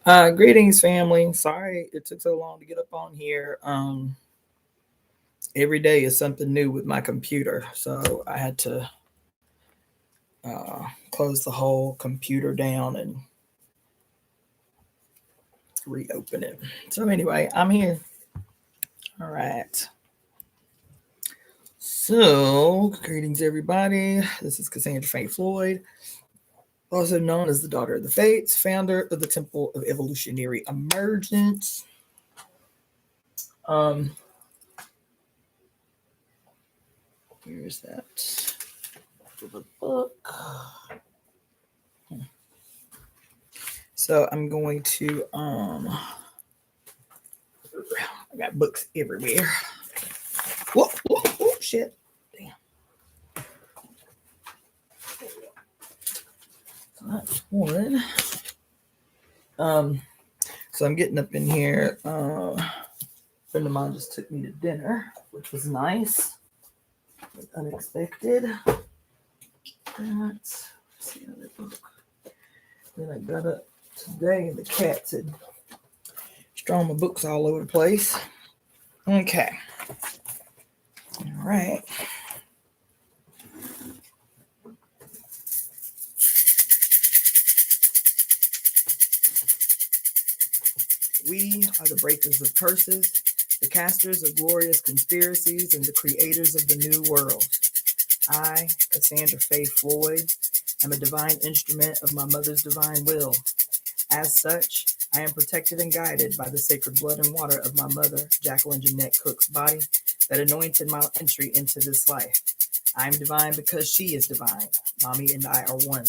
Greetings, family. Sorry it took so long to get up on here. Every day is something new with my computer, so I had to close the whole computer down and reopen it. So anyway, I'm here. All right. So, greetings, everybody. This is Cassandra Faye Floyd, also known as the Daughter of the Fates, founder of the Temple of Evolutionary Emergence. Here's that for the book. So I'm going to I got books everywhere. Whoa, whoa, whoa, shit. Damn. So that's one. So I'm getting up in here. A friend of mine just took me to dinner, which was nice. Unexpected. Let's see another book. Then I got up today and the cats had strewn my books all over the place. Okay. All right. We are the breakers of curses, the casters of glorious conspiracies, and the creators of the new world. I, Cassandra Faye Floyd, am a divine instrument of my mother's divine will. As such, I am protected and guided by the sacred blood and water of my mother, Jacqueline Jeanette Cook's body, that anointed my entry into this life. I am divine because she is divine. Mommy and I are one.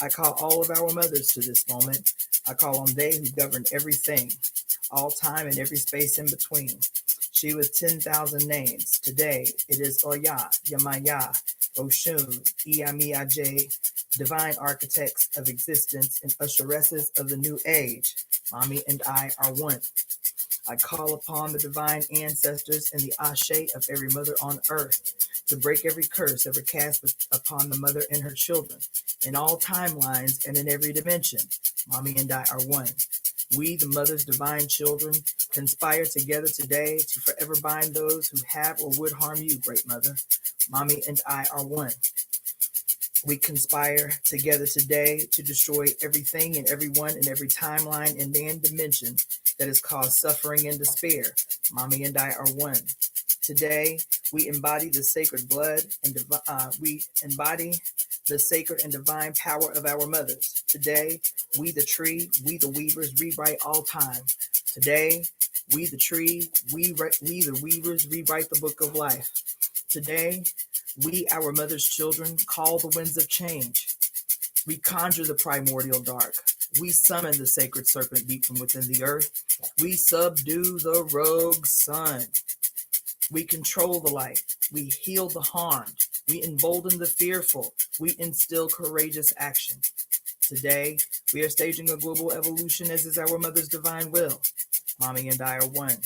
I call all of our mothers to this moment. I call on they who govern everything, all time and every space in between. She with 10,000 names. Today it is Oya, Yamaya, Oshun, Iyami-Aj, divine architects of existence and usheresses of the new age. Mommy and I are one. I call upon the divine ancestors and the Ashe of every mother on earth to break every curse ever cast upon the mother and her children, in all timelines and in every dimension. Mommy and I are one. We, the mother's divine children, conspire together today to forever bind those who have or would harm you, great mother. Mommy and I are one. We conspire together today to destroy everything and everyone in every timeline and then dimension that has caused suffering and despair. Mommy and I are one. Today, we embody the sacred blood and we embody the sacred and divine power of our mothers. Today, we the tree, we the weavers rewrite all time. Today, we the tree, we the weavers rewrite the book of life. Today, we, our mother's children, call the winds of change. We conjure the primordial dark. We summon the sacred serpent deep from within the earth. We subdue the rogue sun. We control the light. We heal the harmed. We embolden the fearful. We instill courageous action. Today, we are staging a global evolution as is our mother's divine will. Mommy and I are one.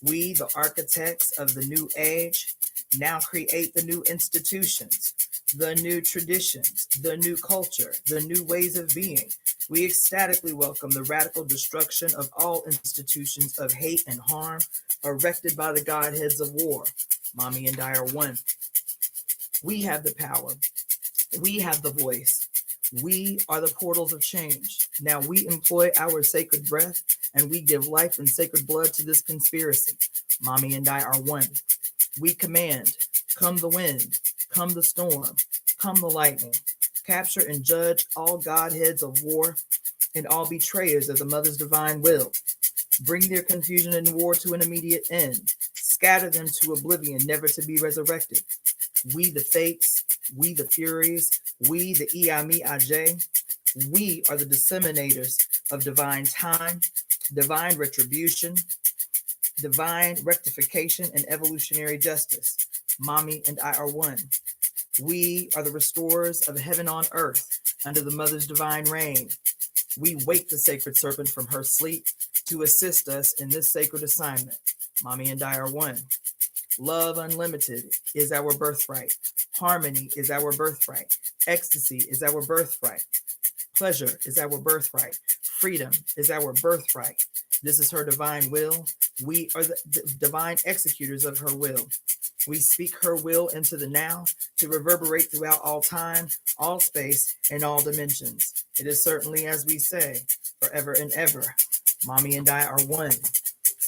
We, the architects of the new age, now create the new institutions, the new traditions, the new culture, the new ways of being. We ecstatically welcome the radical destruction of all institutions of hate and harm erected by the godheads of war. Mommy and I are one. We have the power. We have the voice. We are the portals of change. Now we employ our sacred breath and we give life and sacred blood to this conspiracy. Mommy and I are one. We command, come the wind, come the storm, come the lightning. Capture and judge all godheads of war and all betrayers of the mother's divine will. Bring their confusion and war to an immediate end. Scatter them to oblivion, never to be resurrected. We the fates, we the furies, we the Iyami-Aj, we are the disseminators of divine time, divine retribution, divine rectification, and evolutionary justice. Mommy and I are one. We are the restorers of heaven on earth under the mother's divine reign. We wake the sacred serpent from her sleep to assist us in this sacred assignment. Mommy and I are one. Love unlimited is our birthright. Harmony is our birthright. Ecstasy is our birthright. Pleasure is our birthright. Freedom is our birthright. This is her divine will. We are the divine executors of her will. We speak her will into the now to reverberate throughout all time, all space, and all dimensions. It is certainly as we say, forever and ever. Mommy and I are one.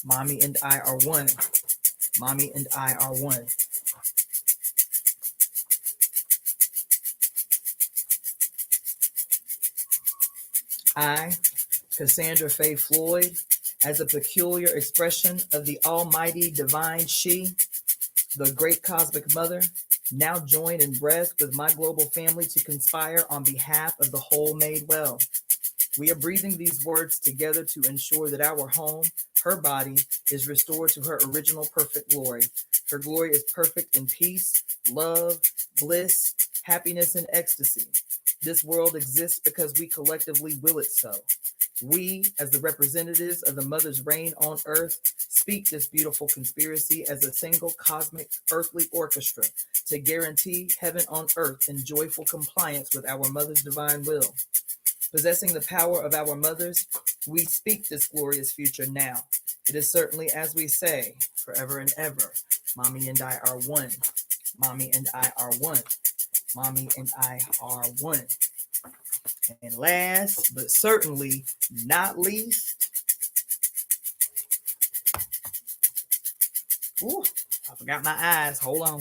Mommy and I are one. Mommy and I are one. I, Cassandra Faye Floyd, as a peculiar expression of the almighty divine she, the great cosmic mother, now join in breath with my global family to conspire on behalf of the whole made well. We are breathing these words together to ensure that our home, her body, is restored to her original perfect glory. Her glory is perfect in peace, love, bliss, happiness, and ecstasy. This world exists because we collectively will it so. We, as the representatives of the Mother's reign on earth, speak this beautiful conspiracy as a single cosmic earthly orchestra to guarantee heaven on earth in joyful compliance with our Mother's divine will. Possessing the power of our mothers, we speak this glorious future now. It is certainly as we say, forever and ever. Mommy and I are one. Mommy and I are one. Mommy and I are one. And last, but certainly not least, ooh, I forgot my eyes. Hold on.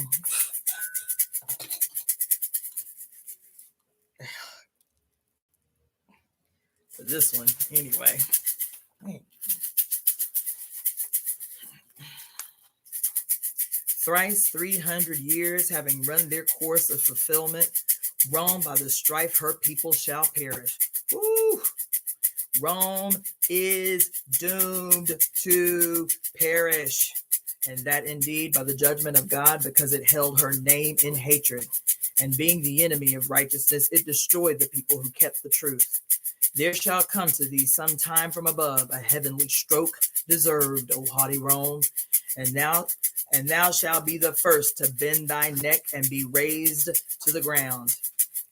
For this one, anyway. Thrice 300 years having run their course of fulfillment, Rome by the strife her people shall perish. Woo! Rome is doomed to perish, and that indeed by the judgment of God, because it held her name in hatred. And being the enemy of righteousness, it destroyed the people who kept the truth. There shall come to thee sometime from above a heavenly stroke deserved, O haughty Rome, and thou shalt be the first to bend thy neck and be raised to the ground.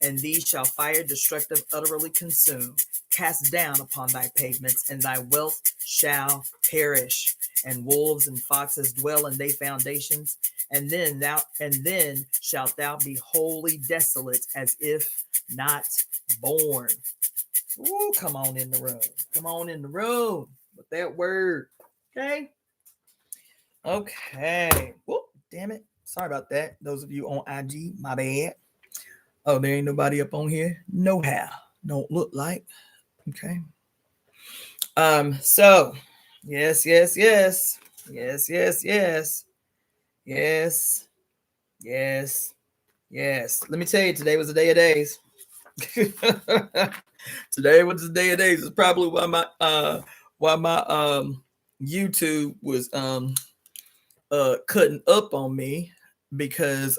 And thee shall fire destructive utterly consume, cast down upon thy pavements, and thy wealth shall perish. And wolves and foxes dwell in thy foundations, and then shalt thou be wholly desolate, as if not born. Ooh, come on in the room. Come on in the room with that word. Okay. Okay. Whoop, damn it. Sorry about that. Those of you on IG, my bad. Oh, there ain't nobody up on here. No how. Don't look like. Okay. So yes. Yes. Let me tell you, today was a day of days. Today was the day of days. It's probably why my YouTube was cutting up on me, because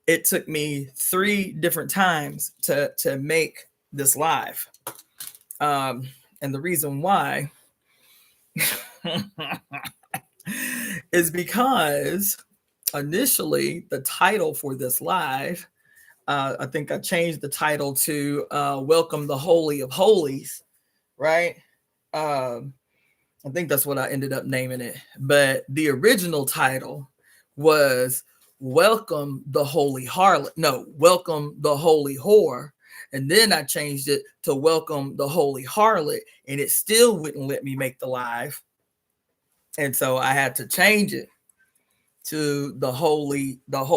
it took me 3 different times to make this live. And the reason why is because initially the title for this live, I think I changed the title to Welcome the Holy of Holies, right? I think that's what I ended up naming it. But the original title was Welcome the Holy Harlot. No, Welcome the Holy Whore. And then I changed it to Welcome the Holy Harlot, and it still wouldn't let me make the live. And so I had to change it to the Holy of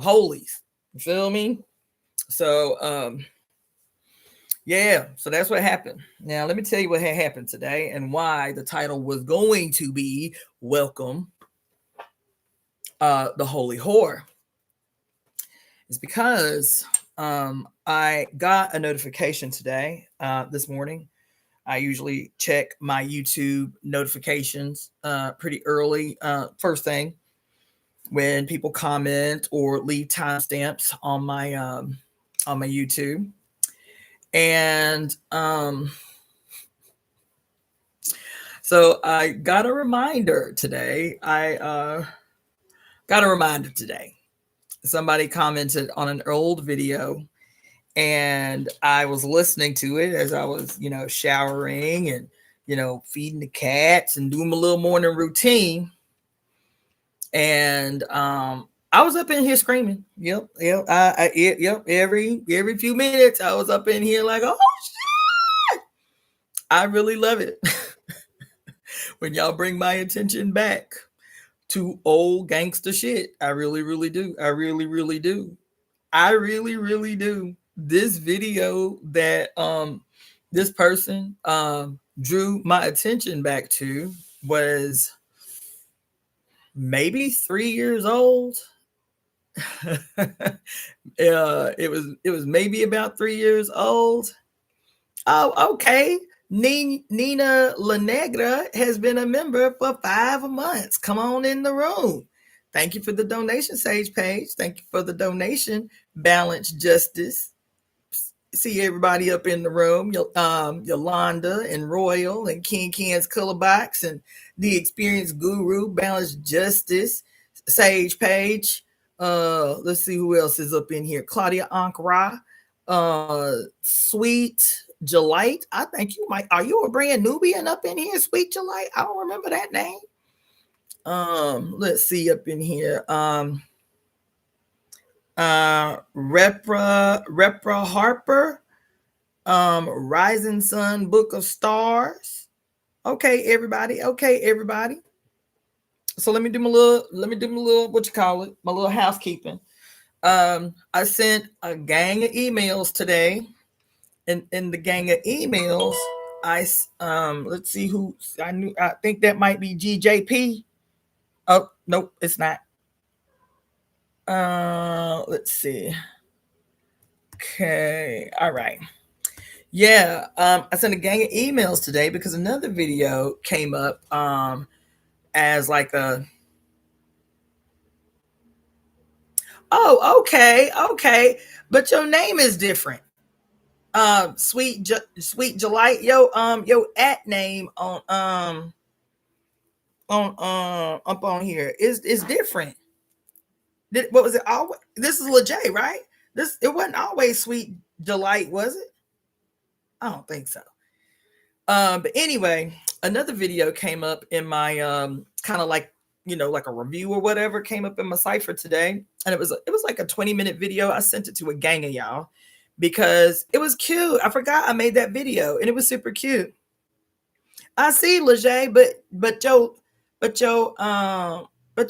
Holies. You feel me? So yeah, so that's what happened. Now let me tell you what had happened today and why the title was going to be Welcome the Holy Whore. It's because I got a notification today, this morning. I usually check my YouTube notifications pretty early, first thing, when people comment or leave timestamps on my YouTube. And so I got a reminder today. Somebody commented on an old video, And I was listening to it as I was, showering and, feeding the cats and doing my little morning routine. And I was up in here screaming. Yep. Every few minutes, I was up in here like, oh shit! I really love it when y'all bring my attention back to old gangster shit. I really, really do. I really, really do. I really, really do. This video that this person drew my attention back to was maybe 3 years old. It was maybe about 3 years old. Oh, okay. Nina La Negra has been a member for 5 months. Come on in the room. Thank you for the donation, Sage Page. Thank you for the donation, Balance Justice. See everybody up in the room. Yolanda and Royal and King Ken's Color Box and the Experienced Guru, Balance Justice, Sage Page. Let's see who else is up in here. Claudia Ankara, Sweet Jalite. I think you might. Are you a brand Nubian up in here, Sweet Jalite? I don't remember that name. Let's see up in here. Repra Harper, Rising Sun Book of Stars. Okay, everybody. So let me do my little what you call it, my little housekeeping. I sent a gang of emails today. And in the gang of emails, let's see who I think that might be GJP. Oh, nope, it's not. Let's see. Okay, all right. Yeah, I sent a gang of emails today because another video came up as like a okay, but your name is different. Sweet Delight, your at name on up on here is different. What was it? Always, this is LeJ, right? It wasn't always Sweet Delight, was it? I don't think so. But anyway, another video came up in my kind of like like a review or whatever came up in my cipher today, and it was like a 20-minute video. I sent it to a gang of y'all because it was cute. I forgot I made that video, and it was super cute. I see LeJ, but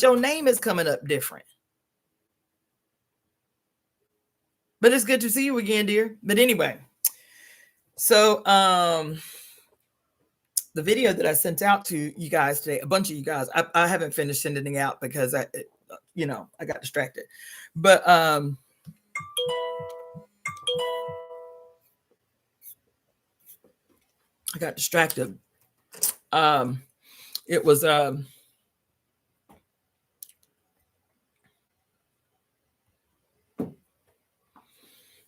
your name is coming up different. But it's good to see you again, dear. But anyway, so the video that I sent out to you guys today, a bunch of you guys, I haven't finished sending it out because I got distracted. But I got distracted. It was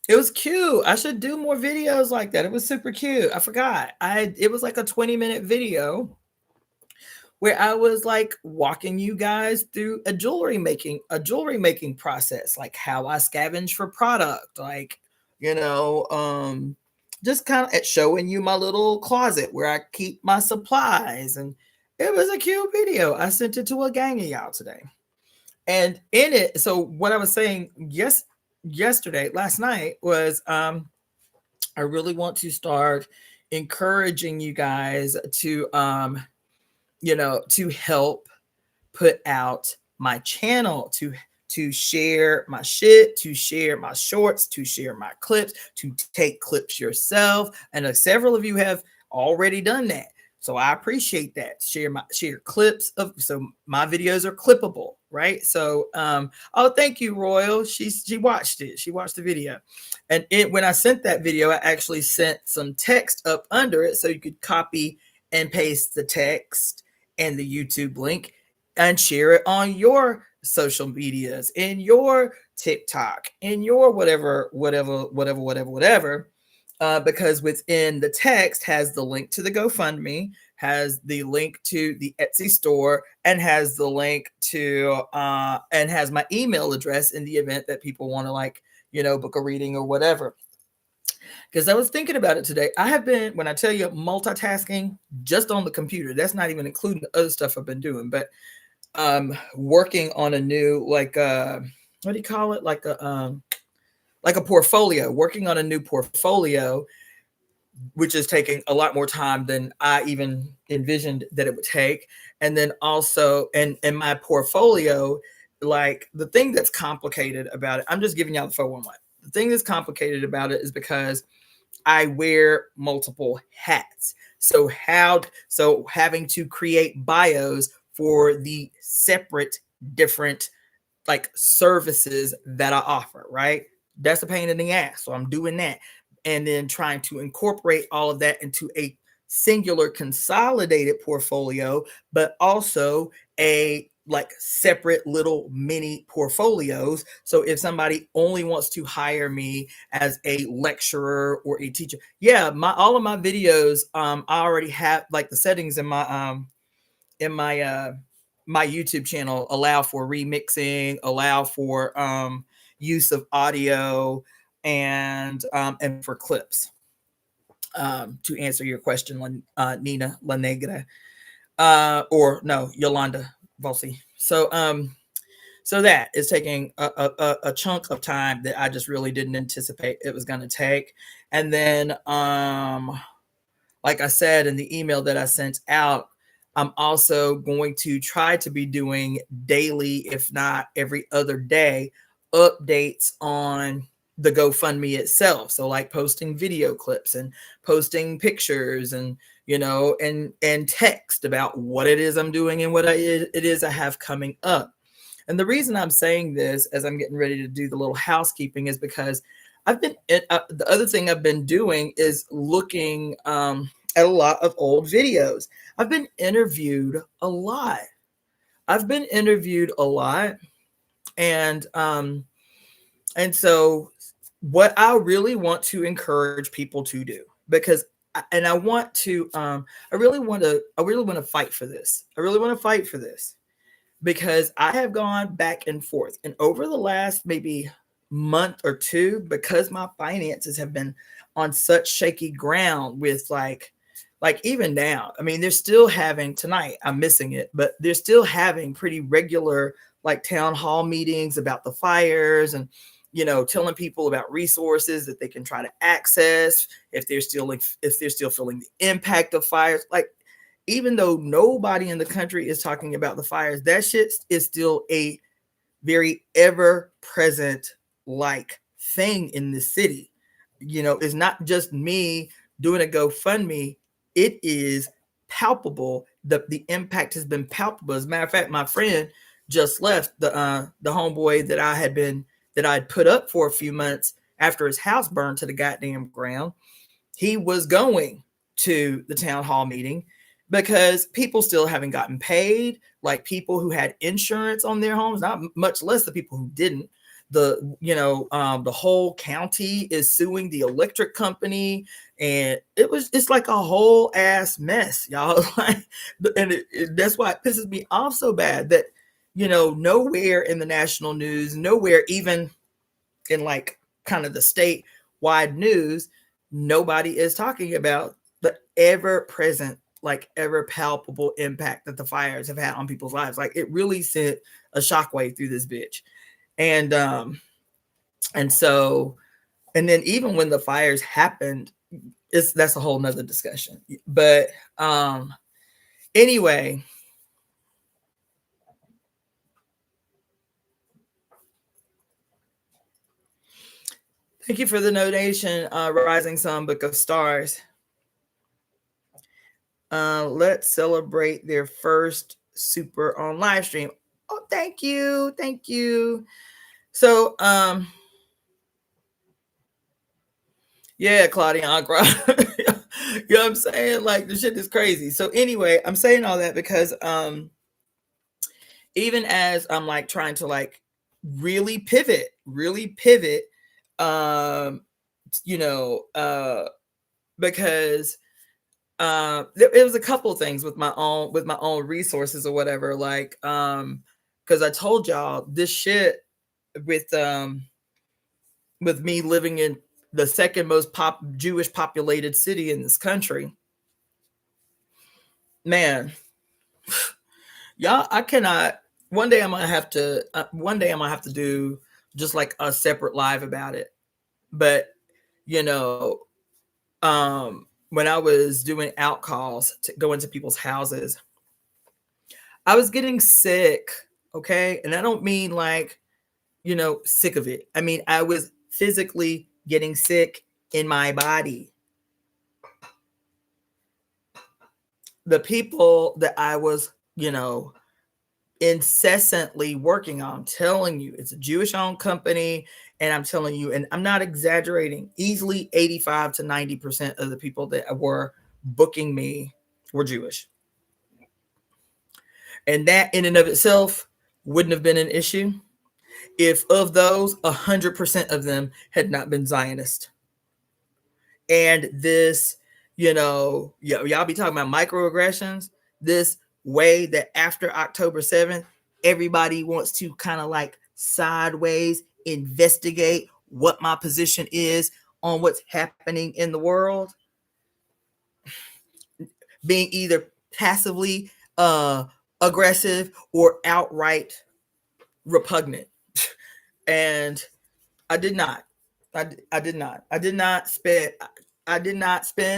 it was cute. I should do more videos like that. It was super cute. I forgot. It was like a 20-minute video where I was like walking you guys through a jewelry making process, like how I scavenge for product, like just kind of showing you my little closet where I keep my supplies. And it was a cute video. I sent it to a gang of y'all today. And in it, so what I was saying last night was I really want to start encouraging you guys to to help put out my channel, to share my shit, to share my shorts, to share my clips, to take clips yourself. And several of you have already done that. So I appreciate that. Share clips so my videos are clippable, right? So thank you, Royal. She watched it. She watched the video. And when I sent that video, I actually sent some text up under it so you could copy and paste the text and the YouTube link and share it on your social medias, in your TikTok, in your whatever. Because within the text has the link to the GoFundMe, has the link to the Etsy store, and has the link to and has my email address in the event that people want to book a reading or whatever. Because I was thinking about it today. I have been, when I tell you multitasking, just on the computer. That's not even including the other stuff I've been doing. But working on a new, like what do you call it? Like a portfolio, working on a new portfolio, which is taking a lot more time than I even envisioned that it would take. And then also, and in my portfolio, like the thing that's complicated about it, I'm just giving y'all the 411. The thing that's complicated about it is because I wear multiple hats. So having to create bios for the separate different like services that I offer, right? That's a pain in the ass. So I'm doing that. And then trying to incorporate all of that into a singular consolidated portfolio, but also a like separate little mini portfolios. So if somebody only wants to hire me as a lecturer or a teacher, yeah, all of my videos, I already have like the settings in my YouTube channel allow for remixing, allow for use of audio and for clips. To answer your question, Nina La Negra, or no, Yolanda Volsi. So that is taking a chunk of time that I just really didn't anticipate it was going to take. And then, like I said in the email that I sent out, I'm also going to try to be doing daily, if not every other day, updates on the GoFundMe itself. So like posting video clips and posting pictures and, and text about what it is I'm doing and what it is I have coming up. And the reason I'm saying this as I'm getting ready to do the little housekeeping is because the other thing I've been doing is looking at a lot of old videos. I've been interviewed a lot. And so what I really want to encourage people to do, because and I want to I really want to fight for this. I really want to fight for this because I have gone back and forth, and over the last maybe month or two, because my finances have been on such shaky ground with like even now, I mean, they're still having tonight, I'm missing it, but they're still having pretty regular like town hall meetings about the fires and telling people about resources that they can try to access if they're still feeling the impact of fires. Like, even though nobody in the country is talking about the fires, that shit is still a very ever present like thing in the city. It's not just me doing a GoFundMe. It is palpable. The impact has been palpable. As a matter of fact, my friend just left, the homeboy that I'd put up for a few months after his house burned to the goddamn ground. He was going to the town hall meeting because people still haven't gotten paid, like people who had insurance on their homes, not much less the people who didn't. The whole county is suing the electric company, and it's like a whole ass mess, y'all. And that's why it pisses me off so bad that nowhere in the national news, nowhere even in like kind of the statewide news, nobody is talking about the ever present, like ever palpable impact that the fires have had on people's lives. Like, it really sent a shockwave through this bitch. And and then even when the fires happened, that's a whole nother discussion. But anyway, thank you for the donation, Rising Sun Book of Stars. Let's celebrate their first super on live stream. Oh, thank you. So yeah, Claudia Agra. You know what I'm saying? Like, the shit is crazy. So anyway, I'm saying all that because even as I'm like trying to like really pivot, because it was a couple of things with my own resources or whatever, like because I told y'all this shit with me living the second most Jewish populated city in this country. Man, y'all, I cannot. One day I'm gonna have to. One day I'm gonna have to do just like a separate live about it. But you know, when I was doing out calls to go into people's houses, I was getting sick. Okay, and I don't mean like sick of it. I mean I was physically getting sick in my body. The people that I was, incessantly working on, telling you it's a Jewish owned company, and I'm telling you, and I'm not exaggerating, easily 85 to 90% of the people that were booking me were Jewish. And that in and of itself wouldn't have been an issue if of those 100% of them had not been Zionist. And this, y'all be talking about microaggressions, this way that after October 7th, everybody wants to kind of like sideways investigate what my position is on what's happening in the world, being either passively aggressive or outright repugnant. And I did not. I did not spend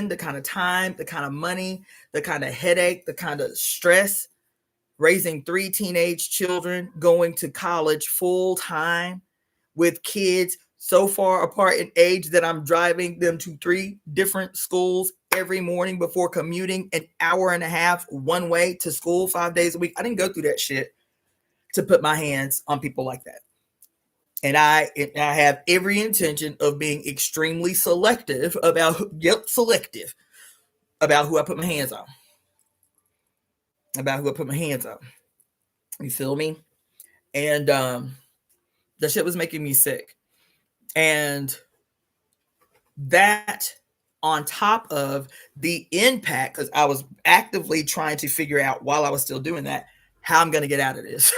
the kind of time, the kind of money, the kind of headache, the kind of stress raising 3 teenage children, going to college full time with kids so far apart in age that I'm driving them to 3 different schools every morning before commuting an hour and a half one way to school 5 days a week. I didn't go through that shit to put my hands on people like that. And I have every intention of being extremely selective about who I put my hands on. You feel me? And that shit was making me sick. And that on top of the impact, because I was actively trying to figure out while I was still doing that, how I'm going to get out of this.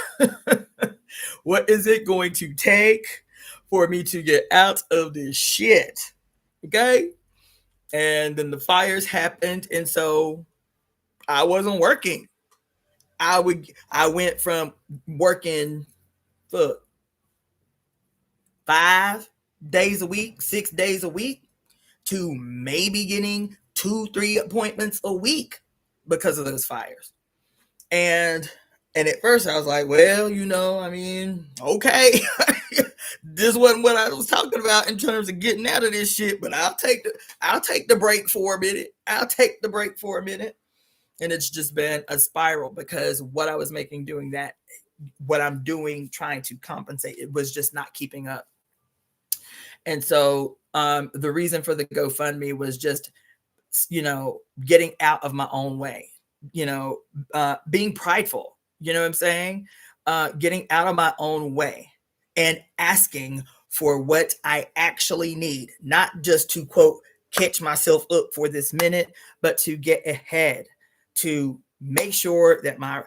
What is it going to take for me to get out of this shit? Okay. And then the fires happened. And so I wasn't working. I went from working for 5 days a week, 6 days a week, to maybe getting 2-3 appointments a week because of those fires. And at first I was like, well, okay. This wasn't what I was talking about in terms of getting out of this shit, but I'll take the break for a minute. And it's just been a spiral, because what I was making doing that, what I'm doing trying to compensate, it was just not keeping up. And so the reason for the GoFundMe was just, getting out of my own way, being prideful, you know what I'm saying? Getting out of my own way and asking for what I actually need, not just to, quote, catch myself up for this minute, but to get ahead, to make sure that my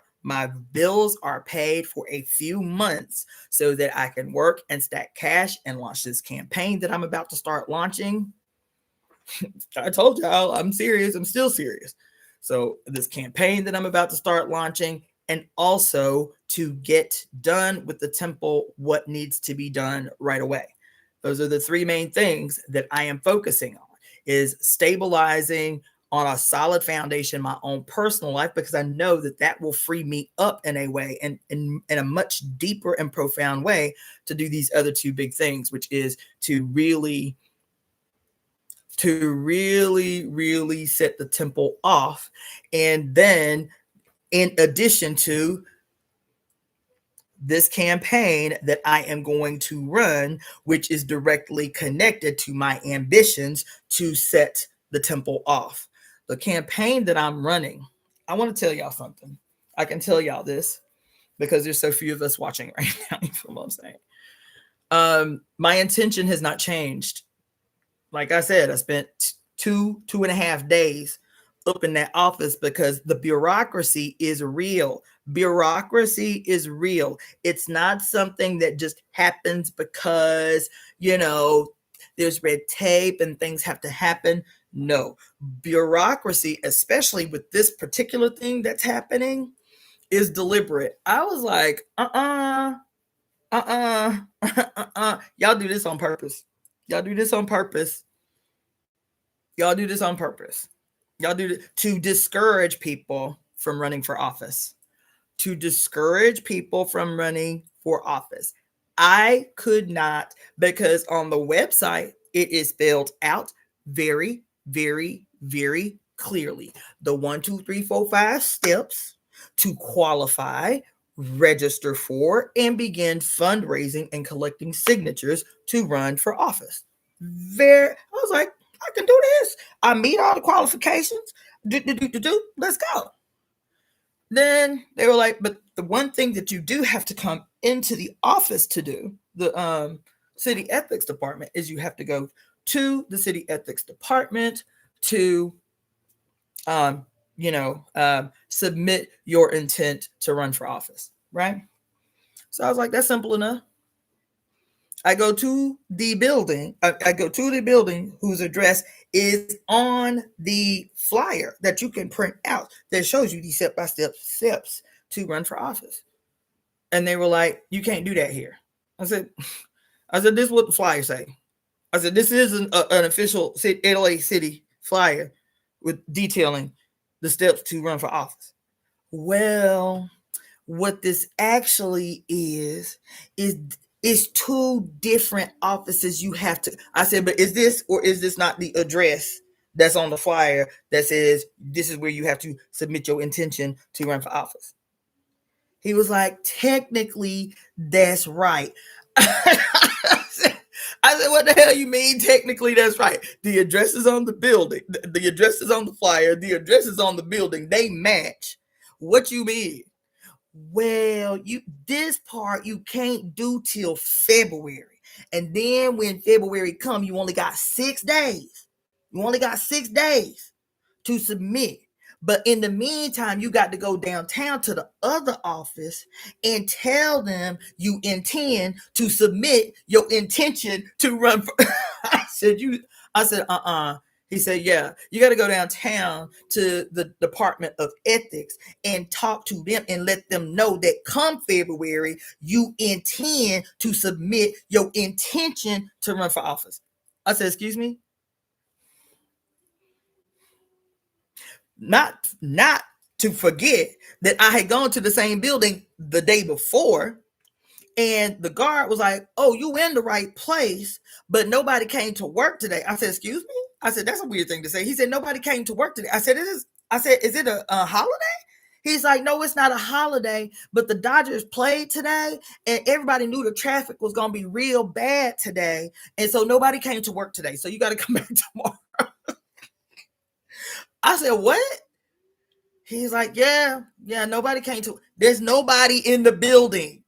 bills are paid for a few months so that I can work and stack cash and launch this campaign that I'm about to start launching. I told y'all I'm serious. I'm still serious. So this campaign that I'm about to start launching, and also to get done with the temple what needs to be done right away. Those are the 3 main things that I am focusing on, is stabilizing on a solid foundation my own personal life, because I know that will free me up in a way, and in a much deeper and profound way, to do these other 2 big things, which is to really set the temple off. And then in addition to this campaign that I am going to run, which is directly connected to my ambitions to set the temple off. The campaign that I'm running, I want to tell y'all something. I can tell y'all this because there's so few of us watching right now. You feel what I'm saying? My intention has not changed. Like I said, I spent 2.5 days up in that office because the bureaucracy is real. Bureaucracy is real. It's not something that just happens because, there's red tape and things have to happen. No, bureaucracy, especially with this particular thing that's happening, is deliberate. I was like, y'all do this on purpose. Y'all do this on purpose. Y'all do this on purpose. Y'all do it to discourage people from running for office. To discourage people from running for office. I could not, because on the website, it is spelled out very, very, very clearly. The 1, 2, 3, 4, 5 steps to qualify, register for, and begin fundraising and collecting signatures to run for office. I was like, I can do this. I meet all the qualifications. Let's go. Then they were like, but the one thing that you do have to come into the office to do, the city ethics department, is you have to go to the city ethics department to, submit your intent to run for office, right? So I was like, that's simple enough. I go to the building. I go to the building whose address is on the flyer that you can print out that shows you these step-by-step steps to run for office. And they were like, you can't do that here. I said, this is what the flyer say. I said, this is an official LA City flyer with detailing the steps to run for office. Well, what this actually is 2 different offices you have to. I said, but is this or is this not the address that's on the flyer that says this is where you have to submit your intention to run for office? He was like, technically, that's right. I said, what the hell you mean technically that's right? The address is on the building. The address is on the flyer. The address is on the building. They match. What you mean? Well, this part you can't do till February. And then when February come, you only got 6 days. You only got 6 days to submit. But in the meantime, you got to go downtown to the other office and tell them you intend to submit your intention to run for. I said, He said, yeah, you got to go downtown to the Department of Ethics and talk to them and let them know that come February, you intend to submit your intention to run for office. I said, excuse me? Not to forget that I had gone to the same building the day before, and the guard was like, oh, you in the right place, but nobody came to work today. I said, excuse me? I said, that's a weird thing to say. He said, nobody came to work today. I said, is it a holiday? He's like, no, it's not a holiday, but the Dodgers played today, and everybody knew the traffic was going to be real bad today, and so nobody came to work today, so you got to come back tomorrow. I said, what? He's like, yeah, nobody came to. There's nobody in the building.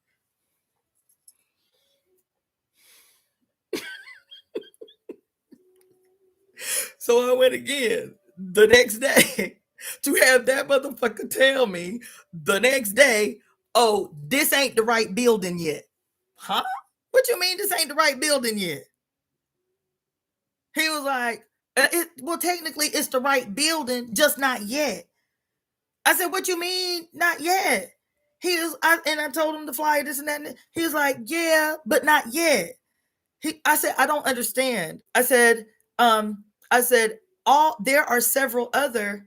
So I went again the next day to have that motherfucker tell me the next day, oh, this ain't the right building yet. Huh? What you mean this ain't the right building yet? He was like, well, technically it's the right building, just not yet. I said, what you mean not yet? I told him to fly this and that. And he was like, yeah, but not yet. I said, I don't understand. I said, there are several other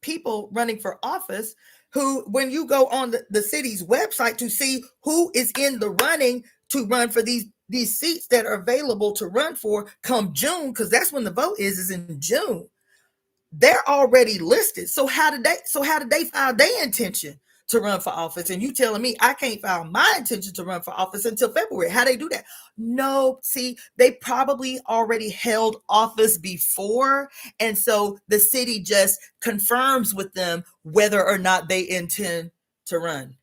people running for office who, when you go on the city's website to see who is in the running to run for these seats that are available to run for come June, because that's when the vote is in June. They're already listed. So how did they file their intention to run for office? And you telling me I can't file my intention to run for office until February? How they do that? No, see, they probably already held office before. And so the city just confirms with them whether or not they intend to run.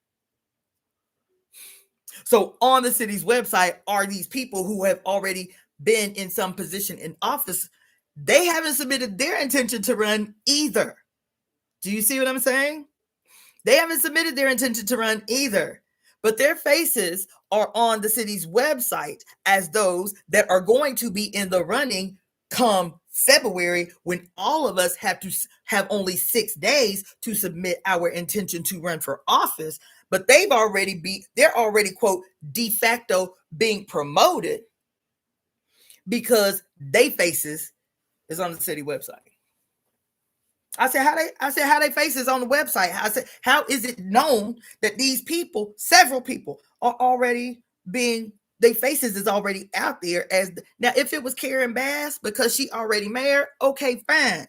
So on the city's website are these people who have already been in some position in office. They haven't submitted their intention to run either. Do you see what I'm saying? They haven't submitted their intention to run either, but their faces are on the city's website as those that are going to be in the running come February, when all of us have to have only 6 days to submit our intention to run for office. But they're already, quote, de facto being promoted because they faces is on the city website. I said, how they faces on the website? I said, how is it known that these people, several people, are already being, their faces is already out there now, if it was Karen Bass, because she already mayor, okay, fine.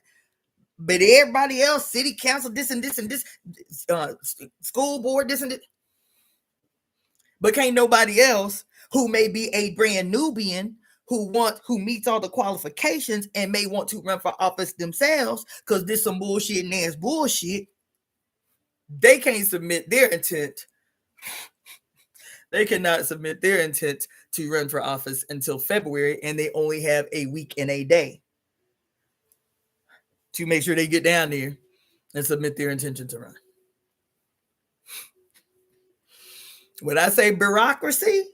But everybody else, city council, this and this and this, school board, this and this. But can't nobody else who may be a brand Nubian who meets all the qualifications and may want to run for office themselves, because this some bullshit and ass bullshit. They can't submit their intent. They cannot submit their intent to run for office until February, and they only have a week and a day to make sure they get down there and submit their intention to run. When I say bureaucracy,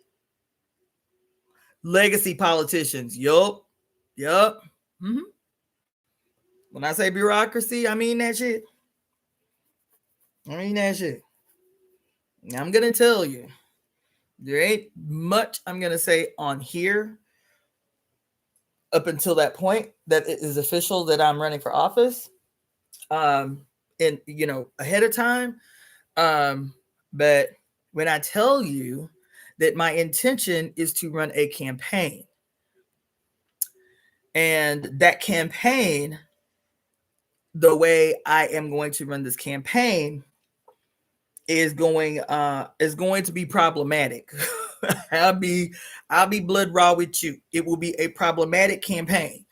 legacy politicians, yup. Mm-hmm. When I say bureaucracy, I mean that shit. I'm gonna tell you, there ain't much I'm gonna say on here up until that point that it is official that I'm running for office. And ahead of time. But when I tell you that my intention is to run a campaign, and that campaign, the way I am going to run this campaign is going to be problematic. I'll be blood raw with you. It will be a problematic campaign,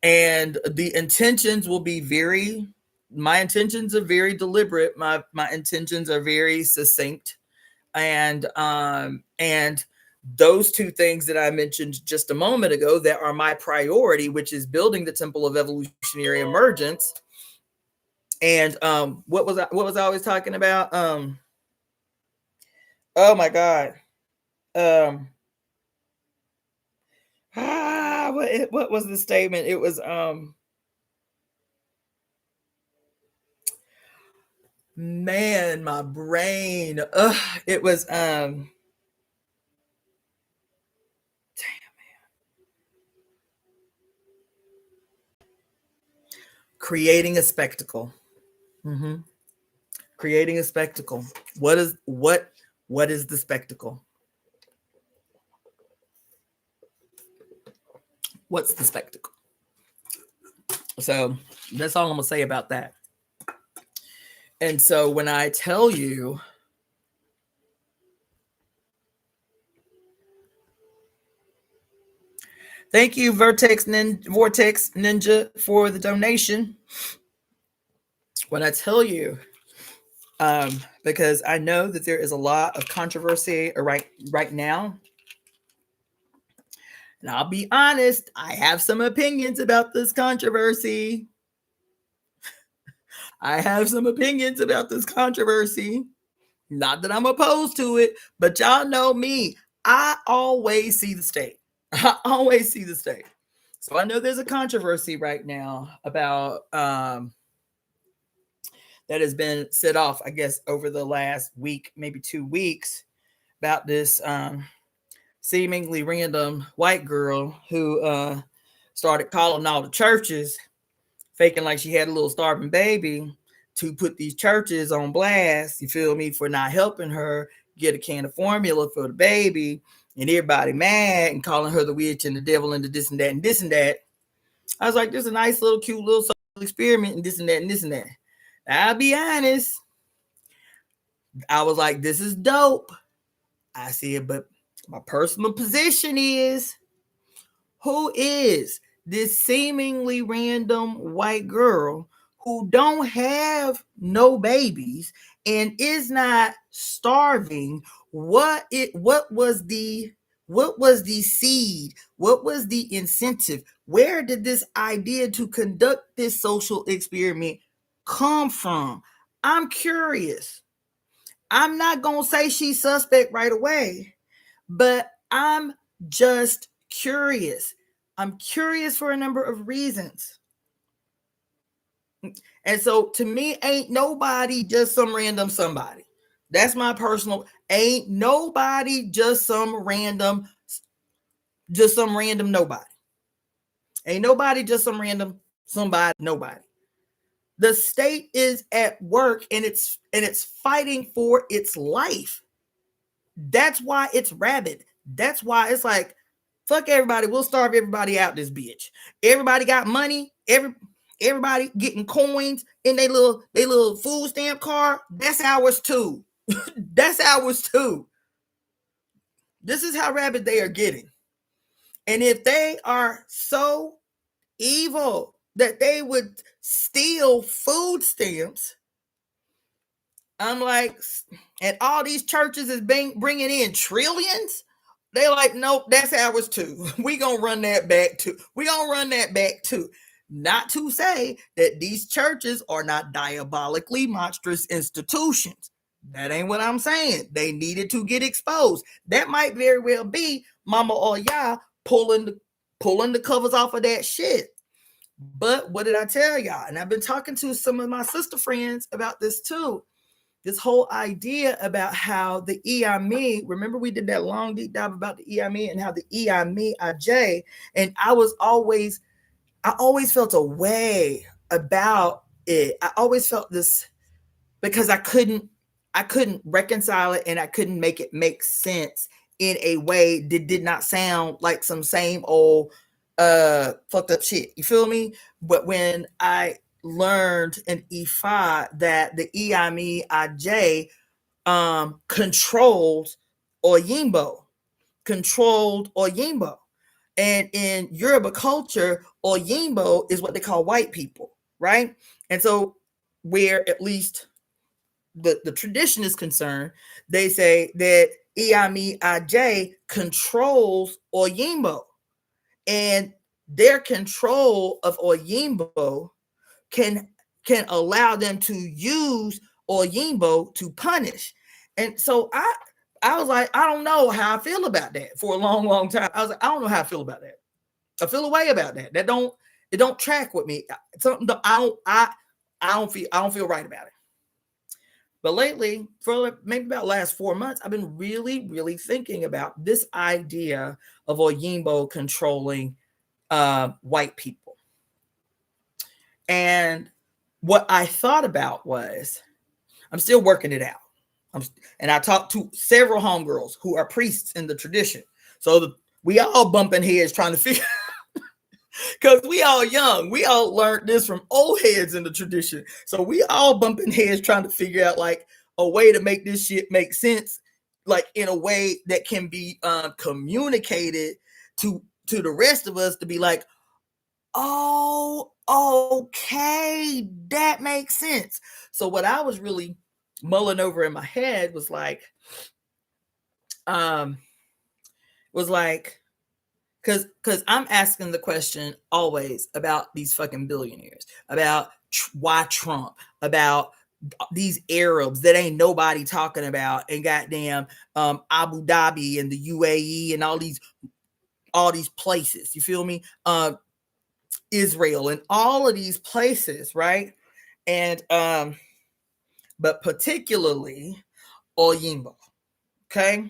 and the intentions will be my intentions are very deliberate. My intentions are very succinct, and those two things that I mentioned just a moment ago that are my priority, which is building the Temple of Evolutionary Emergence. And what was I always talking about? Oh my God. What was the statement? It was man, my brain. It was damn, man. Creating a spectacle. Mm-hmm. Creating a spectacle. What is the spectacle? What's the spectacle? So that's all I'm gonna say about that. And so when I tell you thank you, Vortex Ninja, for the donation. When I tell you, because I know that there is a lot of controversy right now, and I'll be honest, I have some opinions about this controversy. Not that I'm opposed to it, but y'all know me. I always see the state. So I know there's a controversy right now about that has been set off, I guess, over the last week, maybe 2 weeks, about this seemingly random white girl who started calling all the churches, faking like she had a little starving baby, to put these churches on blast, you feel me, for not helping her get a can of formula for the baby, and everybody mad and calling her the witch and the devil and the this and that and this and that. I was like, this is a nice little cute little social experiment and this and that and this and that. I'll be honest, I was like, this is dope. I said, but my personal position is, who is this seemingly random white girl who don't have no babies and is not starving? What was the seed? What was the incentive? Where did this idea to conduct this social experiment come from? I'm curious. I'm not gonna say she's suspect right away, but I'm just curious. I'm curious for a number of reasons. And so to me, ain't nobody just some random somebody. That's my personal, ain't nobody just some random nobody. Ain't nobody just some random somebody, nobody. The state is at work and it's fighting for its life. That's why it's rabid. That's why it's like, fuck everybody. We'll starve everybody out this bitch. Everybody got money. Everybody getting coins in their little food stamp card. That's ours too. That's ours too. This is how rabid they are getting. And if they are so evil that they would steal food stamps, I'm like, and all these churches is bringing in trillions. They're like, nope, that's ours too. We gonna run that back too. We gonna run that back too. Not to say that these churches are not diabolically monstrous institutions. That ain't what I'm saying. They needed to get exposed. That might very well be Mama or y'all pulling the covers off of that shit. But what did I tell y'all? And I've been talking to some of my sister friends about this too. This whole idea about how the EIME, remember we did that long deep dive about the EIME and how the EIME IJ, and I always felt a way about it. I always felt this because I couldn't reconcile it and I couldn't make it make sense in a way that did not sound like some same old fucked up shit. You feel me? But when I learned in Ifa that the EIME IJ controlled Oyimbo. And in Yoruba culture, Oyimbo is what they call white people, right? And so where at least the tradition is concerned, they say that EIME IJ controls Oyimbo. And their control of Oyimbo can allow them to use Oyimbo to punish. And so I was like, I don't know how I feel about that for a long, long time. I was like, I don't know how I feel about that. I feel a way about that. It don't track with me. Something that I don't feel right about it. But lately, for maybe about last 4 months, I've been really, really thinking about this idea of Oyimbo controlling white people. And what I thought about was, I'm still working it out. And I talked to several homegirls who are priests in the tradition. So we all bumping heads trying to figure because we all young. We all learned this from old heads in the tradition. So we all bumping heads trying to figure out like a way to make this shit make sense, like in a way that can be communicated to the rest of us to be like, oh, okay, that makes sense. So what I was really mulling over in my head was like, because I'm asking the question always about these fucking billionaires, about why Trump, about these Arabs that ain't nobody talking about, and goddamn Abu Dhabi and the UAE and all these places. You feel me? Israel and all of these places, right? And but particularly Oyimbo. Okay.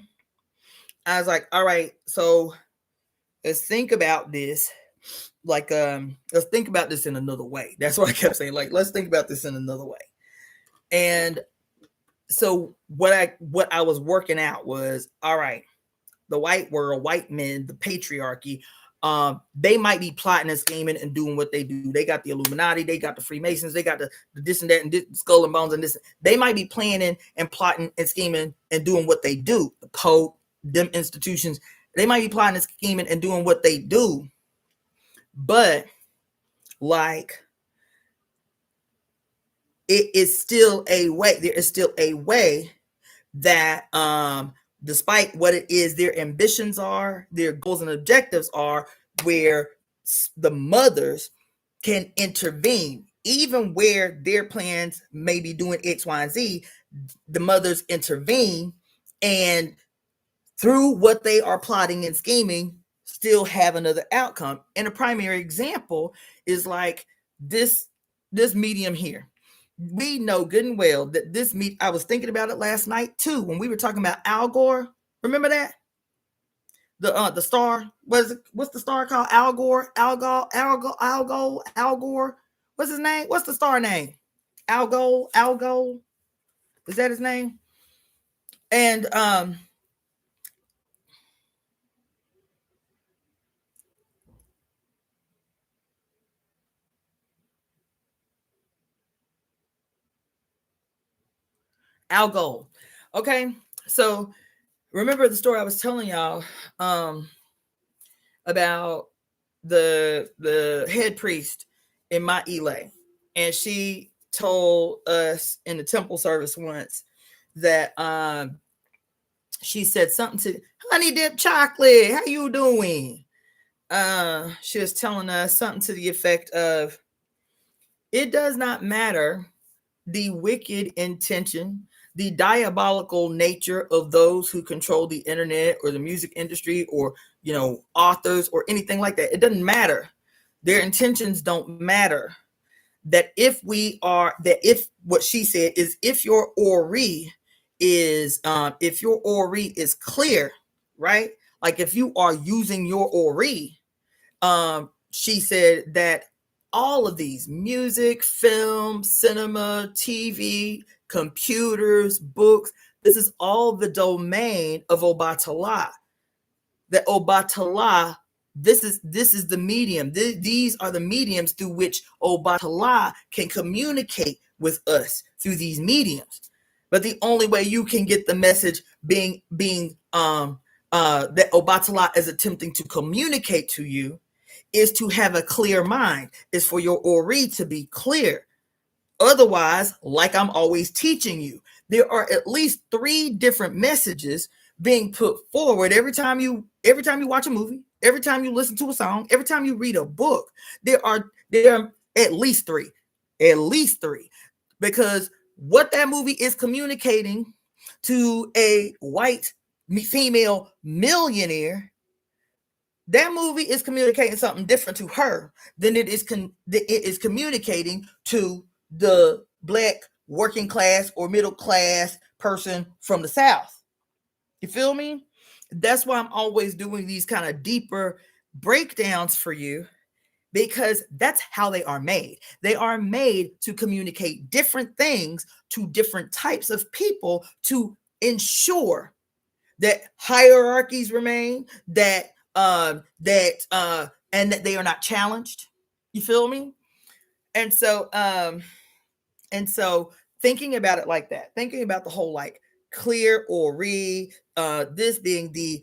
I was like, all right, so let's think about this. Like, let's think about this in another way. That's what I kept saying. Like, let's think about this in another way. And so what I was working out was, all right, the white world, white men, the patriarchy, they might be plotting and scheming and doing what they do. They got the Illuminati, they got the Freemasons, they got the this and that and this, skull and bones and this. They might be planning and plotting and scheming and doing what they do. The Pope, them institutions, they might be plotting and scheming and doing what they do. But like, it is still a way. There is still a way that despite what it is their ambitions are, their goals and objectives are, where the mothers can intervene, even where their plans may be doing X, Y, and Z, the mothers intervene and through what they are plotting and scheming, still have another outcome. And a primary example is like this medium here. We know good and well that I was thinking about it last night too when we were talking about Al Gore. Remember that? The star, what's the star called? Al Gore, Al Gore. What's his name? What's the star name? Al Gore. Is that his name? And Al Gore. Okay, so remember the story I was telling y'all about the head priest in my Elay, and she told us in the temple service once that she said something to honey dip chocolate, how you doing? She was telling us something to the effect of, it does not matter the wicked intention, the diabolical nature of those who control the internet or the music industry, or authors or anything like that. It doesn't matter. Their intentions don't matter. That if what she said is, if your ori is clear, right? Like if you are using your ori, she said that all of these music, film, cinema, TV, computers, books, this is all the domain of Obatala. That Obatala, this is the medium. These are the mediums through which Obatala can communicate with us, through these mediums. But the only way you can get the message being that Obatala is attempting to communicate to you is to have a clear mind, is for your ori to be clear. Otherwise, like I'm always teaching you, there are at least 3 different messages being put forward every time you watch a movie, every time you listen to a song, every time you read a book. There are at least 3, because what that movie is communicating to a white female millionaire, that movie is communicating something different to her than it is communicating to the Black working class or middle class person from the South. You feel me? That's why I'm always doing these kind of deeper breakdowns for you, because that's how they are made. They are made to communicate different things to different types of people, to ensure that hierarchies remain, and that they are not challenged. You feel me? And so thinking about it like that, thinking about the whole like clear ori, this being the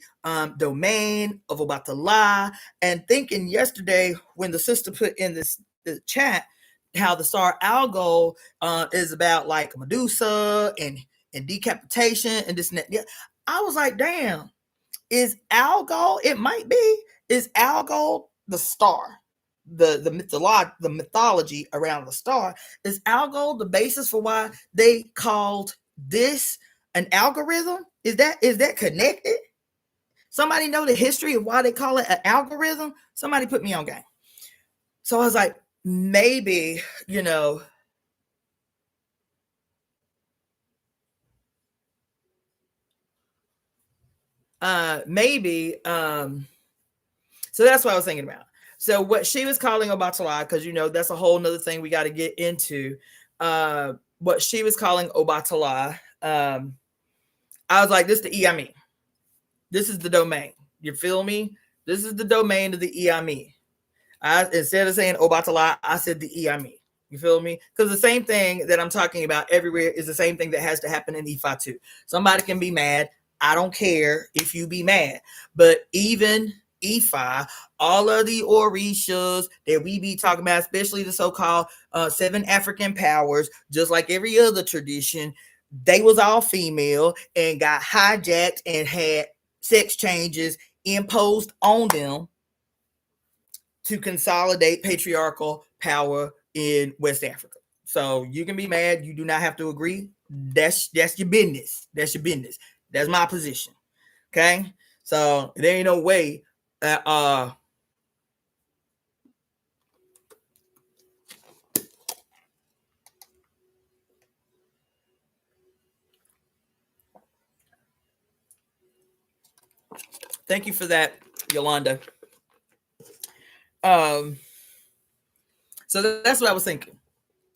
domain of Obatala, and thinking yesterday when the sister put in the chat how the star Algol is about like Medusa and decapitation and this and that. Yeah, I was like, damn, is Algol? It might be. Is Algol the star? The mythology around the star, is Algol the basis for why they called this an algorithm? Is that connected? Somebody know the history of why they call it an algorithm? Somebody put me on game. So I was like, maybe, maybe so that's what I was thinking about. So what she was calling Obatala, because that's a whole nother thing we got to get into. What she was calling Obatala, I was like, this is the Iami. This is the domain. You feel me? This is the domain of the Iami. Instead of saying Obatala, I said the Iami. You feel me? Because the same thing that I'm talking about everywhere is the same thing that has to happen in Ifa too. Somebody can be mad. I don't care if you be mad. But even Ifa, all of the Orishas that we be talking about, especially the so-called 7 African powers, just like every other tradition, they was all female and got hijacked and had sex changes imposed on them to consolidate patriarchal power in West Africa. So you can be mad. You do not have to agree. That's your business. That's your business. That's my position. Okay, so there ain't no way that thank you for that, Yolanda. So that's what I was thinking.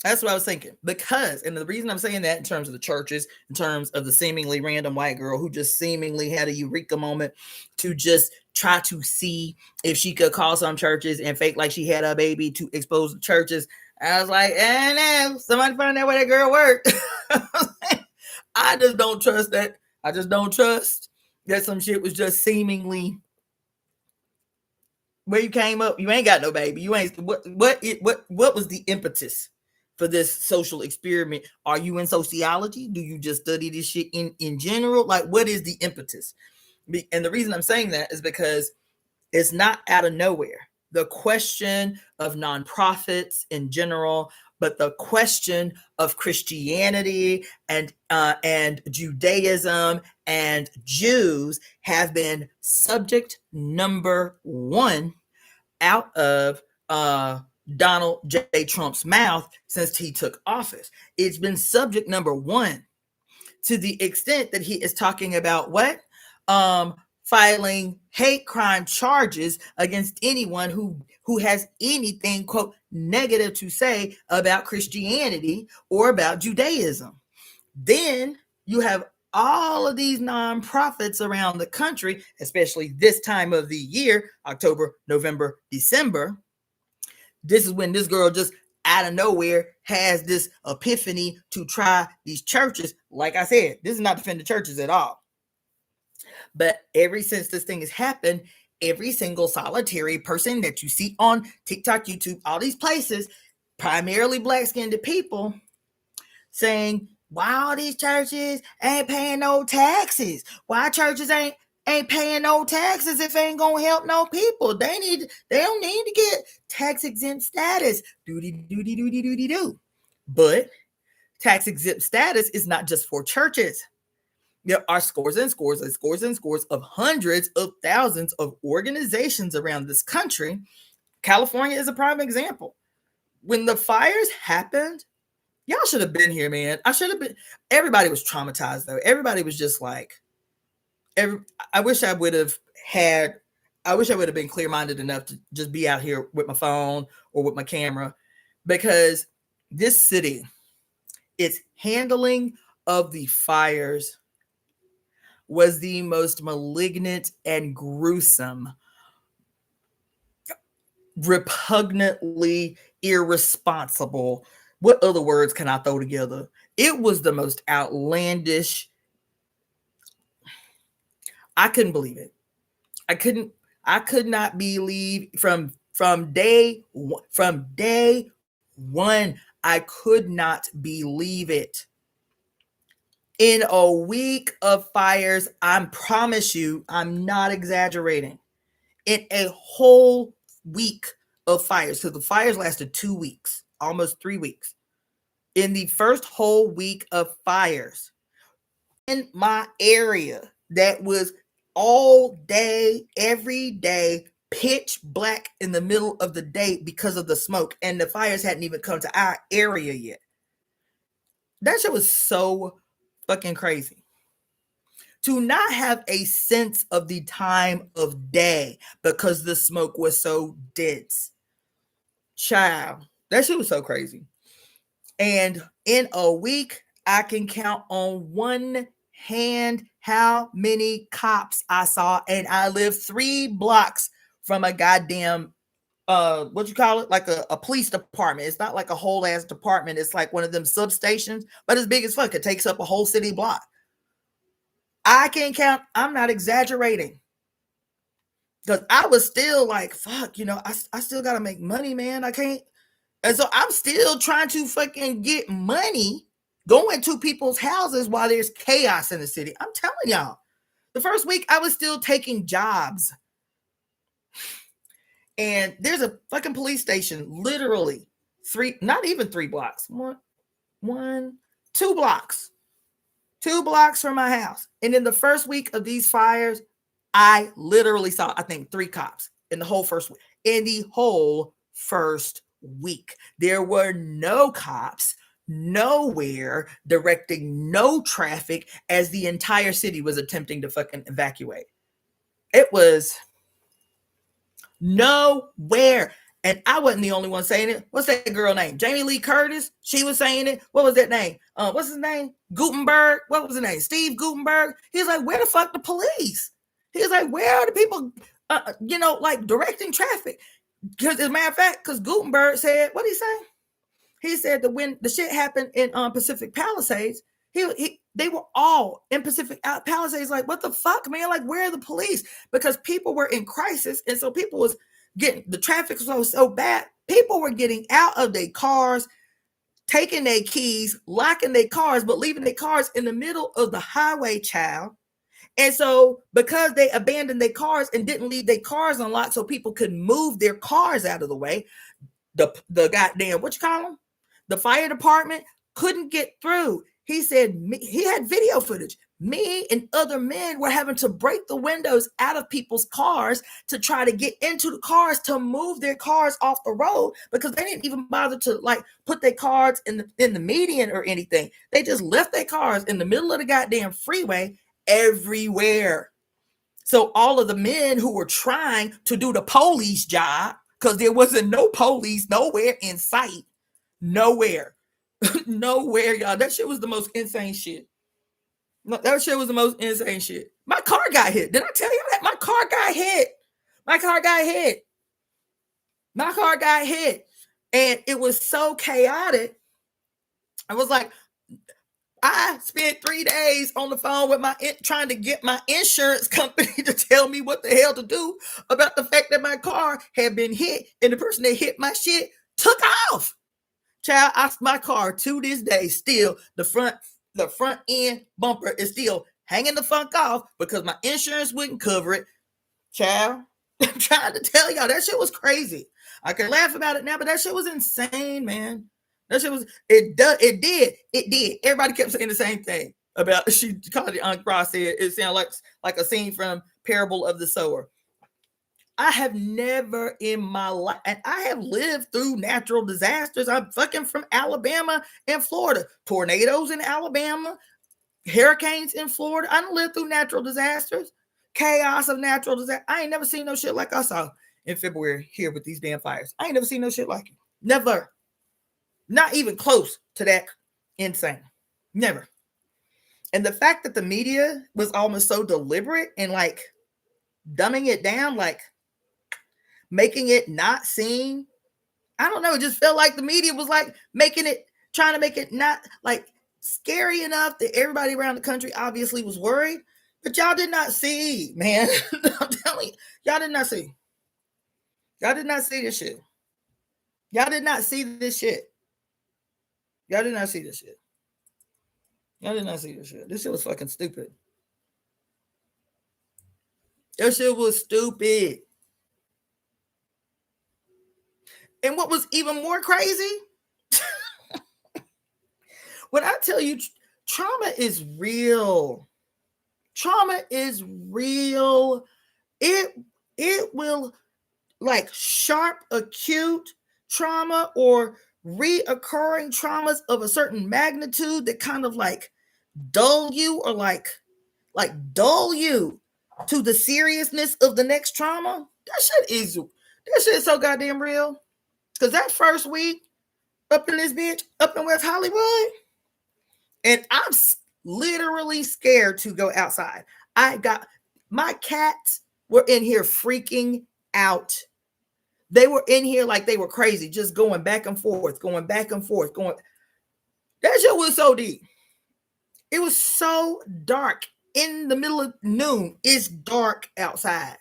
That's what I was thinking. Because, and the reason I'm saying that in terms of the churches, in terms of the seemingly random white girl who just seemingly had a eureka moment to just try to see if she could call some churches and fake like she had a baby to expose the churches. I was like, no, somebody find out where that girl worked. I just don't trust that. I just don't trust that some shit was just seemingly where you came up. You ain't got no baby. You ain't what was the impetus for this social experiment? Are you in sociology? Do you just study this shit in general? Like, what is the impetus? And the reason I'm saying that is because it's not out of nowhere. The question of nonprofits in general, but the question of Christianity and Judaism and Jews have been subject number one out of Donald J. Trump's mouth since he took office. It's been subject number one to the extent that he is talking about what? Filing hate crime charges against anyone who has anything, quote, negative to say about Christianity or about Judaism. Then you have all of these nonprofits around the country, especially this time of the year, October, November, December. This is when this girl just out of nowhere has this epiphany to try these churches. Like I said, this is not defending churches at all. But ever since this thing has happened, every single solitary person that you see on TikTok, YouTube, all these places, primarily black-skinned people, saying, why all these churches ain't paying no taxes? Why churches ain't paying no taxes if ain't gonna help no people? They don't need to get tax exempt status. Do. But tax exempt status is not just for churches. There are scores and scores and scores and scores of hundreds of thousands of organizations around this country. California is a prime example. When the fires happened, y'all should have been here, man. I should have been. Everybody was traumatized, though. Everybody was just like, I wish I would have been clear-minded enough to just be out here with my phone or with my camera, because this city, its handling of the fires was the most malignant and gruesome, repugnantly irresponsible. What other words can I throw together? It was the most outlandish. I couldn't believe it. I could not believe from day one. I could not believe it. In a week of fires, I promise you, I'm not exaggerating. In a whole week of fires. So the fires lasted 2 weeks, almost 3 weeks. In the first whole week of fires in my area, that was all day, every day, pitch black in the middle of the day because of the smoke, and the fires hadn't even come to our area yet. That shit was so fucking crazy. To not have a sense of the time of day because the smoke was so dense. Child, that shit was so crazy. And in a week, I can count on one hand how many cops I saw, and I live 3 blocks from a goddamn what you call it, like a police department. It's not like a whole ass department. It's like one of them substations, but it's big as fuck. It takes up a whole city block. I can count. I'm not exaggerating, because I was still like, fuck, I still gotta make money, man. I can't. And so I'm still trying to fucking get money, going to people's houses while there's chaos in the city. I'm telling y'all, the first week I was still taking jobs. And there's a fucking police station, literally not even 3 blocks, 2 blocks from my house. And in the first week of these fires, I literally saw, I think, 3 cops in the whole first week. In the whole first week, there were no cops nowhere directing no traffic as the entire city was attempting to fucking evacuate. It was nowhere. And I wasn't the only one saying it. What's that girl name? Jamie Lee Curtis. She was saying it. What was that name? What's his name? Gutenberg. What was his name? Steve Gutenberg. He's like, where the fuck the police? He's like, where are the people, like directing traffic? Because as a matter of fact, because Gutenberg said, what did he say? He said that when the shit happened in Pacific Palisades, they were all in Pacific Palisades. Like, what the fuck, man? Like, where are the police? Because people were in crisis, and so people was getting, the traffic was so bad. People were getting out of their cars, taking their keys, locking their cars, but leaving their cars in the middle of the highway, child. And so, because they abandoned their cars and didn't leave their cars unlocked, so people could move their cars out of the way, the goddamn, what you call them? The fire department couldn't get through. He said he had video footage. Me and other men were having to break the windows out of people's cars to try to get into the cars to move their cars off the road, because they didn't even bother to like put their cars in the median or anything. They just left their cars in the middle of the goddamn freeway everywhere. So all of the men who were trying to do the police job, because there wasn't no police nowhere in sight. Nowhere. Nowhere, y'all. That shit was the most insane shit. That shit was the most insane shit. My car got hit. Did I tell you that? My car got hit. My car got hit. My car got hit. And it was so chaotic. I was like, I spent 3 days on the phone with trying to get my insurance company to tell me what the hell to do about the fact that my car had been hit and the person that hit my shit took off. Child, my car to this day still, the front end bumper is still hanging the fuck off because my insurance wouldn't cover it. Child, I'm trying to tell y'all, that shit was crazy. I can laugh about it now, but that shit was insane, man. That shit was, it did. Everybody kept saying the same thing about, she called it, Aunt Cross said, it sounded like a scene from Parable of the Sower. I have never in my life, and I have lived through natural disasters. I'm fucking from Alabama and Florida. Tornadoes in Alabama, hurricanes in Florida. I don't live through natural disasters, chaos of natural disaster. I ain't never seen no shit like I saw in February here with these damn fires. I ain't never seen no shit like it. Never. Not even close to that insane. Never. And the fact that the media was almost so deliberate and like dumbing it down, like making it not seem, I don't know, it just felt like the media was like trying to make it not like scary enough that everybody around the country obviously was worried, but y'all did not see, man. I'm telling you, y'all did not see. Y'all did not see this shit. Y'all did not see this shit. Y'all did not see this shit. Y'all did not see this shit. This shit was fucking stupid. That shit was stupid. And what was even more crazy, when I tell you trauma is real. Trauma is real. It will, like, sharp, acute trauma or reoccurring traumas of a certain magnitude that kind of like dull you or like dull you to the seriousness of the next trauma. That shit is so goddamn real. Because that first week up in this bitch, up in West Hollywood, and I'm literally scared to go outside. My cats were in here freaking out. They were in here like they were crazy, just going back and forth, going. That shit was so deep. It was so dark. In the middle of noon, it's dark outside.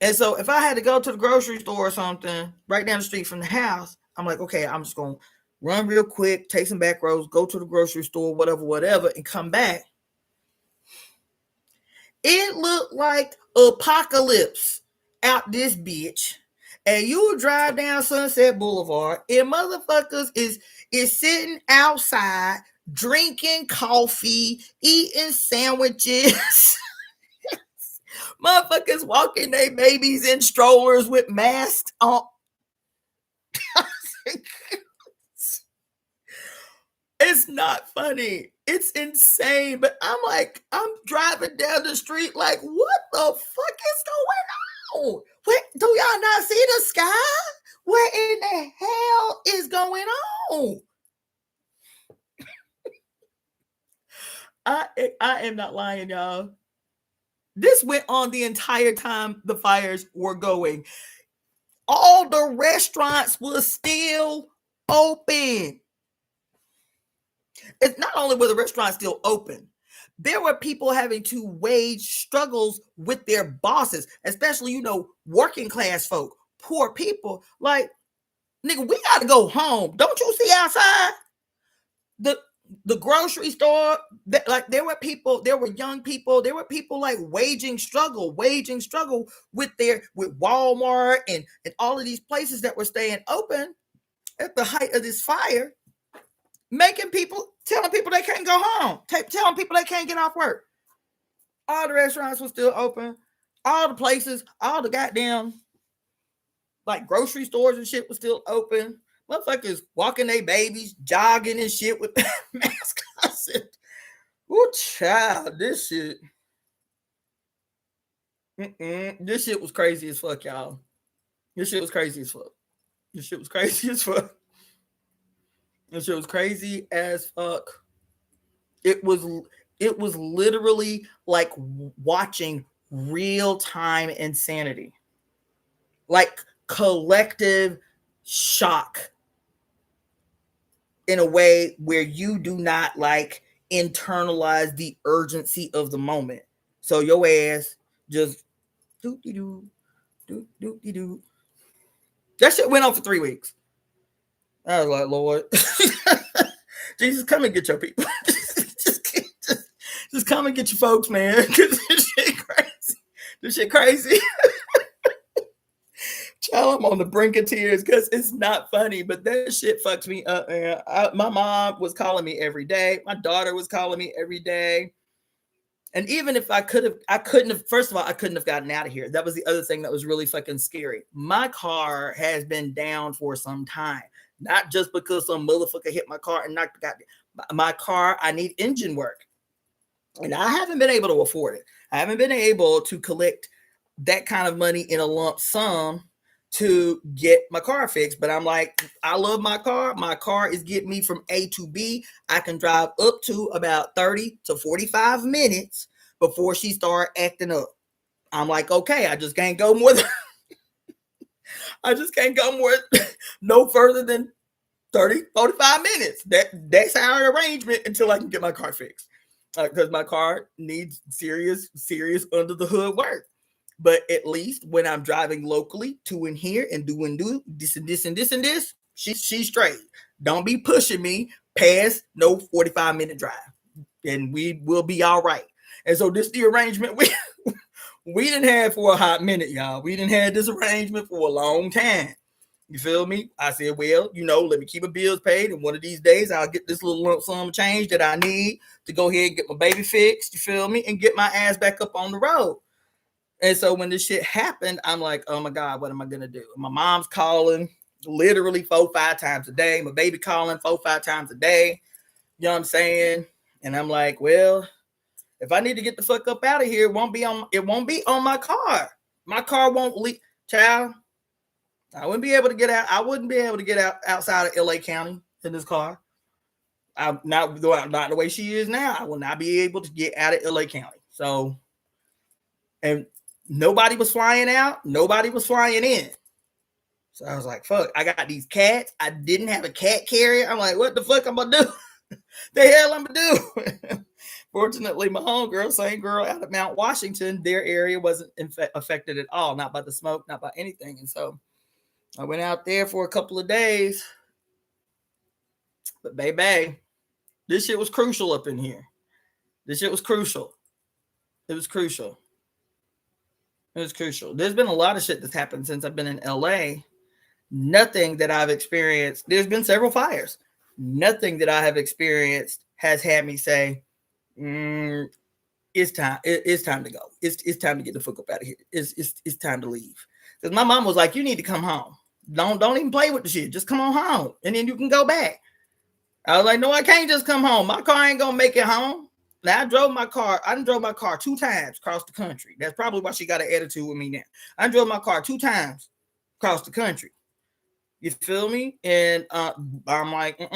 And so if I had to go to the grocery store or something right down the street from the house, I'm like, okay, I'm just going to run real quick, take some back roads, go to the grocery store, whatever, and come back. It looked like apocalypse out this bitch. And you would drive down Sunset Boulevard, and motherfuckers is sitting outside, drinking coffee, eating sandwiches. Motherfuckers walking their babies in strollers with masks on. It's not funny. It's insane. But I'm like, I'm driving down the street like, what the fuck is going on? Wait, do y'all not see the sky? What in the hell is going on? I am not lying, y'all. This went on the entire time the fires were going. All the restaurants were still open. It's not only were the restaurants still open, there were people having to wage struggles with their bosses, especially, you know, working class folk, poor people. Like, nigga, we got to go home. Don't you see outside? The grocery store, like there were young people, there were people like waging struggle with Walmart and all of these places that were staying open at the height of this fire, telling people they can't go home, telling people they can't get off work. All the restaurants were still open, all the places, all the goddamn like grocery stores and shit was still open. Motherfuckers walking their babies, jogging and shit with masks. I said, "Oh, child, this shit, this shit was crazy as fuck, y'all. This shit was crazy as fuck. This shit was crazy as fuck. This shit was crazy as fuck. It was literally like watching real-time insanity, like collective shock." In a way where you do not like internalize the urgency of the moment. So your ass just doop-de-doo, doop-de-doo. That shit went on for 3 weeks. I was like, Lord, Jesus, come and get your people. just come and get your folks, man. Because this shit crazy. This shit crazy. Child, I'm on the brink of tears because it's not funny, but that shit fucks me up, man. My mom was calling me every day. My daughter was calling me every day. And even if I couldn't have, first of all, I couldn't have gotten out of here. That was the other thing that was really fucking scary. My car has been down for some time, not just because some motherfucker hit my car and knocked the goddamn, my car, I need engine work. And I haven't been able to afford it. I haven't been able to collect that kind of money in a lump sum to get my car fixed. But I'm like, I love my car. My car is getting me from A to B. I can drive up to about 30 to 45 minutes before she start acting up. I'm like, okay, I just can't go more than no further than 30, 45 minutes. That's our arrangement until I can get my car fixed. Because my car needs serious under the hood work. But at least when I'm driving locally to and here and doing this and this and this and this, she's straight. Don't be pushing me past no 45-minute drive, and we will be all right. And so this is the arrangement we didn't have for a hot minute, y'all. We didn't have this arrangement for a long time. You feel me? I said, well, you know, let me keep my bills paid, and one of these days I'll get this little lump sum change that I need to go ahead and get my baby fixed. You feel me? And get my ass back up on the road. And so when this shit happened, I'm like, oh my God, what am I going to do? My mom's calling literally 4-5 times a day. My baby calling 4-5 times a day. You know what I'm saying? And I'm like, well, if I need to get the fuck up out of here, it won't be on my car. My car won't leave. Child, I wouldn't be able to get out. I wouldn't be able to get out outside of LA County in this car. I'm not the way she is now. I will not be able to get out of LA County. So, and nobody was flying out. Nobody was flying in. So I was like, fuck, I got these cats. I didn't have a cat carrier. I'm like, what the fuck I'm going to do? The hell I'm going to do? Fortunately, my homegirl, same girl out of Mount Washington, their area wasn't affected at all. Not by the smoke, not by anything. And so I went out there for a couple of days. But baby, this shit was crucial up in here. This shit was crucial. It was crucial. It was crucial. There's been a lot of shit that's happened since I've been in LA. Nothing that I've experienced. There's been several fires. Nothing that I have experienced has had me say, it's time. It's time to go. It's time to get the fuck up out of here. It's time to leave. Because my mom was like, you need to come home. Don't even play with the shit. Just come on home, and then you can go back. I was like, no, I can't just come home. My car ain't gonna make it home. Now I drove my car. I drove my car 2 times across the country. That's probably why she got an attitude with me now. I drove my car 2 times across the country. You feel me? And I'm like, it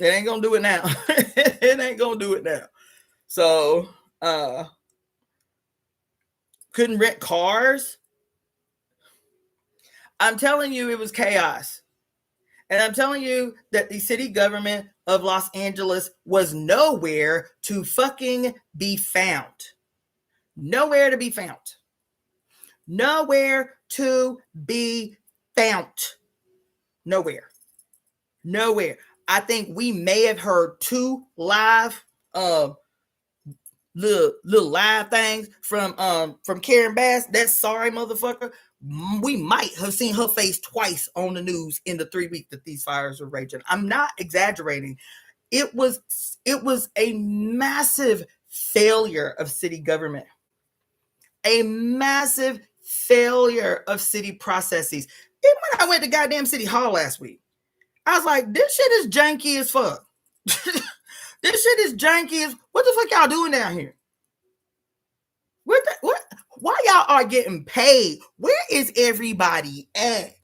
ain't gonna do it now. It ain't gonna do it now. So couldn't rent cars. I'm telling you, it was chaos. And I'm telling you that the city government of Los Angeles was nowhere to fucking be found. Nowhere to be found. Nowhere to be found. Nowhere. Nowhere. I think we may have heard 2 live little live things from Karen Bass. That sorry motherfucker. We might have seen her face twice on the news in the 3 weeks that these fires were raging. I'm not exaggerating. It was a massive failure of city government. A massive failure of city processes. Even when I went to goddamn City Hall last week, I was like, this shit is janky as fuck. This shit is janky as... What the fuck y'all doing down here? What? Why y'all are getting paid? Where is everybody at?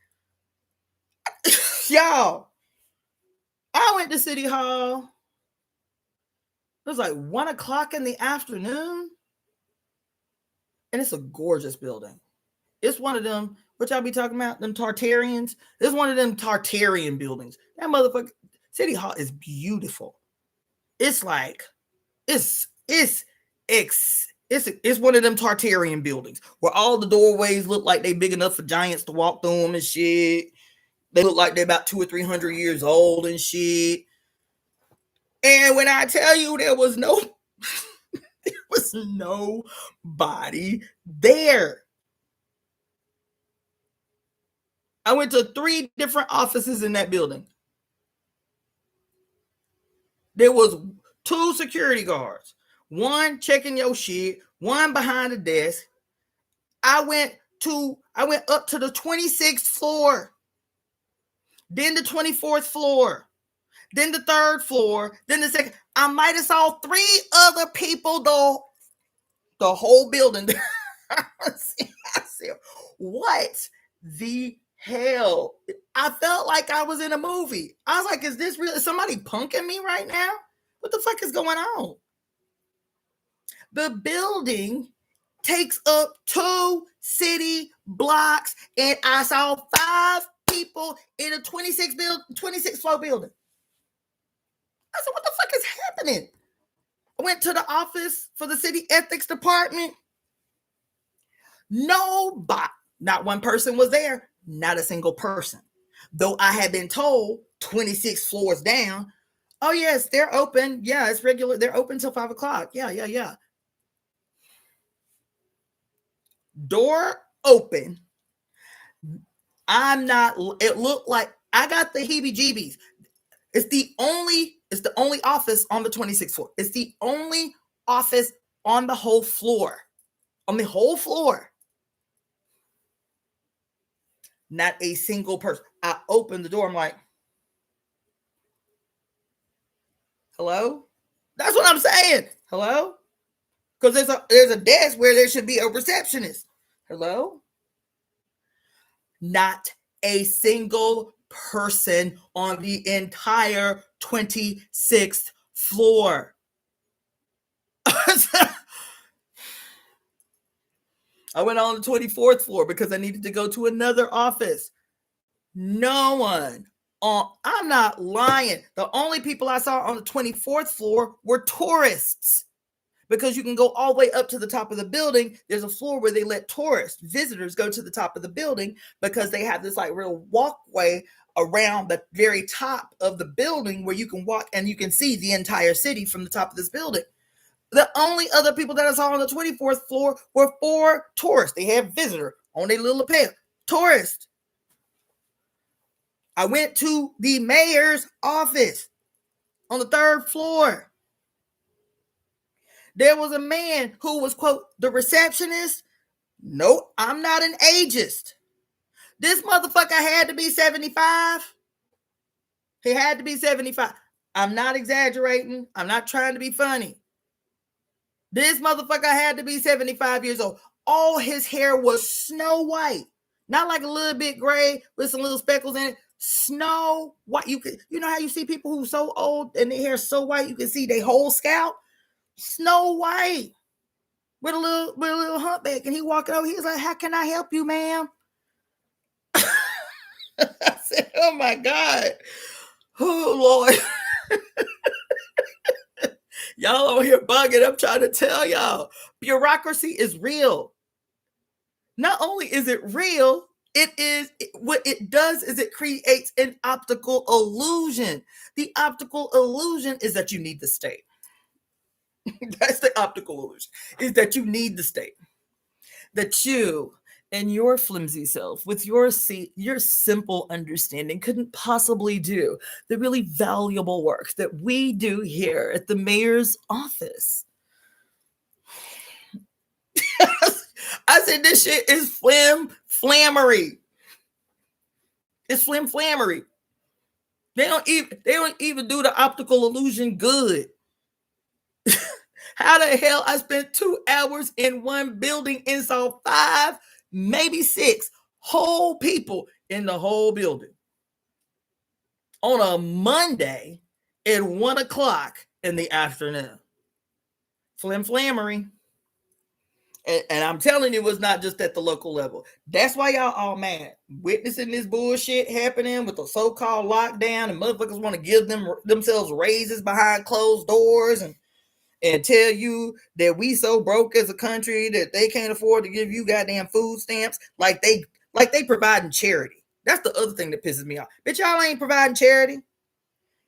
Y'all, I went to City Hall. It was like 1 o'clock in the afternoon. And it's a gorgeous building. It's one of them, what y'all be talking about, them Tartarians. It's one of them Tartarian buildings. That motherfucker, City Hall is beautiful. It's like, it's one of them Tartarian buildings where all the doorways look like they big enough for giants to walk through them and shit. They look like they're about 200 or 300 years old and shit. And when I tell you there was nobody there. I went to 3 different offices in that building. There was 2 security guards, one checking your shit, one behind the desk. I went up to the 26th floor, then the 24th floor, then the 3rd floor, then the 2nd. I might have saw 3 other people though. The whole building. I said, what the hell? I felt like I was in a movie. I was like, is this real? Is somebody punking me right now? What the fuck is going on? The building takes up 2 city blocks, and I saw 5 people in a 26 floor building. I said, what the fuck is happening? I went to the office for the city ethics department. Nobody, not one person was there, not a single person. Though I had been told 26 floors down, oh yes, they're open. Yeah, it's regular. They're open till 5 o'clock. Yeah. Door open. It looked like I got the heebie-jeebies. It's the only office on the 26th floor. It's the only office on the whole floor. On the whole floor. Not a single person. I opened the door. I'm like, hello? That's what I'm saying. Hello? Because there's a desk where there should be a receptionist. Hello? Not a single person on the entire 26th floor. I went on the 24th floor because I needed to go to another office. No one. I'm not lying. The only people I saw on the 24th floor were tourists. Because you can go all the way up to the top of the building. There's a floor where they let tourists, visitors go to the top of the building because they have this like real walkway around the very top of the building where you can walk and you can see the entire city from the top of this building. The only other people that I saw on the 24th floor were 4 tourists. They had visitor on their little lapel. Tourists. I went to the mayor's office on the 3rd floor. There was a man who was, quote, the receptionist. No, I'm not an ageist. This motherfucker had to be 75. He had to be 75. I'm not exaggerating. I'm not trying to be funny. This motherfucker had to be 75 years old. All his hair was snow white. Not like a little bit gray with some little speckles in it. Snow white. You know how you see people who are so old and their hair so white you can see their whole scalp? Snow white. With a little humpback. And he walking over. He was like, how can I help you, ma'am? I said, oh my God. Oh Lord. Y'all over here bugging. I'm trying to tell y'all. Bureaucracy is real. Not only is it real, what it does is it creates an optical illusion. The optical illusion is that you need the state. That's the optical illusion, is that you need the state. That you and your flimsy self, with your simple understanding, couldn't possibly do the really valuable work that we do here at the mayor's office. I said this shit is flammery. It's flammery. They don't even do the optical illusion good. How the hell I spent 2 hours in one building and saw 5, maybe 6 whole people in the whole building on a Monday at 1 o'clock in the afternoon. Flammery. And I'm telling you, it was not just at the local level. That's why y'all all mad. Witnessing this bullshit happening with the so-called lockdown, and motherfuckers want to give themselves raises behind closed doors and tell you that we so broke as a country that they can't afford to give you goddamn food stamps like they providing charity. That's the other thing that pisses me off. Bitch, y'all ain't providing charity.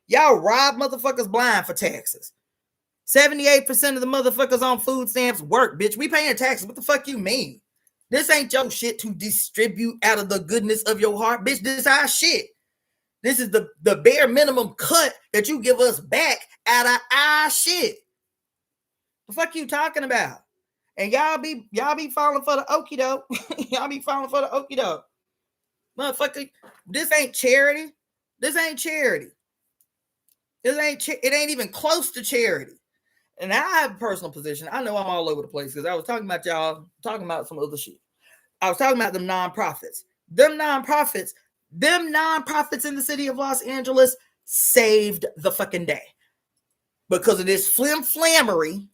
Y'all rob motherfuckers blind for taxes. 78% of the motherfuckers on food stamps work, bitch. We paying taxes. What the fuck you mean? This ain't your shit to distribute out of the goodness of your heart, bitch. This is our shit. This is the bare minimum cut that you give us back out of our shit. The fuck you talking about? And y'all be falling for the okie doke. Y'all be falling for the okie doke. Motherfucker, this ain't charity. This ain't charity. It ain't even close to charity. And I have a personal position. I know I'm all over the place because I was talking about some other shit. I was talking about them nonprofits. Them nonprofits in the city of Los Angeles saved the fucking day. Because of this flammery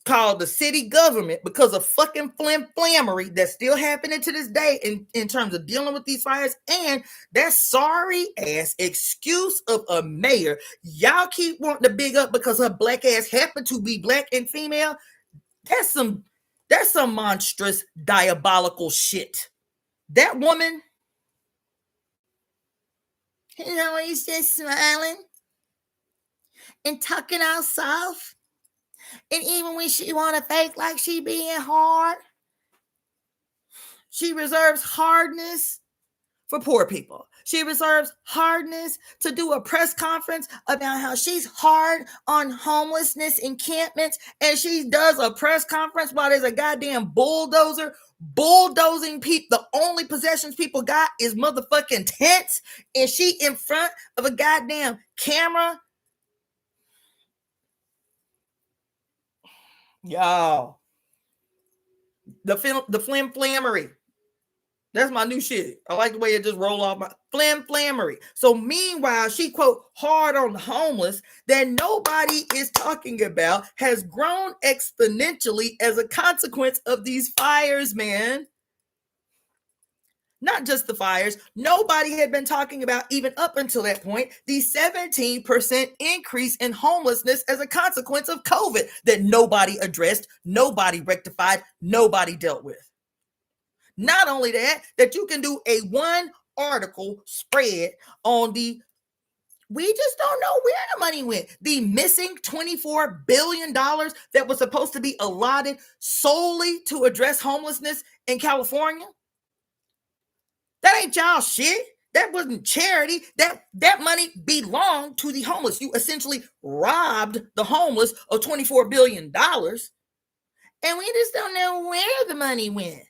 called the city government, because of fucking flammery that's still happening to this day in terms of dealing with these fires, and that sorry ass excuse of a mayor y'all keep wanting to big up because her black ass happened to be black and female. That's some monstrous diabolical shit. That woman, he's just smiling and talking all soft. And even when she want to fake like she being hard, she reserves hardness for poor people. She reserves hardness to do a press conference about how she's hard on homelessness encampments. And she does a press conference while there's a goddamn bulldozer bulldozing people. The only possessions people got is motherfucking tents. And she in front of a goddamn camera. Y'all, the flammery. That's my new shit. I like the way it just roll off my flammery. So meanwhile, she quote hard on the homeless that nobody is talking about has grown exponentially as a consequence of these fires, man. Not just the fires. Nobody had been talking about, even up until that point, the 17% increase in homelessness as a consequence of COVID that nobody addressed, nobody rectified, nobody dealt with. Not only that you can do a 1 article spread on we just don't know where the money went. The missing $24 billion that was supposed to be allotted solely to address homelessness in California. That ain't y'all shit. That wasn't charity. That money belonged to the homeless. You essentially robbed the homeless of $24 billion. And we just don't know where the money went.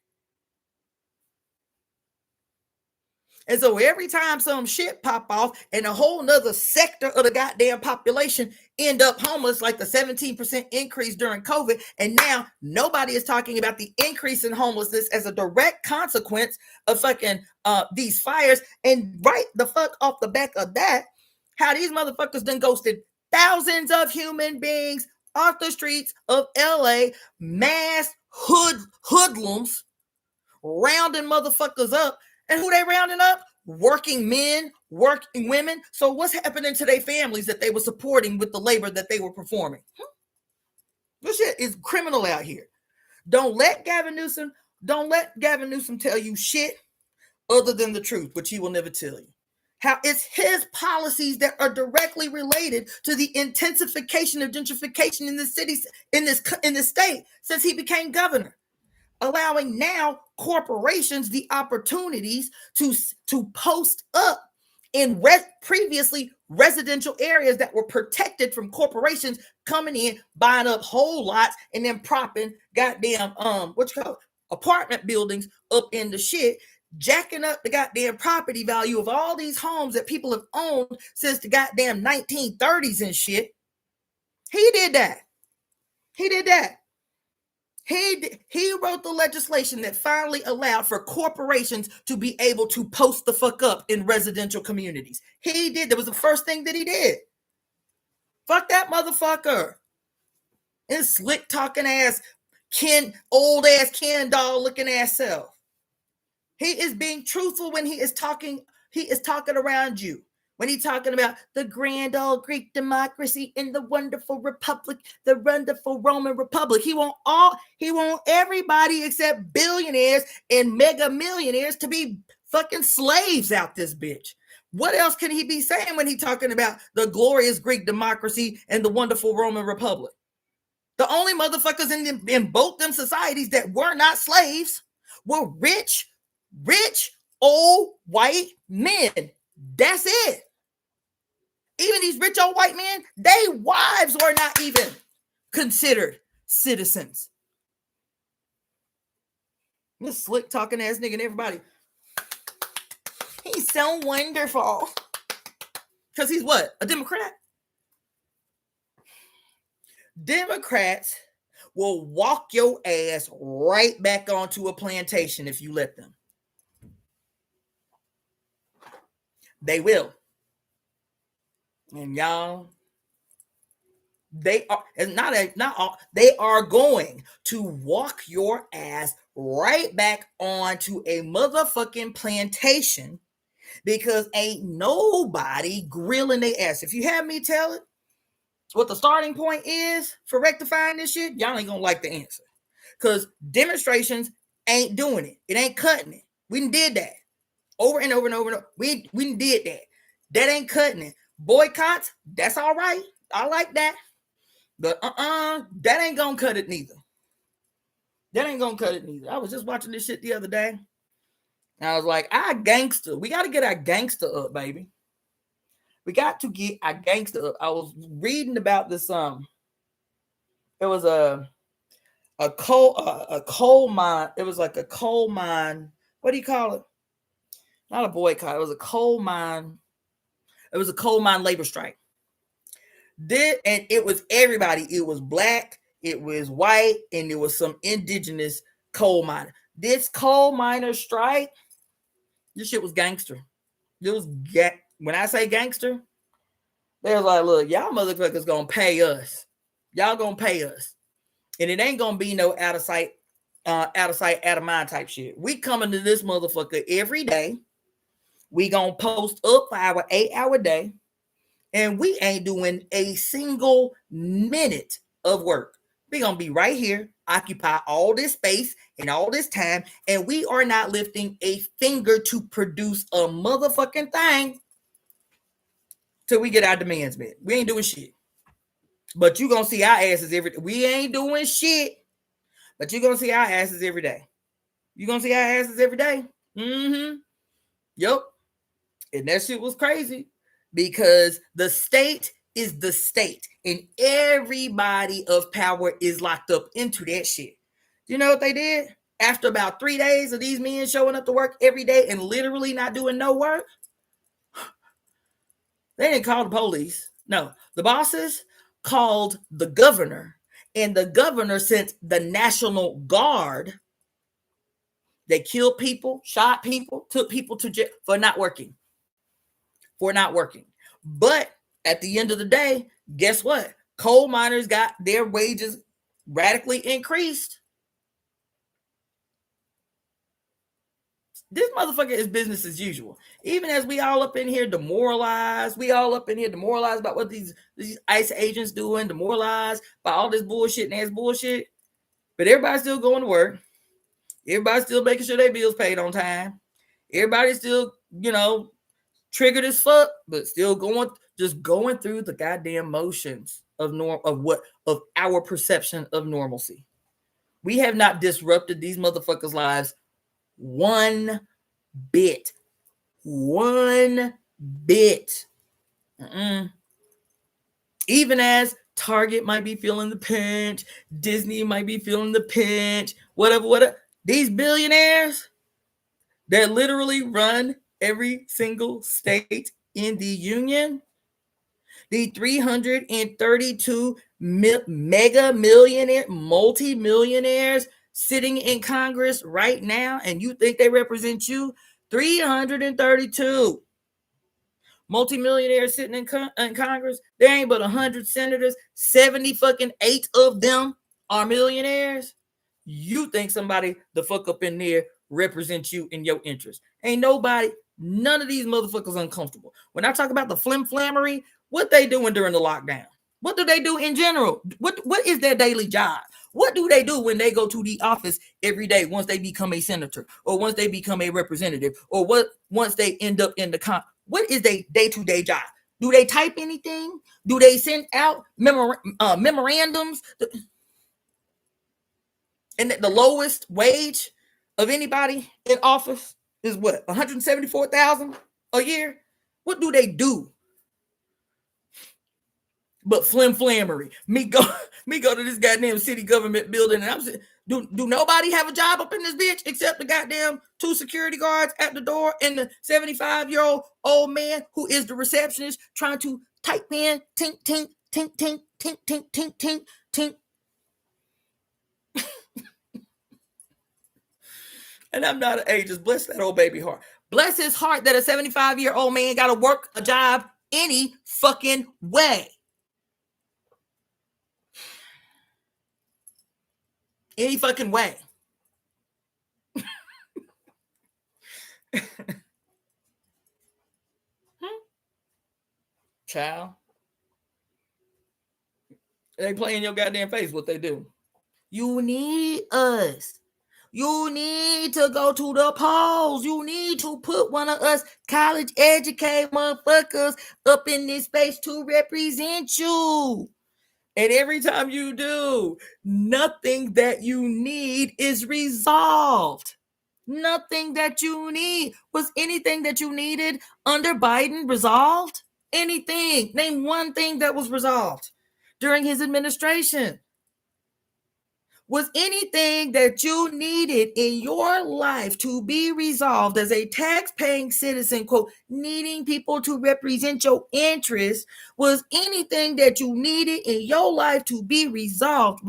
And so every time some shit pop off and a whole nother sector of the goddamn population end up homeless, like the 17% increase during COVID, and now nobody is talking about the increase in homelessness as a direct consequence of fucking these fires. And right the fuck off the back of that, how these motherfuckers done ghosted thousands of human beings off the streets of LA, mass hoodlums rounding motherfuckers up. And who they rounding up? Working men, working women. So what's happening to their families that they were supporting with the labor that they were performing? This shit is criminal out here. Don't let Gavin Newsom tell you shit other than the truth, which he will never tell you. How it's his policies that are directly related to the intensification of gentrification in the cities, in this state since he became governor, allowing now corporations the opportunities to post up in previously residential areas that were protected from corporations coming in, buying up whole lots, and then propping goddamn apartment buildings up in the shit, jacking up the goddamn property value of all these homes that people have owned since the goddamn 1930s and shit. He did that. He wrote the legislation that finally allowed for corporations to be able to post the fuck up in residential communities. He did. That was the first thing that he did. Fuck that motherfucker. And slick talking ass, old ass Ken doll looking ass self. He is being truthful when he is talking around you. When he's talking about the grand old Greek democracy in the wonderful republic, the wonderful Roman Republic. He want everybody except billionaires and mega millionaires to be fucking slaves out this bitch. What else can he be saying when he's talking about the glorious Greek democracy and the wonderful Roman Republic? The only motherfuckers in both them societies that were not slaves were rich, old white men. That's it. Even these rich old white men, their wives are not even considered citizens. This slick talking ass nigga and everybody. He's so wonderful. Because he's what? A Democrat? Democrats will walk your ass right back onto a plantation if you let them. They will. And y'all, they are going to walk your ass right back onto a motherfucking plantation because ain't nobody grilling their ass. If you have me tell it, what the starting point is for rectifying this shit, y'all ain't gonna like the answer. Because demonstrations ain't doing it. It ain't cutting it. We did that over and over and over and over. We did that. That ain't cutting it. Boycotts, that's all right. I like that. But that ain't gonna cut it neither. I was just watching this shit the other day. And I was like, gangster. We got to get our gangster up, baby. We got to get our gangster up. I was reading about this. It was a coal mine. It was like a coal mine. What do you call it? Not a boycott. It was a coal mine. It was a coal mine labor strike. And it was everybody. It was black, it was white, and there was some indigenous coal miner. This coal miner strike, this shit was gangster. It was when I say gangster, they was like, look, y'all motherfuckers gonna pay us. Y'all gonna pay us. And it ain't gonna be no out of sight, out of mind type shit. We coming to this motherfucker every day. We gonna post up for our 8-hour day. And we ain't doing a single minute of work. We're going to be right here, occupy all this space and all this time, and we are not lifting a finger to produce a motherfucking thing till we get our demands met. We ain't doing shit. But you going to see our asses every day. We ain't doing shit, but you going to see our asses every day. You going to see our asses every day? Mm-hmm. Yep. And that shit was crazy because the state is the state and everybody of power is locked up into that shit. You know what they did? After about 3 days of these men showing up to work every day and literally not doing no work, they didn't call the police. No, the bosses called the governor, and the governor sent the National Guard. They killed people, shot people, took people to jail for not working. But at the end of the day, guess what? Coal miners got their wages radically increased. This motherfucker is business as usual. Even as we all up in here demoralized, about what these ICE agents doing, demoralized by all this bullshit and ass bullshit. But everybody's still going to work. Everybody's still making sure their bills paid on time. Everybody's still, triggered as fuck, but still going through the goddamn motions of our perception of normalcy. We have not disrupted these motherfuckers' lives one bit. Even as Target might be feeling the pinch, Disney might be feeling the pinch, whatever. These billionaires that literally run every single state in the union, the 332 mega millionaire, multi-millionaires sitting in Congress right now, and you think they represent you? 332 multi-millionaires sitting in Congress. There ain't but 100 senators. 78 of them are millionaires. You think somebody the fuck up in there represents you in your interest? Ain't nobody. None of these motherfuckers uncomfortable. When I talk about the flammery, what they doing during the lockdown? What do they do in general? What is their daily job? What do they do when they go to the office every day once they become a senator or once they become a representative or once they end up in the what is their day-to-day job? Do they type anything? Do they send out memorandums? And the lowest wage of anybody in office is what? $174,000 a year? What do they do? But flammery. Me go to this goddamn city government building and I'm saying, do nobody have a job up in this bitch except the goddamn 2 security guards at the door and the 75-year-old old man who is the receptionist trying to type in tink tink tink tink tink tink tink tink tink. And I'm not an ageist. Bless that old baby heart. Bless his heart that a 75-year-old man got to work a job any fucking way. Any fucking way. Child. They play in your goddamn face what they do. You need us. You need to go to the polls. You need to put one of us college educated motherfuckers up in this space to represent you. And every time you do, nothing that you need is resolved. Nothing that you need. Was anything that you needed under Biden resolved? Anything. Name one thing that was resolved during his administration. Was anything that you needed in your life to be resolved as a tax-paying citizen, quote, needing people to represent your interests, was anything that you needed in your life to be resolved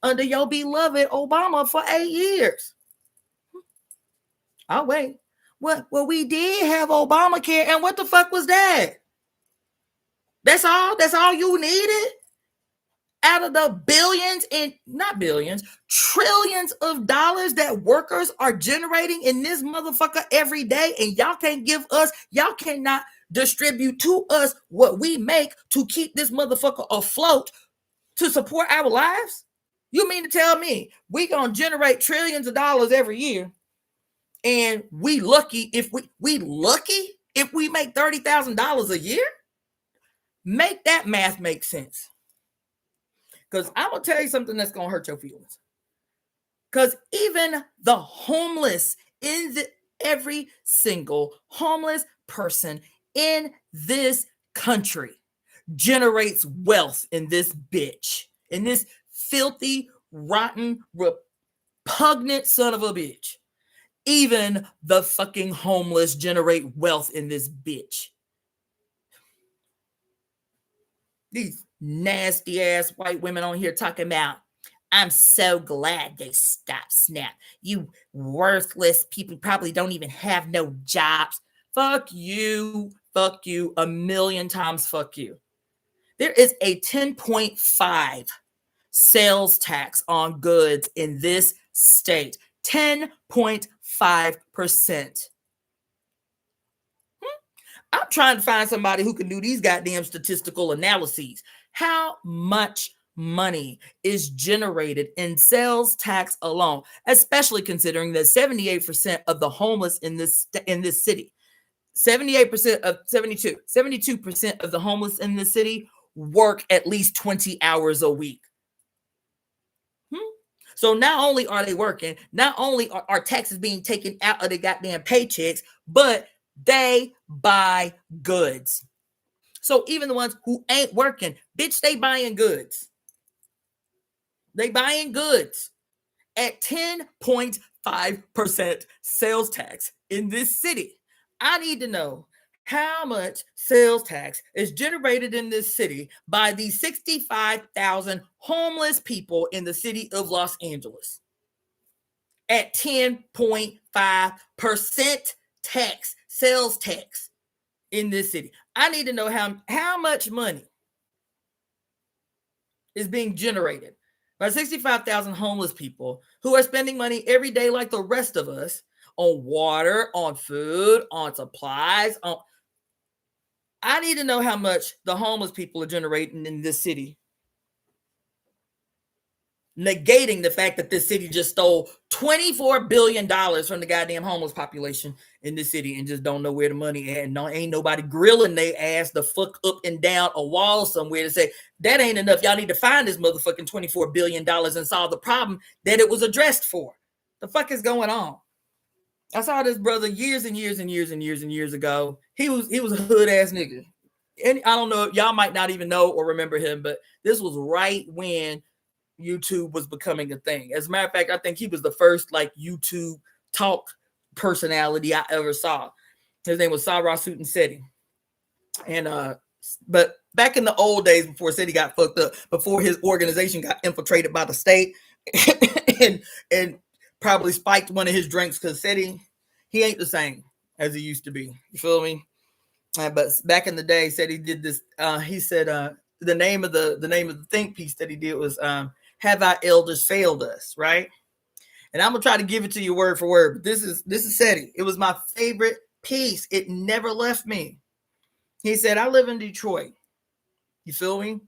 under your beloved Obama for 8 years? I'll wait. Well, we did have Obamacare, and what the fuck was that? That's all? That's all you needed? Out of the billions and not billions, trillions of dollars that workers are generating in this motherfucker every day, and y'all cannot distribute to us what we make to keep this motherfucker afloat to support our lives? You mean to tell me we gonna generate trillions of dollars every year, and we lucky if we make $30,000 a year? Make that math make sense. Because I'm going to tell you something that's going to hurt your feelings. Because even the homeless, every single homeless person in this country generates wealth in this bitch, in this filthy, rotten, repugnant son of a bitch. Even the fucking homeless generate wealth in this bitch. These nasty ass white women on here talking about, I'm so glad they stopped SNAP. You worthless people probably don't even have no jobs. Fuck you, a million times fuck you. There is a 10.5 sales tax on goods in this state. 10.5%. I'm trying to find somebody who can do these goddamn statistical analyses. How much money is generated in sales tax alone, especially considering that 78% of the homeless in this city, 72% of the homeless in this city work at least 20 hours a week. So not only are they working, not only are taxes being taken out of the goddamn paychecks, but they buy goods. So even the ones who ain't working, bitch, they buying goods. They buying goods at 10.5% sales tax in this city. I need to know how much sales tax is generated in this city by the 65,000 homeless people in the city of Los Angeles. At 10.5% tax, sales tax in this city. I need to know how much money is being generated by 65,000 homeless people who are spending money every day like the rest of us on water, on food, on supplies. I need to know how much the homeless people are generating in this city, negating the fact that this city just stole $24 billion from the goddamn homeless population in this city and just don't know where the money at. And ain't nobody grilling their ass the fuck up and down a wall somewhere to say, that ain't enough. Y'all need to find this motherfucking $24 billion and solve the problem that it was addressed for. The fuck is going on? I saw this brother years and years and years and years and years ago. He was a hood ass nigga. And I don't know, y'all might not even know or remember him, but this was right when YouTube was becoming a thing. As a matter of fact, I think he was the first like YouTube talk personality I ever saw. His name was Sarah Sutin Seti. And but back in the old days before Seti got fucked up, before his organization got infiltrated by the state and probably spiked one of his drinks, because Seti, he ain't the same as he used to be. You feel me? But back in the day, Seti did this. He said the name of the think piece that he did was "Have Our Elders Failed Us?" Right? And I'm gonna try to give it to you word for word. But this is Seti. It was my favorite piece. It never left me. He said, "I live in Detroit." You feel me?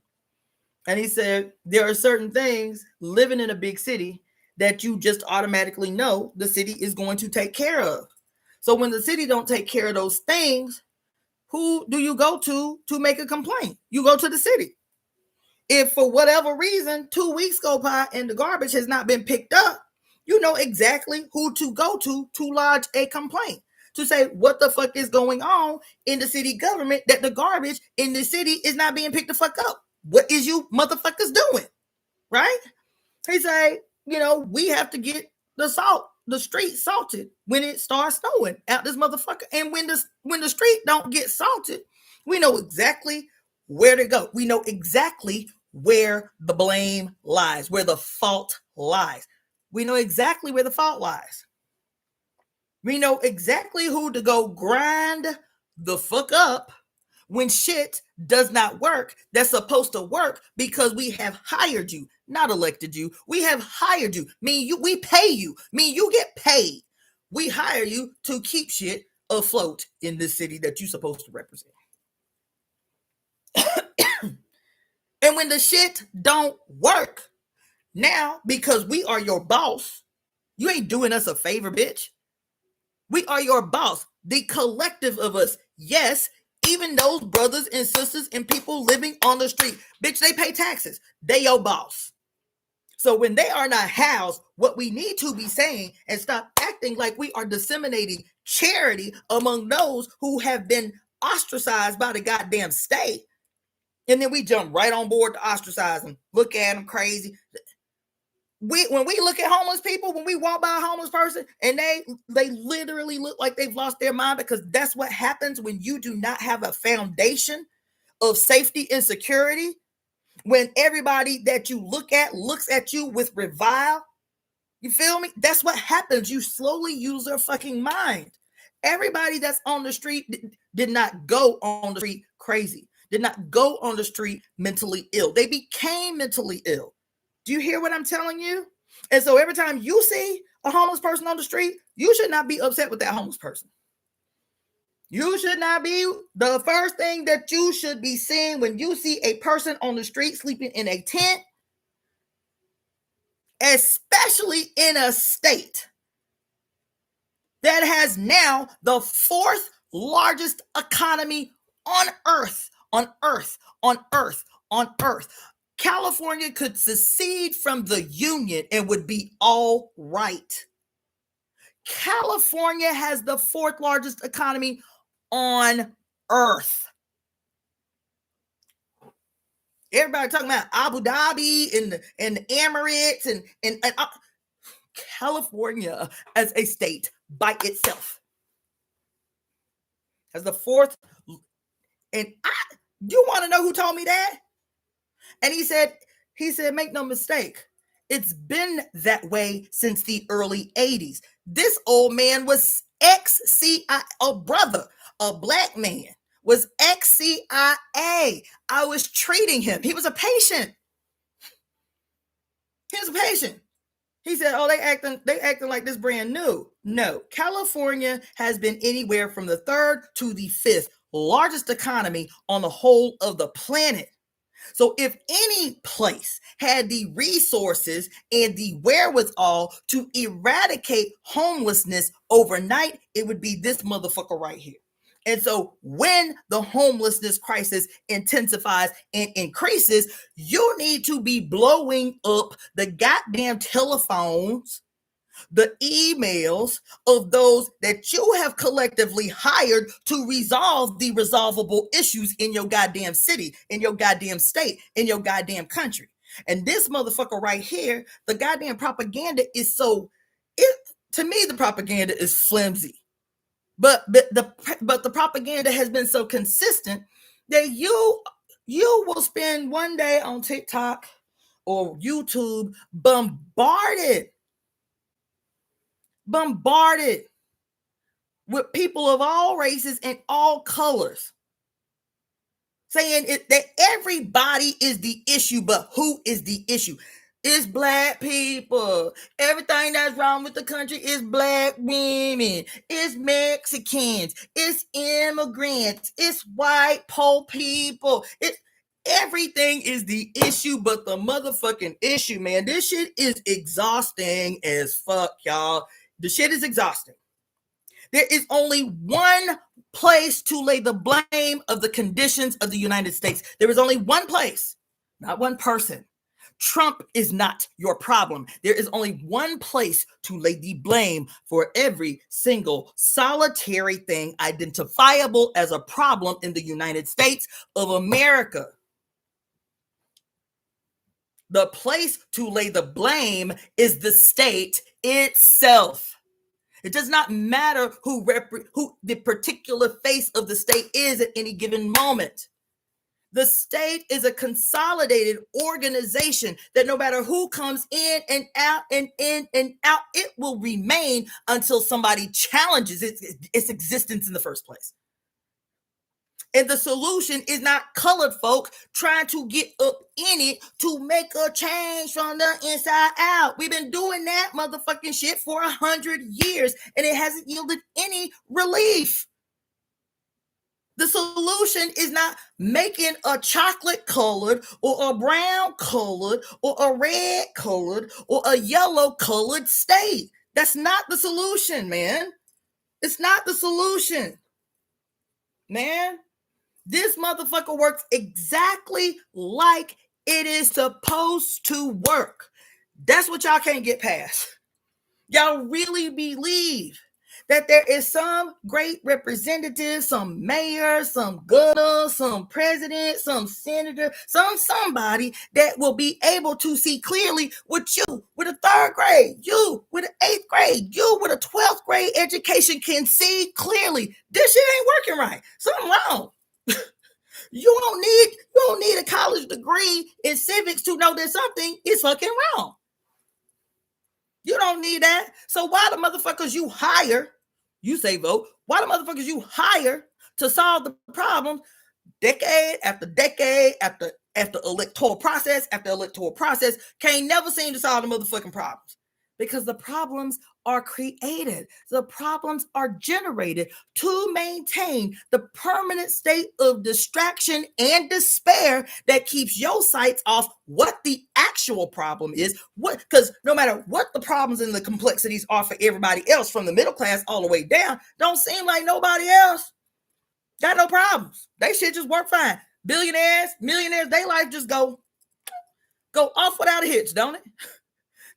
And he said, there are certain things living in a big city that you just automatically know the city is going to take care of. So when the city don't take care of those things, who do you go to make a complaint? You go to the city. If for whatever reason 2 weeks go by and the garbage has not been picked up, you know exactly who to go to lodge a complaint, to say what the fuck is going on in the city government that the garbage in the city is not being picked the fuck up. What is you motherfuckers doing? Right? He say, we have to get the street salted when it starts snowing out this motherfucker. And when the street don't get salted, we know exactly where to go. We know exactly where the blame lies, where the fault lies. We know exactly where the fault lies. We know exactly who to go grind the fuck up when shit does not work that's supposed to work, because we have hired you, not elected you. We have hired you. We pay you. You get paid. We hire you to keep shit afloat in this city that you're supposed to represent. And when the shit don't work, now, because we are your boss, you ain't doing us a favor, bitch. We are your boss, the collective of us. Yes, even those brothers and sisters and people living on the street, bitch, they pay taxes. They your boss. So when they are not housed, what we need to be saying and stop acting like we are disseminating charity among those who have been ostracized by the goddamn state. And then we jump right on board to ostracize them, look at them crazy. When we look at homeless people, when we walk by a homeless person and they literally look like they've lost their mind, because that's what happens when you do not have a foundation of safety and security. When everybody that you look at looks at you with revile, you feel me? That's what happens. You slowly use their fucking mind. Everybody that's on the street did not go on the street crazy, did not go on the street mentally ill. They became mentally ill. Do you hear what I'm telling you? And so every time you see a homeless person on the street, you should not be upset with that homeless person. You should not be. The first thing that you should be seeing when you see a person on the street sleeping in a tent, especially in a state that has now the fourth largest economy on earth, California could secede from the union and would be all right. California has the fourth largest economy on earth. Everybody talking about Abu Dhabi and the Emirates and California as a state by itself has the fourth. And you want to know who told me that? And he said, make no mistake, it's been that way since the early 80s. This old man was ex-CIA, a brother, a black man, was ex-CIA. I was treating him. He was a patient. He said, oh, they acting like this brand new. No, California has been anywhere from the third to the fifth largest economy on the whole of the planet. So if any place had the resources and the wherewithal to eradicate homelessness overnight, it would be this motherfucker right here. And so when the homelessness crisis intensifies and increases, you need to be blowing up the goddamn telephones, the emails of those that you have collectively hired to resolve the resolvable issues in your goddamn city, in your goddamn state, in your goddamn country. And this motherfucker right here, the goddamn propaganda is to me, the propaganda is flimsy. But the propaganda has been so consistent that you will spend one day on TikTok or YouTube bombarded with people of all races and all colors saying that everybody is the issue, but who is the issue? It's black people. Everything that's wrong with the country is black women. It's Mexicans. It's immigrants. It's white poor people. Everything is the issue, but the motherfucking issue, man. This shit is exhausting as fuck, y'all. The shit is exhausting. There is only one place to lay the blame of the conditions of the United States. There is only one place, not one person. Trump is not your problem. There is only one place to lay the blame for every single solitary thing identifiable as a problem in the United States of America. The place to lay the blame is the state itself. It does not matter who the particular face of the state is at any given moment. The state is a consolidated organization that no matter who comes in and out and in and out, it will remain until somebody challenges its existence in the first place. And the solution is not colored folk trying to get up in it to make a change from the inside out. We've been doing that motherfucking shit for 100 years, and it hasn't yielded any relief. The solution is not making a chocolate colored or a brown colored or a red colored or a yellow colored state. That's not the solution, man. It's not the solution, man. This motherfucker works exactly like it is supposed to work. That's what y'all can't get past. Y'all really believe that there is some great representative, some mayor, some governor, some president, some senator, somebody that will be able to see clearly what you with a third grade, you with an eighth grade, you with a 12th grade education can see clearly. This shit ain't working right. Something wrong. You don't need a college degree in civics to know that something is fucking wrong. You don't need that. So why the motherfuckers you hire, you say vote, why the motherfuckers you hire to solve the problem decade after decade after electoral process after electoral process can't never seem to solve the motherfucking problems? Because the problems are created. The problems are generated to maintain the permanent state of distraction and despair that keeps your sights off what the actual problem is. Because no matter what the problems and the complexities are for everybody else, from the middle class all the way down, don't seem like nobody else got no problems. They shit just work fine. Billionaires, millionaires, they life just go off without a hitch, don't it?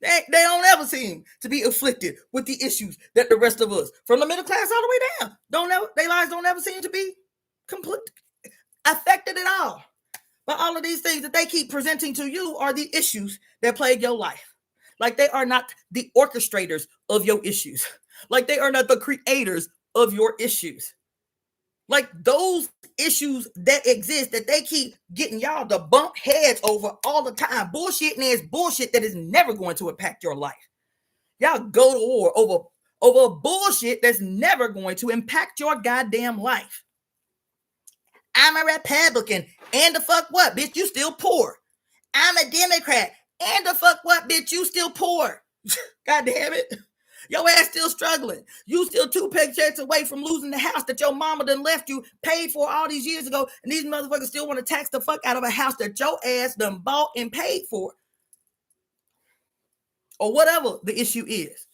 They don't ever seem to be afflicted with the issues that the rest of us, from the middle class all the way down, their lives don't ever seem to be completely affected at all. But all of these things that they keep presenting to you are the issues that plague your life. Like they are not the orchestrators of your issues. Like they are not the creators of your issues. Like those issues that exist that they keep getting y'all to bump heads over all the time. Bullshit and ass bullshit that is never going to impact your life. Y'all go to war over bullshit that's never going to impact your goddamn life. I'm a Republican. And the fuck what, bitch? You still poor. I'm a Democrat. And the fuck what, bitch? You still poor. God damn it. Your ass still struggling. You still 2 paychecks away from losing the house that your mama done left you, paid for all these years ago, and these motherfuckers still want to tax the fuck out of a house that your ass done bought and paid for. Or whatever the issue is.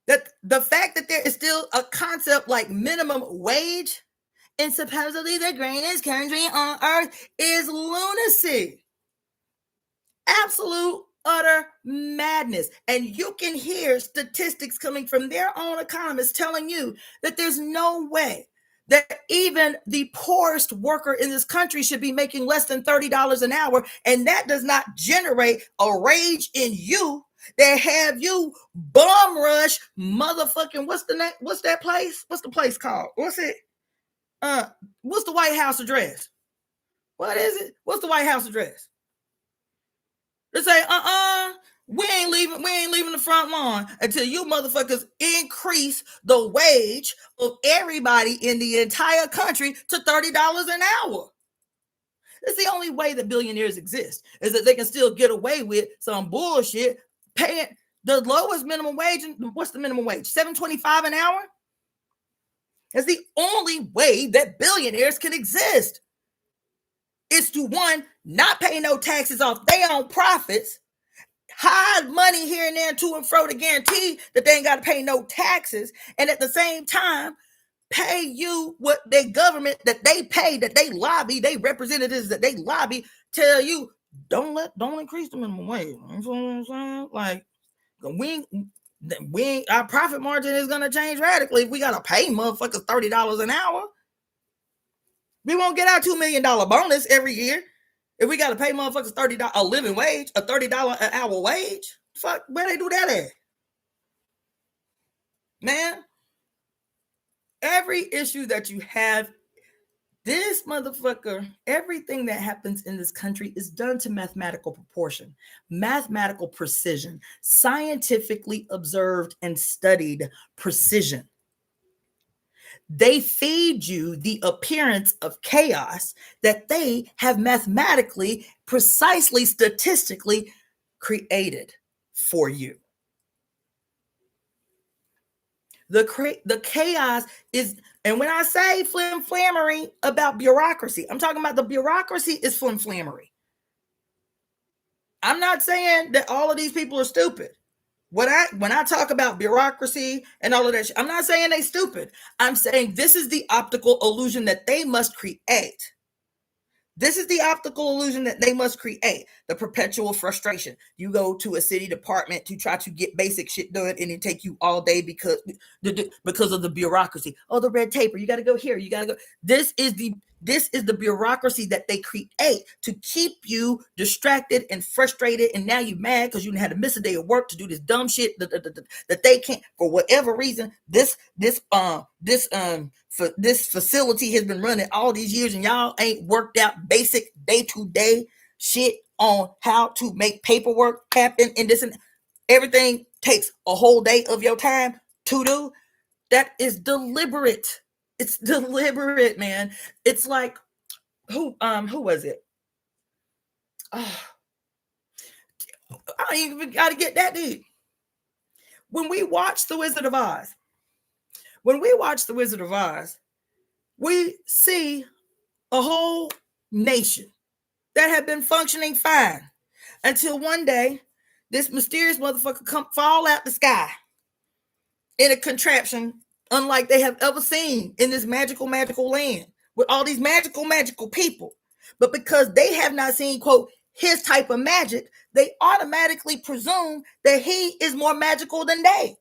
That the fact that there is still a concept like minimum wage in supposedly the greatest country on earth is lunacy. Absolute utter madness. And you can hear statistics coming from their own economists telling you that there's no way that even the poorest worker in this country should be making less than $30 an hour. And that does not generate a rage in you that have you bum rush motherfucking, what's the name? What's that place? What's the place called? What's it? What's the White House address? What is it? What's the White House address? They say, we ain't leaving the front lawn until you motherfuckers increase the wage of everybody in the entire country to $30 an hour. That's the only way that billionaires exist, is that they can still get away with some bullshit paying the lowest minimum wage. What's the minimum wage? $7.25 an hour? That's the only way that billionaires can exist. Is to, one, not pay no taxes off their own profits, hide money here and there to and fro to guarantee that they ain't got to pay no taxes, and at the same time pay you what their government that they pay, that they lobby, they representatives that they lobby, tell you don't increase the minimum wage. You know what I'm saying? Like we our profit margin is gonna change radically if we gotta pay motherfuckers $30 an hour. We won't get our $2 million bonus every year if we got to pay motherfuckers $30 a living wage, a $30 an hour wage. Fuck, where they do that at? Man, every issue that you have, this motherfucker, everything that happens in this country is done to mathematical proportion, mathematical precision, scientifically observed and studied precision. They feed you the appearance of chaos that they have mathematically, precisely, statistically created for you. The chaos is, and when I say flim-flammery about bureaucracy, I'm talking about the bureaucracy is flim-flammery. I'm not saying that all of these people are stupid. When I talk about bureaucracy and all of that, I'm not saying they stupid. I'm saying this is the optical illusion that they must create This is the optical illusion that they must create, the perpetual frustration. You go to a city department to try to get basic shit done, and it take you all day because of the bureaucracy. Oh, the red tape, you got to go here, you got to go. This is the bureaucracy that they create to keep you distracted and frustrated, and now you're mad because you had to miss a day of work to do this dumb shit that they can't, for whatever reason. This facility has been running all these years, and y'all ain't worked out basic day-to-day shit on how to make paperwork happen, and this and everything takes a whole day of your time to do. That is deliberate. It's deliberate, man. It's like, who was it? Oh, I ain't even got to get that deep. When we watch The Wizard of Oz, we see a whole nation that had been functioning fine until one day this mysterious motherfucker fall out the sky in a contraption unlike they have ever seen in this magical land with all these magical people. But because they have not seen, quote, his type of magic, they automatically presume that he is more magical than they.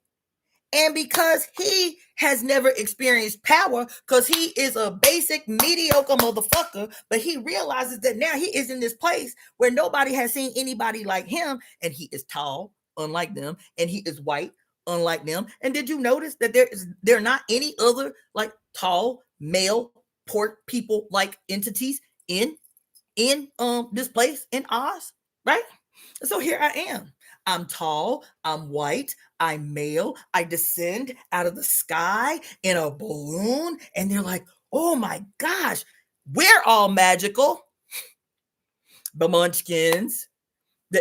And because he has never experienced power, because he is a basic, mediocre motherfucker, but he realizes that now he is in this place where nobody has seen anybody like him, and he is tall, unlike them, and he is white, unlike them. And did you notice that there are not any other like tall, male, pork people like entities in this place in Oz, right? So here I am. I'm tall, I'm white, I'm male, I descend out of the sky in a balloon, and they're like, oh my gosh, we're all magical. The munchkins,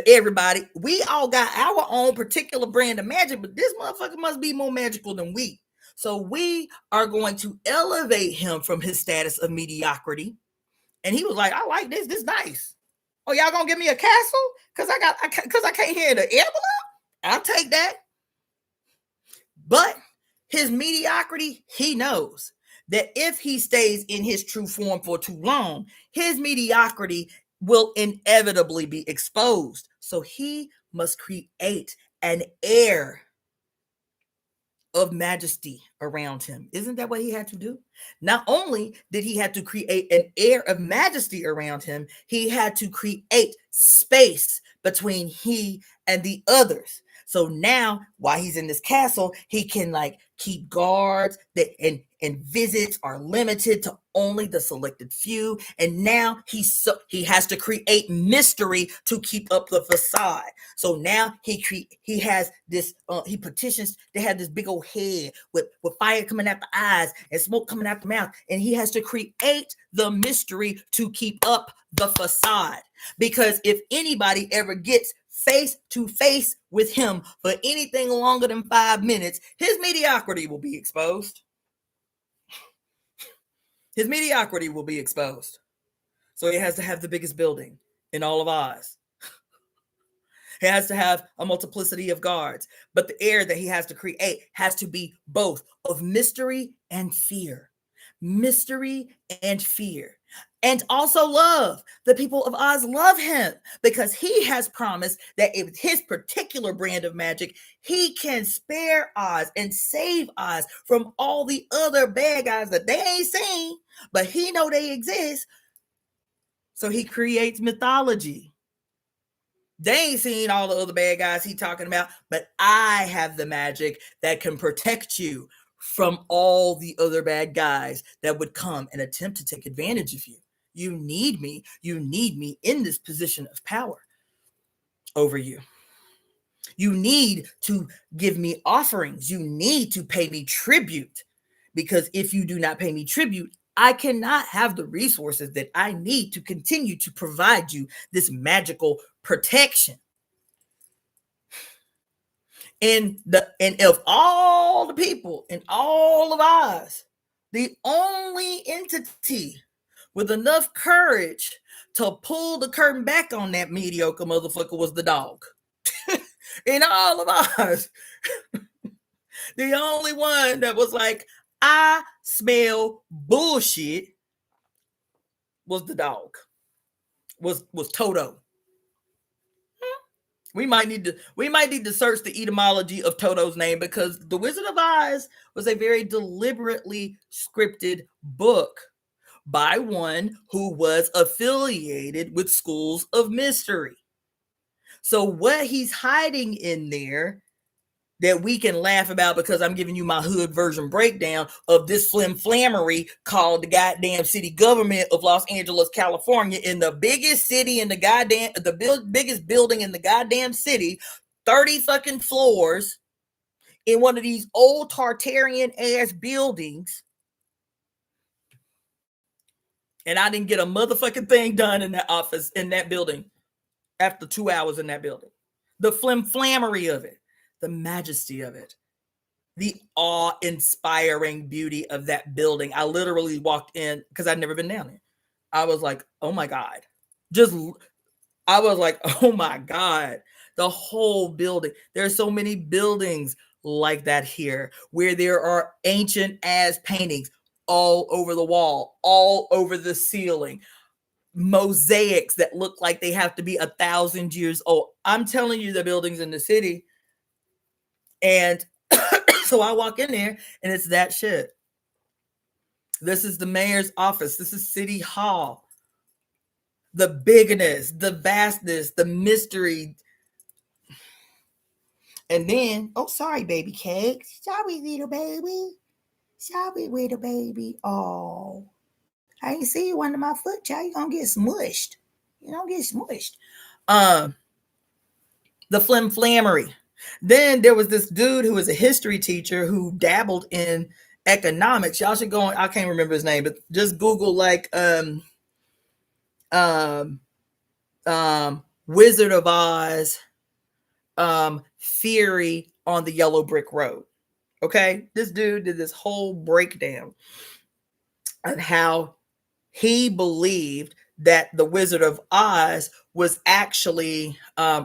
everybody, we all got our own particular brand of magic, but this motherfucker must be more magical than we. So we are going to elevate him from his status of mediocrity. And he was like, I like this is nice. Oh, y'all gonna give me a castle? Because I can't hear the envelope? I'll take that. But his mediocrity, he knows that if he stays in his true form for too long, his mediocrity will inevitably be exposed. So he must create an air of majesty around him. Isn't that what he had to do? Not only did he have to create an air of majesty around him, he had to create space between he and the others. So now, while he's in this castle, he can like keep guards and visits are limited to only the selected few. And now he has to create mystery to keep up the facade. So now he has this. He petitions to have this big old head with fire coming out the eyes and smoke coming out the mouth, and he has to create the mystery to keep up the facade. Because if anybody ever gets face to face with him for anything longer than 5 minutes, his mediocrity will be exposed. His mediocrity will be exposed. So he has to have the biggest building in all of Oz. He has to have a multiplicity of guards, but the air that he has to create has to be both of mystery and fear. Mystery and fear. And also love. The people of Oz love him because he has promised that with his particular brand of magic, he can spare Oz and save Oz from all the other bad guys that they ain't seen, but he know they exist. So he creates mythology. They ain't seen all the other bad guys he talking about, but I have the magic that can protect you from all the other bad guys that would come and attempt to take advantage of you. You need me. You need me in this position of power over you. You need to give me offerings. You need to pay me tribute, because if you do not pay me tribute, I cannot have the resources that I need to continue to provide you this magical protection. And of all the people in all of Oz, the only entity with enough courage to pull the curtain back on that mediocre motherfucker was the dog. In all of Oz, the only one that was like, I smell bullshit, was the dog. was Toto. We might need to search the etymology of Toto's name, because The Wizard of Oz was a very deliberately scripted book by one who was affiliated with schools of mystery. So what he's hiding in there that we can laugh about, because I'm giving you my hood version breakdown of this flimflammery called the goddamn city government of Los Angeles, California, in the biggest city in the goddamn, biggest building in the goddamn city, 30 fucking floors, in one of these old Tartarian ass buildings. And I didn't get a motherfucking thing done in that office, in that building, after 2 hours in that building. The flimflammery of it, the majesty of it, the awe-inspiring beauty of that building. I literally walked in, because I'd never been down there. I was like, oh my God. I was like, oh my God. The whole building. There's so many buildings like that here, where there are ancient ass paintings all over the wall, all over the ceiling, mosaics that look like they have to be 1,000 years old. I'm telling you, the buildings in the city. And so I walk in there and it's that shit. This is the mayor's office. This is City Hall. The bigness, the vastness, the mystery. And then, oh, sorry, baby cake. Sorry, little baby. Sorry, little baby. Oh, I ain't see you under my foot, child. You're going to get smushed. You don't get smushed. The flimflammery. Then there was this dude who was a history teacher who dabbled in economics. Y'all should go on, I can't remember his name, but just Google like Wizard of Oz theory on the yellow brick road. Okay, this dude did this whole breakdown of how he believed that the Wizard of Oz was actually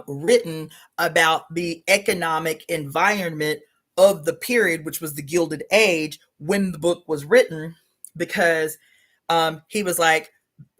written about the economic environment of the period, which was the Gilded Age, when the book was written, because he was like,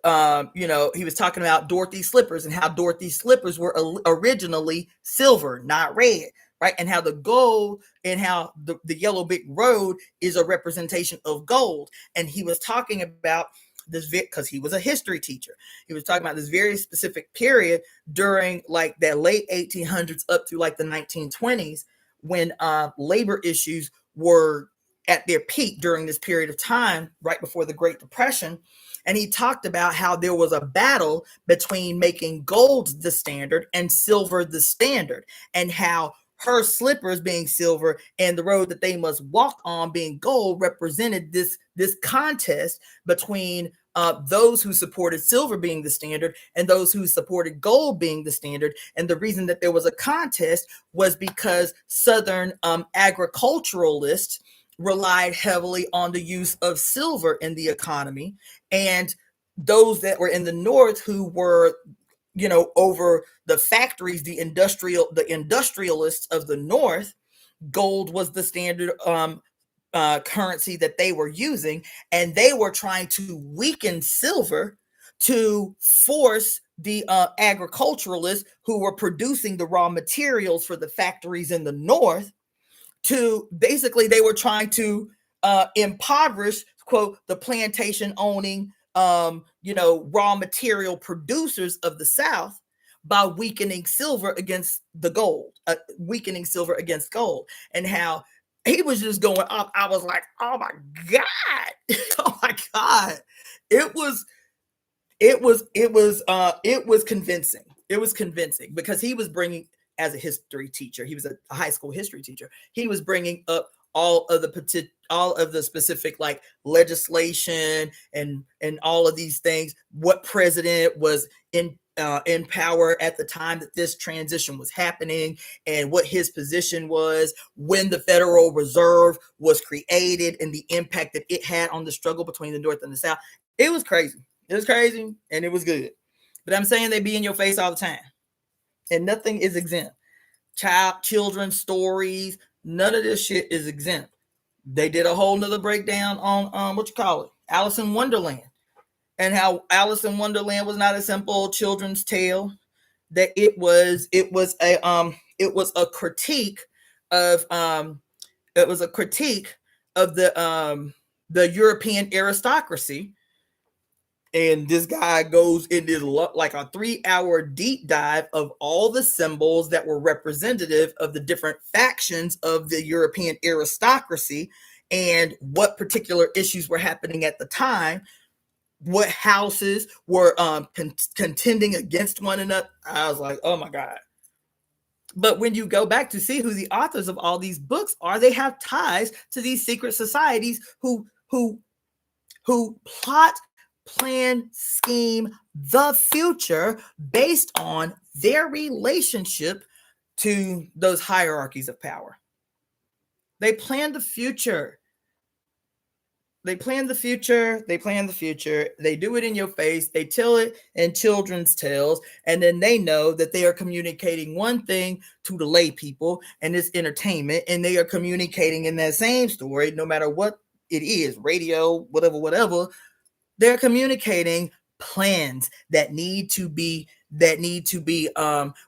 he was talking about Dorothy's slippers and how Dorothy's slippers were originally silver, not red, right? And how the gold, and how the yellow brick road is a representation of gold. And he was talking about this, because he was a history teacher. He was talking about this very specific period during like that late 1800s up through like the 1920s, when labor issues were at their peak during this period of time, right before the Great Depression. And he talked about how there was a battle between making gold the standard and silver the standard, and how her slippers being silver and the road that they must walk on being gold represented this contest between those who supported silver being the standard and those who supported gold being the standard. And the reason that there was a contest was because Southern agriculturalists relied heavily on the use of silver in the economy, and those that were in the North, who were over the factories, the industrialists of the North, gold was the standard currency that they were using, and they were trying to weaken silver to force the agriculturalists who were producing the raw materials for the factories in the North to basically, they were trying to impoverish, quote, the plantation owning raw material producers of the South by weakening silver against the gold, weakening silver against gold. And how he was just going up. I was like, oh my God. Oh my God. It was convincing. It was convincing, because he was bringing, as a history teacher, he was a high school history teacher, he was bringing up all of the specific like legislation and all of these things, what president was in power at the time that this transition was happening, and what his position was when the Federal Reserve was created, and the impact that it had on the struggle between the North and the South. It was crazy. It was crazy, and it was good. But I'm saying they be in your face all the time, and nothing is exempt. Children's stories, none of this shit is exempt. They did a whole nother breakdown on Alice in Wonderland. and how Alice in Wonderland was not a simple children's tale, that it was a critique of the European aristocracy. And this guy goes into like a 3-hour deep dive of all the symbols that were representative of the different factions of the European aristocracy and what particular issues were happening at the time, what houses were contending against one another. I was like, oh my God. But when you go back to see who the authors of all these books are, they have ties to these secret societies who plot, plan, scheme the future based on their relationship to those hierarchies of power. They plan the future. They plan the future. They plan the future. They do it in your face. They tell it in children's tales. And then they know that they are communicating one thing to the lay people, and it's entertainment. And they are communicating in that same story, no matter what it is, radio, whatever. They're communicating plans that need to be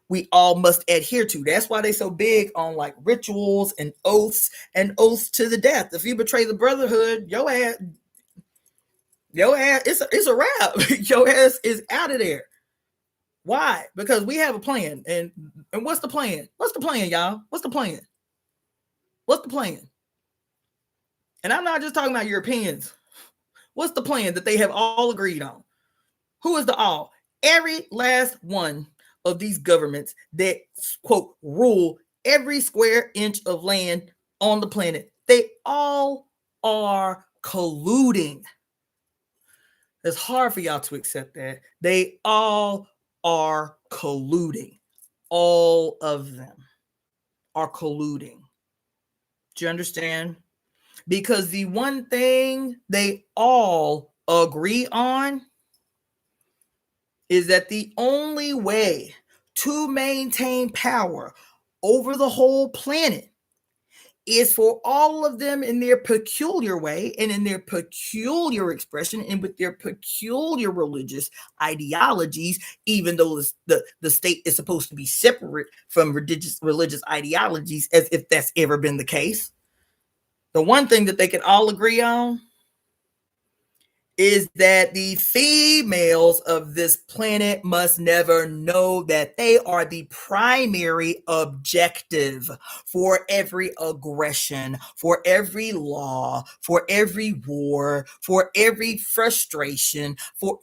we all must adhere to. That's why they're so big on like rituals and oaths to the death. If you betray the brotherhood, your ass it's a wrap. Your ass is out of there. Why? Because we have a plan. And what's the plan? What's the plan, y'all? What's the plan? What's the plan? And I'm not just talking about Europeans. What's the plan that they have all agreed on? Who is the all? Every last one of these governments that, quote, rule every square inch of land on the planet, they all are colluding. It's hard for y'all to accept that. They all are colluding. All of them are colluding. Do you understand? Because the one thing they all agree on is that the only way to maintain power over the whole planet is for all of them in their peculiar way and in their peculiar expression and with their peculiar religious ideologies, even though the state is supposed to be separate from religious ideologies, as if that's ever been the case. The one thing that they can all agree on is that the females of this planet must never know that they are the primary objective for every aggression, for every law, for every war, for every frustration, for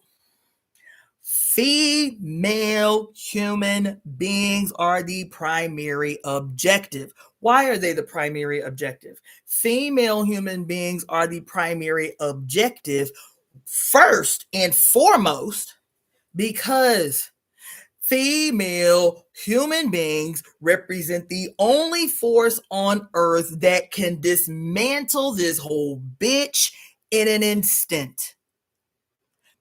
female human beings are the primary objective. Why are they the primary objective? Female human beings are the primary objective first and foremost because female human beings represent the only force on earth that can dismantle this whole bitch in an instant.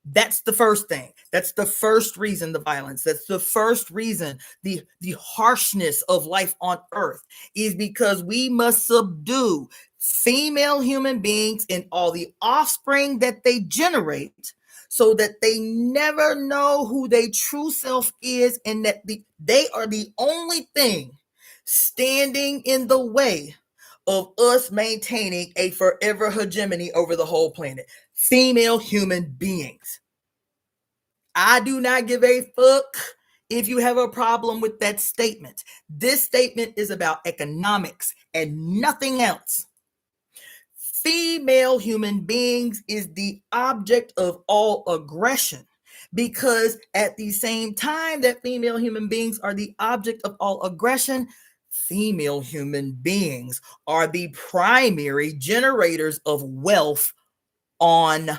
That's the first thing. That's the first reason the violence. That's the first reason the harshness of life on earth is because we must subdue female human beings and all the offspring that they generate so that they never know who their true self is and that they are the only thing standing in the way of us maintaining a forever hegemony over the whole planet. Female human beings. I do not give a fuck if you have a problem with that statement. This statement is about economics and nothing else. Female human beings is the object of all aggression because at the same time that female human beings are the object of all aggression, female human beings are the primary generators of wealth on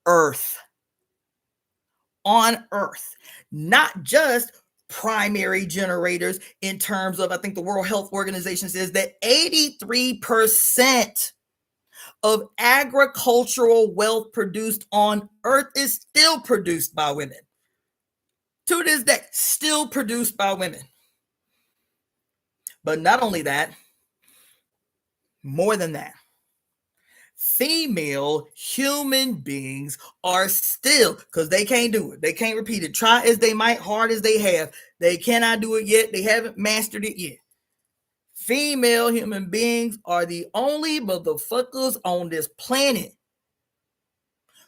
Earth. On Earth, not just primary generators in terms of, I think the World Health Organization says that 83% of agricultural wealth produced on Earth is still produced by women. To this day, still produced by women. But not only that, more than that, female human beings are still, because they can't do it. They can't repeat it. Try as they might, hard as they have. They cannot do it yet. They haven't mastered it yet. Female human beings are the only motherfuckers on this planet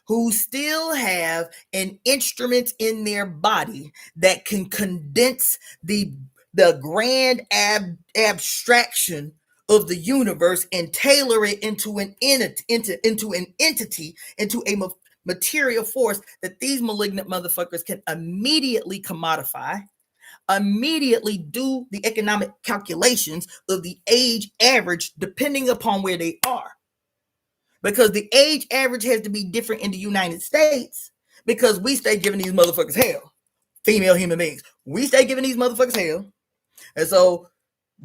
who still have an instrument in their body that can condense the grand abstraction of the universe and tailor it into an entity, into a material force that these malignant motherfuckers can immediately commodify, immediately do the economic calculations of the age average depending upon where they are. Because the age average has to be different in the United States because we stay giving these motherfuckers hell. Female human beings. We stay giving these motherfuckers hell. And so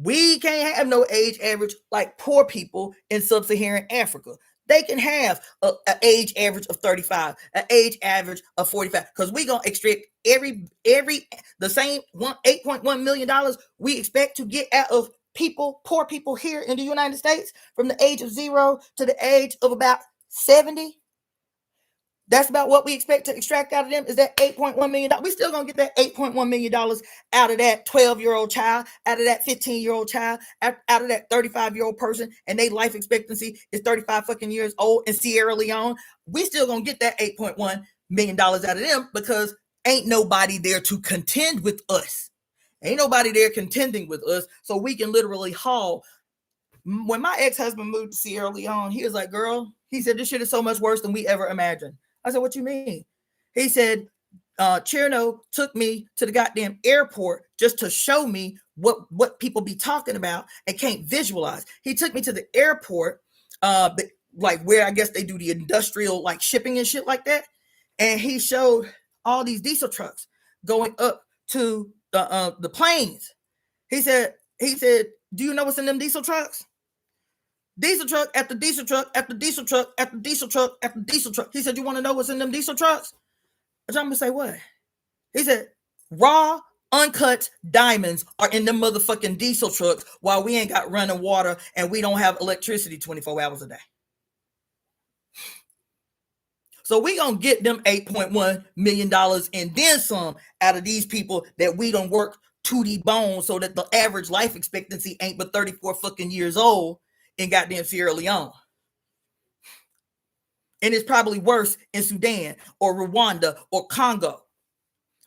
we can't have no age average like poor people in sub-Saharan Africa. They can have an age average of 35, an age average of 45, because we're going to extract the same $8.1 million we expect to get out of people, poor people here in the United States from the age of 0 to the age of about 70. That's about what we expect to extract out of them, is that $8.1 million. We still going to get that $8.1 million out of that 12-year-old child, out of that 15-year-old child, out of that 35-year-old person, and their life expectancy is 35 fucking years old in Sierra Leone. We still going to get that $8.1 million out of them because ain't nobody there to contend with us. Ain't nobody there contending with us, so we can literally haul. When my ex-husband moved to Sierra Leone, he was like, girl, he said, this shit is so much worse than we ever imagined. I said, what you mean? He said, Cherno took me to the goddamn airport just to show me what people be talking about and can't visualize. He took me to the airport, like where I guess they do the industrial like shipping and shit like that. And he showed all these diesel trucks going up to the planes. He said, do you know what's in them diesel trucks? Diesel truck after diesel truck after diesel truck after diesel truck after diesel truck. He said, you want to know what's in them diesel trucks? I'm going to say, what? He said, raw, uncut diamonds are in them motherfucking diesel trucks while we ain't got running water and we don't have electricity 24 hours a day. So we going to get them $8.1 million and then some out of these people that we don't work to the bone so that the average life expectancy ain't but 34 fucking years old in goddamn Sierra Leone. And it's probably worse in Sudan or Rwanda or Congo,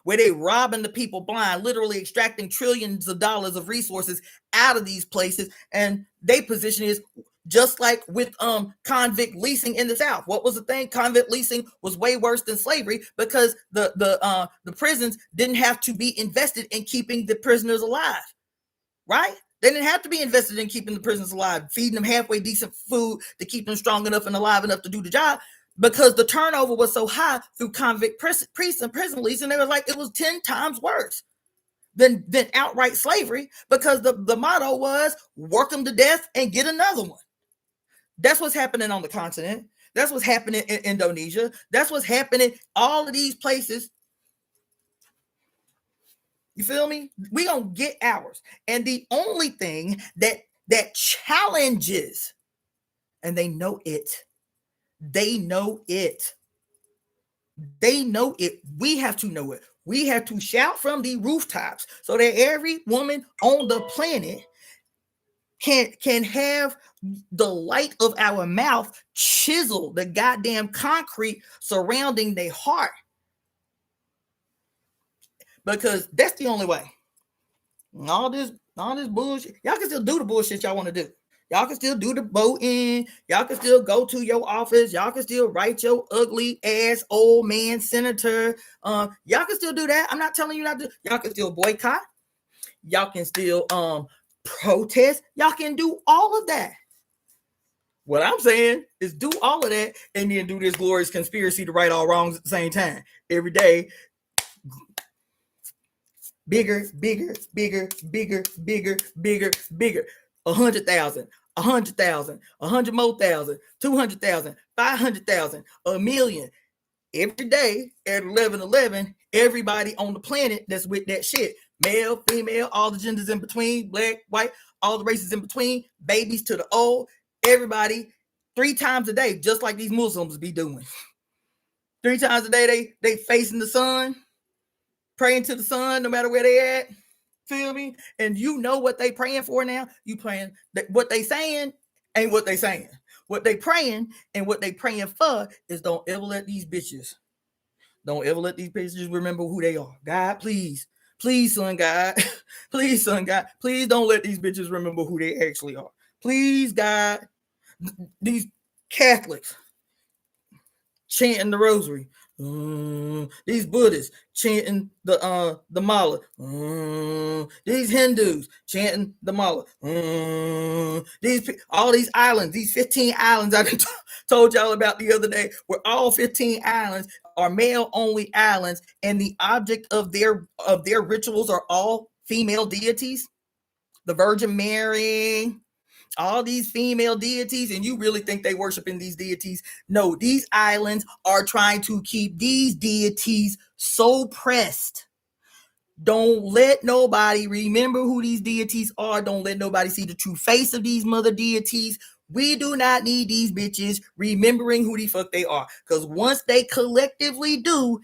where they robbing the people blind, literally extracting trillions of dollars of resources out of these places. And their position is just like with convict leasing in the South. What was the thing? Convict leasing was way worse than slavery because the prisons didn't have to be invested in keeping the prisoners alive, right? They didn't have to be invested in keeping the prisoners alive, feeding them halfway decent food to keep them strong enough and alive enough to do the job, because the turnover was so high through convict priests and prison leasing. They were like, it was 10 times worse than outright slavery, because the motto was work them to death and get another one. That's what's happening on the continent. That's what's happening in Indonesia. That's what's happening all of these places. You feel me? We gonna get ours. And the only thing that challenges, and they know it. They know it. They know it. We have to know it. We have to shout from the rooftops so that every woman on the planet can have the light of our mouth chisel the goddamn concrete surrounding their heart. Because that's the only way. All this bullshit. Y'all can still do the bullshit y'all want to do. Y'all can still do the voting. Y'all can still go to your office. Y'all can still write your ugly ass old man senator. Y'all can still do that. I'm not telling you not to. Y'all can still boycott. Y'all can still protest. Y'all can do all of that. What I'm saying is do all of that and then do this glorious conspiracy to right all wrongs at the same time. Every day. Bigger, bigger, bigger, bigger, bigger, bigger, bigger. 100,000, 100,000, 100 more thousand, 200,000, 500,000, a million. Every day at 11:11, everybody on the planet that's with that shit. Male, female, all the genders in between, black, white, all the races in between, babies to the old, everybody 3 times a day, just like these Muslims be doing. 3 times a day, they facing the sun, praying to the sun, no matter where they at. Feel me? And you know what they praying for now? You praying that what they saying ain't what they saying. What they praying and what they praying for is don't ever let these bitches remember who they are. God, please, son God, please, son God, please don't let these bitches remember who they actually are. Please, God, these Catholics chanting the rosary. These Buddhists chanting the mala. These Hindus chanting the mala. All these islands, these 15 islands I told y'all about the other day, where all 15 islands are male only islands, and the object of their rituals are all female deities. The Virgin Mary, all these female deities, and you really think they worshiping these deities? No, these islands are trying to keep these deities suppressed. Don't let nobody remember who these deities are. Don't let nobody see the true face of these mother deities. We do not need these bitches remembering who the fuck they are, because once they collectively do,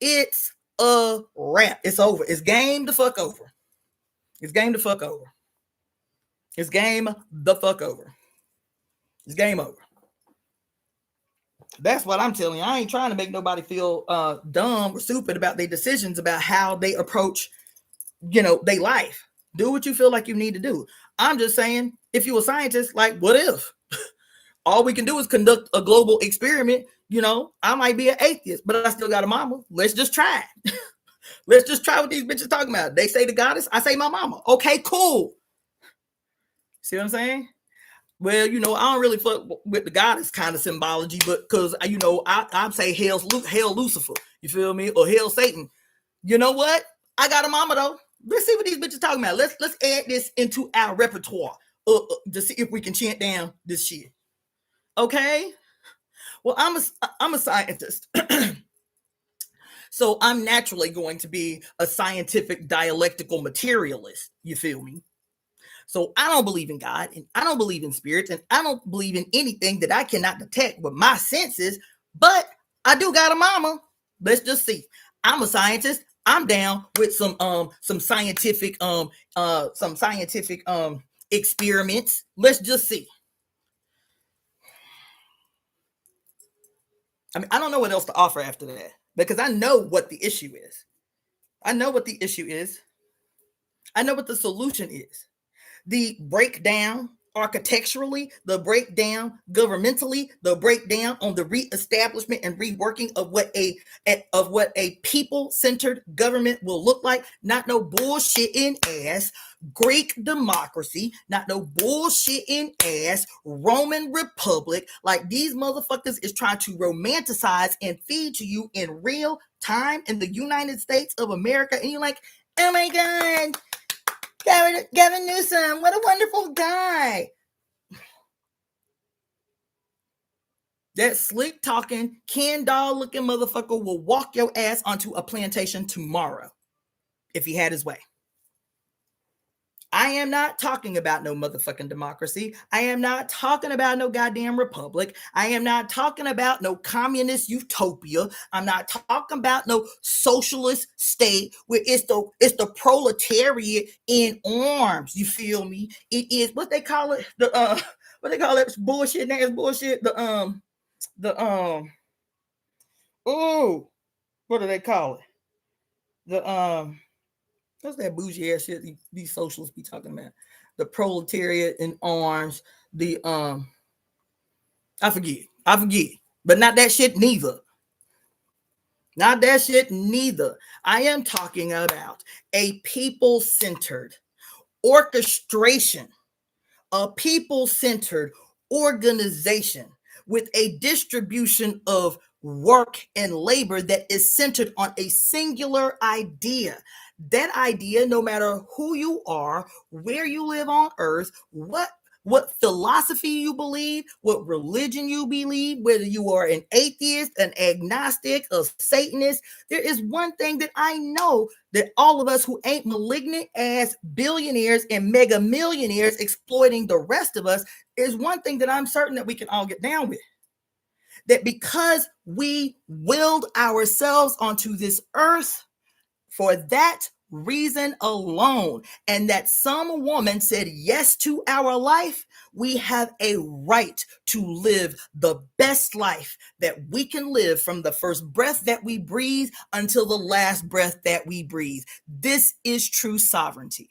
it's a wrap. It's over. It's game the fuck over. It's game the fuck over. It's game the fuck over. It's game over. That's what I'm telling you. I ain't trying to make nobody feel dumb or stupid about their decisions about how they approach, their life. Do what you feel like you need to do. I'm just saying, if you're a scientist, like, what if? All we can do is conduct a global experiment. I might be an atheist, but I still got a mama. Let's just try it. Let's just try what these bitches talking about. They say the goddess, I say my mama. Okay, cool. See what I'm saying? Well, I don't really fuck with the goddess kind of symbology, but because, I say hail Lucifer, you feel me? Or hail Satan. You know what? I got a mama, though. Let's see what these bitches talking about. Let's add this into our repertoire to see if we can chant down this shit. Okay? Well, I'm a scientist. So I'm naturally going to be a scientific dialectical materialist. You feel me? So I don't believe in God, and I don't believe in spirits, and I don't believe in anything that I cannot detect with my senses, but I do got a mama. Let's just see. I'm a scientist. I'm down with some scientific experiments. Let's just see. I mean, I don't know what else to offer after that, because I know what the issue is. I know what the issue is. I know what the solution is. The breakdown architecturally, the breakdown governmentally, the breakdown on the reestablishment and reworking of what a people-centered government will look like. Not no bullshitting ass Greek democracy, not no bullshitting ass Roman Republic. Like, these motherfuckers is trying to romanticize and feed to you in real time in the United States of America, and you're like, oh my God, Gavin Newsom, what a wonderful guy. That slick talking, Ken doll looking motherfucker will walk your ass onto a plantation tomorrow if he had his way. I am not talking about no motherfucking democracy. I am not talking about no goddamn republic. I am not talking about no communist utopia. I'm not talking about no socialist state where it's the proletariat in arms. You feel me? It is what they call it. What they call it? Bullshit. That's bullshit. What do they call it? What's that bougie ass shit these socialists be talking about? The proletariat in arms. I forget. But not that shit neither. Not that shit neither. I am talking about a people-centered orchestration, a people-centered organization with a distribution of work and labor that is centered on a singular idea. That idea, no matter who you are, where you live on earth, what philosophy you believe, what religion you believe, whether you are an atheist, an agnostic, a Satanist, there is one thing that I know, that all of us who ain't malignant ass billionaires and mega millionaires exploiting the rest of us, is one thing that I'm certain that we can all get down with. That because we willed ourselves onto this earth for that reason alone, and that some woman said yes to our life, we have a right to live the best life that we can live from the first breath that we breathe until the last breath that we breathe. This is true sovereignty.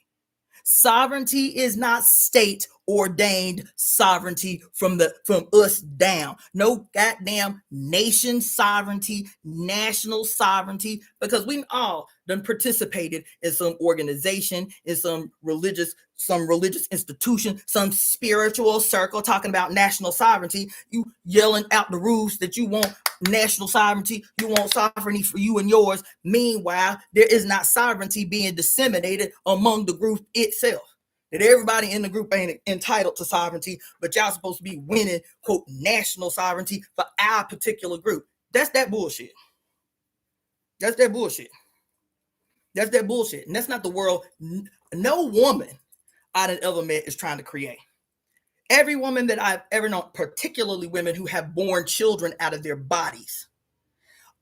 Sovereignty is not state ordained sovereignty from us down. No goddamn nation sovereignty, national sovereignty, because we all done participated in some organization, in some religious institution, some spiritual circle talking about national sovereignty. You yelling out the roofs that you want national sovereignty, you want sovereignty for you and yours. Meanwhile, there is not sovereignty being disseminated among the group itself. That everybody in the group ain't entitled to sovereignty, but y'all supposed to be winning, quote, national sovereignty for our particular group. That's that bullshit. That's that bullshit. That's that bullshit. And that's not the world. No woman I done ever met is trying to create. Every woman that I've ever known, particularly women who have born children out of their bodies,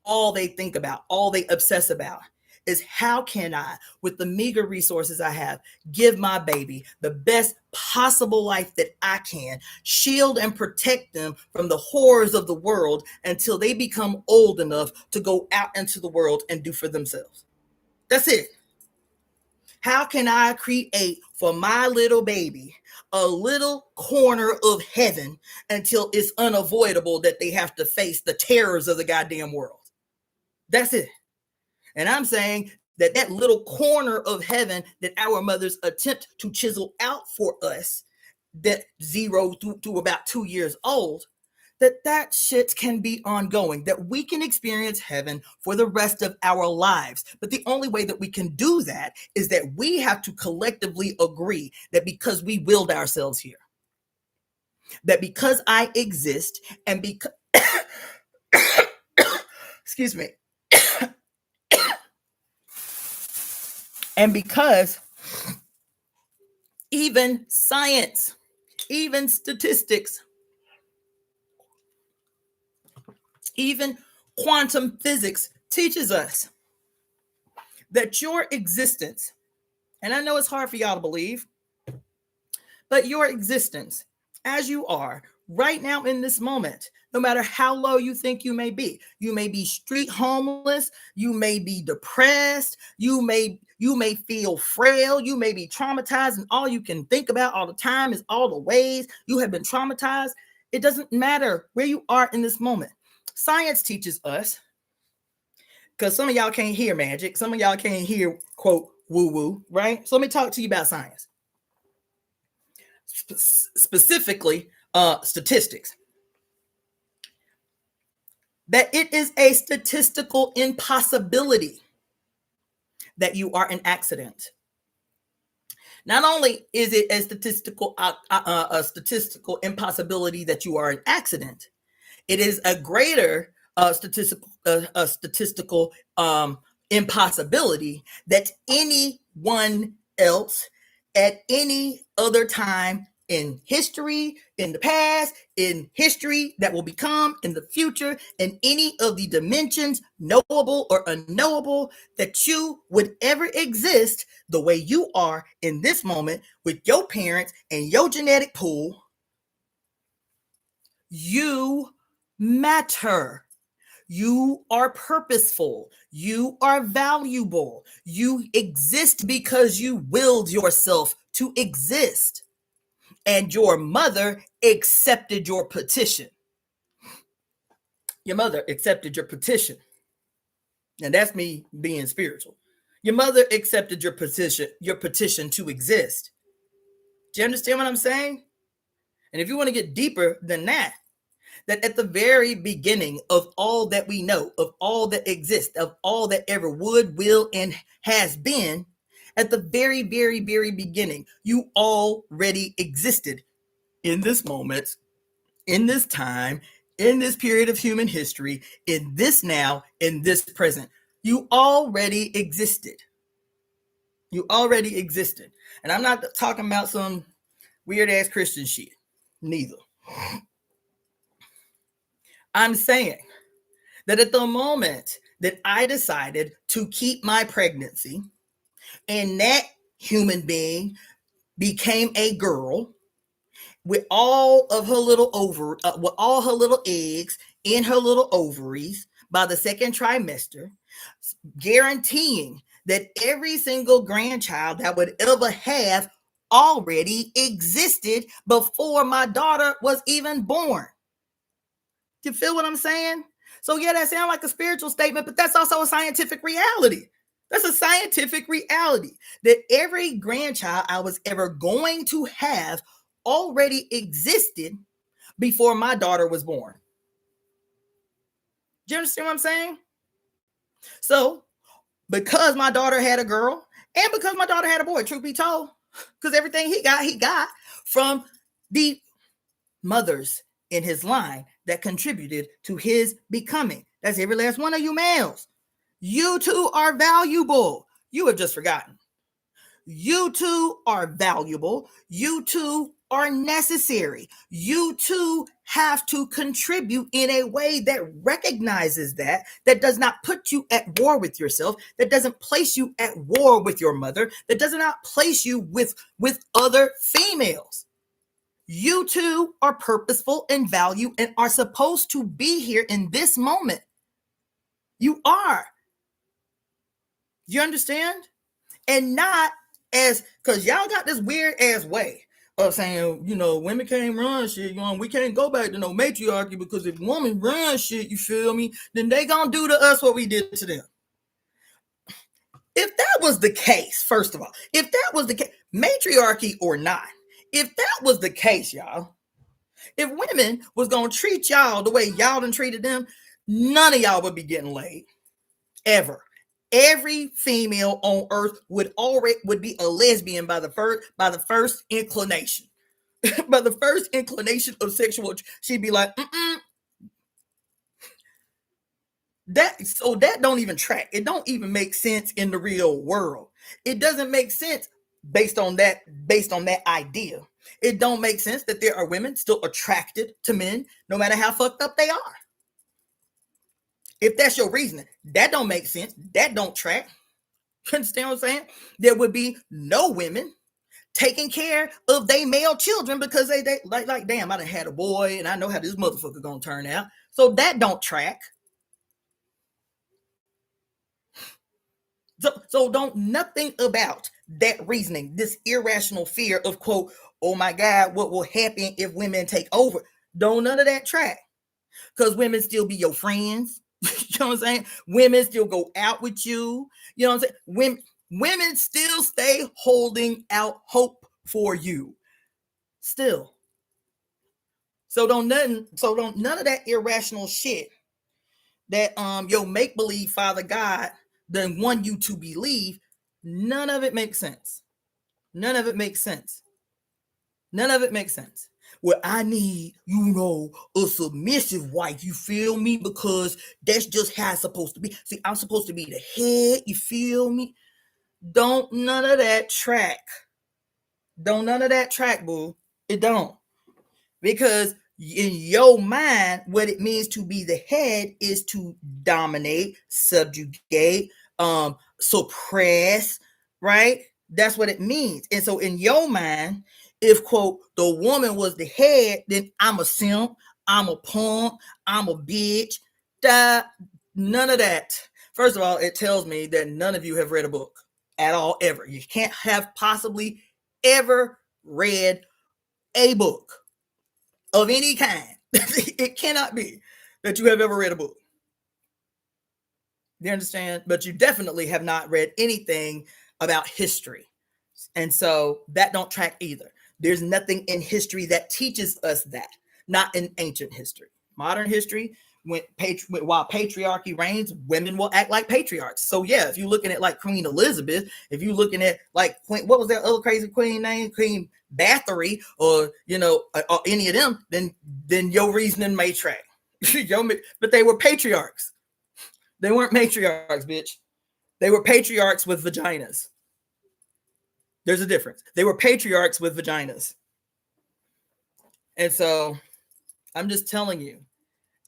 all they think about, all they obsess about is how can I, with the meager resources I have, give my baby the best possible life that I can, shield and protect them from the horrors of the world until they become old enough to go out into the world and do for themselves. That's it. How can I create for my little baby a little corner of heaven until it's unavoidable that they have to face the terrors of the goddamn world? That's it. And I'm saying that that little corner of heaven that our mothers attempt to chisel out for us, that 0 to about 2 years old, that shit can be ongoing, that we can experience heaven for the rest of our lives. But the only way that we can do that is that we have to collectively agree that because we willed ourselves here, that because I exist and because, excuse me, and because even science, even statistics, even quantum physics teaches us that your existence, and I know it's hard for y'all to believe, but your existence as you are right now in this moment, no matter how low you think you may be street homeless, you may be depressed, you may feel frail, you may be traumatized, and all you can think about all the time is all the ways you have been traumatized. It doesn't matter where you are in this moment. Science teaches us, because some of y'all can't hear magic, some of y'all can't hear, quote, woo-woo, right? So let me talk to you about science. Specifically, statistics. That it is a statistical impossibility that you are an accident. Not only is it a statistical impossibility that you are an accident, it is a greater statistical impossibility that anyone else at any other time in history, in the past, in history that will become in the future, in any of the dimensions, knowable or unknowable, that you would ever exist the way you are in this moment with your parents and your genetic pool. You matter. You are purposeful. You are valuable. You exist because you willed yourself to exist. And your mother accepted your petition. Your mother accepted your petition. And that's me being spiritual. Your mother accepted your petition to exist. Do you understand what I'm saying? And if you want to get deeper than that, that at the very beginning of all that we know, of all that exists, of all that ever would, will, and has been, at the very, very, very beginning, you already existed in this moment, in this time, in this period of human history, in this now, in this present. You already existed. You already existed. And I'm not talking about some weird ass Christian shit. Neither. I'm saying that at the moment that I decided to keep my pregnancy and that human being became a girl with all of her little with all her little eggs in her little ovaries by the second trimester, guaranteeing that every single grandchild that would ever have already existed before my daughter was even born. You feel what I'm saying? So yeah, that sounds like a spiritual statement, but that's also a scientific reality. That's a scientific reality that every grandchild I was ever going to have already existed before my daughter was born. Do you understand what I'm saying? So because my daughter had a girl and because my daughter had a boy, truth be told, because everything he got from the mothers in his line that contributed to his becoming. That's every last one of you males. You too are valuable. You have just forgotten. You too are valuable. You too are necessary. You too have to contribute in a way that recognizes that does not put you at war with yourself, that doesn't place you at war with your mother, that does not place you with other females. You too are purposeful and value and are supposed to be here in this moment. You are. You understand? And not as, because y'all got this weird ass way of saying, women can't run shit. We can't go back to no matriarchy because if women run shit, you feel me, then they gonna do to us what we did to them. If that was the case, first of all, if that was the case, matriarchy or not, if that was the case, y'all, if women was gonna treat y'all the way y'all done treated them, none of y'all would be getting laid. Ever. Every female on earth would be a lesbian by the first inclination. By the first inclination of sexual, she'd be like, that don't even track. It don't even make sense in the real world. It doesn't make sense based on that idea. It don't make sense that there are women still attracted to men no matter how fucked up they are. If that's your reasoning, that don't make sense. That don't track. You understand what I'm saying? There would be no women taking care of their male children because they like damn, I done had a boy and I know how this motherfucker gonna turn out. So that don't track. So don't nothing about that reasoning, this irrational fear of, quote, oh my God, what will happen if women take over? Don't none of that track. Because women still be your friends. You know what I'm saying? Women still go out with you. You know what I'm saying? Women still stay holding out hope for you. Still. So don't none of that irrational shit that your make-believe Father God done want you to believe, none of it makes sense. None of it makes sense. None of it makes sense. Well, I need, a submissive wife, you feel me? Because that's just how it's supposed to be. See, I'm supposed to be the head, you feel me? Don't none of that track. Don't none of that track, boo. It don't. Because in your mind, what it means to be the head is to dominate, subjugate, suppress, right? That's what it means. And so in your mind, if, quote, the woman was the head, then I'm a simp, I'm a punk, I'm a bitch. None of that. First of all, it tells me that none of you have read a book at all, ever. You can't have possibly ever read a book of any kind. It cannot be that you have ever read a book. You understand? But you definitely have not read anything about history. And so that don't track either. There's nothing in history that teaches us that. Not in ancient history. Modern history, while patriarchy reigns, women will act like patriarchs. So yeah, if you're looking at like Queen Elizabeth, if you're looking at like what was that other crazy queen name? Queen Bathory, or or any of them, then your reasoning may track. But they were patriarchs. They weren't matriarchs, bitch. They were patriarchs with vaginas. There's a difference. They were patriarchs with vaginas. And so I'm just telling you,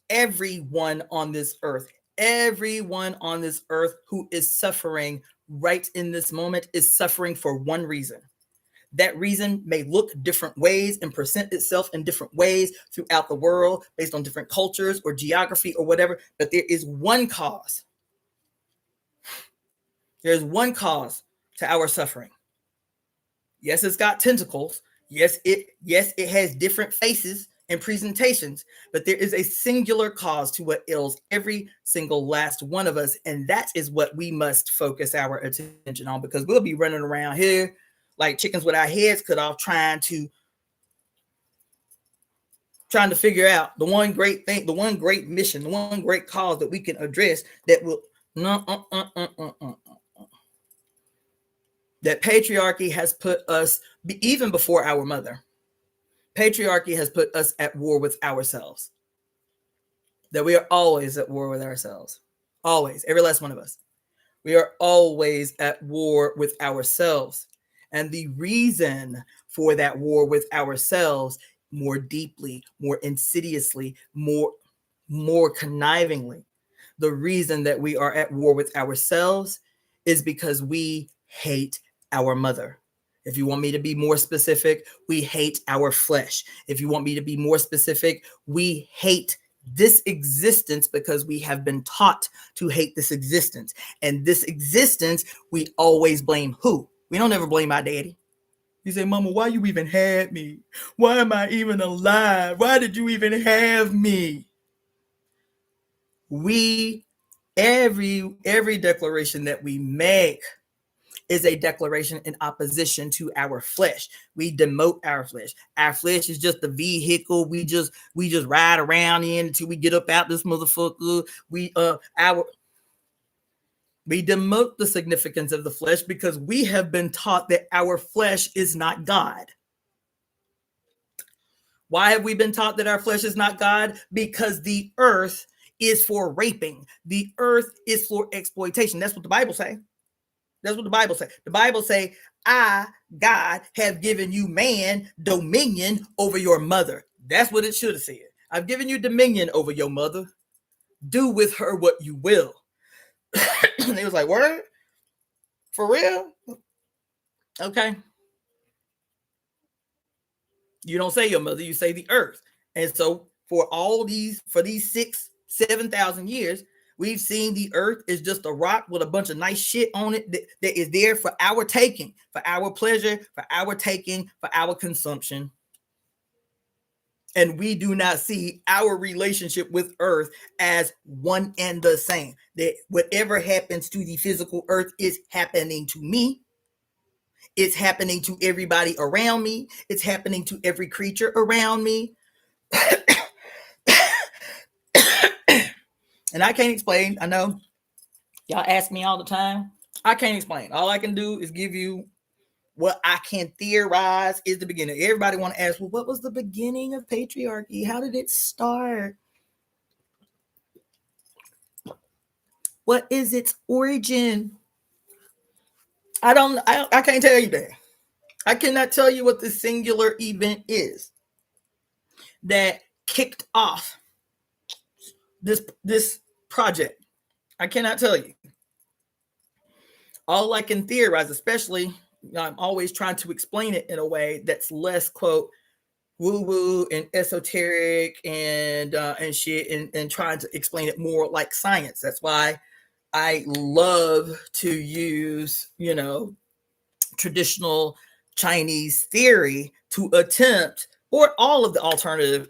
everyone on this earth who is suffering right in this moment is suffering for one reason. That reason may look different ways and present itself in different ways throughout the world based on different cultures or geography or whatever, but there is one cause. There's one cause to our suffering. Yes, it's got tentacles. Yes, it has different faces and presentations, but there is a singular cause to what ails every single last one of us, and that is what we must focus our attention on, because we'll be running around here like chickens with our heads cut off, trying to figure out the one great thing, the one great mission, the one great cause that we can address that will that patriarchy has put us, even before our mother, patriarchy has put us at war with ourselves. That we are always at war with ourselves. Always. Every last one of us. We are always at war with ourselves. And the reason for that war with ourselves, more deeply, more insidiously, more connivingly, the reason that we are at war with ourselves is because we hate our mother. If you want me to be more specific, we hate our flesh. If you want me to be more specific, we hate this existence because we have been taught to hate this existence. And this existence, we always blame who? We don't ever blame our daddy. You say, Mama, why you even had me? Why am I even alive? Why did you even have me? Every declaration that we make is a declaration in opposition to our flesh. We demote our flesh. Our flesh is just a vehicle. We just ride around in until we get up out this motherfucker. We demote the significance of the flesh because we have been taught that our flesh is not God. Why have we been taught that our flesh is not God? Because the earth is for raping. The earth is for exploitation. That's what the Bible say. That's what the Bible say. The Bible say, I, God, have given you man dominion over your mother. That's what it should have said. I've given you dominion over your mother. Do with her what you will. And they was like, word? For real? Okay. You don't say your mother, you say the earth. And so for these 7,000 years, we've seen the earth is just a rock with a bunch of nice shit on it that is there for our taking, for our pleasure, for our taking, for our consumption. And we do not see our relationship with earth as one and the same. That whatever happens to the physical earth is happening to me. It's happening to everybody around me. It's happening to every creature around me. And I can't explain. I know y'all ask me all the time. I can't explain. All I can do is give you what I can theorize is the beginning. Everybody want to ask, well, what was the beginning of patriarchy? How did it start? What is its origin? I can't tell you that. I cannot tell you what the singular event is that kicked off this project. I cannot tell you. All I can theorize, especially, I'm always trying to explain it in a way that's less, quote, woo-woo and esoteric and shit, and trying to explain it more like science. That's why I love to use, traditional Chinese theory to attempt, or all of the alternative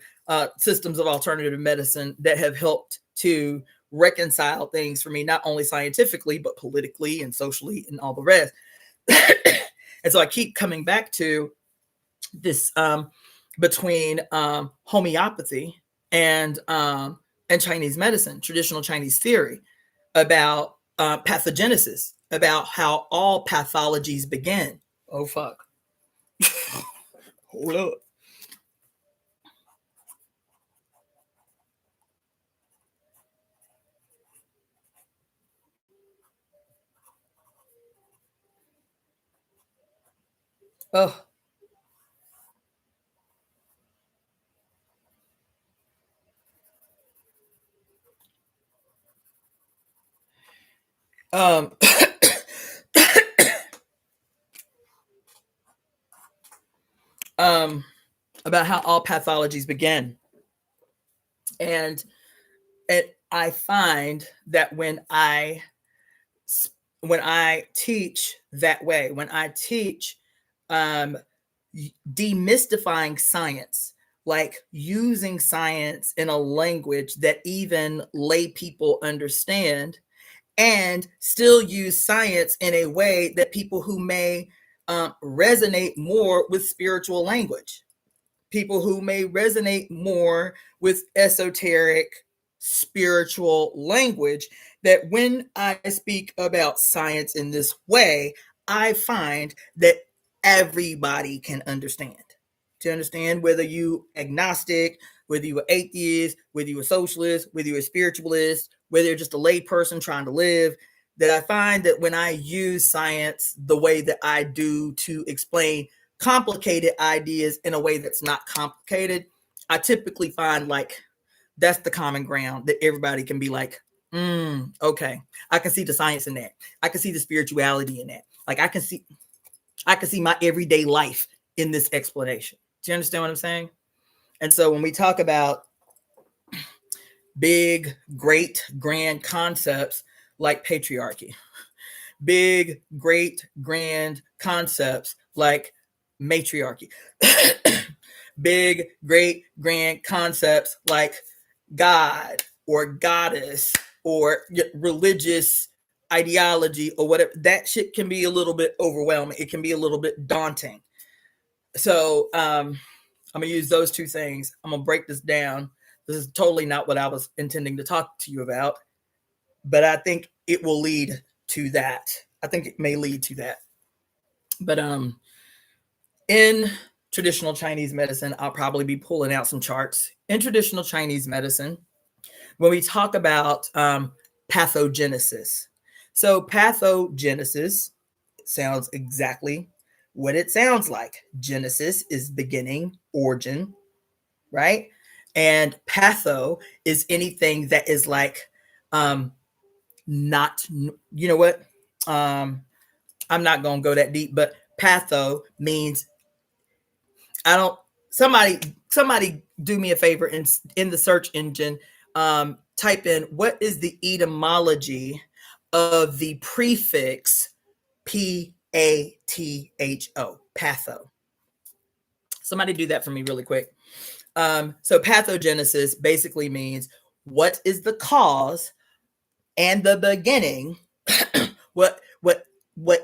systems of alternative medicine that have helped to reconcile things for me, not only scientifically, but politically and socially and all the rest. And so I keep coming back to this between homeopathy and Chinese medicine, traditional Chinese theory, about pathogenesis, about how all pathologies begin. Oh, fuck. Hold up. Oh. Um, about how all pathologies begin. And I find that when I teach that way, when I teach demystifying science, like using science in a language that even lay people understand, and still use science in a way that people who may resonate more with spiritual language, people who may resonate more with esoteric spiritual language, that when I speak about science in this way, I find that everybody can understand. To understand, whether you agnostic, whether you are atheist, whether you are socialist, whether you're a spiritualist, whether you're just a lay person trying to live, that I find that when I use science the way that I do to explain complicated ideas in a way that's not complicated, I typically find like that's the common ground that everybody can be like, okay, I can see the science in that. I can see the spirituality in that. Like I can see my everyday life in this explanation. Do you understand what I'm saying? And so when we talk about big, great, grand concepts like patriarchy, big, great, grand concepts like matriarchy, big, great, grand concepts like God or goddess or religious ideology or whatever, that shit can be a little bit overwhelming. It can be a little bit daunting. So I'm going to use those two things. I'm going to break this down. This is totally not what I was intending to talk to you about, but I think it will lead to that. I think it may lead to that. But in traditional Chinese medicine, I'll probably be pulling out some charts. In traditional Chinese medicine, when we talk about pathogenesis, so pathogenesis sounds exactly what it sounds like. Genesis is beginning, origin, right? And patho is anything that is like not, you know what? I'm not going to go that deep, but patho means I don't, somebody do me a favor in the search engine, type in what is the etymology of the prefix patho, patho. Somebody do that for me really quick. So pathogenesis basically means what is the cause and the beginning, what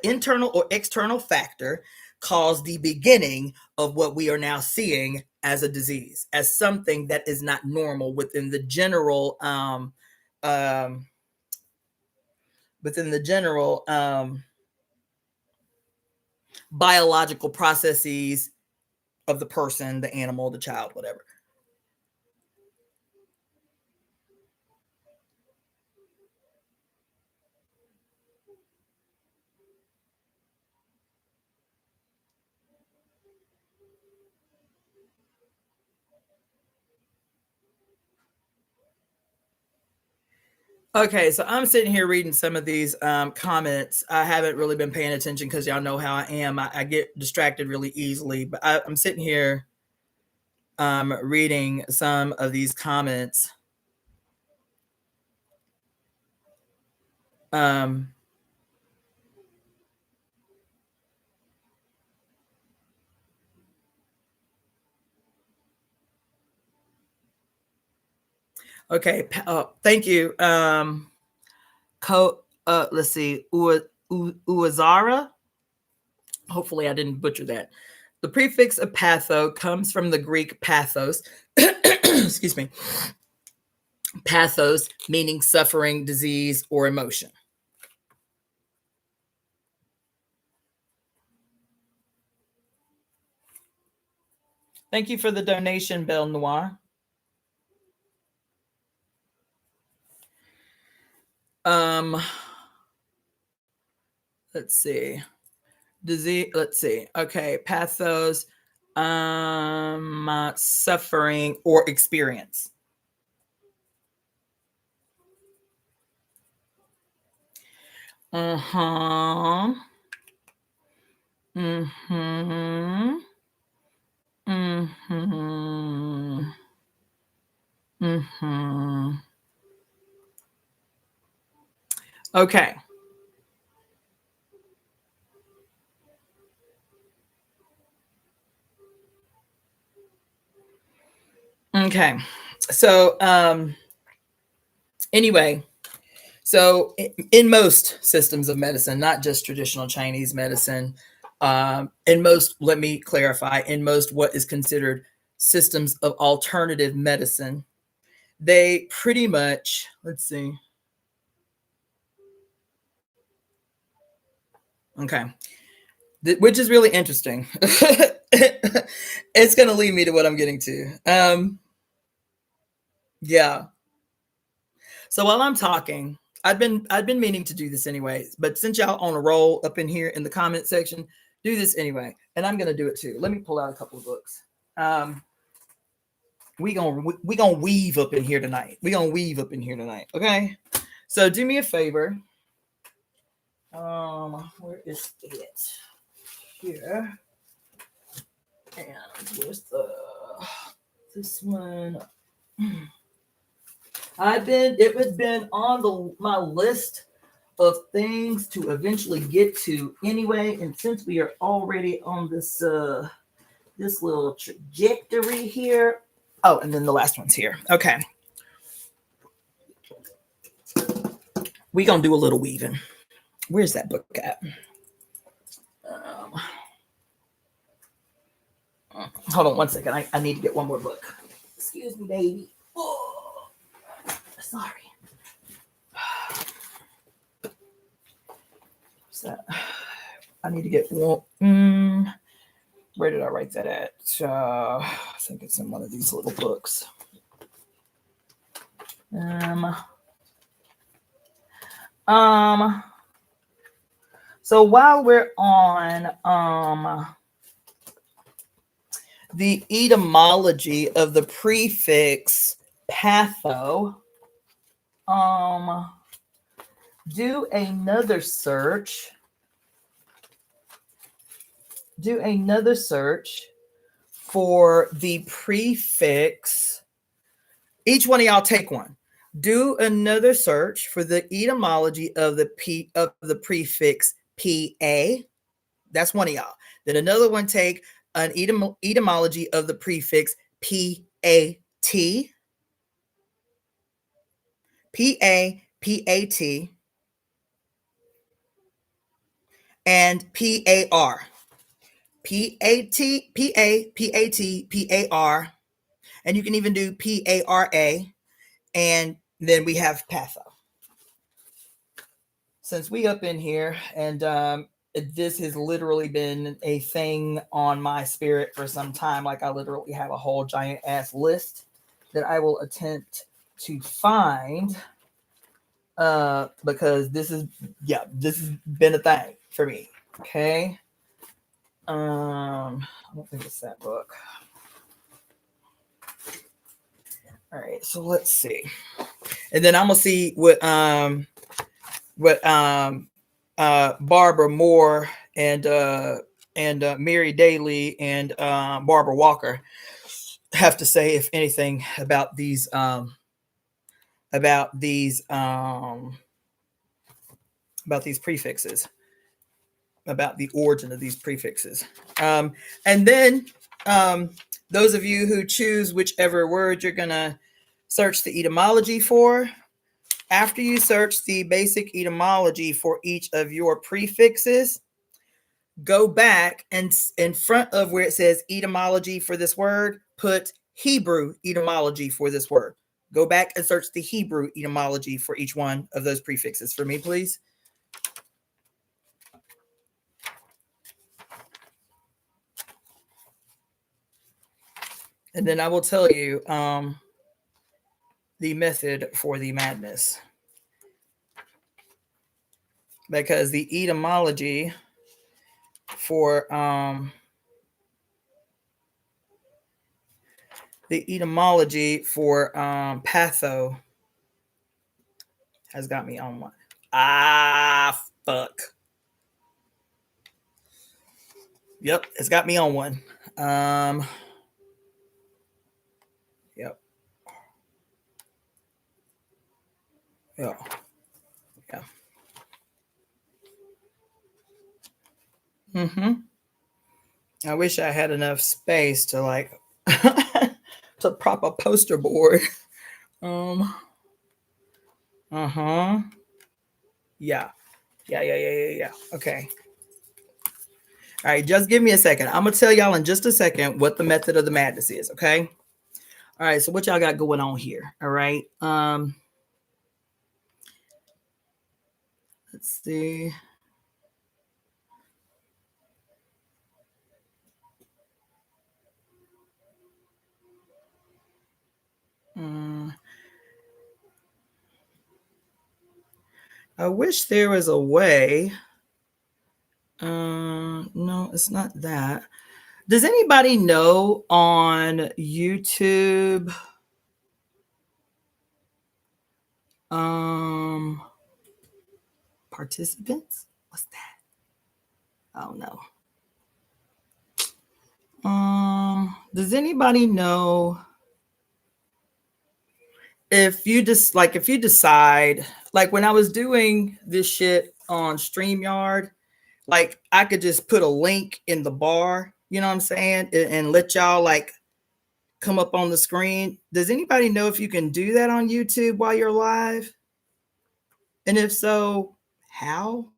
internal or external factor caused the beginning of what we are now seeing as a disease, as something that is not normal within the general biological processes of the person, the animal, the child, whatever. Okay, so I'm sitting here reading some of these comments. I haven't really been paying attention because y'all know how I am. I get distracted really easily, but I'm sitting here reading some of these comments. Okay, thank you. Let's see, Uazara. Hopefully, I didn't butcher that. The prefix of patho comes from the Greek pathos. Excuse me. Pathos meaning suffering, disease, or emotion. Thank you for the donation, Belle Noir. Let's see. Disease. Let's see. Okay, pathos, suffering or experience. Mm-hmm. Mm-hmm. Mm-hmm. Mm-hmm. Okay. Okay. So anyway, so in most systems of medicine, not just traditional Chinese medicine, in most, let me clarify, in most what is considered systems of alternative medicine, they pretty much, let's see. Okay. Which is really interesting. It's going to lead me to what I'm getting to. Yeah. So while I'm talking, I've been meaning to do this anyway, but since y'all on a roll up in here in the comment section, do this anyway, and I'm gonna do it too. Let me pull out a couple of books. We gonna weave up in here tonight. We gonna weave up in here tonight. Okay. So do me a favor. Where is it? Here. And where's this one? It has been on my list of things to eventually get to anyway, and since we are already on this little trajectory here. Oh, and then the last one's here. Okay. We're gonna do a little weaving. Where's that book at? Hold on one second. I need to get one more book. Excuse me, baby. Oh, sorry. What's that? I need to get one. Where did I write that at? I think it's in one of these little books. So while we're on the etymology of the prefix patho, do another search for the prefix. Each one of y'all take one. Do another search for the etymology of the prefix PA. That's one of y'all. Then another one, take an etymology of the prefix PAT. PAT and PAR. PAT, and you can even do PARA, and then we have patho. Since we up in here, and this has literally been a thing on my spirit for some time. Like, I literally have a whole giant ass list that I will attempt to find, because this has been a thing for me. Okay. I don't think it's that book. All right, so let's see, and then I'm gonna see what Barbara Moore and Mary Daly and Barbara Walker have to say, if anything, about these prefixes, about the origin of these prefixes. And then those of you who choose whichever word you're gonna search the etymology for, after you search the basic etymology for each of your prefixes, go back and in front of where it says etymology for this word, put Hebrew etymology for this word. Go back and search the Hebrew etymology for each one of those prefixes for me, please. And then I will tell you the method for the madness. Because the etymology for patho has got me on one. Ah, fuck. Yep, it's got me on one. Yep. Yeah. Yeah. Mm-hmm. I wish I had enough space to like to prop a poster board. Um. Uh-huh. Yeah. Yeah. Okay. All right, just give me a second. I'm gonna tell y'all in just a second what the method of the madness is, okay? All right, so what y'all got going on here? All right. Let's see. I wish there was a way. No, it's not that. Does anybody know on YouTube? Um, Participants? What's that? Oh no. Does anybody know if you just like if you decide like when I was doing this shit on StreamYard, like I could just put a link in the bar, you know what I'm saying, and let y'all like come up on the screen. Does anybody know if you can do that on YouTube while you're live? And if so, how?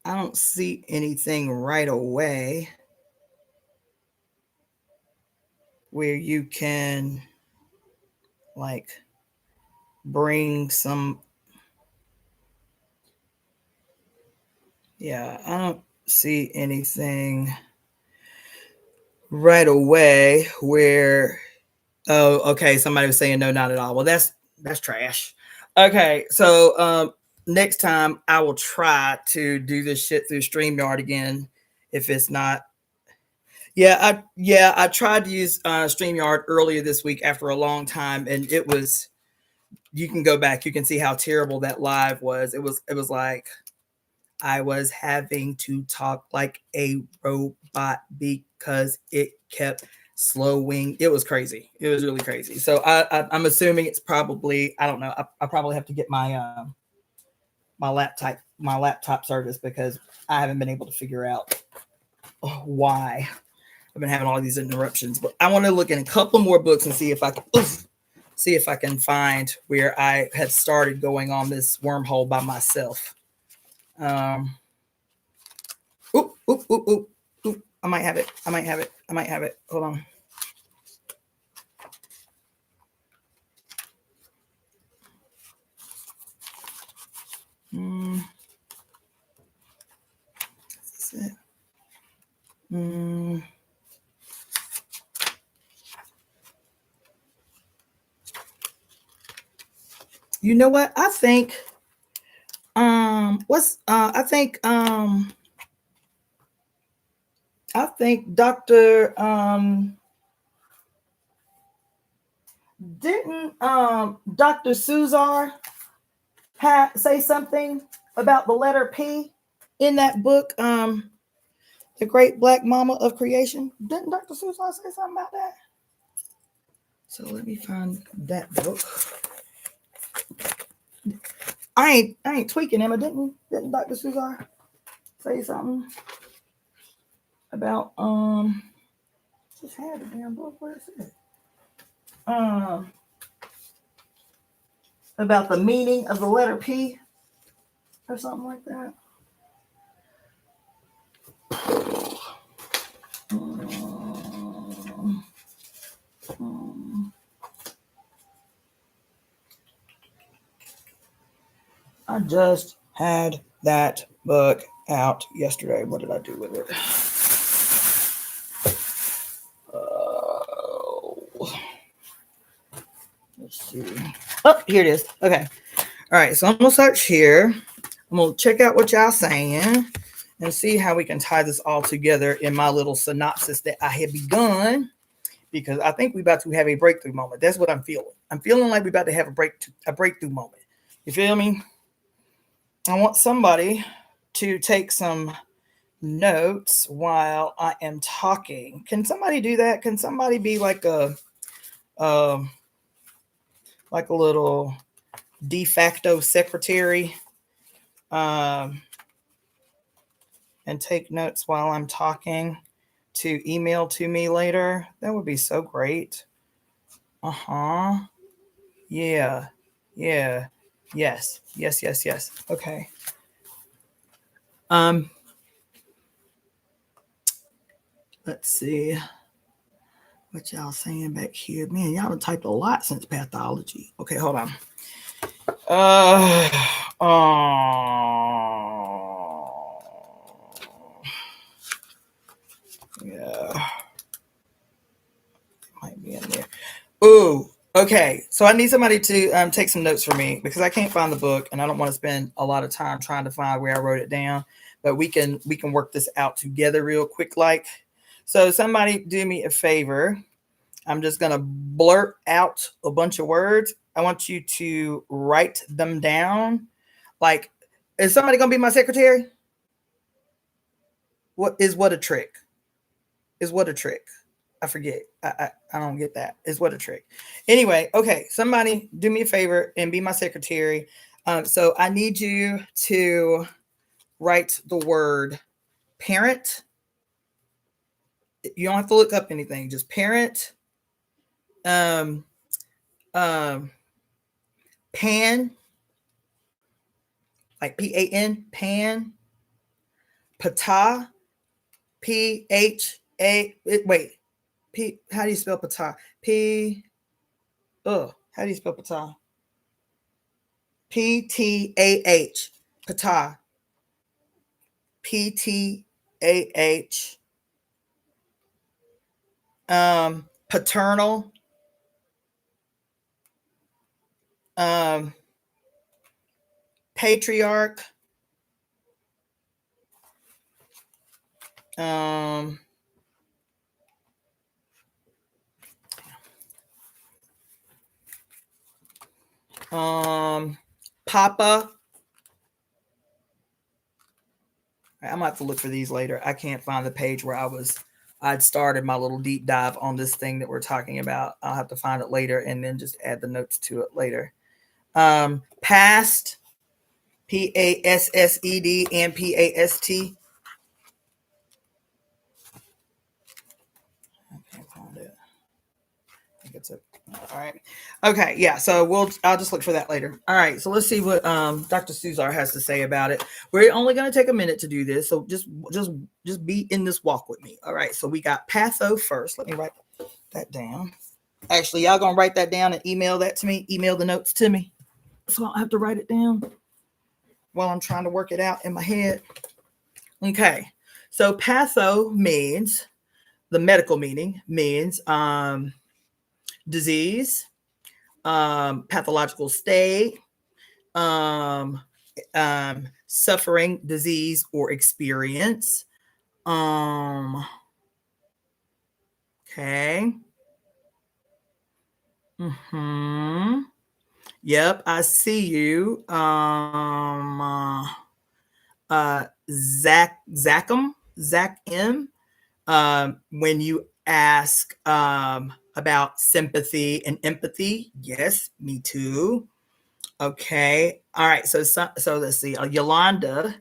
I don't see anything right away where you can like bring some. Yeah, I don't see anything right away where, oh, okay, somebody was saying no, not at all. Well, that's trash. Okay, so next time I will try to do this shit through StreamYard again if it's not. I tried to use StreamYard earlier this week after a long time, and it was, you can go back, you can see how terrible that live was. It was like I was having to talk like a robot because it kept slowing. It was crazy. It was really crazy. So I'm assuming it's probably, I don't know. I probably have to get my laptop service because I haven't been able to figure out why I've been having all these interruptions. But I want to look in a couple more books and see if I can find where I had started going on this wormhole by myself. Oop. I might have it. Hold on. That's it. You know what? I think I think Dr. Didn't Dr. Suzar say something about the letter P in that book, The Great Black Mama of Creation? Didn't Dr. Suzar say something about that? So let me find that book. I ain't tweaking, Emma. Didn't Dr. Suzar say something about just had a damn book. Where is it? About the meaning of the letter P or something like that. I just had that book out yesterday. What did I do with it? Let's see. Oh, here it is. Okay. All right. So I'm going to search here. I'm going to check out what y'all saying and see how we can tie this all together in my little synopsis that I had begun. because I think we're about to have a breakthrough moment. That's what I'm feeling. I'm feeling like we're about to have a breakthrough moment. You feel me? I want somebody to take some notes while I am talking. Can somebody do that? Can somebody be like a little de facto secretary, and take notes while I'm talking to email to me later? That would be so great. Yeah. Yeah. Yes. Yes. Yes. Yes. Okay. Let's see what y'all saying back here. Man, y'all have typed a lot since pathology. Okay, hold on. Yeah, might be in there. Ooh, okay. So I need somebody to take some notes for me because I can't find the book and I don't want to spend a lot of time trying to find where I wrote it down. But we can work this out together real quick. Like, so somebody do me a favor. I'm just gonna blurt out a bunch of words. I want you to write them down. Like, is somebody gonna be my secretary? What a trick? Is what a trick? I forget. I don't get that. Is what a trick. Anyway, okay. Somebody do me a favor and be my secretary. So I need you to write the word parent. You don't have to look up anything. Just parent. Um, um, pan, like PAN, pan. Pata, PHA. Wait, P. How do you spell pata? P. How do you spell pata? PTAH. Pata. PTAH. Paternal. Patriarch. Papa. I'm gonna have to look for these later. I can't find the page where I'd started my little deep dive on this thing that we're talking about. I'll have to find it later and then just add the notes to it later. Past, PASSED and PAST. I can't find it. I think it's it. All right. Okay. Yeah. So I'll just look for that later. All right. So let's see what Dr. Suzar has to say about it. We're only going to take a minute to do this. So just be in this walk with me. All right. So we got patho first. Let me write that down. Actually, y'all going to write that down and email that to me. Email the notes to me. So I don't have to write it down while I'm trying to work it out in my head. Okay. So patho means, the medical meaning means disease, pathological state, suffering, disease, or experience. Okay. Yep, I see you. Zach M. When you ask about sympathy and empathy, yes, me too. Okay. All right. So let's see. Yolanda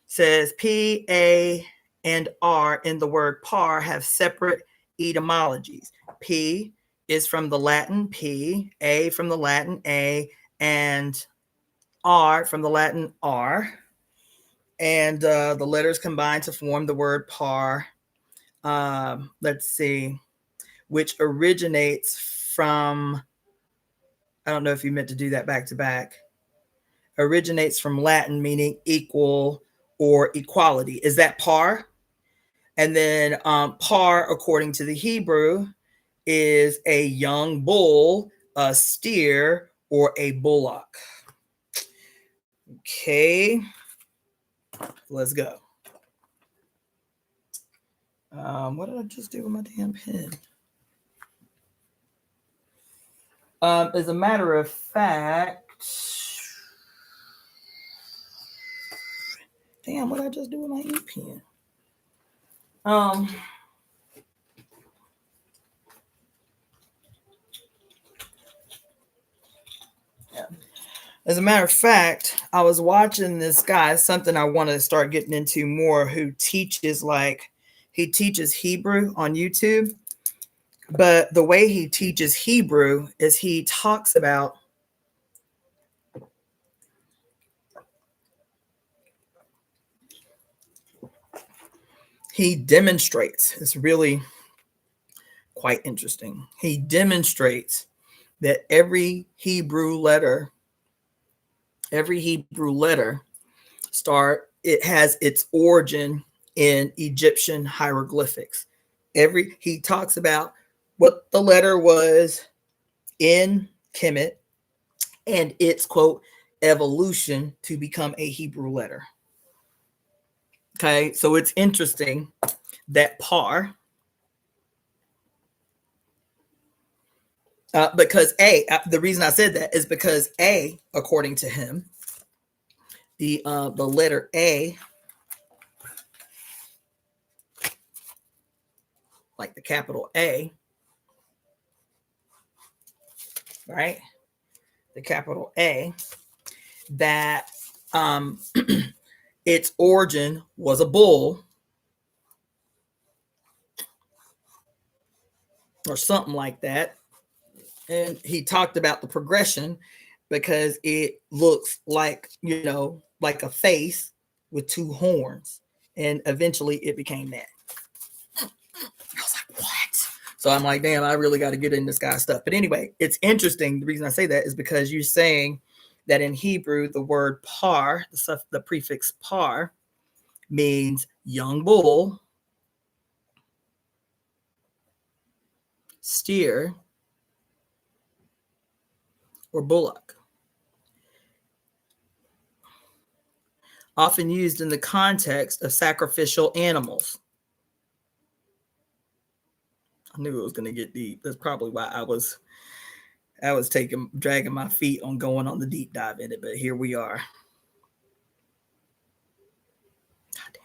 says P, A, and R in the word par have separate etymologies. P is from the Latin P, A from the Latin A, and R from the Latin R. And the letters combine to form the word par. Let's see, which originates from, I don't know if you meant to do that back to back, originates from Latin meaning equal or equality. Is that par? And then par, according to the Hebrew, is a young bull, a steer, or a bullock. Okay, let's go. What did I just do with my damn pen? As a matter of fact, damn, what I just do with my ink pen? Yeah. As a matter of fact, I was watching this guy, something I want to start getting into more, who teaches he teaches Hebrew on YouTube. But the way he teaches Hebrew is he talks about he demonstrates. It's really quite interesting. He demonstrates that every Hebrew letter it has its origin in Egyptian hieroglyphics. He talks about what the letter was in Kemet and its quote evolution to become a Hebrew letter. Okay, so it's interesting that par, because the reason I said that is because according to him, the letter A, like the capital A, right? The capital A, that its origin was a bull or something like that. And he talked about the progression because it looks like, like a face with two horns. And eventually it became that. I was like, what? So I'm like, damn, I really got to get in this guy's stuff. But anyway, it's interesting. The reason I say that is because you're saying that in Hebrew, the word par, the prefix par, means young bull, steer, or bullock. Often used in the context of sacrificial animals. I knew it was going to get deep. That's probably why I was dragging my feet on going on the deep dive in it, but here we are. God damn.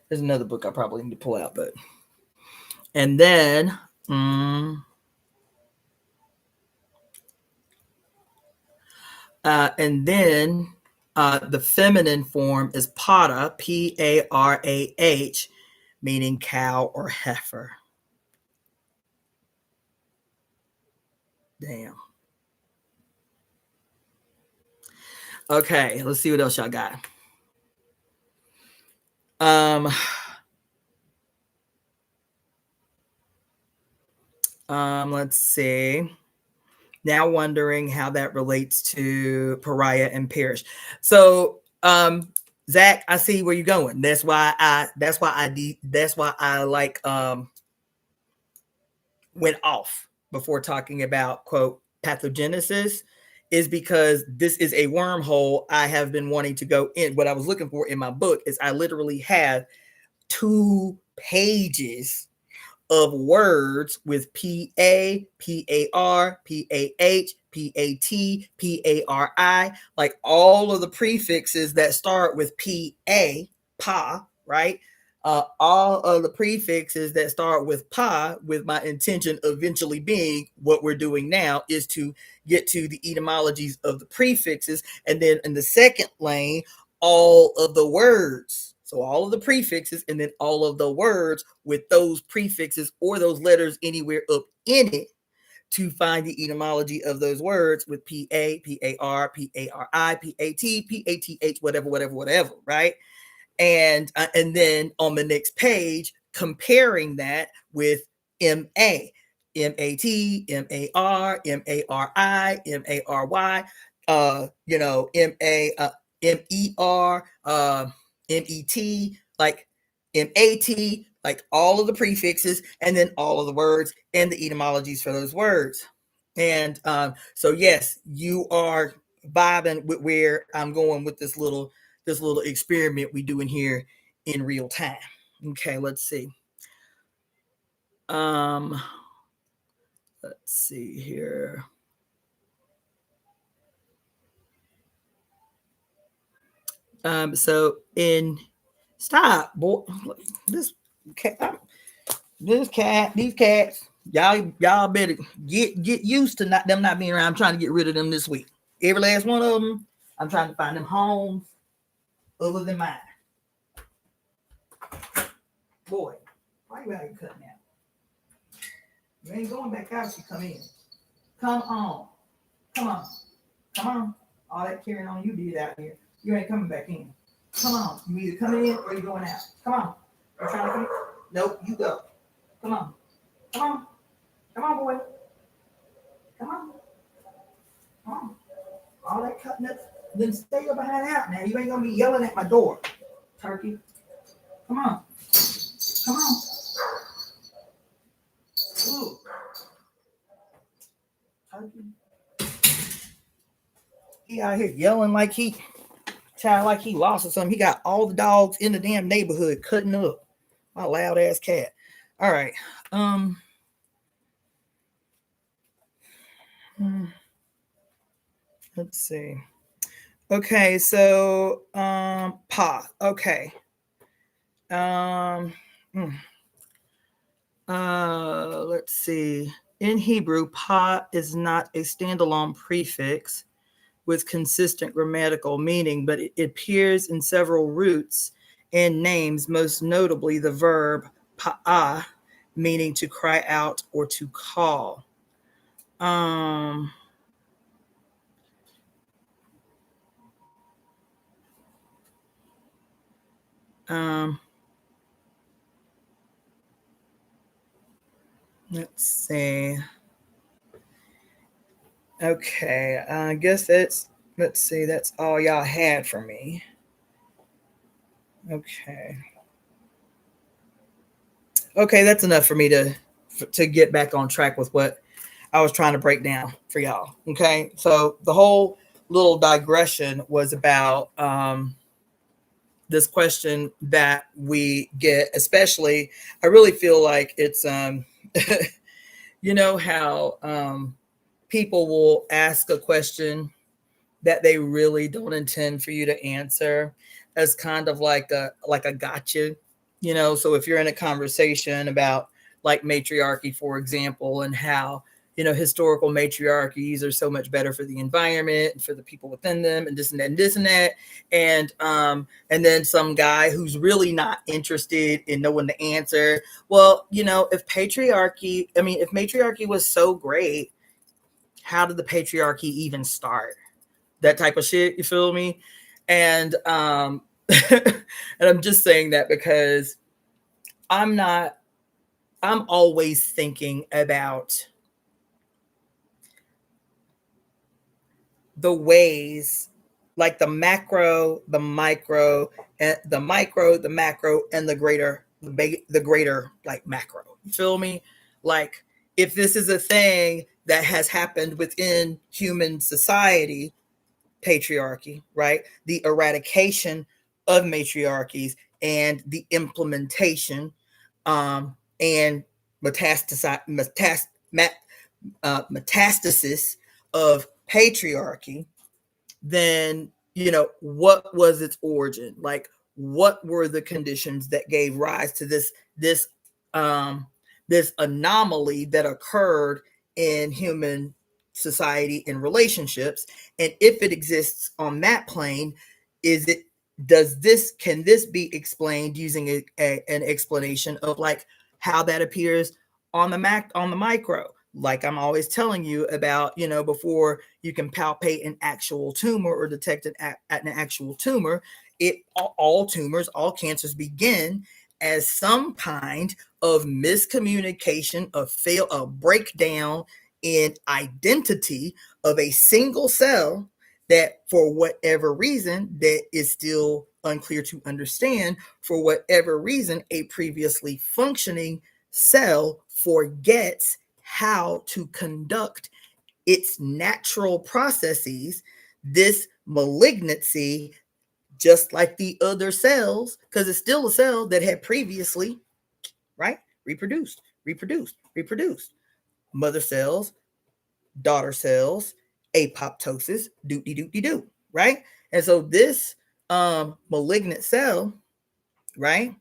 There's another book I probably need to pull out, and then the feminine form is para, Parah, meaning cow or heifer. Damn. Okay, let's see what else y'all got. Let's see. Now wondering how that relates to pariah and parish. So, Zach, I see where you're going. That's why I like went off before talking about quote pathogenesis, is because this is a wormhole I have been wanting to go in. What I was looking for in my book is I literally have 2 pages of words with P-A, P-A-R, P-A-H, P-A-T, P-A-R-I, like all of the prefixes that start with P-A, pa, right? All of the prefixes that start with pa, with my intention eventually being what we're doing now is to get to the etymologies of the prefixes. And then in the second lane, all of the words. So all of the prefixes and then all of the words with those prefixes or those letters anywhere up in it to find the etymology of those words with P-A, P-A-R, P-A-R-I, P-A-T, P-A-T-H, whatever, right? And then on the next page, comparing that with M-A, M-A-T, M-A-R, M-A-R-I, M-A-R-Y, M-A, M-E-R, M-E-T, like M-A-T, like all of the prefixes, and then all of the words and the etymologies for those words. And so, yes, you are vibing with where I'm going with this little experiment we doing here in real time. Okay, let's see. Let's see here. So in stop, boy, this cat, these cats, y'all better get used to them not being around. I'm trying to get rid of them this week. Every last one of them. I'm trying to find them homes other than mine. Boy, why you out here cutting out? You ain't going back out if you come in. Come on. Come on. Come on. All that carrying on you did out here. You ain't coming back in. Come on. You either coming in or you going out. Come on. You trying to come in? Nope, you go. Come on. Come on. Come on, boy. Come on. Come on. All that cutting up. Then stay your behind out now. You ain't going to be yelling at my door. Turkey. Come on. Come on. Ooh. Turkey. He out here yelling like he lost or something. He got all the dogs in the damn neighborhood cutting up. My loud ass cat. All right. Let's see. Okay, so pa. Okay. Let's see. In Hebrew, pa is not a standalone prefix with consistent grammatical meaning, but it appears in several roots and names, most notably the verb pa'ah, meaning to cry out or to call. Let's see. Okay, I guess let's see, that's all y'all had for me. Okay. Okay, that's enough for me to get back on track with what I was trying to break down for y'all. Okay, so the whole little digression was about this question that we get, especially, I really feel like it's, you know how people will ask a question that they really don't intend for you to answer as kind of like a gotcha, you know. So if you're in a conversation about like matriarchy, for example, and how, you know, historical matriarchies are so much better for the environment and for the people within them, and this and that and this and that, and then some guy who's really not interested in knowing the answer. Well, you know, if matriarchy was so great, how did the patriarchy even start? That type of shit, you feel me? And and I'm just saying that because I'm always thinking about the ways, like the macro, the micro, and the macro, and the greater like macro. You feel me? Like, if this is a thing that has happened within human society, patriarchy, right? The eradication of matriarchies and the implementation and metastasis of patriarchy, then, you know, what was its origin? Like, what were the conditions that gave rise to um this anomaly that occurred in human society and relationships? And if it exists on that plane, is it can this be explained using an explanation of like how that appears on the micro? Like I'm always telling you about, you know, before you can palpate an actual tumor or detect an actual tumor, all tumors, all cancers begin as some kind of miscommunication, a breakdown in identity of a single cell that, for whatever reason that is still unclear to understand, for whatever reason, a previously functioning cell forgets how to conduct its natural processes. This malignancy, just like the other cells, because it's still a cell that had previously, right, reproduced, mother cells, daughter cells, apoptosis, doot-de-doot-de-doo, right? And so this malignant cell, right,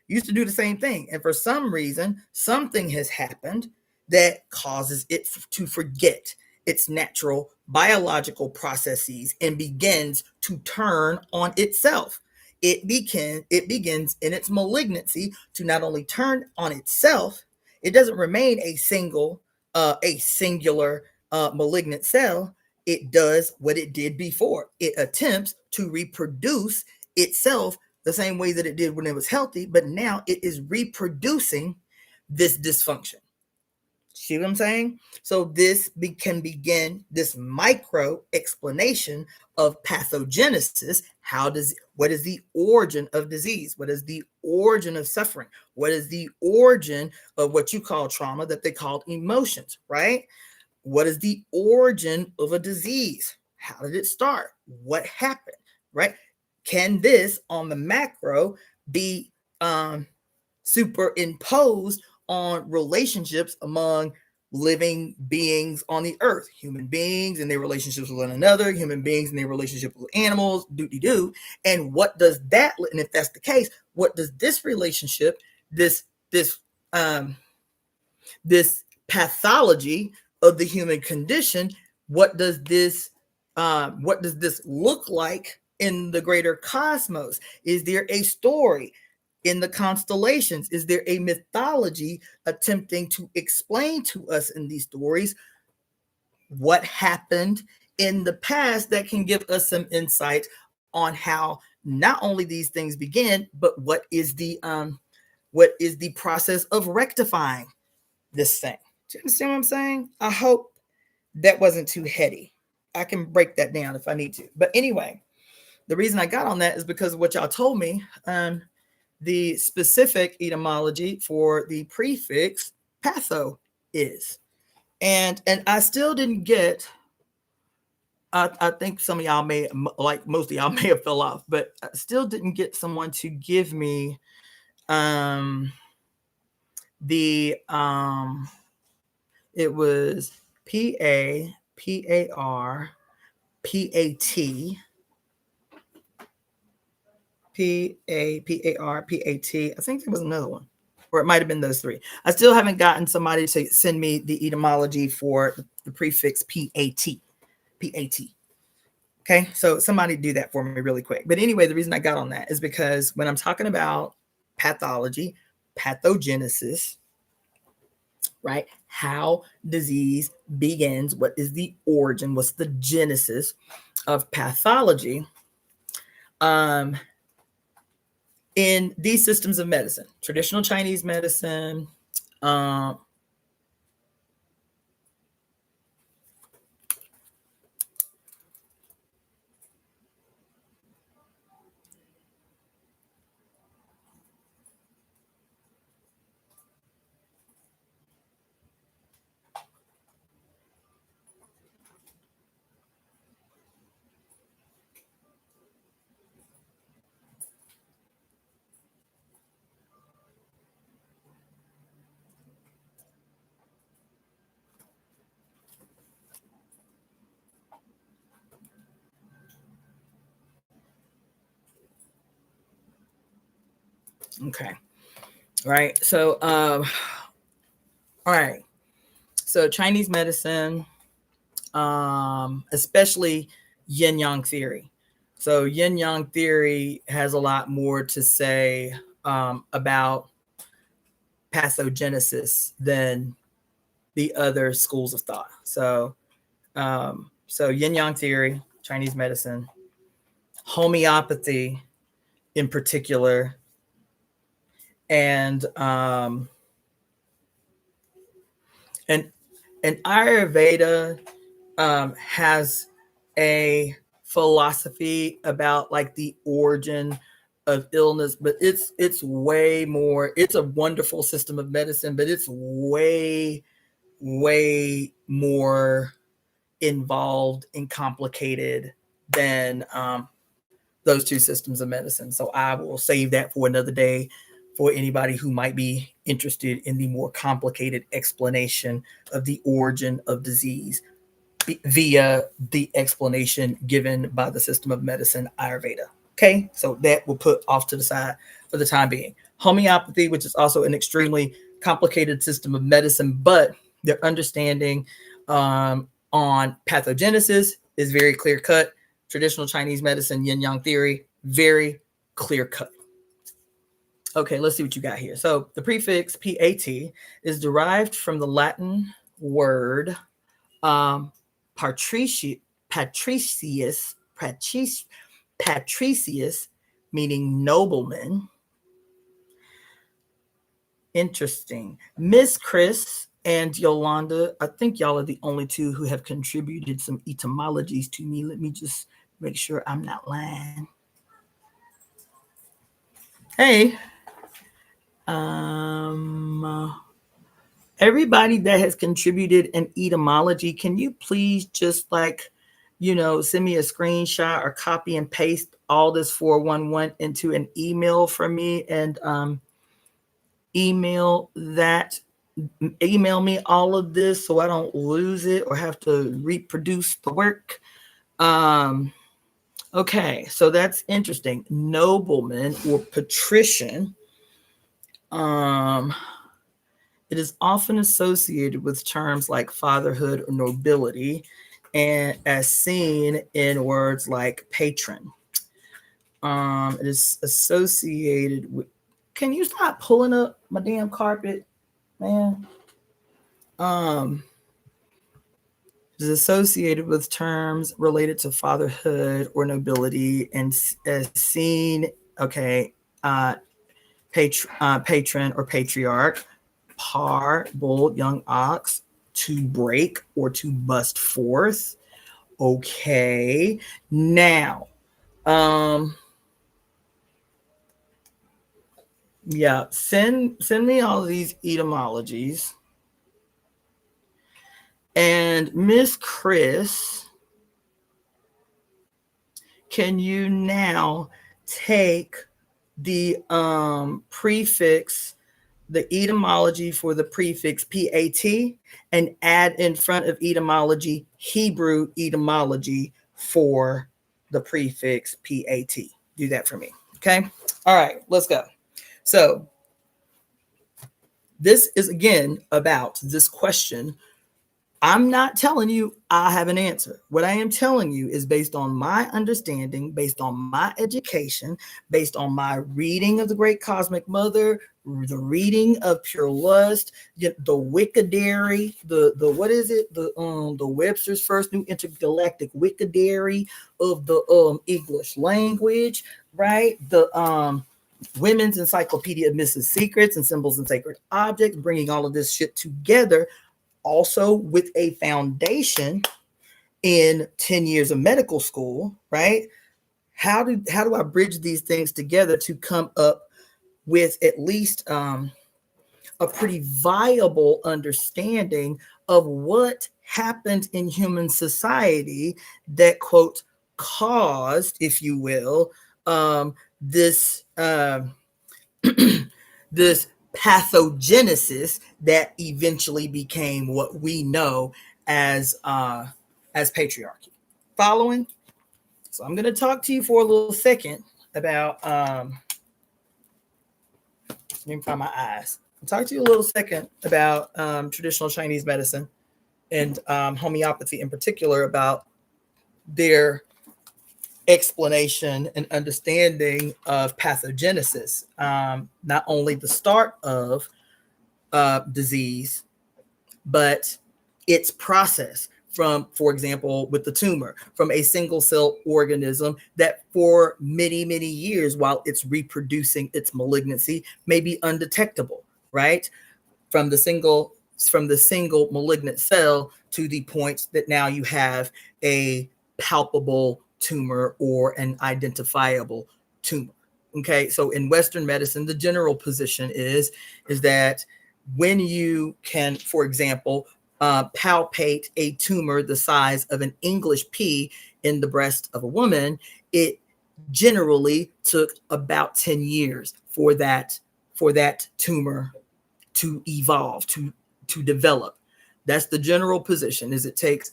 used to do the same thing. And for some reason, something has happened that causes it to forget its natural biological processes and begins to turn on itself. It begins in its malignancy to not only turn on itself, it doesn't remain a singular malignant cell. It does what it did before. It attempts to reproduce itself the same way that it did when it was healthy, but now it is reproducing this dysfunction. See what I'm saying? So this can begin this micro explanation of pathogenesis. What is the origin of disease? What is the origin of suffering? What is the origin of what you call trauma that they called emotions, right? What is the origin of a disease? How did it start? What happened, right? Can this on the macro be superimposed on relationships among living beings on the earth, human beings and their relationships with one another, human beings and their relationship with animals, do. And what does that, and if that's the case, what does this relationship, this pathology of the human condition, what does this look like in the greater cosmos? Is there a story in the constellations? Is there a mythology attempting to explain to us in these stories what happened in the past that can give us some insight on how not only these things begin, but what is the process of rectifying this thing? Do you understand what I'm saying? I hope that wasn't too heady. I can break that down if I need to. But anyway, the reason I got on that is because of what y'all told me. The specific etymology for the prefix patho is. And I still didn't get, I think some of y'all may, like most of y'all may have fell off, but I still didn't get someone to give me it was P-A-P-A-R-P-A-T. P-A-P-A-R-P-A-T. I think there was another one, or it might have been those three. I still haven't gotten somebody to send me the etymology for the prefix P-A-T. P-A-T. Okay, so somebody do that for me really quick. But anyway, the reason I got on that is because when I'm talking about pathology, pathogenesis, right? How disease begins, what is the origin, what's the genesis of pathology in these systems of medicine, traditional Chinese medicine, okay, right? So, all right. So Chinese medicine, especially yin yang theory. So yin yang theory has a lot more to say about pathogenesis than the other schools of thought. So yin yang theory, Chinese medicine, homeopathy in particular, and Ayurveda has a philosophy about like the origin of illness, but it's way more. It's a wonderful system of medicine, but it's way more involved and complicated than those two systems of medicine. So I will save that for another day for anybody who might be interested in the more complicated explanation of the origin of disease via the explanation given by the system of medicine, Ayurveda. Okay, so that we'll put off to the side for the time being. Homeopathy, which is also an extremely complicated system of medicine, but their understanding on pathogenesis is very clear cut. Traditional Chinese medicine, yin yang theory, very clear cut. Okay, let's see what you got here. So the prefix PAT is derived from the Latin word patricius, meaning nobleman. Interesting. Miss Chris and Yolanda, I think y'all are the only two who have contributed some etymologies to me. Let me just make sure I'm not lying. Hey, everybody that has contributed an etymology, can you please just send me a screenshot or copy and paste all this 411 into an email for me and email me all of this so I don't lose it or have to reproduce the work. Okay, so that's interesting. Nobleman or patrician. It is often associated with terms like fatherhood or nobility, and as seen in words like patron. It is associated with. Can you stop pulling up my damn carpet, man? It is associated with terms related to fatherhood or nobility, and as seen, patron or patriarch. Par, bull, young ox, to break or to bust forth. Okay. Now, send me all of these etymologies. And Miss Chris, can you now take the prefix, the etymology for the prefix PAT, and add in front of etymology Hebrew etymology for the prefix PAT? Do that for me. Okay. All right, let's go. So this is again about this question. I'm not telling you I have an answer. What I am telling you is based on my understanding, based on my education, based on my reading of the Great Cosmic Mother, the reading of Pure Lust, the Wikidary, the what is it? The Webster's First New Intergalactic Wikidary of the English language, right? The Women's Encyclopedia of Missing Secrets and Symbols and Sacred Objects, bringing all of this shit together. Also with a foundation in 10 years of medical school, right? How do I bridge these things together to come up with at least a pretty viable understanding of what happened in human society that, quote, caused, if you will, this this pathogenesis that eventually became what we know as patriarchy. Following? So I'm going to talk to you for a little second about let me find my eyes. I'll talk to you a little second about traditional Chinese medicine and homeopathy in particular, about their explanation and understanding of pathogenesis, not only the start of disease, but its process from, for example, with the tumor, from a single cell organism that for many, many years, while it's reproducing its malignancy, may be undetectable, right? From the single malignant cell to the point that now you have a palpable tumor or an identifiable tumor. Okay, so in Western medicine, the general position is that when you can, for example, palpate a tumor the size of an English pea in the breast of a woman, it generally took about 10 years for that for that tumor to evolve, to develop. That's the general position. Is it takes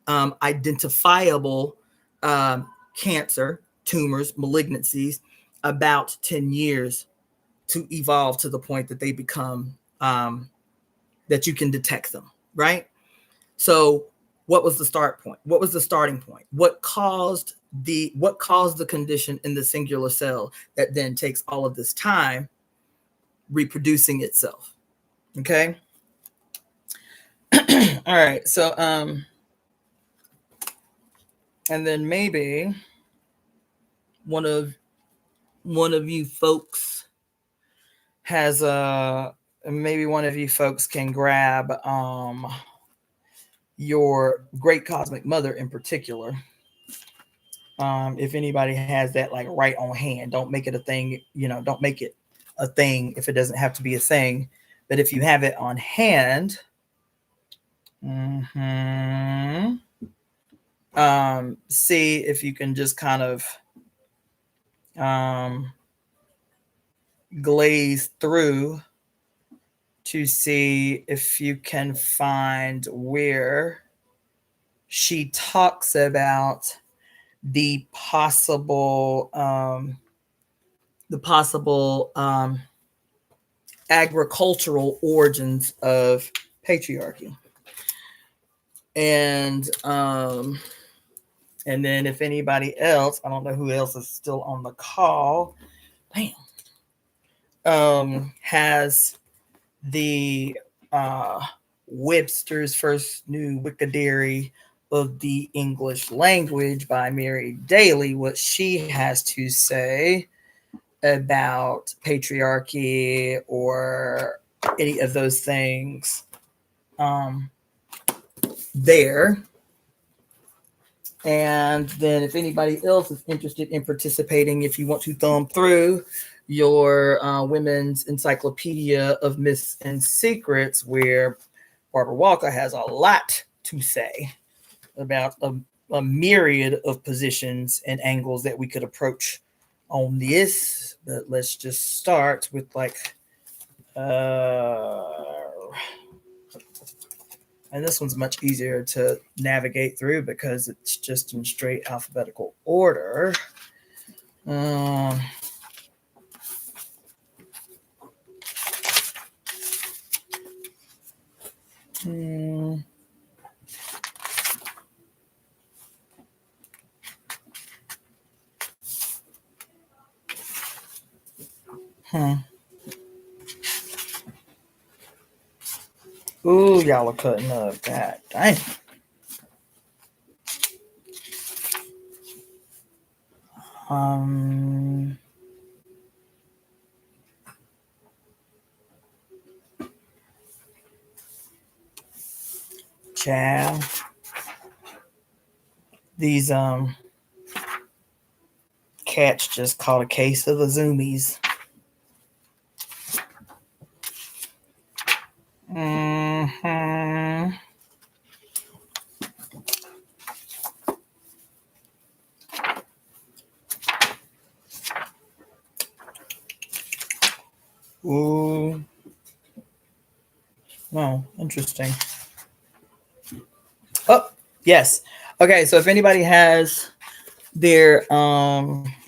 identifiable cancer, tumors, malignancies, about 10 years to evolve to the point that they become that you can detect them, right? So what was the start point? What was the starting point? What caused the condition in the singular cell that then takes all of this time reproducing itself? Okay. All right. So and then maybe one of you folks has maybe one of you folks can grab your great cosmic mother in particular. If anybody has that like right on hand, don't make it a thing, don't make it a thing if it doesn't have to be a thing. But if you have it on hand, see if you can just kind of glaze through to see if you can find where she talks about the possible agricultural origins of patriarchy. And then if anybody else, I don't know who else is still on the call, has the Webster's First New Wikidictionary of the English Language by Mary Daly, what she has to say about patriarchy or any of those things there. And then if anybody else is interested in participating, if you want to thumb through your Women's Encyclopedia of Myths and Secrets, where Barbara Walker has a lot to say about a myriad of positions and angles that we could approach on this. But let's just start with like and this one's much easier to navigate through because it's just in straight alphabetical order. Ooh, y'all are cutting up. God dang. Child. These cats just caught a case of the zoomies. Ooh. Oh, interesting. Oh, yes. Okay, so if anybody has their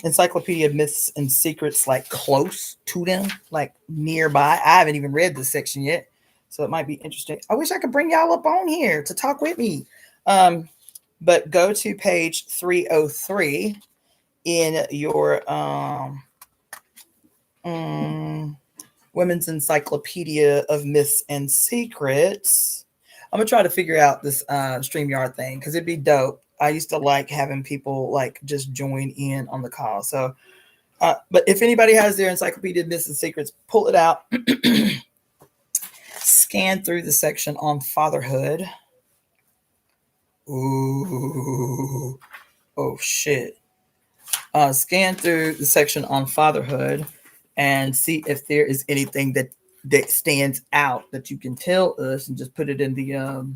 Encyclopedia of Myths and Secrets like close to them, like nearby, I haven't even read this section yet, so it might be interesting. I wish I could bring y'all up on here to talk with me. But go to page 303 in your Women's Encyclopedia of Myths and Secrets. I'm gonna try to figure out this StreamYard thing because it'd be dope. I used to like having people like just join in on the call. So, but if anybody has their Encyclopedia of Myths and Secrets, pull it out, scan through the section on fatherhood. Ooh, oh shit. Scan through the section on fatherhood and see if there is anything that stands out that you can tell us, and just put it in the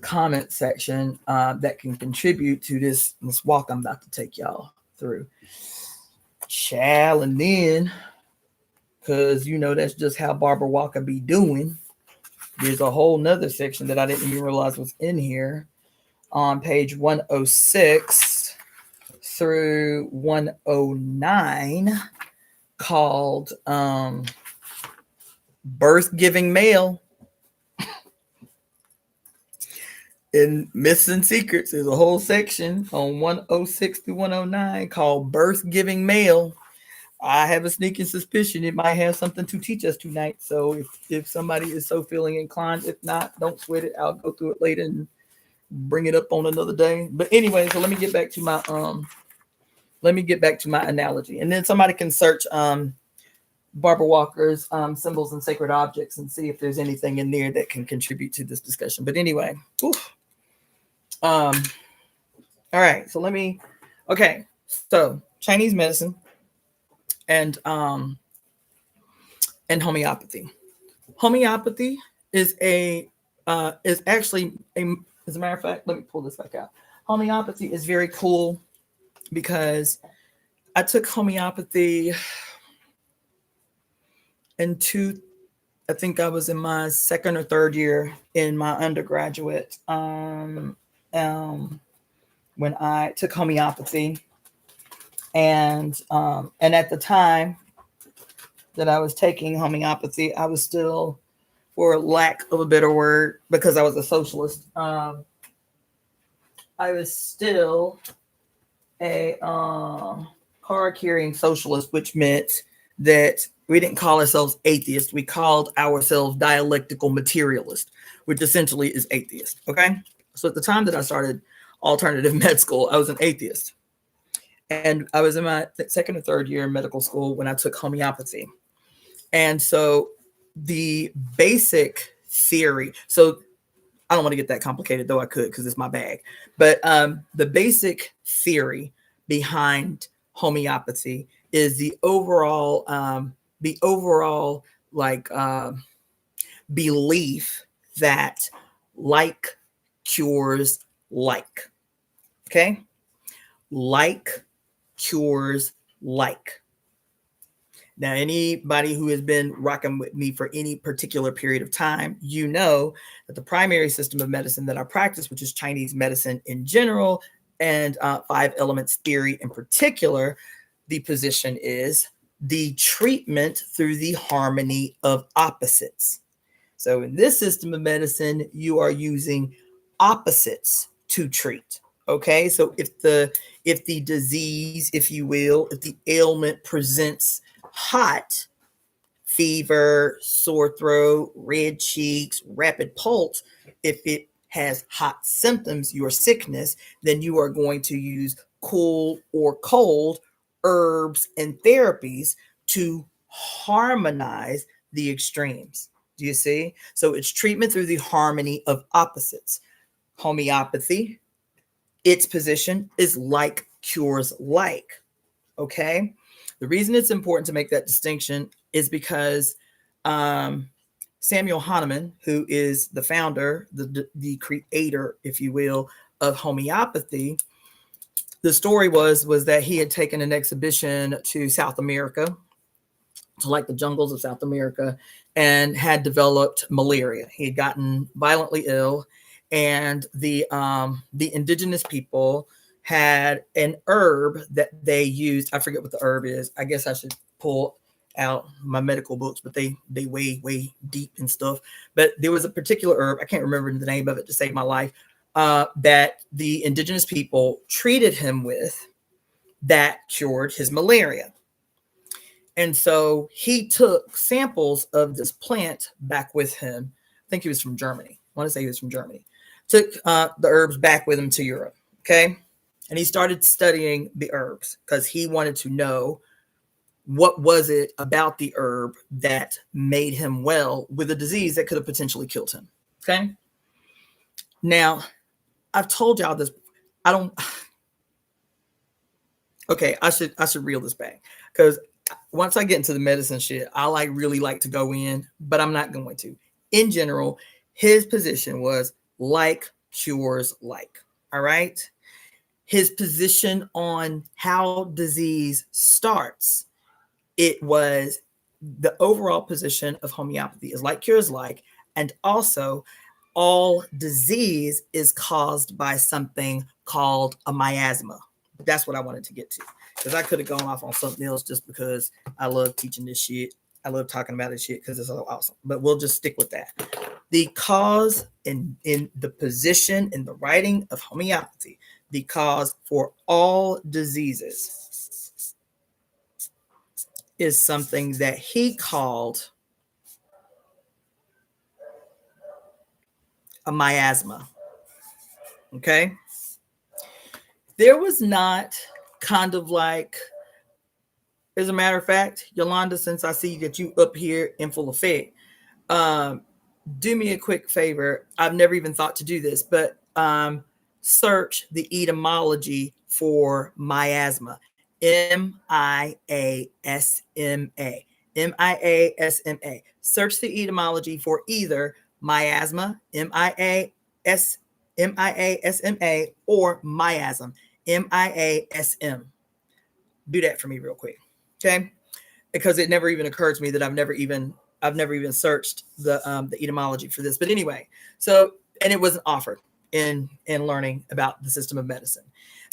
comment section that can contribute to this walk I'm about to take y'all through. Child, and then because you know that's just how Barbara Walker be doing. There's a whole nother section that I didn't even realize was in here on page 106 through 109 called Birth Giving Male. In Myths and Secrets, there's a whole section on 106 through 109 called Birth Giving Male. I have a sneaking suspicion it might have something to teach us tonight. So if somebody is so feeling inclined, if not, don't sweat it. I'll go through it later and bring it up on another day. But anyway, so let me get back to my analogy, and then somebody can search Barbara Walker's Symbols and Sacred Objects and see if there's anything in there that can contribute to this discussion. But anyway, all right. So so Chinese medicine and homeopathy. Homeopathy is actually as a matter of fact, let me pull this back out. Homeopathy is very cool because I took homeopathy I think I was in my second or third year in my undergraduate when I took homeopathy, and at the time that I was taking homeopathy, I was still, for lack of a better word, because I was a socialist, I was still a card-carrying socialist, which meant that we didn't call ourselves atheists. We called ourselves dialectical materialist, which essentially is atheist. Okay. So at the time that I started alternative med school, I was an atheist. And I was in my second or third year in medical school when I took homeopathy. And so the basic theory, so I don't want to get that complicated, though I could because it's my bag. But the basic theory behind homeopathy is the overall belief that like cures like. Okay? Like cures like. Now, anybody who has been rocking with me for any particular period of time, you know that the primary system of medicine that I practice, which is Chinese medicine in general, and 5 elements theory in particular, the position is the treatment through the harmony of opposites. So in this system of medicine, you are using opposites to treat. Okay, so if the disease, if you will, if the ailment presents hot, fever, sore throat, red cheeks, rapid pulse, if it has hot symptoms, your sickness, then you are going to use cool or cold herbs and therapies to harmonize the extremes. Do you see? So it's treatment through the harmony of opposites. Homeopathy, its position is like cures like. Okay. The reason it's important to make that distinction is because Samuel Hahnemann, who is the founder, the creator, if you will, of homeopathy, the story was that he had taken an exhibition to South America, to like the jungles of South America, and had developed malaria. He had gotten violently ill, and the indigenous people had an herb that they used. I forget what the herb is. I guess I should pull out my medical books, but they way deep and stuff. But there was a particular herb, I can't remember the name of it to save my life, that the indigenous people treated him with that cured his malaria. And so he took samples of this plant back with him. I think he was from Germany. I want to say he was from Germany. Took the herbs back with him to Europe. Okay. And he started studying the herbs because he wanted to know what was it about the herb that made him well with a disease that could have potentially killed him. Okay. Now, I've told y'all this. Okay, I should reel this back because once I get into the medicine shit, I really like to go in, but I'm not going to. In general, his position was like cures like. All right. His position on how disease starts, it was the overall position of homeopathy is like cures like, and also all disease is caused by something called a miasma. That's what I wanted to get to, because I could have gone off on something else just because I love teaching this shit. I love talking about this shit because it's so awesome. But we'll just stick with that. The cause in the position in the writing of homeopathy, the cause for all diseases is something that he called a miasma. Okay. There was not kind of like, as a matter of fact, Yolanda, since I see that you up here in full effect, do me a quick favor. I've never even thought to do this, but search the etymology for miasma. M-I-A-S-M-A. M-I-A-S-M-A. Search the etymology for either miasma, M-I-A-S-M-A, or miasm, M-I-A-S-M. Do that for me real quick, okay? Because it never even occurred to me that I've never even searched the etymology for this. But anyway, so, and it wasn't offered in learning about the system of medicine,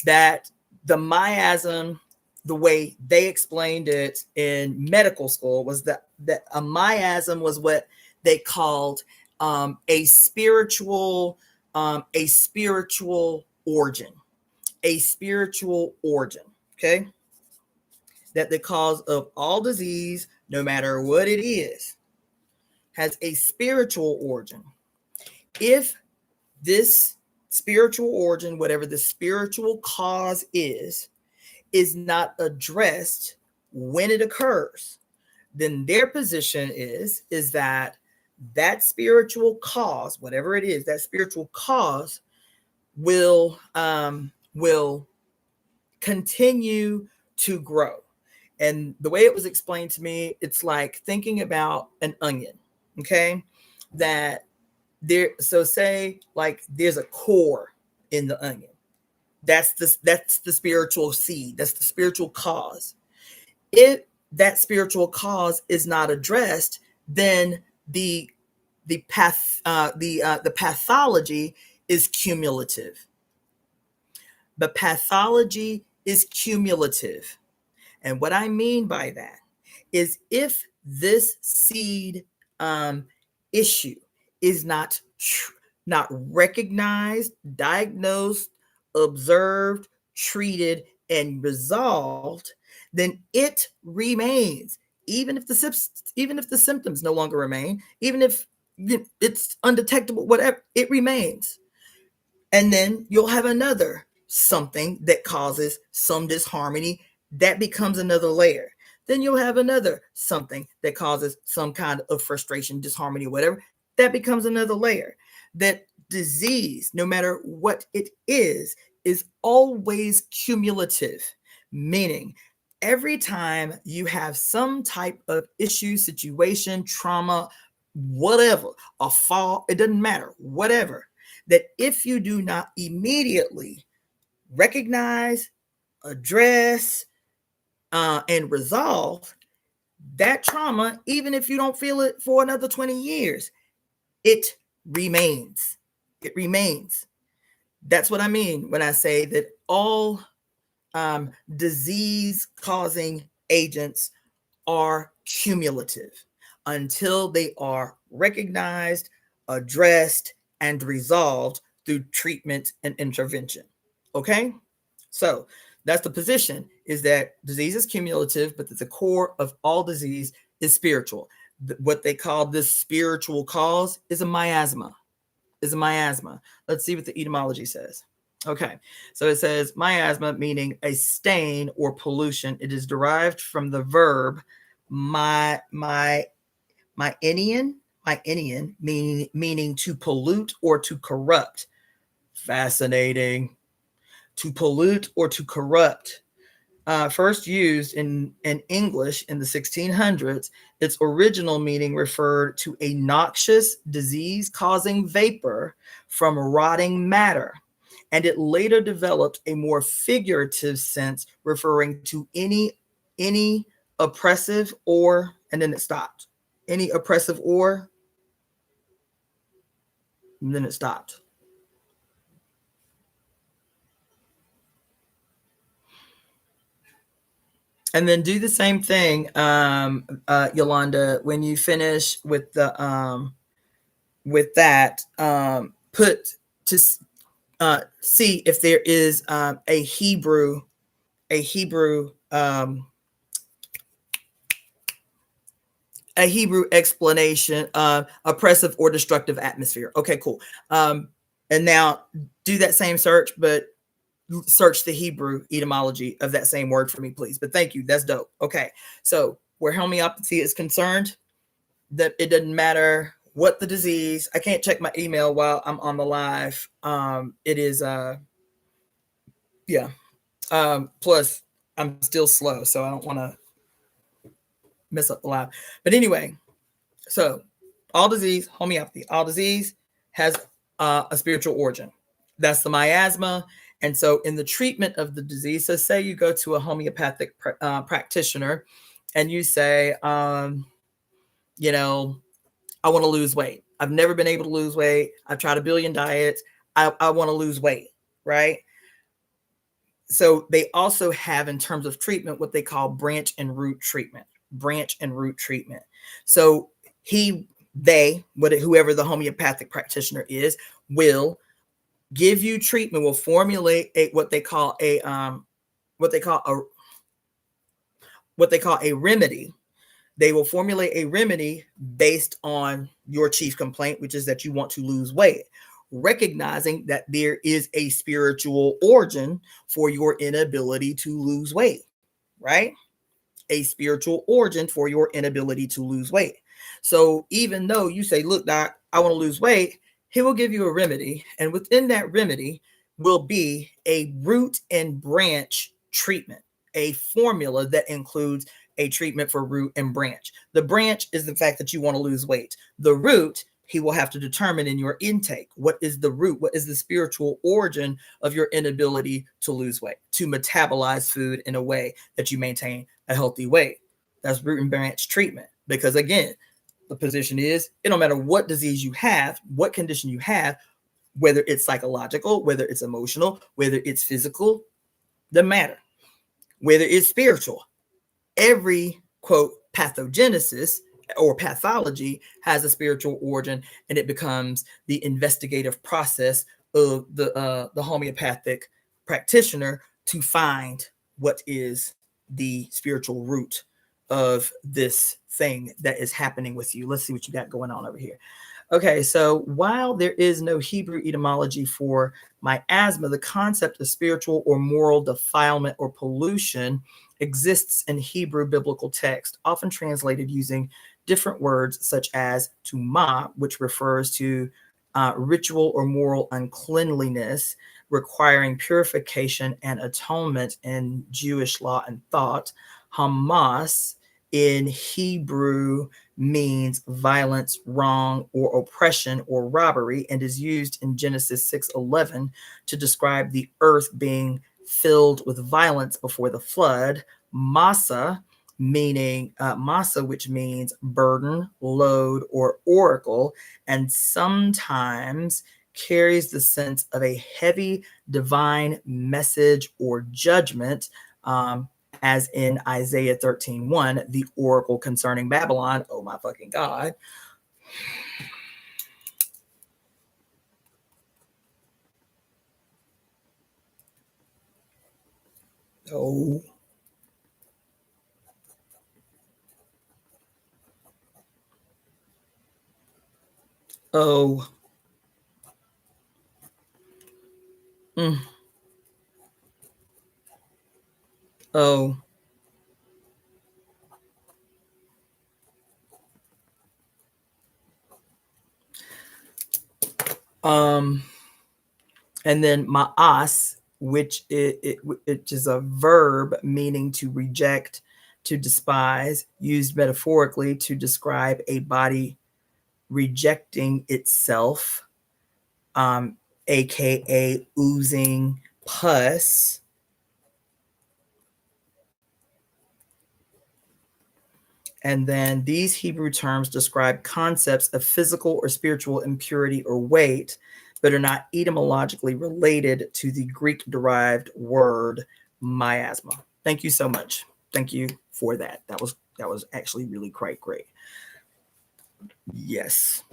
that the miasm, the way they explained it in medical school, was that a miasm was what they called a spiritual origin, okay? That the cause of all disease, no matter what it is, has a spiritual origin. If this spiritual origin, whatever the spiritual cause is not addressed when it occurs, then their position is that spiritual cause, whatever it is, that spiritual cause will continue to grow. And the way it was explained to me, it's like thinking about an onion, okay? That there, so say like there's a core in the onion. That's the spiritual seed. That's the spiritual cause. If that spiritual cause is not addressed, then the pathology is cumulative. The pathology is cumulative. And what I mean by that is, if this seed issue is not recognized, diagnosed, observed, treated, and resolved, then it remains. Even if the symptoms no longer remain, even if it's undetectable, whatever, it remains. And then you'll have another something that causes some disharmony. That becomes another layer. Then you'll have another something that causes some kind of frustration, disharmony, whatever. That becomes another layer. That disease, no matter what it is always cumulative, meaning every time you have some type of issue, situation, trauma, whatever, a fall, it doesn't matter, whatever, that if you do not immediately recognize, address, and resolve that trauma, even if you don't feel it for another 20 years, it remains. It remains. That's what I mean when I say that all disease-causing agents are cumulative until they are recognized, addressed, and resolved through treatment and intervention. Okay? So that's the position, is that disease is cumulative, but that the core of all disease is spiritual. What they call this spiritual cause is a miasma. Let's see what the etymology says. Okay, so it says miasma, meaning a stain or pollution. It is derived from the verb myenian, meaning to pollute or to corrupt. Fascinating. To pollute or to corrupt. First used in English in the 1600s, its original meaning referred to a noxious, disease-causing vapor from rotting matter, and it later developed a more figurative sense, referring to any oppressive or, and then it stopped. Any oppressive or, and then it stopped. And then do the same thing, Yolanda, when you finish with the with that, put to see if there is a Hebrew a Hebrew explanation of oppressive or destructive atmosphere. Okay, cool. And now do that same search, but search the Hebrew etymology of that same word for me, please. But thank you. That's dope. Okay. So where homeopathy is concerned, that it doesn't matter what the disease. I can't check my email while I'm on the live. It is yeah. Plus I'm still slow, so I don't want to mess up the live. But anyway, so all disease, homeopathy, all disease has a spiritual origin. That's the miasma. And so in the treatment of the disease, so say you go to a homeopathic practitioner and you say, you know, I want to lose weight. I've never been able to lose weight. I've tried a billion diets. I want to lose weight, right? So they also have, in terms of treatment, what they call branch and root treatment. Branch and root treatment. So whoever the homeopathic practitioner is, will give you treatment, will formulate what they call a remedy. They will formulate a remedy based on your chief complaint, which is that you want to lose weight, recognizing that there is a spiritual origin for your inability to lose weight, right? A spiritual origin for your inability to lose weight. So even though you say, look, doc, I want to lose weight, he will give you a remedy. And within that remedy will be a root and branch treatment, a formula that includes a treatment for root and branch. The branch is the fact that you want to lose weight. The root, he will have to determine in your intake, what is the root? What is the spiritual origin of your inability to lose weight, to metabolize food in a way that you maintain a healthy weight? That's root and branch treatment. Because again, the position is, it don't matter what disease you have, what condition you have, whether it's psychological, whether it's emotional, whether it's physical, doesn't matter. Whether it's spiritual, every quote pathogenesis or pathology has a spiritual origin, and it becomes the investigative process of the homeopathic practitioner to find what is the spiritual root of this thing that is happening with you. Let's see what you got going on over here. Okay, so while there is no Hebrew etymology for miasma, the concept of spiritual or moral defilement or pollution exists in Hebrew biblical text, often translated using different words such as tumah, which refers to ritual or moral uncleanliness, requiring purification and atonement in Jewish law and thought. Hamas in Hebrew means violence, wrong, or oppression or robbery, and is used in Genesis 6:11 to describe the earth being filled with violence before the flood. Masa, which means burden, load, or oracle, and sometimes carries the sense of a heavy divine message or judgment, as in Isaiah 13:1, the oracle concerning Babylon. Oh my fucking God. Oh. Oh. Mm. Oh. And then ma'as, which is a verb meaning to reject, to despise, used metaphorically to describe a body rejecting itself, aka oozing pus. And then these Hebrew terms describe concepts of physical or spiritual impurity or weight, but are not etymologically related to the Greek-derived word miasma. Thank you so much. Thank you for that. That was actually really quite great. Yes.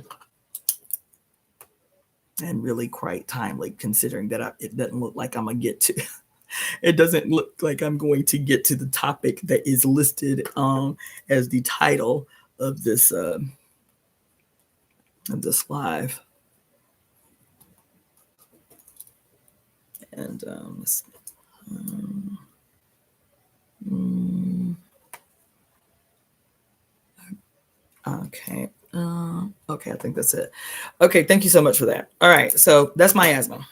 And really quite timely, considering that it doesn't look like I'm gonna get to. It doesn't look like I'm going to get to the topic that is listed as the title of this live. And okay. Okay, I think that's it. Okay, thank you so much for that. All right, so that's miasma.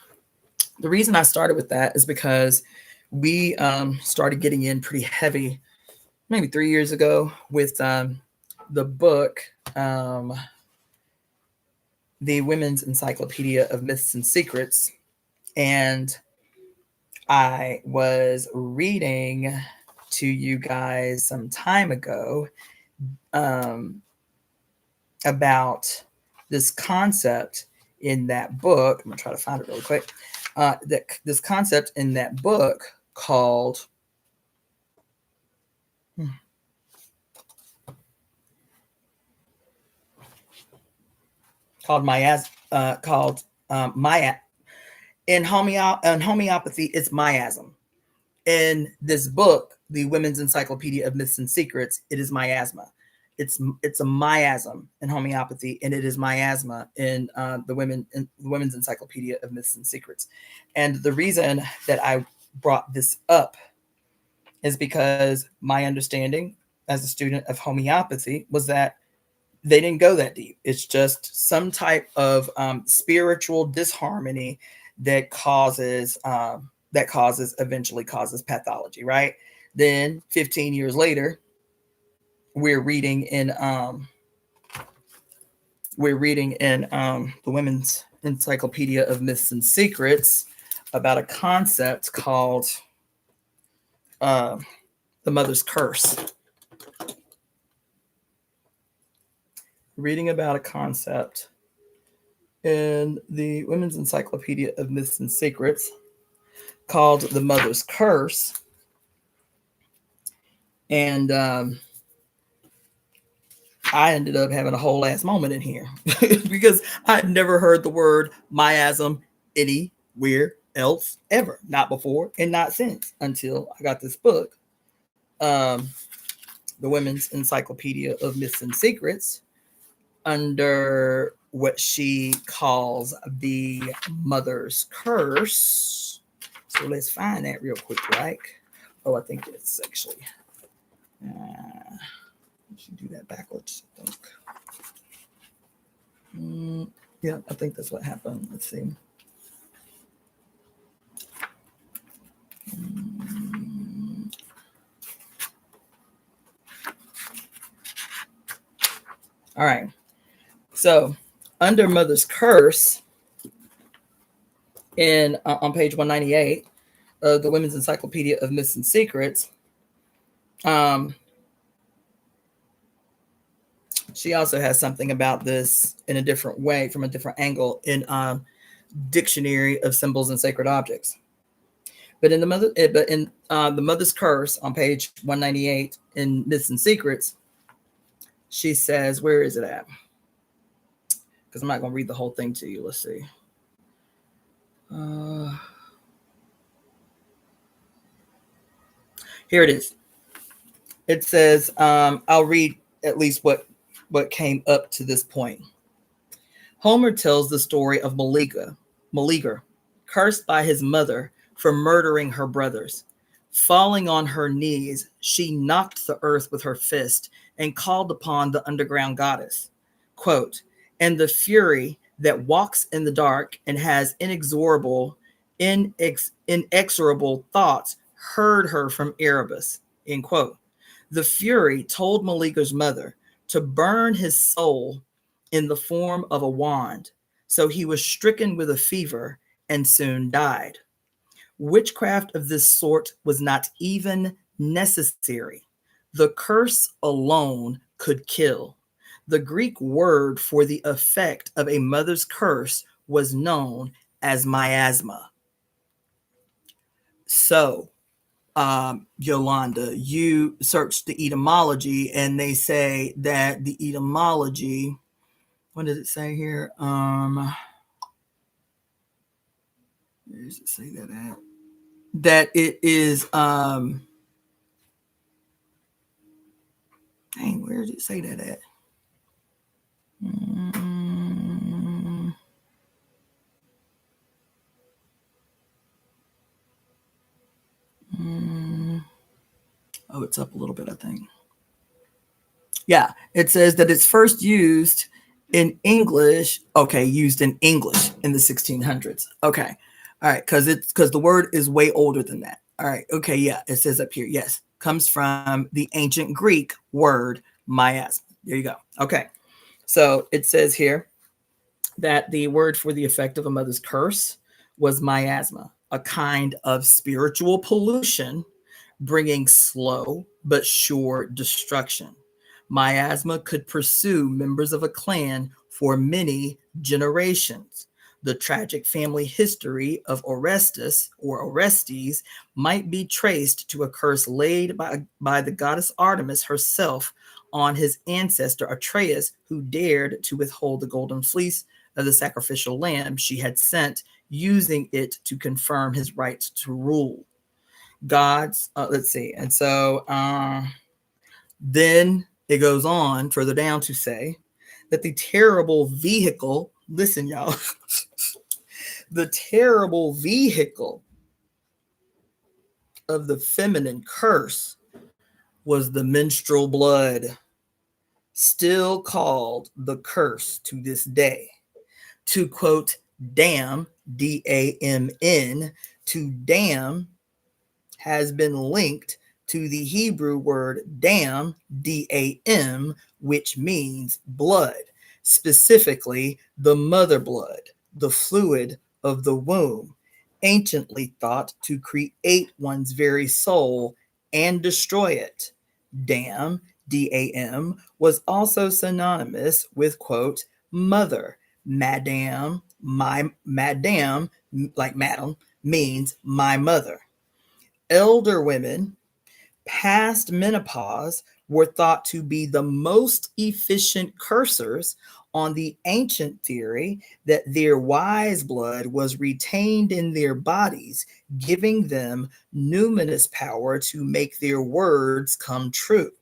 The reason I started with that is because we started getting in pretty heavy maybe 3 years ago with the book, The Women's Encyclopedia of Myths and Secrets. And I was reading to you guys some time ago about this concept in that book. I'm going to try to find it really quick. This concept in that book called in homeopathy, it's miasm. In this book, The Women's Encyclopedia of Myths and Secrets, it is miasma. It's a miasm in homeopathy, and it is miasma in the Women's Encyclopedia of Myths and Secrets. And the reason that I brought this up is because my understanding as a student of homeopathy was that they didn't go that deep. It's just some type of spiritual disharmony that eventually causes pathology, right? Then 15 years later, we're reading in the Women's Encyclopedia of Myths and Secrets about a concept called the Mother's Curse. Reading about a concept in the Women's Encyclopedia of Myths and Secrets called the Mother's Curse. And I ended up having a whole ass moment in here because I'd never heard the word miasm anywhere else ever. Not before and not since, until I got this book, the Women's Encyclopedia of Myths and Secrets, under what she calls the Mother's Curse. So let's find that real quick, right? Oh, I think it's actually... should do that backwards, I think. Yeah, I think that's what happened. Let's see. All right. So, under Mother's Curse, on page 198 of the Women's Encyclopedia of Myths and Secrets, she also has something about this in a different way, from a different angle, in Dictionary of Symbols and Sacred Objects. But in the Mother's Curse on page 198 in Myths and Secrets, she says, where is it at? Because I'm not going to read the whole thing to you. Let's see. Here it is. It says, I'll read at least what came up to this point. Homer tells the story of Meleager, cursed by his mother for murdering her brothers. Falling on her knees, she knocked the earth with her fist and called upon the underground goddess. Quote, and the fury that walks in the dark and has inexorable thoughts heard her from Erebus. End quote. The fury told Meleager's mother to burn his soul in the form of a wand, so he was stricken with a fever and soon died. Witchcraft of this sort was not even necessary. The curse alone could kill. The Greek word for the effect of a mother's curse was known as miasma. So, Yolanda, you search the etymology, and they say that the etymology, what does it say here? Where does it say that at? That it is, dang, where did it say that at? Mm, mm, oh, it's up a little bit, I think. Yeah, it says that it's first used in English. Okay, used in English in the 1600s. Okay, all right, because the word is way older than that. All right, okay, yeah, it says up here. Yes, comes from the ancient Greek word miasma. There you go. Okay, so it says here that the word for the effect of a mother's curse was miasma, a kind of spiritual pollution bringing slow but sure destruction. Miasma could pursue members of a clan for many generations. The tragic family history of Orestes or Orestes might be traced to a curse laid by the goddess Artemis herself on his ancestor Atreus, who dared to withhold the golden fleece of the sacrificial lamb she had sent, using it to confirm his right to rule. God's, let's see. And so then it goes on further down to say that the terrible vehicle, listen, y'all, the terrible vehicle of the feminine curse was the menstrual blood, still called the curse to this day. To quote, damn, D-A-M-N, to damn has been linked to the Hebrew word dam, D-A-M, which means blood, specifically the mother blood, the fluid of the womb, anciently thought to create one's very soul and destroy it. Dam, D-A-M, was also synonymous with, quote, mother. Madame, my madame, like madam, means my mother. Elder women past menopause were thought to be the most efficient cursors on the ancient theory that their wise blood was retained in their bodies, giving them numinous power to make their words come true.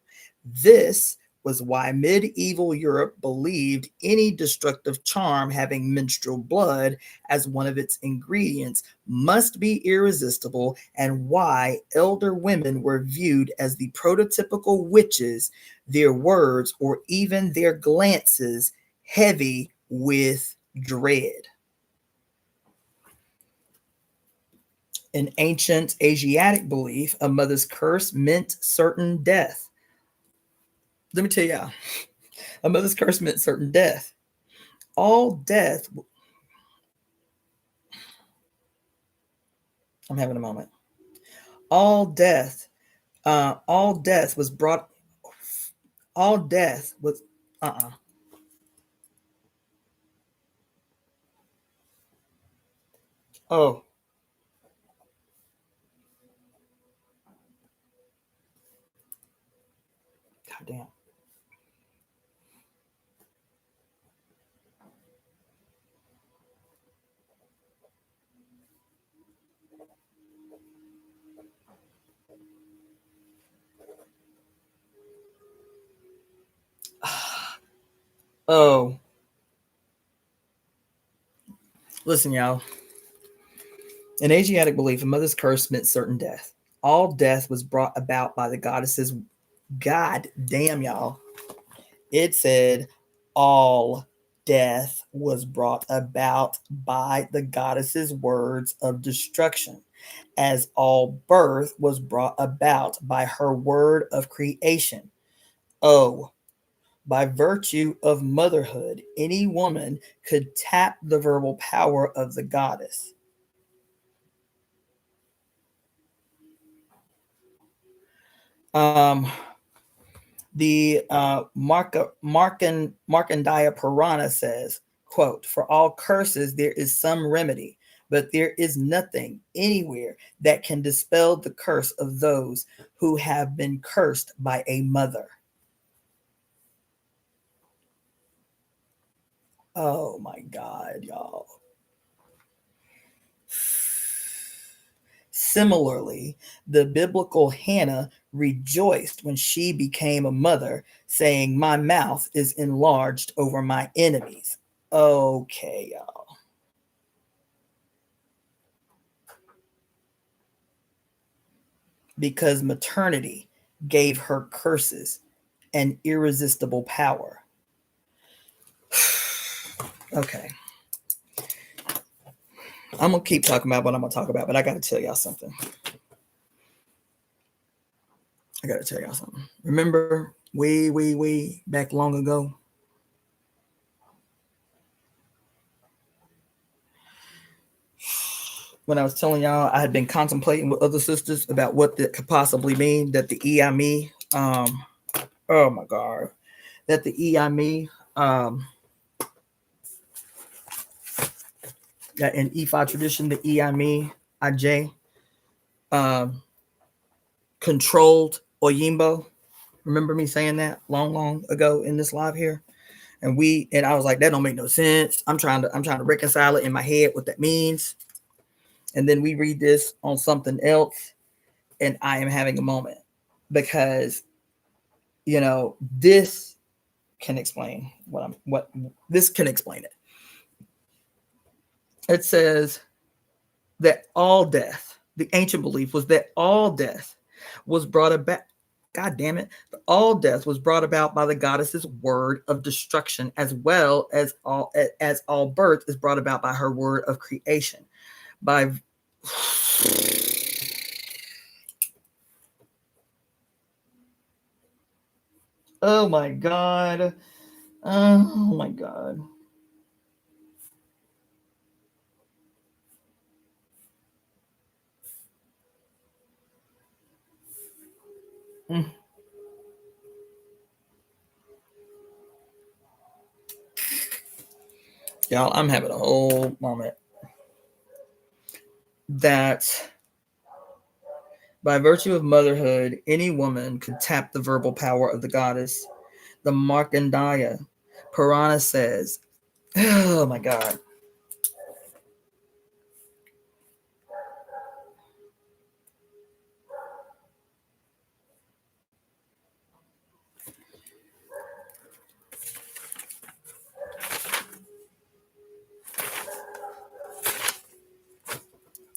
This was why medieval Europe believed any destructive charm having menstrual blood as one of its ingredients must be irresistible, and why elder women were viewed as the prototypical witches, their words or even their glances heavy with dread. In ancient Asiatic belief, a mother's curse meant certain death. Let me tell you, a mother's curse meant certain death. All death, I'm having a moment. All death, all death was brought, all death was, oh, god damn. Oh, listen, y'all. In Asiatic belief, a mother's curse meant certain death. All death was brought about by the goddesses. God damn, y'all. It said all death was brought about by the goddess's words of destruction, as all birth was brought about by her word of creation. Oh, by virtue of motherhood, any woman could tap the verbal power of the goddess. Um, The Markandeya Purana says, quote, "For all curses there is some remedy, but there is nothing anywhere that can dispel the curse of those who have been cursed by a mother." Oh my God, y'all. Similarly, the biblical Hannah rejoiced when she became a mother, saying, "My mouth is enlarged over my enemies." Okay, y'all. Because maternity gave her curses an irresistible power. Okay. I'm going to keep talking about what I'm going to talk about, but I got to tell y'all something. Remember way back long ago, when I was telling y'all I had been contemplating with other sisters about what that could possibly mean, that the EIME, oh my God, that the EIME, that in Ifa tradition, the EIME, IJ, controlled Oyimbo. Remember me saying that long ago in this live here? And I was like, that don't make no sense. I'm trying to reconcile it in my head what that means. And then we read this on something else, and I am having a moment because, you know, this can explain what this can explain it. It says that all death, the ancient belief was that all death was brought about. God damn it. All death was brought about by the goddess's word of destruction, as well as all birth is brought about by her word of creation. By oh my God. Oh my God. Mm. Y'all, I'm having a whole moment. That by virtue of motherhood, any woman could tap the verbal power of the goddess. The Markandeya Purana says, oh my God.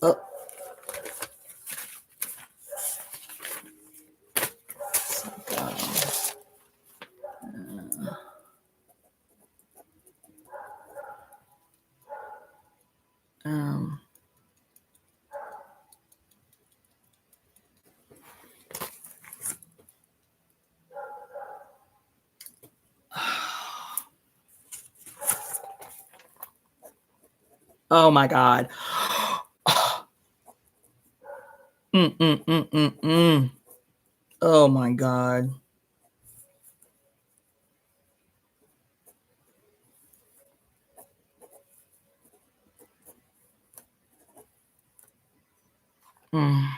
Oh. Um, oh my God. Oh my God. Mm.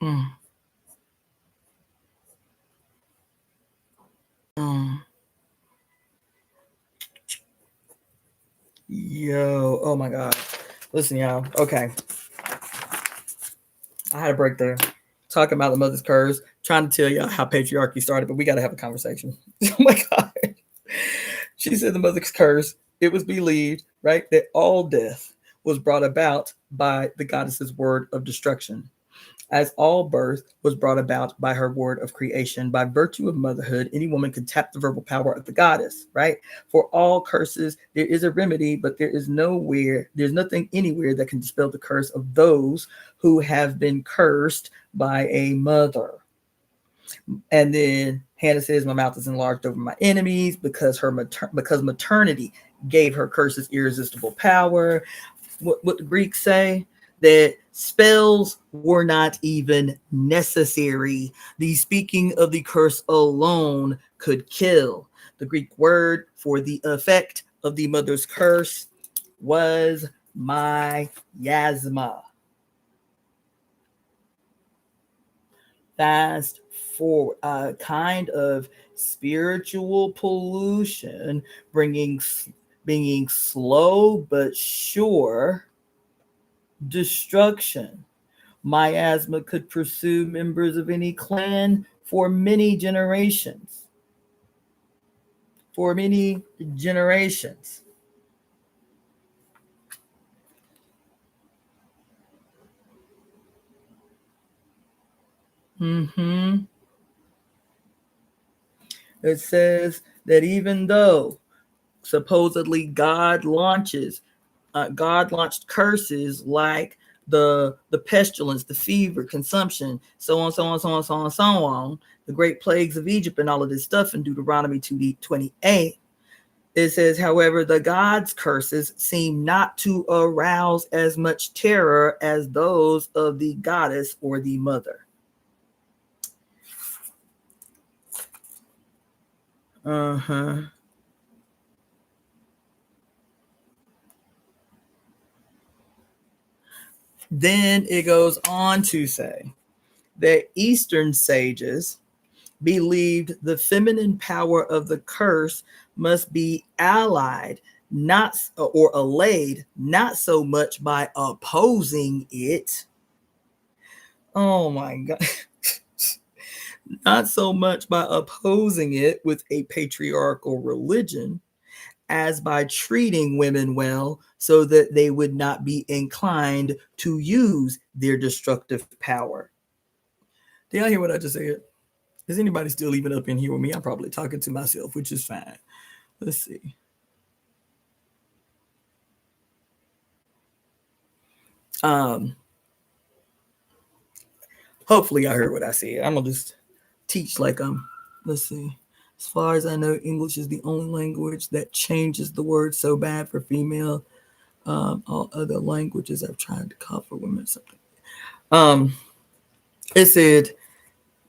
Mm. Mm. Yo, oh my God. Listen, y'all. Okay. I had a breakthrough talking about the mother's curse, trying to tell y'all how patriarchy started, but we got to have a conversation. Oh my God. She said the mother's curse, it was believed, right, that all death was brought about by the goddess's word of destruction, as all birth was brought about by her word of creation. By virtue of motherhood, any woman can tap the verbal power of the goddess, right? For all curses, there is a remedy, but there's nothing anywhere that can dispel the curse of those who have been cursed by a mother. And then Hannah says, my mouth is enlarged over my enemies because maternity gave her curses irresistible power. What the Greeks say, that spells were not even necessary. The speaking of the curse alone could kill. The Greek word for the effect of the mother's curse was miasma. Fast forward, a kind of spiritual pollution, bringing slow but sure destruction. Miasma could pursue members of any clan for many generations. For many generations. Mm-hmm. It says that even though supposedly God launched curses like the pestilence, the fever, consumption, so on, so on, so on, so on, so on, the great plagues of Egypt and all of this stuff in Deuteronomy 2:28. It says, however, the God's curses seem not to arouse as much terror as those of the goddess or the mother. Uh-huh. Then it goes on to say that Eastern sages believed the feminine power of the curse must be allayed, not or allayed, not so much by opposing it. Oh my God. Not so much by opposing it with a patriarchal religion as by treating women well so that they would not be inclined to use their destructive power. Did y'all hear what I just said? Is anybody still even up in here with me? I'm probably talking to myself, which is fine. Let's see. Hopefully I heard what I said. I'm gonna just teach like let's see. As far as I know, English is the only language that changes the word so bad for female. All other languages I've tried to call for women something. It said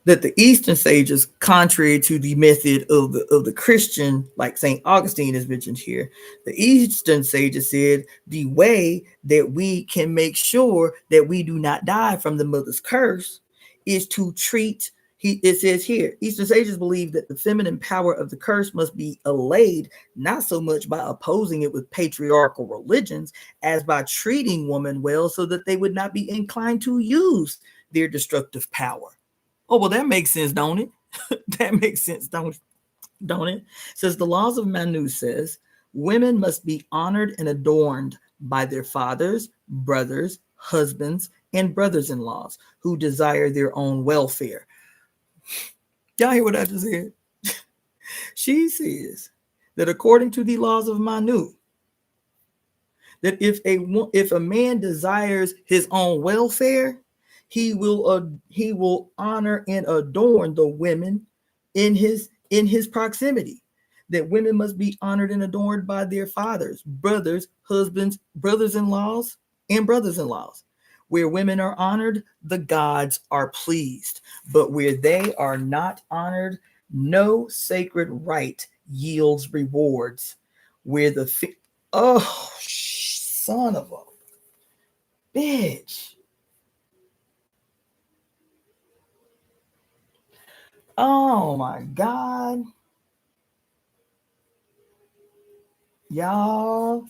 that the Eastern sages, contrary to the method of the Christian, like St. Augustine is mentioned here, the Eastern sages said the way that we can make sure that we do not die from the mother's curse is to treat. It says here, Eastern sages believe that the feminine power of the curse must be allayed, not so much by opposing it with patriarchal religions as by treating women well so that they would not be inclined to use their destructive power. Oh, well, that makes sense, don't it? That makes sense, don't it? Says the laws of Manu says women must be honored and adorned by their fathers, brothers, husbands, and brothers-in-laws who desire their own welfare. Y'all hear what I just said? She says that according to the laws of Manu, that if a man desires his own welfare, he will honor and adorn the women in his proximity. That women must be honored and adorned by their fathers, brothers, husbands, brothers-in-laws, and brothers-in-laws. Where women are honored, the gods are pleased. But where they are not honored, no sacred rite yields rewards. Where the son of a bitch. Oh my God. Y'all.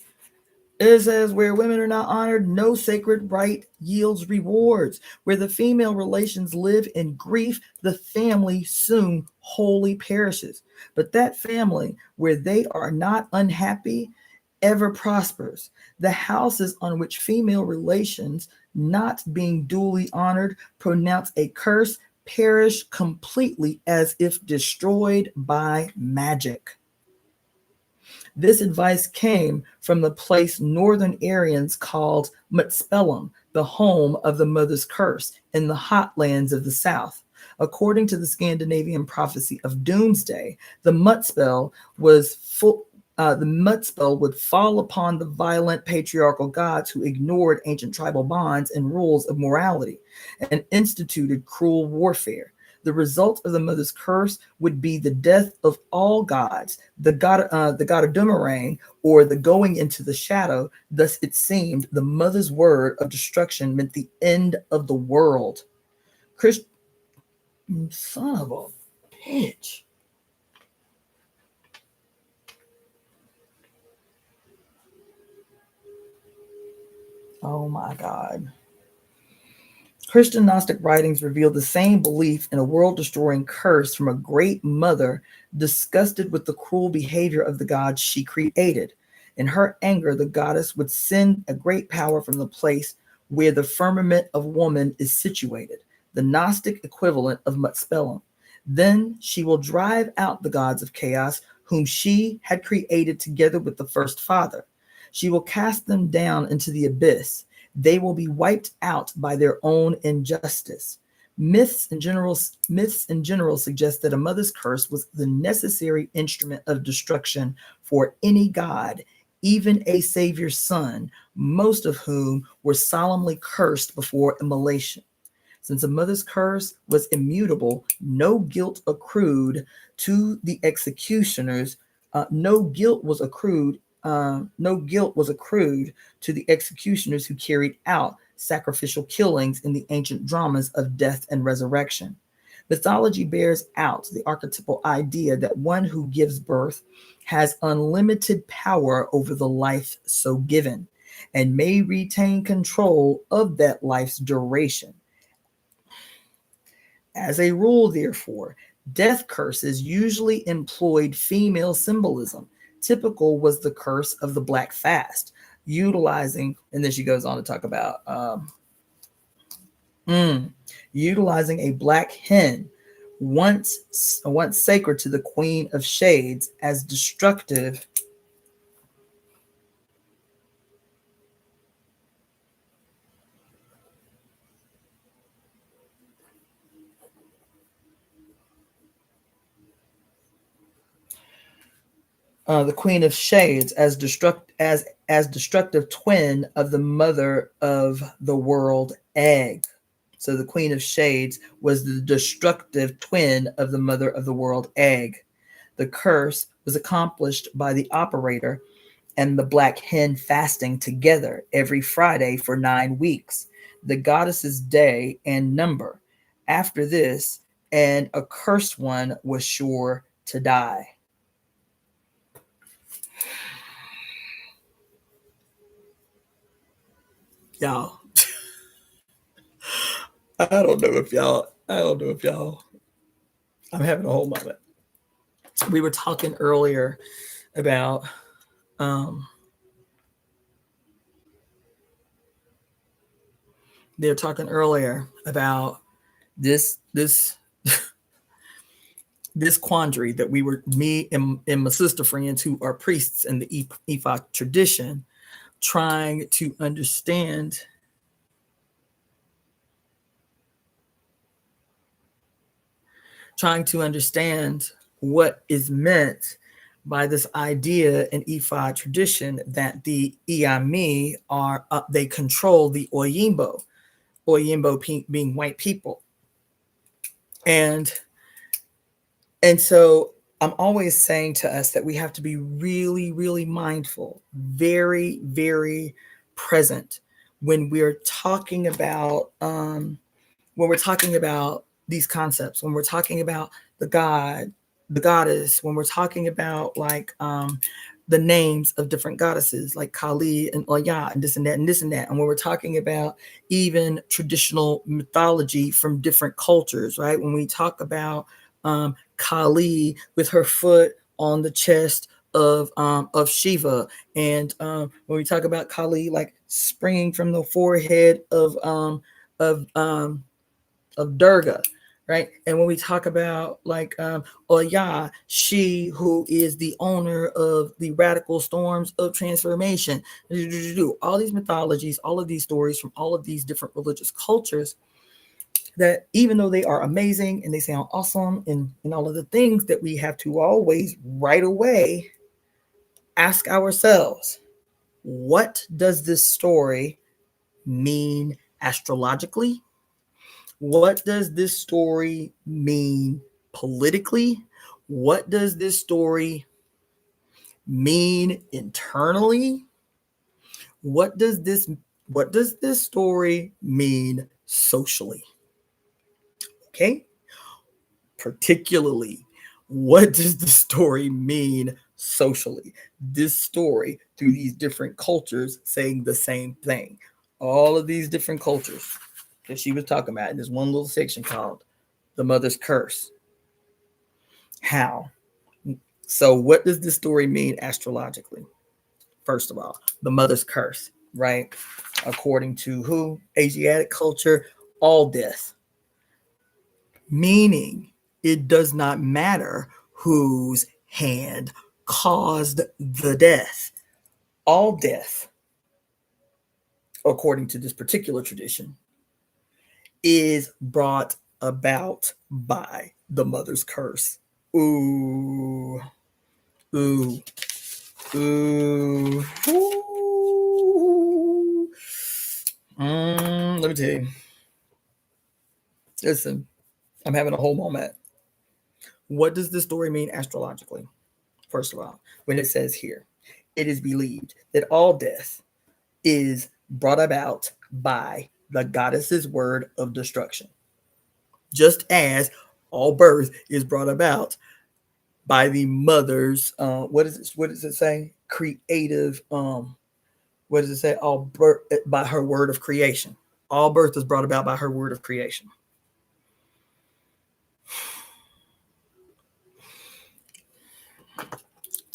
It says where women are not honored, no sacred rite yields rewards. Where the female relations live in grief, the family soon wholly perishes. But that family where they are not unhappy ever prospers. The houses on which female relations, not being duly honored, pronounce a curse, perish completely as if destroyed by magic. This advice came from the place Northern Aryans called Muspellum, the home of the mother's curse, in the hot lands of the south. According to the Scandinavian prophecy of Doomsday, the Mutspell was full. the mud spell would fall upon the violent patriarchal gods who ignored ancient tribal bonds and rules of morality and instituted cruel warfare. The result of the mother's curse would be the death of all gods, the god of Dumarang, or the going into the shadow. Thus, it seemed the mother's word of destruction meant the end of the world. Christ, son of a bitch. Oh my God. Christian Gnostic writings reveal the same belief in a world destroying curse from a great mother disgusted with the cruel behavior of the gods she created. In her anger, the goddess would send a great power from the place where the firmament of woman is situated, the Gnostic equivalent of Muspelum. Then she will drive out the gods of chaos, whom she had created together with the first father. She will cast them down into the abyss. They will be wiped out by their own injustice. Myths in general suggest that a mother's curse was the necessary instrument of destruction for any god, even a savior's son, most of whom were solemnly cursed before immolation. Since a mother's curse was immutable, no guilt accrued to the executioners. No guilt was accrued. No guilt was accrued to the executioners who carried out sacrificial killings in the ancient dramas of death and resurrection. Mythology bears out the archetypal idea that one who gives birth has unlimited power over the life so given and may retain control of that life's duration. As a rule, therefore, death curses usually employed female symbolism. Typical was the curse of the Black Fast, utilizing, and then she goes on to talk about utilizing a black hen, once sacred to the Queen of Shades, as destructive. The Queen of Shades as destructive twin of the mother of the world egg. So the Queen of Shades was the destructive twin of the mother of the world egg. The curse was accomplished by the operator and the black hen fasting together every Friday for 9 weeks, the goddess's day and number. After this, an accursed one was sure to die. Y'all, I don't know if y'all, I'm having a whole moment. We were talking earlier about, they were talking earlier about this this quandary that we were, me and my sister friends who are priests in the Ifa tradition, trying to understand what is meant by this idea in Ifa tradition that the Iami are they control the Oyimbo being white people, and so I'm always saying to us that we have to be really, really mindful, very, very present when we're talking about these concepts, when we're talking about the god, the goddess, when we're talking about like the names of different goddesses like Kali and Oya and this and that and this and that, and when we're talking about even traditional mythology from different cultures, right? When we talk about Kali with her foot on the chest of Shiva, and when we talk about Kali like springing from the forehead of Durga, right? And when we talk about like Oya, she who is the owner of the radical storms of transformation, all these mythologies, all of these stories from all of these different religious cultures, that even though they are amazing and they sound awesome and all of the things that we have to always right away ask ourselves, what does this story mean astrologically? What does this story mean politically? What does this story mean internally? What does this story mean socially? Okay? Particularly, what does the story mean socially? This story through these different cultures saying the same thing. All of these different cultures that she was talking about in this one little section called The Mother's Curse. How? So, what does this story mean astrologically? First of all, the mother's curse, right? According to who? Asiatic culture, all death. Meaning, it does not matter whose hand caused the death. All death, according to this particular tradition, is brought about by the mother's curse. Ooh, ooh, ooh, ooh. Let me tell you. Listen, I'm having a whole moment. What does this story mean astrologically? First of all, when it says here, it is believed that all death is brought about by the goddess's word of destruction, just as all birth is brought about by the mother's what is it? What does it say? Creative. What does it say? All birth by her word of creation. All birth is brought about by her word of creation.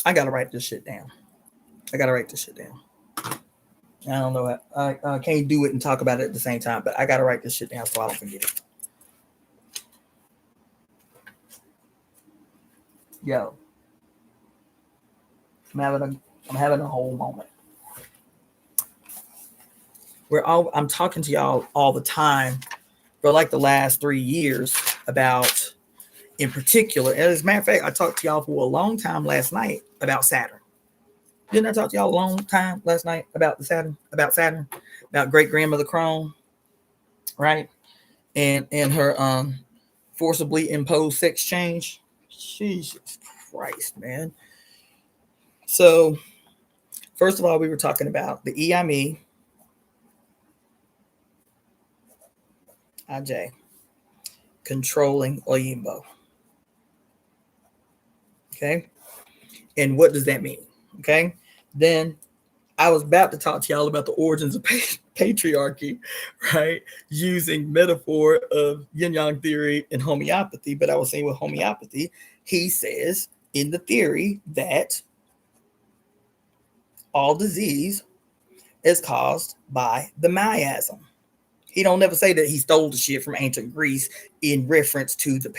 I gotta write this shit down. I don't know. I can't do it and talk about it at the same time, but I gotta write this shit down so I don't forget it. Yo, I'm having a whole moment. I'm talking to y'all all the time for like the last 3 years about, in particular, and as a matter of fact, I talked to y'all for a long time last night about Saturn. Didn't I talk to y'all a long time last night about about great grandmother Crone, right? And her forcibly imposed sex change. Jesus Christ, man. So, first of all, we were talking about the EIME, IJ, controlling Oyimbo. Okay. And what does that mean? Okay. Then I was about to talk to y'all about the origins of patriarchy, right? Using metaphor of yin yang theory and homeopathy. But I was saying with homeopathy, he says in the theory that all disease is caused by the miasm. He don't never say that he stole the shit from ancient Greece in reference to the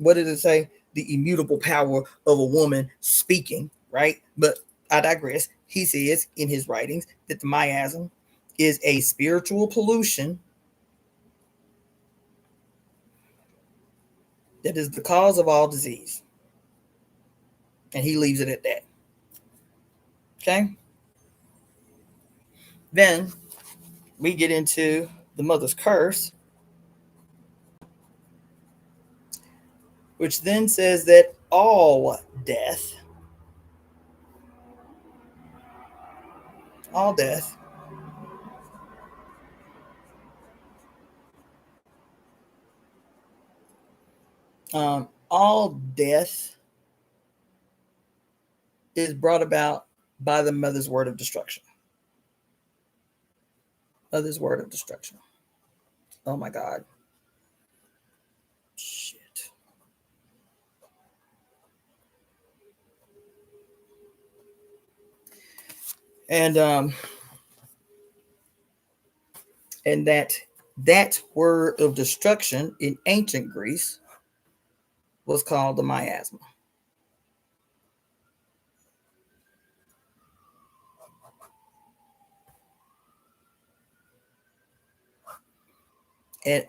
what did it say? The immutable power of a woman speaking, right? But I digress. He says in his writings that the miasm is a spiritual pollution that is the cause of all disease. And he leaves it at that. Okay? Then we get into the mother's curse, which then says that all death, all death all death is brought about by the mother's word of destruction. Mother's word of destruction. Oh my God. Shit. And that word of destruction in ancient Greece was called the miasma. And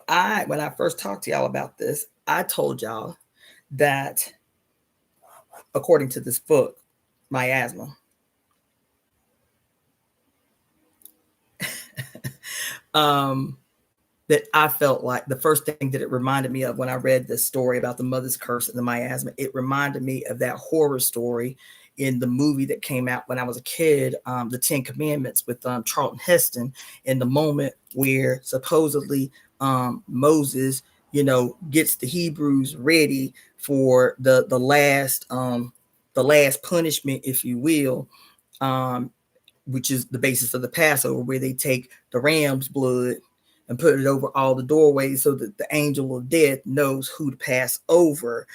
when I first talked to y'all about this, I told y'all that according to this book, Miasma, that I felt like the first thing that it reminded me of when I read this story about the mother's curse and the miasma, it reminded me of that horror story in the movie that came out when I was a kid, the Ten Commandments with Charlton Heston, in the moment where supposedly Moses, gets the Hebrews ready for the last punishment, if you will, which is the basis of the Passover, where they take the ram's blood and put it over all the doorways so that the angel of death knows who to pass over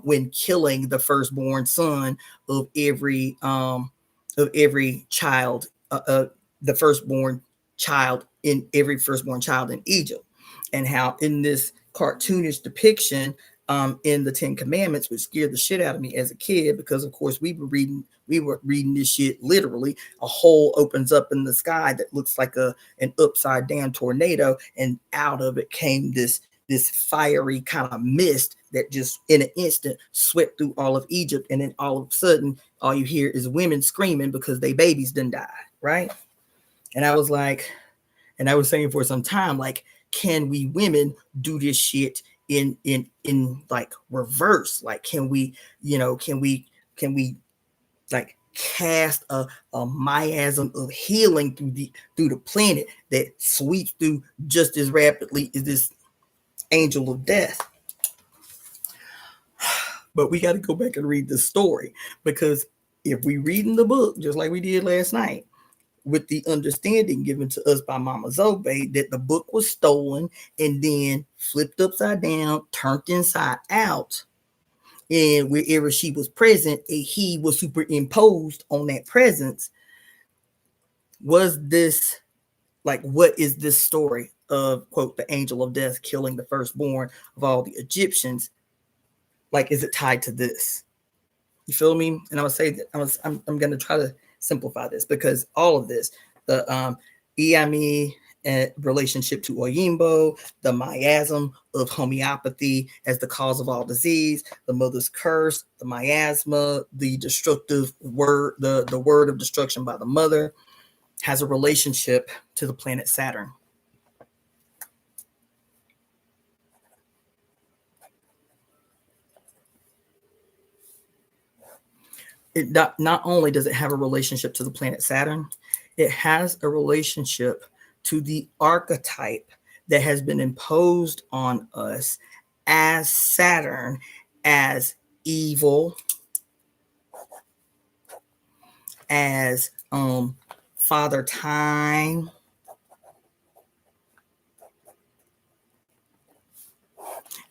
when killing the firstborn son of every child, the firstborn child in every firstborn child in Egypt. And how in this cartoonish depiction in the Ten Commandments, which scared the shit out of me as a kid, because of course we were reading this shit literally. A hole opens up in the sky that looks like an upside down tornado, and out of it came this fiery kind of mist that just in an instant swept through all of Egypt, and then all of a sudden all you hear is women screaming because they babies done died, right? And I was like, and I was saying for some time, like, can we women do this shit in like reverse? Like, can we like cast a miasm of healing through the planet that sweeps through just as rapidly as this angel of death? But we got to go back and read the story, because if we read in the book just like we did last night, with the understanding given to us by Mama Zobe that the book was stolen and then flipped upside down, turned inside out, and wherever she was present, he was superimposed on that presence. Was this, like, what is this story of, quote, the angel of death killing the firstborn of all the Egyptians? Like, is it tied to this? You feel me? And I would say that I'm going to try to simplify this, because all of this, the Iami relationship to Oyimbo, the miasm of homeopathy as the cause of all disease, the mother's curse, the miasma, the destructive word, the word of destruction by the mother, has a relationship to the planet Saturn. It not only does it have a relationship to the planet Saturn, it has a relationship to the archetype that has been imposed on us as Saturn, as evil, as Father Time,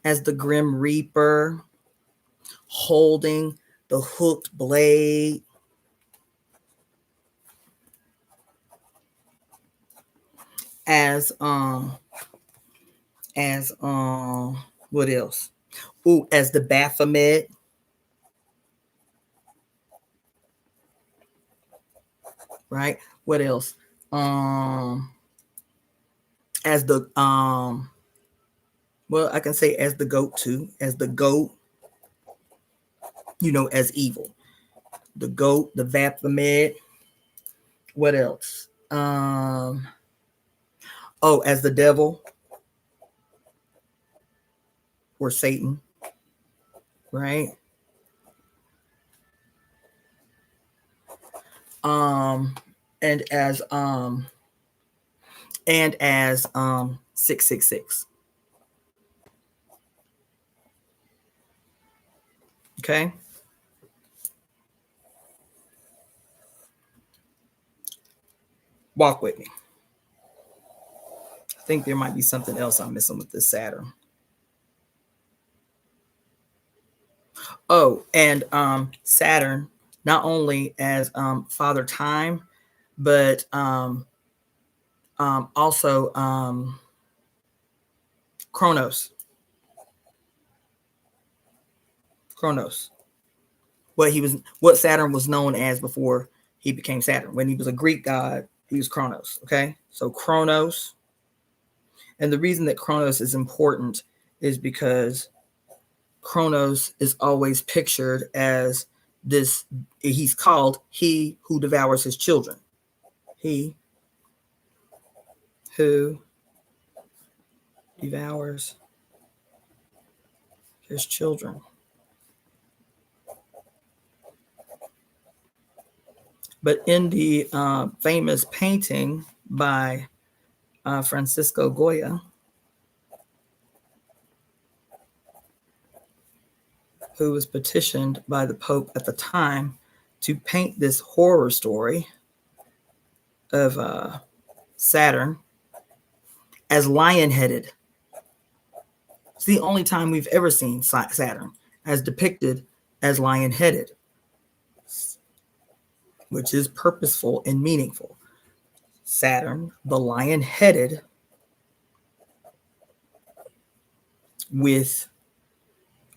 as the Grim Reaper holding the hooked blade, as what else? Ooh, as the Baphomet, right? What else? As the well, I can say as the goat too, as the goat, as evil. The goat, the Baphomet. What else? As the devil or Satan, right? And as 666. Okay. Walk with me. I think there might be something else I'm missing with this Saturn. Oh, and Saturn, not only as Father Time, but also Kronos. What Saturn was known as before he became Saturn. When he was a Greek god, he was Kronos. Okay, so Kronos, and the reason that Kronos is important is because Kronos is always pictured as this. He's called he who devours his children. He who devours his children. But in the famous painting by Francisco Goya, who was petitioned by the Pope at the time to paint this horror story of Saturn as lion-headed. It's the only time we've ever seen Saturn as depicted as lion-headed, which is purposeful and meaningful. Saturn, the lion-headed, with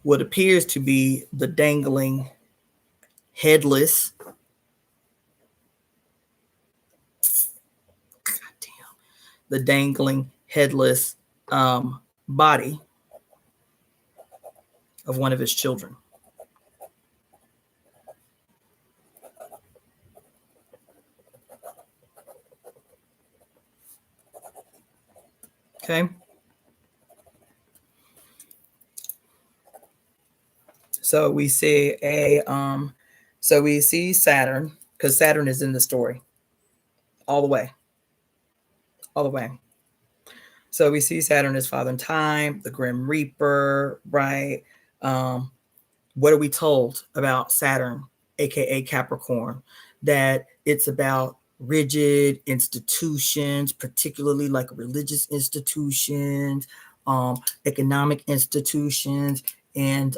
what appears to be the dangling, headless, the dangling, headless body of one of his children. Okay. So we see Saturn, because Saturn is in the story all the way. So we see Saturn as Father Time, the Grim Reaper, right? What are we told about Saturn, aka Capricorn? That it's about rigid institutions, particularly like religious institutions, economic institutions, and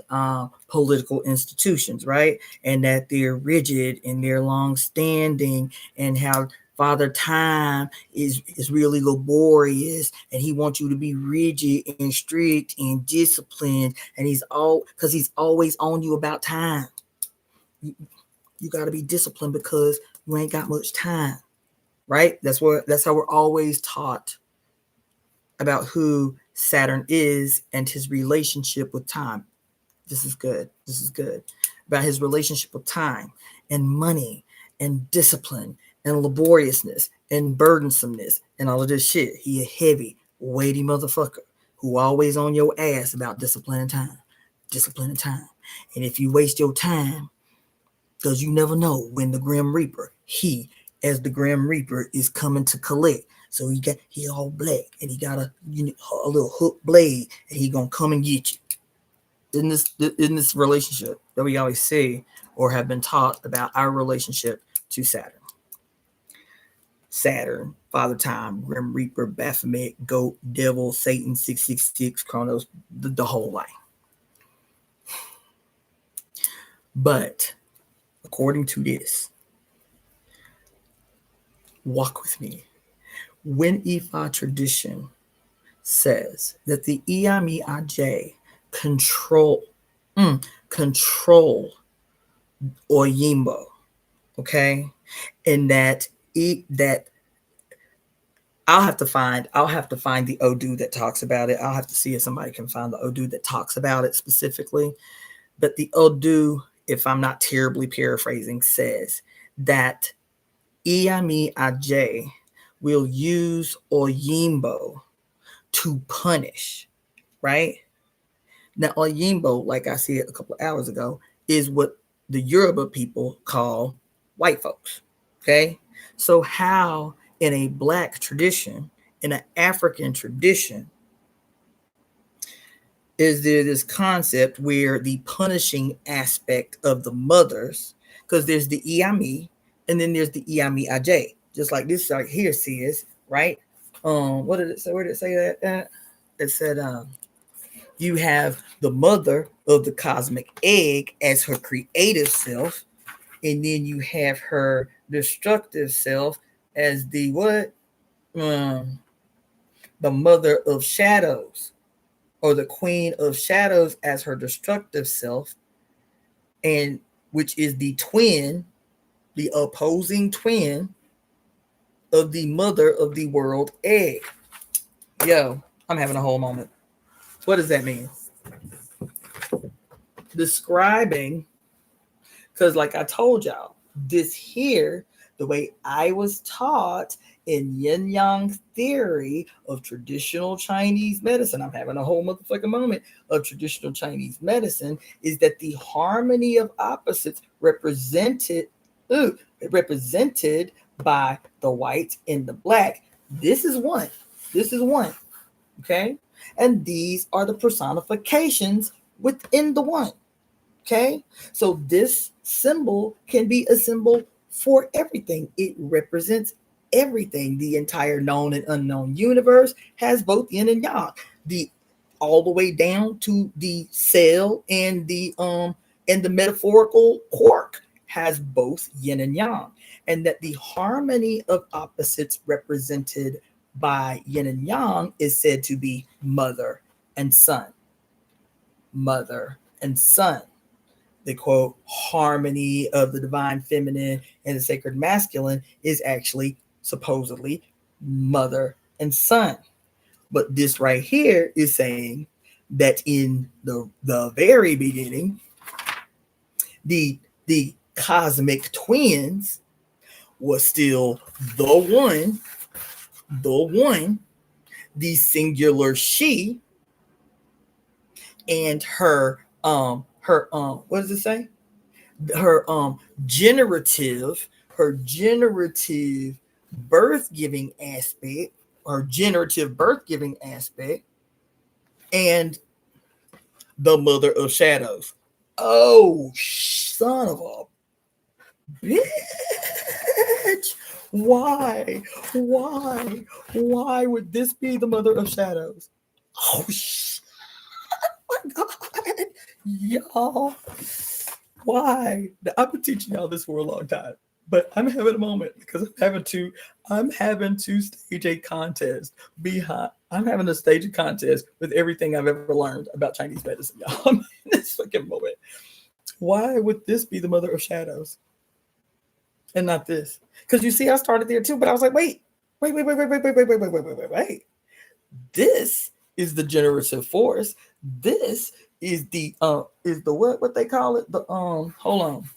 political institutions, right? And that they're rigid and they're long-standing, and how Father Time is really laborious, and he wants you to be rigid and strict and disciplined, and he's always on you about time. You got to be disciplined because you ain't got much time, right? That's how we're always taught about who Saturn is and his relationship with time. This is good. About his relationship with time and money and discipline and laboriousness and burdensomeness and all of this shit. He a heavy, weighty motherfucker who always on your ass about discipline and time. And if you waste your time, because you never know when the Grim Reaper, as the Grim Reaper, is coming to collect. So he all black and he got a little hook blade, and he gonna come and get you. In this relationship that we always see or have been taught about our relationship to Saturn, Father Time, Grim Reaper, Baphomet, Goat, Devil, Satan, 666, Chronos, the whole line. But according to this, walk with me. When Ifa tradition says that the Iami Aj control Oyimbo, okay, and that I'll have to find the Odu that talks about it. I'll have to see if somebody can find the Odu that talks about it specifically. But the Odu, if I'm not terribly paraphrasing, says that Iami Aj will use Oyimbo to punish, right? Now, Oyimbo, like I said a couple of hours ago, is what the Yoruba people call white folks, okay? So how in a Black tradition, in an African tradition, is there this concept where the punishing aspect of the mothers, because there's the Iami, and then there's the Iami Aj, just like this right here says, right? What did it say? Where did it say that? It said, you have the mother of the cosmic egg as her creative self, and then you have her destructive self as the what? The mother of shadows, or the queen of shadows as her destructive self, and which is the twin, the opposing twin of the mother of the world egg. Yo, I'm having a whole moment. What does that mean? Describing, because like I told y'all, this here, the way I was taught, in yin yang theory of traditional Chinese medicine, I'm having a whole motherfucking moment of traditional Chinese medicine, is that the harmony of opposites represented by the white and the black. This is one. This is one. Okay. And these are the personifications within the one. Okay. So this symbol can be a symbol for everything. It represents everything. The entire known and unknown universe has both yin and yang. The all the way down to the cell and the metaphorical quark has both yin and yang. And that the harmony of opposites represented by yin and yang is said to be mother and son. Mother and son. The quote harmony of the divine feminine and the sacred masculine is actually supposedly mother and son. But this right here is saying that in the very beginning, the cosmic twins was still the one, the singular she, and her what does it say? Her generative birth giving aspect, and the mother of shadows. Oh, son of a bitch. Why would this be the mother of shadows? Oh, my God. Y'all, why? I've been teaching y'all this for a long time, but I'm having a moment because I'm having to stage a contest I'm having to stage a contest with everything I've ever learned about Chinese medicine, y'all. I'm in this fucking moment. Why would this be the mother of shadows and not this? Because you see, I started there too, but I was like, wait. This is the generative force. This is the what they call it? The hold on.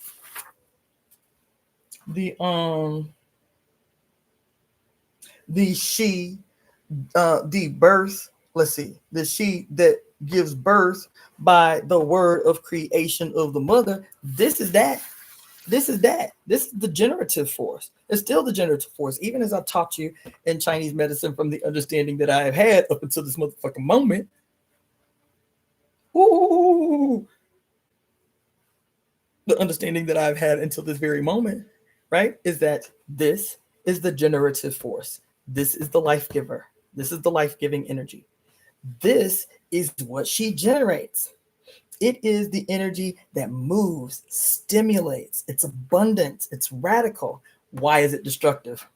The she, the birth. Let's see. The she that gives birth by the word of creation of the mother. This is that. This is the generative force. It's still the generative force, even as I've taught you in Chinese medicine from the understanding that I have had up until this motherfucking moment. Ooh, the understanding that I've had until this very moment, right, is that this is the generative force. This is the life giver. This is the life-giving energy. This is what she generates. It is the energy that moves, stimulates, it's abundant, it's radical. Why is it destructive?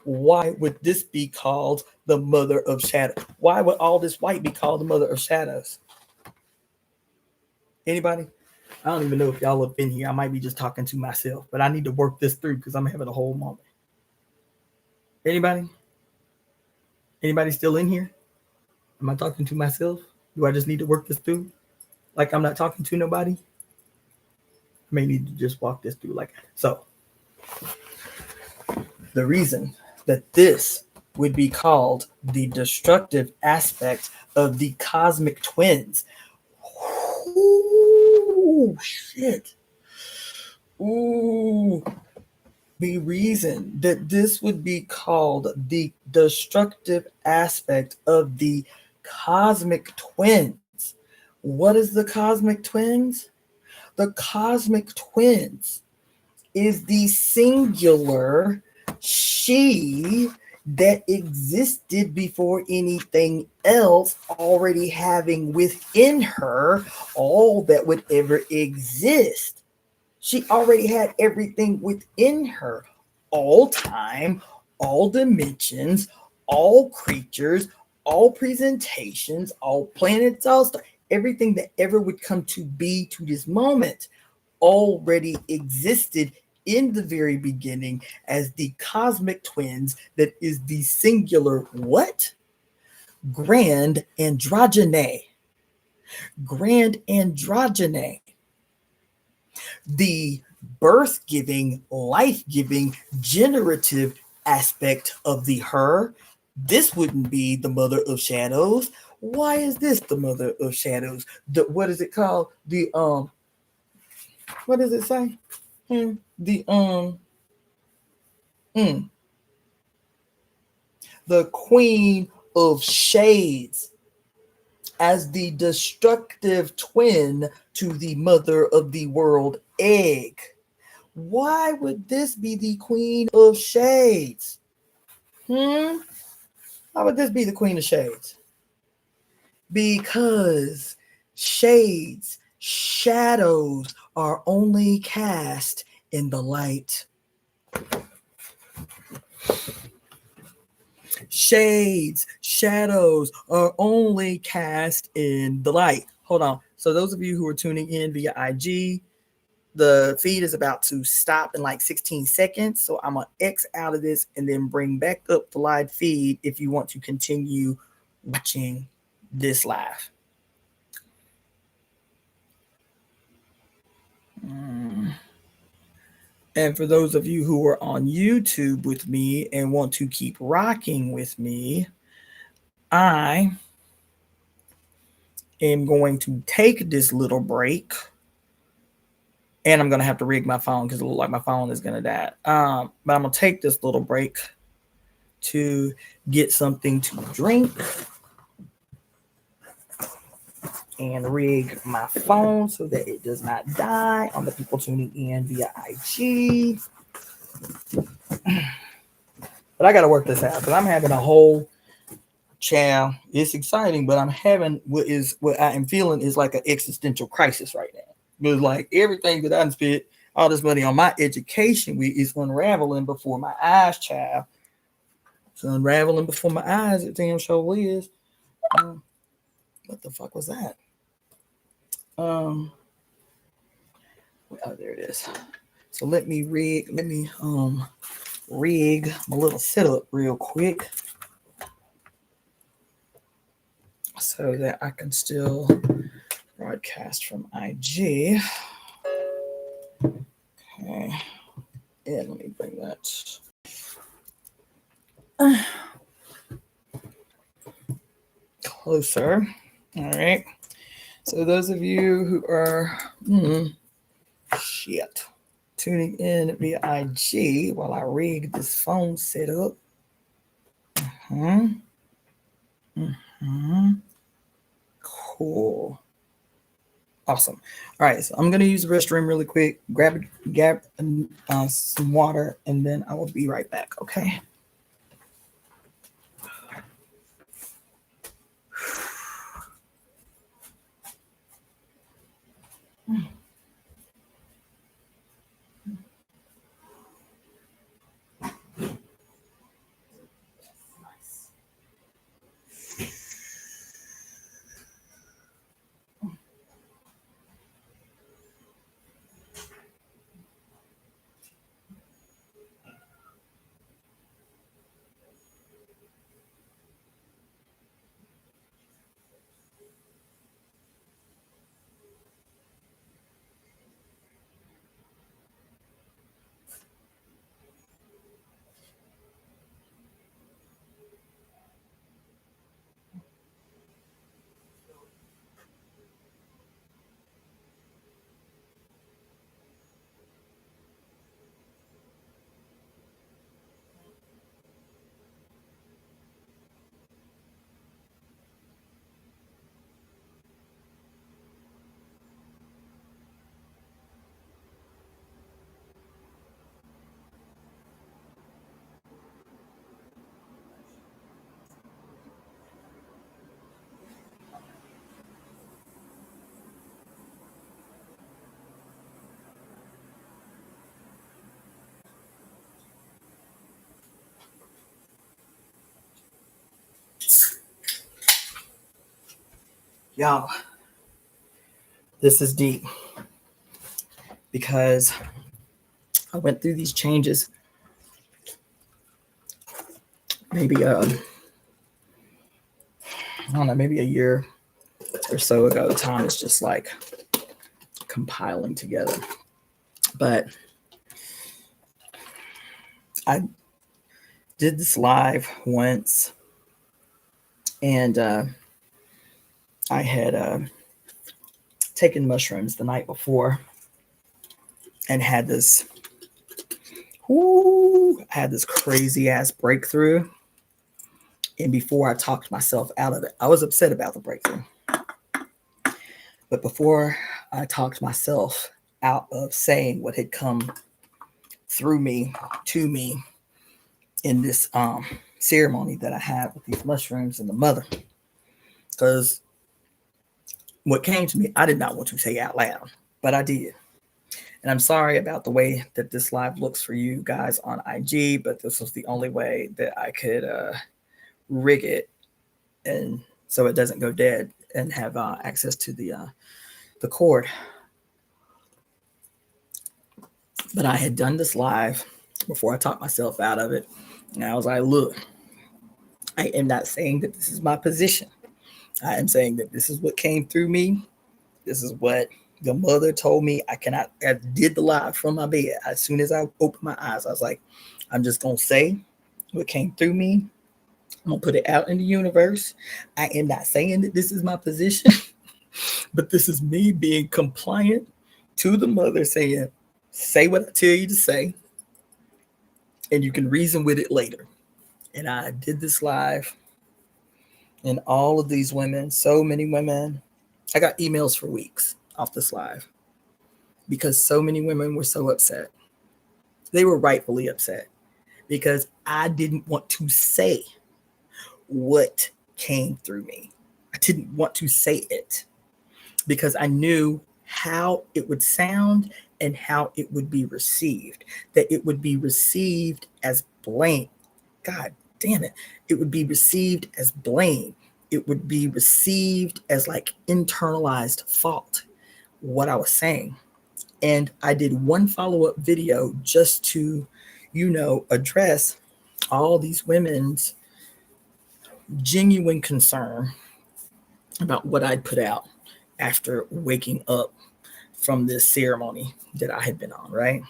Why would this be called the mother of shadows? Why would all this white be called the mother of shadows? Anybody? I don't even know if y'all have been here. I might be just talking to myself, but I need to work this through because I'm having a whole moment. Anybody? Anybody still in here? Am I talking to myself? Do I just need to work this through? Like I'm not talking to nobody? I may need to just walk this through. So the reason that this would be called the destructive aspect of the cosmic twins. Ooh, shit. Ooh. The reason that this would be called the destructive aspect of the cosmic twins. What is the cosmic twins? The cosmic twins is the singular she that existed before anything else, already having within her all that would ever exist. She already had everything within her, all time, all dimensions, all creatures, all presentations, all planets, all stars, everything that ever would come to be to this moment already existed in the very beginning as the cosmic twins that is the singular what? Grand androgyne. Grand androgyne. The birth-giving, life-giving, generative aspect of the her. This wouldn't be the mother of shadows. Why is this the mother of shadows? What is it called? What does it say? The the queen of shades as the destructive twin to the mother of the world egg. Why would this be the queen of shades? Why would this be the queen of shades? Because shades, shadows are only cast in the light. Shades, shadows are only cast in the light. Hold on. So those of you who are tuning in via IG, the feed is about to stop in like 16 seconds. So I'm going to X out of this and then bring back up the live feed if you want to continue watching this live. And for those of you who are on YouTube with me and want to keep rocking with me, I am going to take this little break. And I'm going to have to rig my phone because it looks like my phone is going to die. But I'm going to take this little break to get something to drink and rig my phone so that it does not die on the people tuning in via IG. But I got to work this out because I'm having a whole child. It's exciting, but I'm having what I am feeling is like an existential crisis right now. Because like everything that I spent all this money on my education with is unraveling before my eyes, child. It's unraveling before my eyes. It damn sure is. What the fuck was that? Oh, there it is. So let me rig my little setup real quick so that I can still broadcast from IG. Okay. And let me bring that closer. All right. So those of you who are tuning in via IG while I rig this phone setup. Cool. Awesome. All right. So I'm going to use the restroom really quick, grab some water, and then I will be right back. Okay. Y'all, this is deep because I went through these changes maybe I don't know, maybe a year or so ago. Time is just like compiling together. But did this live once, and I had taken mushrooms the night before and had this crazy ass breakthrough. And before I talked myself out of it, I was upset about the breakthrough. But before I talked myself out of saying what had come through me to me in this ceremony that I had with these mushrooms and the mother, because what came to me, I did not want to say out loud, but I did. And I'm sorry about the way that this live looks for you guys on IG, but this was the only way that I could rig it, and so it doesn't go dead, and have access to the cord. But I had done this live before I talked myself out of it, and I was like, "Look, I am not saying that this is my position. I am saying that this is what came through me. This is what the mother told me. I did the live from my bed. As soon as I opened my eyes, I was like, I'm just going to say what came through me. I'm going to put it out in the universe. I am not saying that this is my position, but this is me being compliant to the mother, saying, say what I tell you to say, and you can reason with it later. And I did this live, and all of these women, so many women, I got emails for weeks off this live because so many women were so upset. They were rightfully upset because I didn't want to say what came through me. I didn't want to say it because I knew how it would sound and how it would be received. That it would be received as blame. God damn it. It would be received as blame. It would be received as like internalized fault, what I was saying. And I did one follow-up video just to, address all these women's genuine concern about what I'd put out after waking up from this ceremony that I had been on, right?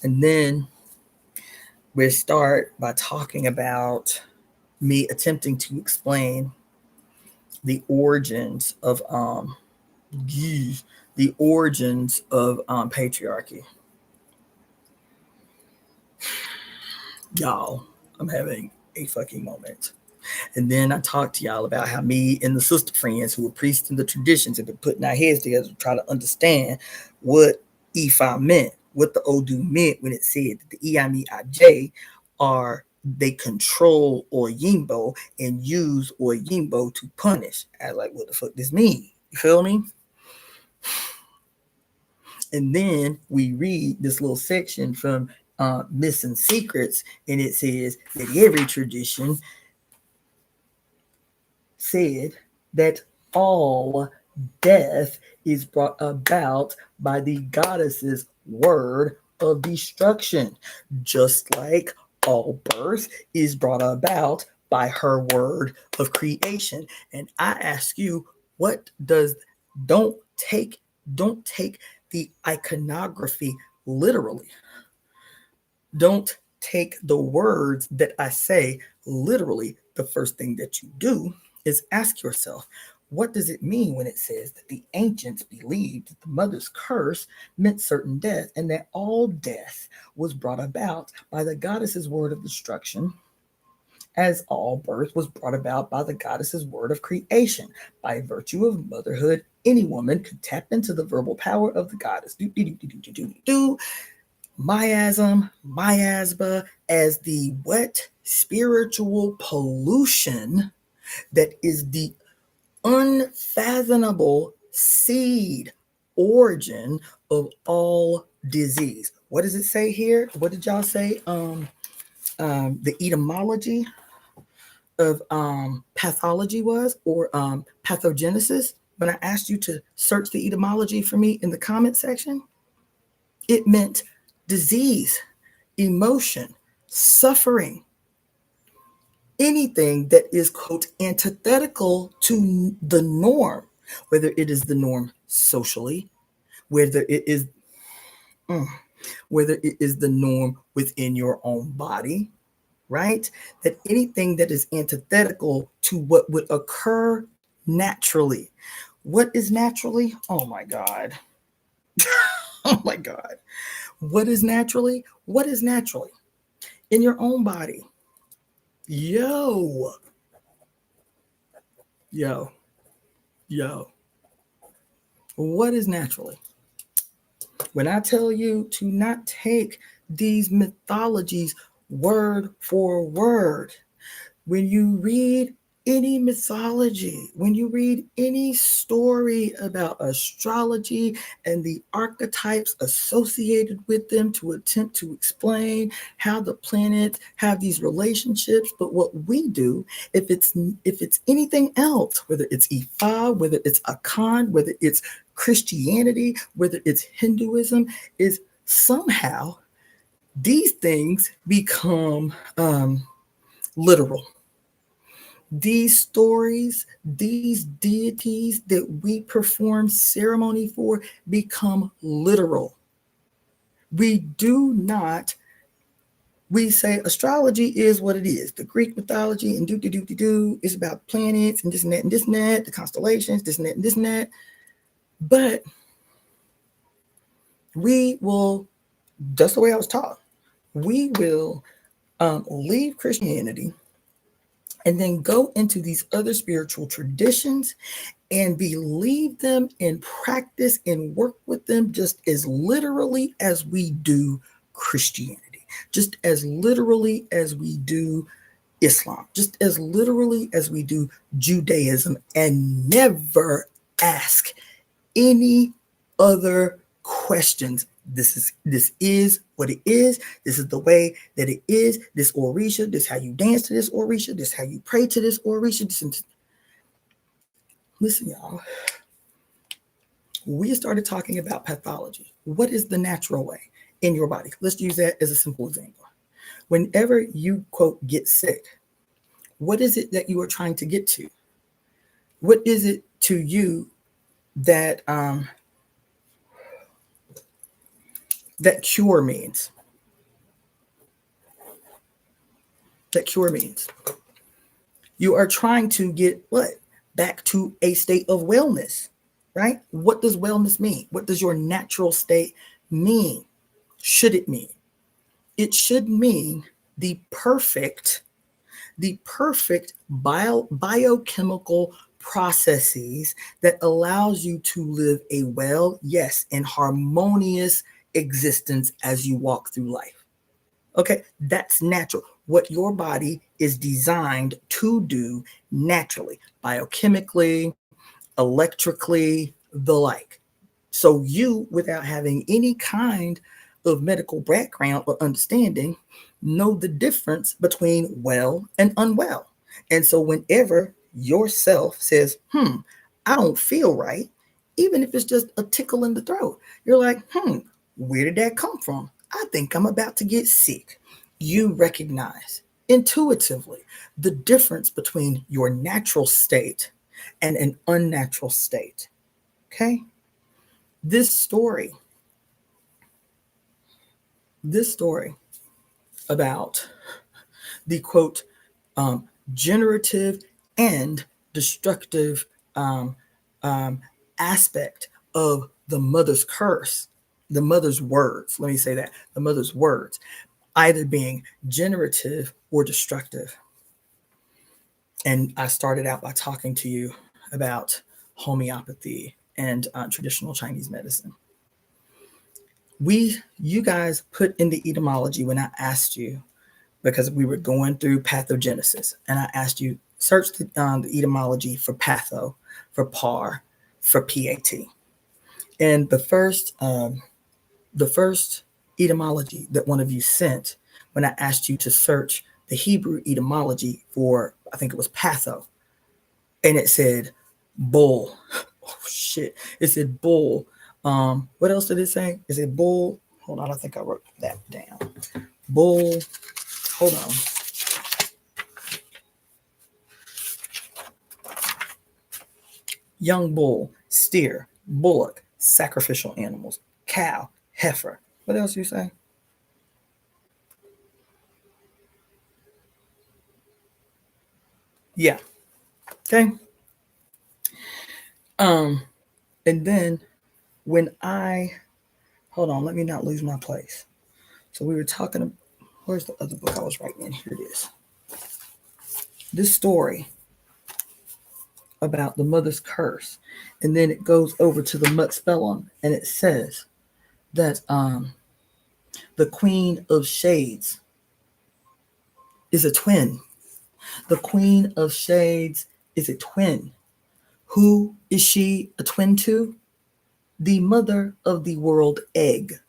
And then we start by talking about me attempting to explain the origins of patriarchy. Y'all, I'm having a fucking moment. And then I talked to y'all about how me and the sister friends who were priests in the traditions have been putting our heads together to try to understand what Ifa meant, what the Odu meant when it said that the Iami Aj they control Oyimbo and use Oyimbo to punish. I was like, what the fuck does mean? You feel me? And then we read this little section from Missing Secrets, and it says that every tradition said that all death is brought about by the goddess's word of destruction, just like all birth is brought about by her word of creation. And I ask you, what does don't take the iconography literally. Don't take the words that I say literally. The first thing that you do is ask yourself, what does it mean when it says that the ancients believed that the mother's curse meant certain death, and that all death was brought about by the goddess's word of destruction, as all birth was brought about by the goddess's word of creation? By virtue of motherhood, any woman could tap into the verbal power of the goddess. Miasm, miasma, as the what? Spiritual pollution that is the unfathomable seed origin of all disease. What does it say here? What did y'all say? The etymology of pathology was, or pathogenesis. When I asked you to search the etymology for me in the comment section, it meant disease, emotion, suffering, anything that is, quote, antithetical to the norm, whether it is the norm socially, whether it is the norm within your own body, right? That anything that is antithetical to what would occur naturally. What is naturally? Oh my God. Oh my God. What is naturally? What is naturally? In your own body. Yo, yo, yo. What is naturally? When I tell you to not take these mythologies word for word, when you read any mythology, when you read any story about astrology and the archetypes associated with them to attempt to explain how the planets have these relationships, but what we do, if it's anything else, whether it's Ifa, whether it's Akan, whether it's Christianity, whether it's Hinduism, is somehow these things become literal. These stories, these deities that we perform ceremony for become literal. We do not, we say astrology is what it is. The Greek mythology and do is about planets and this and that and this and that, the constellations, this and that and this and that. But we will, that's the way I was taught. We will leave Christianity and then go into these other spiritual traditions and believe them and practice and work with them just as literally as we do Christianity, just as literally as we do Islam, just as literally as we do Judaism, and never ask any other questions. This is what it is. This is the way that it is. This Orisha, this how you dance to this Orisha, this how you pray to this Orisha. Listen, y'all. We started talking about pathology. What is the natural way in your body? Let's use that as a simple example. Whenever you, quote, get sick, what is it that you are trying to get to? What is it to you that that cure means? That cure means you are trying to get what? Back to a state of wellness, right? What does wellness mean? What does your natural state mean? Should it mean? It should mean the perfect biochemical processes that allows you to live a well, yes, and harmonious existence as you walk through life. Okay, that's natural. What your body is designed to do naturally, biochemically, electrically, the like. So you, without having any kind of medical background or understanding, know the difference between well and unwell. And so whenever yourself says, I don't feel right, even if it's just a tickle in the throat, you're like, where did that come from? I think I'm about to get sick. You recognize intuitively the difference between your natural state and an unnatural state. Okay? This story about the, quote, generative and destructive um, aspect of the mother's curse, the mother's words, let me say that, the mother's words, either being generative or destructive. And I started out by talking to you about homeopathy and traditional Chinese medicine. You guys put in the etymology when I asked you, because we were going through pathogenesis, and I asked you, search the etymology for patho, for par, for PAT. And the first etymology that one of you sent when I asked you to search the Hebrew etymology for, I think it was patho, and it said bull. Oh shit! It said bull. What else did it say? It said bull. Hold on, I think I wrote that down. Bull. Hold on. Young bull, steer, bullock, sacrificial animals, cow, heifer. What else you say? Yeah. Okay. And then when I hold on, let me not lose my place. So we were talking. Where's the other book I was writing in? Here it is. This story about the mother's curse, and then it goes over to the Mutspellum, and it says that the Queen of Shades is a twin. The Queen of Shades is a twin. Who is she a twin to? The mother of the world egg.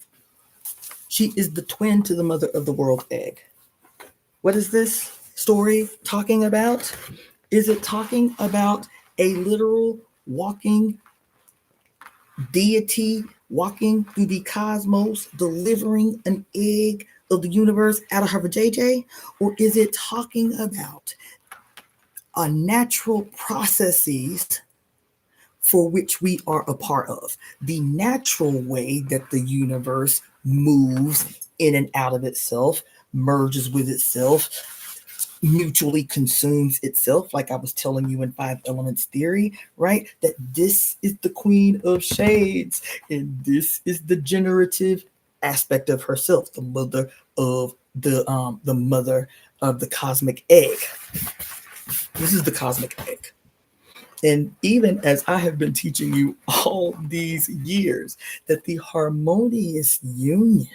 She is the twin to the mother of the world egg. What is this story talking about? Is it talking about a literal walking deity walking through the cosmos, delivering an egg of the universe out of her vajayjay? Or is it talking about a natural processes for which we are a part of? The natural way that the universe moves in and out of itself, merges with itself, mutually consumes itself, like I was telling you in Five Elements theory, right? That this is the Queen of Shades, and this is the generative aspect of herself, the mother of the mother of the cosmic egg. This is the cosmic egg. And even as I have been teaching you all these years, that the harmonious union,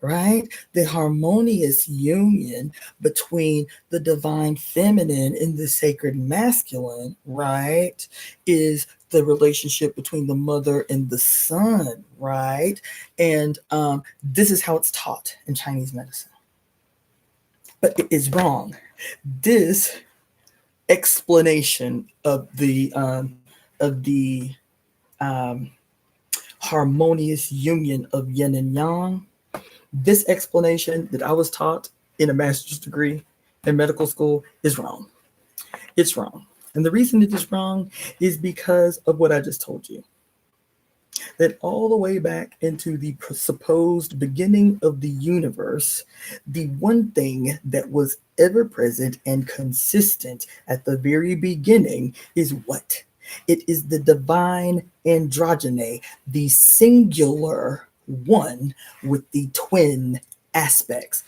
right? The harmonious union between the divine feminine and the sacred masculine, right, is the relationship between the mother and the son, right? And this is how it's taught in Chinese medicine. But it is wrong. This explanation of the um, harmonious union of yin and yang, this explanation that I was taught in a master's degree in medical school is wrong. It's wrong. And the reason it is wrong is because of what I just told you. That all the way back into the supposed beginning of the universe, the one thing that was ever present and consistent at the very beginning is what? It is the divine androgyne, the singular one with the twin aspects.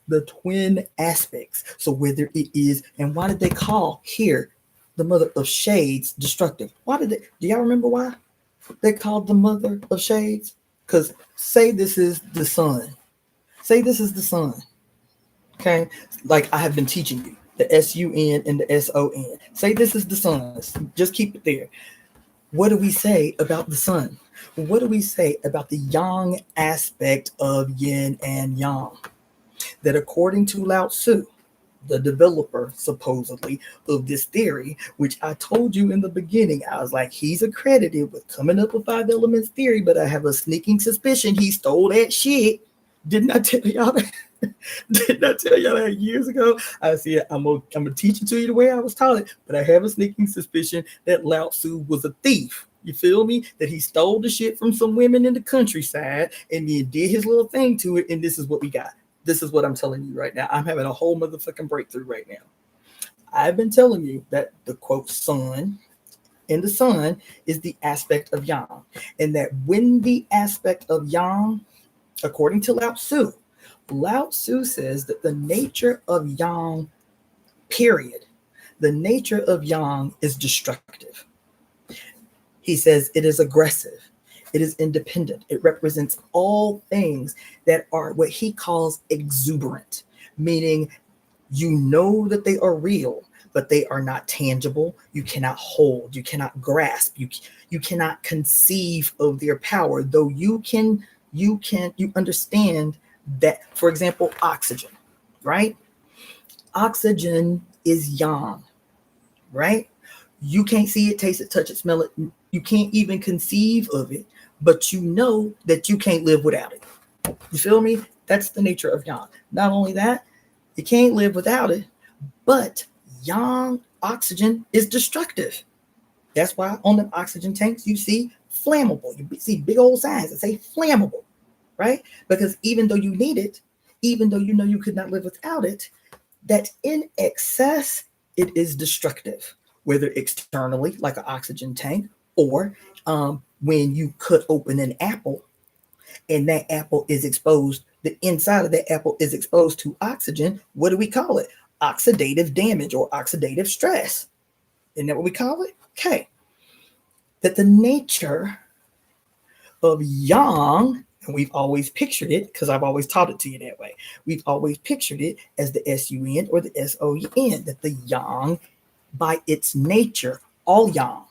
The twin aspects. So whether it is, and why did they call here the mother of shades destructive? Why did they, do y'all remember why they called the mother of shades? Because say this is the sun. Say this is the sun. Okay? Like I have been teaching you. The S-U-N and the S-O-N. Say this is the sun. Just keep it there. What do we say about the sun? What do we say about the yang aspect of yin and yang? That according to Lao Tzu, the developer supposedly of this theory, which I told you in the beginning, I was like, he's accredited with coming up with Five Elements theory, but I have a sneaking suspicion he stole that shit. Didn't I tell y'all that? Didn't I tell y'all that years ago? I said, I'm gonna teach it to you the way I was taught it, but I have a sneaking suspicion that Lao Tzu was a thief. You feel me? That he stole the shit from some women in the countryside and then did his little thing to it, and this is what we got. This is what I'm telling you right now. I'm having a whole motherfucking breakthrough right now. I've been telling you that the quote sun in the sun is the aspect of yang. And that when the aspect of yang, according to Lao Tzu says that the nature of yang, period, the nature of yang is destructive. He says it is aggressive. It is independent. It represents all things that are what he calls exuberant, meaning you know that they are real, but they are not tangible. You cannot hold, you cannot grasp, you cannot conceive of their power, though you understand that, for example, oxygen, right? Oxygen is yang, right? You can't see it, taste it, touch it, smell it. You can't even conceive of it, but you know that you can't live without it. You feel me? That's the nature of yang. Not only that, you can't live without it, but yang oxygen is destructive. That's why on the oxygen tanks you see flammable. You see big old signs that say flammable, right? Because even though you need it, even though you know you could not live without it, that in excess it is destructive, whether externally, like an oxygen tank, or when you cut open an apple and that apple is exposed, the inside of that apple is exposed to oxygen. What do we call it? Oxidative damage or oxidative stress. Isn't that what we call it? Okay. That the nature of yang, and we've always pictured it, because I've always taught it to you that way. We've always pictured it as the sun or the son, that the yang, by its nature, all yang,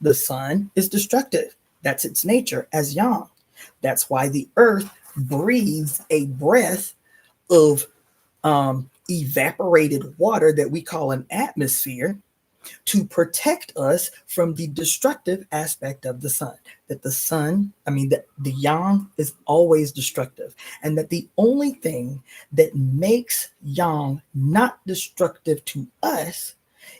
the sun is destructive. That's its nature as yang. That's why the earth breathes a breath of evaporated water that we call an atmosphere to protect us from the destructive aspect of the sun. That the sun, that the yang is always destructive, and that the only thing that makes yang not destructive to us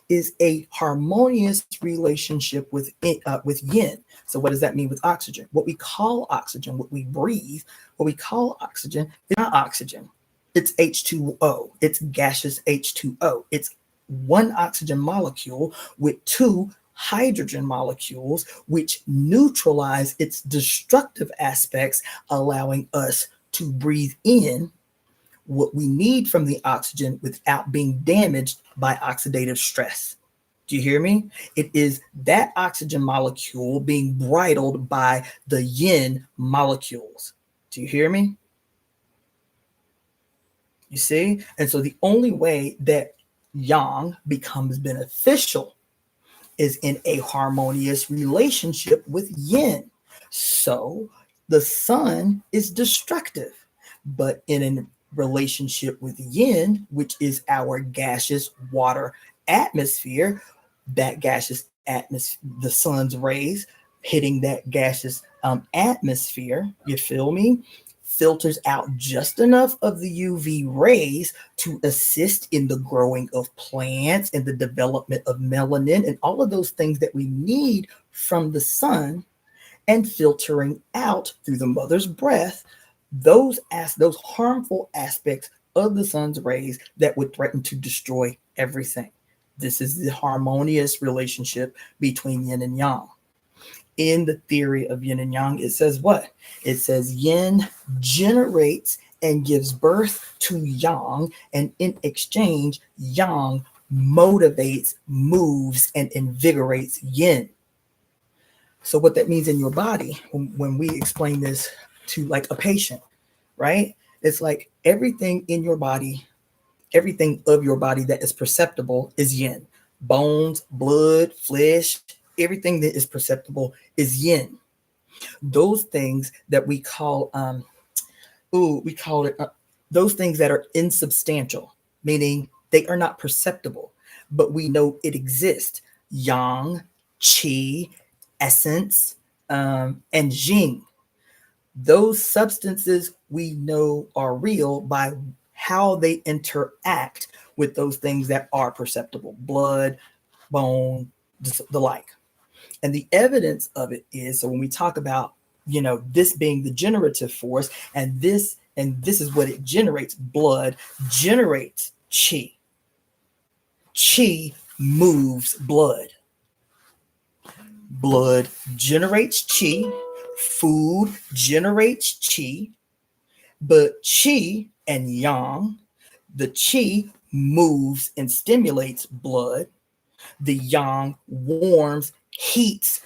is a harmonious relationship with yin. So what does that mean with oxygen? What we call oxygen, what we breathe, what we call oxygen is not oxygen. It's H2O. It's gaseous H2O. It's one oxygen molecule with two hydrogen molecules, which neutralize its destructive aspects, allowing us to breathe in what we need from the oxygen without being damaged by oxidative stress. Do you hear me? It is that oxygen molecule being bridled by the yin molecules. Do you hear me? You see? And so the only way that yang becomes beneficial is in a harmonious relationship with yin. So the sun is destructive, but in a relationship with yin, which is our gaseous water atmosphere, that gaseous atmosphere, the sun's rays hitting that gaseous atmosphere, you feel me? Filters out just enough of the UV rays to assist in the growing of plants and the development of melanin and all of those things that we need from the sun, and filtering out through the mother's breath those harmful aspects of the sun's rays that would threaten to destroy everything. This is the harmonious relationship between yin and yang. In the theory of yin and yang, it says what? It says yin generates and gives birth to yang, and in exchange, yang motivates, moves, and invigorates yin. So what that means in your body, when we explain this to like a patient, right? It's like everything in your body, everything of your body that is perceptible is yin. Bones, blood, flesh, everything that is perceptible is yin. Those things that we call, those things that are insubstantial, meaning they are not perceptible, but we know it exists. Yang, qi, essence, and jing. Those substances we know are real by how they interact with those things that are perceptible, blood, bone, the like. And the evidence of it is, so when we talk about, this being the generative force, and this is what it generates. Blood generates qi. Qi moves blood. Blood generates qi. Food generates qi. But qi and yang, the qi moves and stimulates blood. The yang warms, heats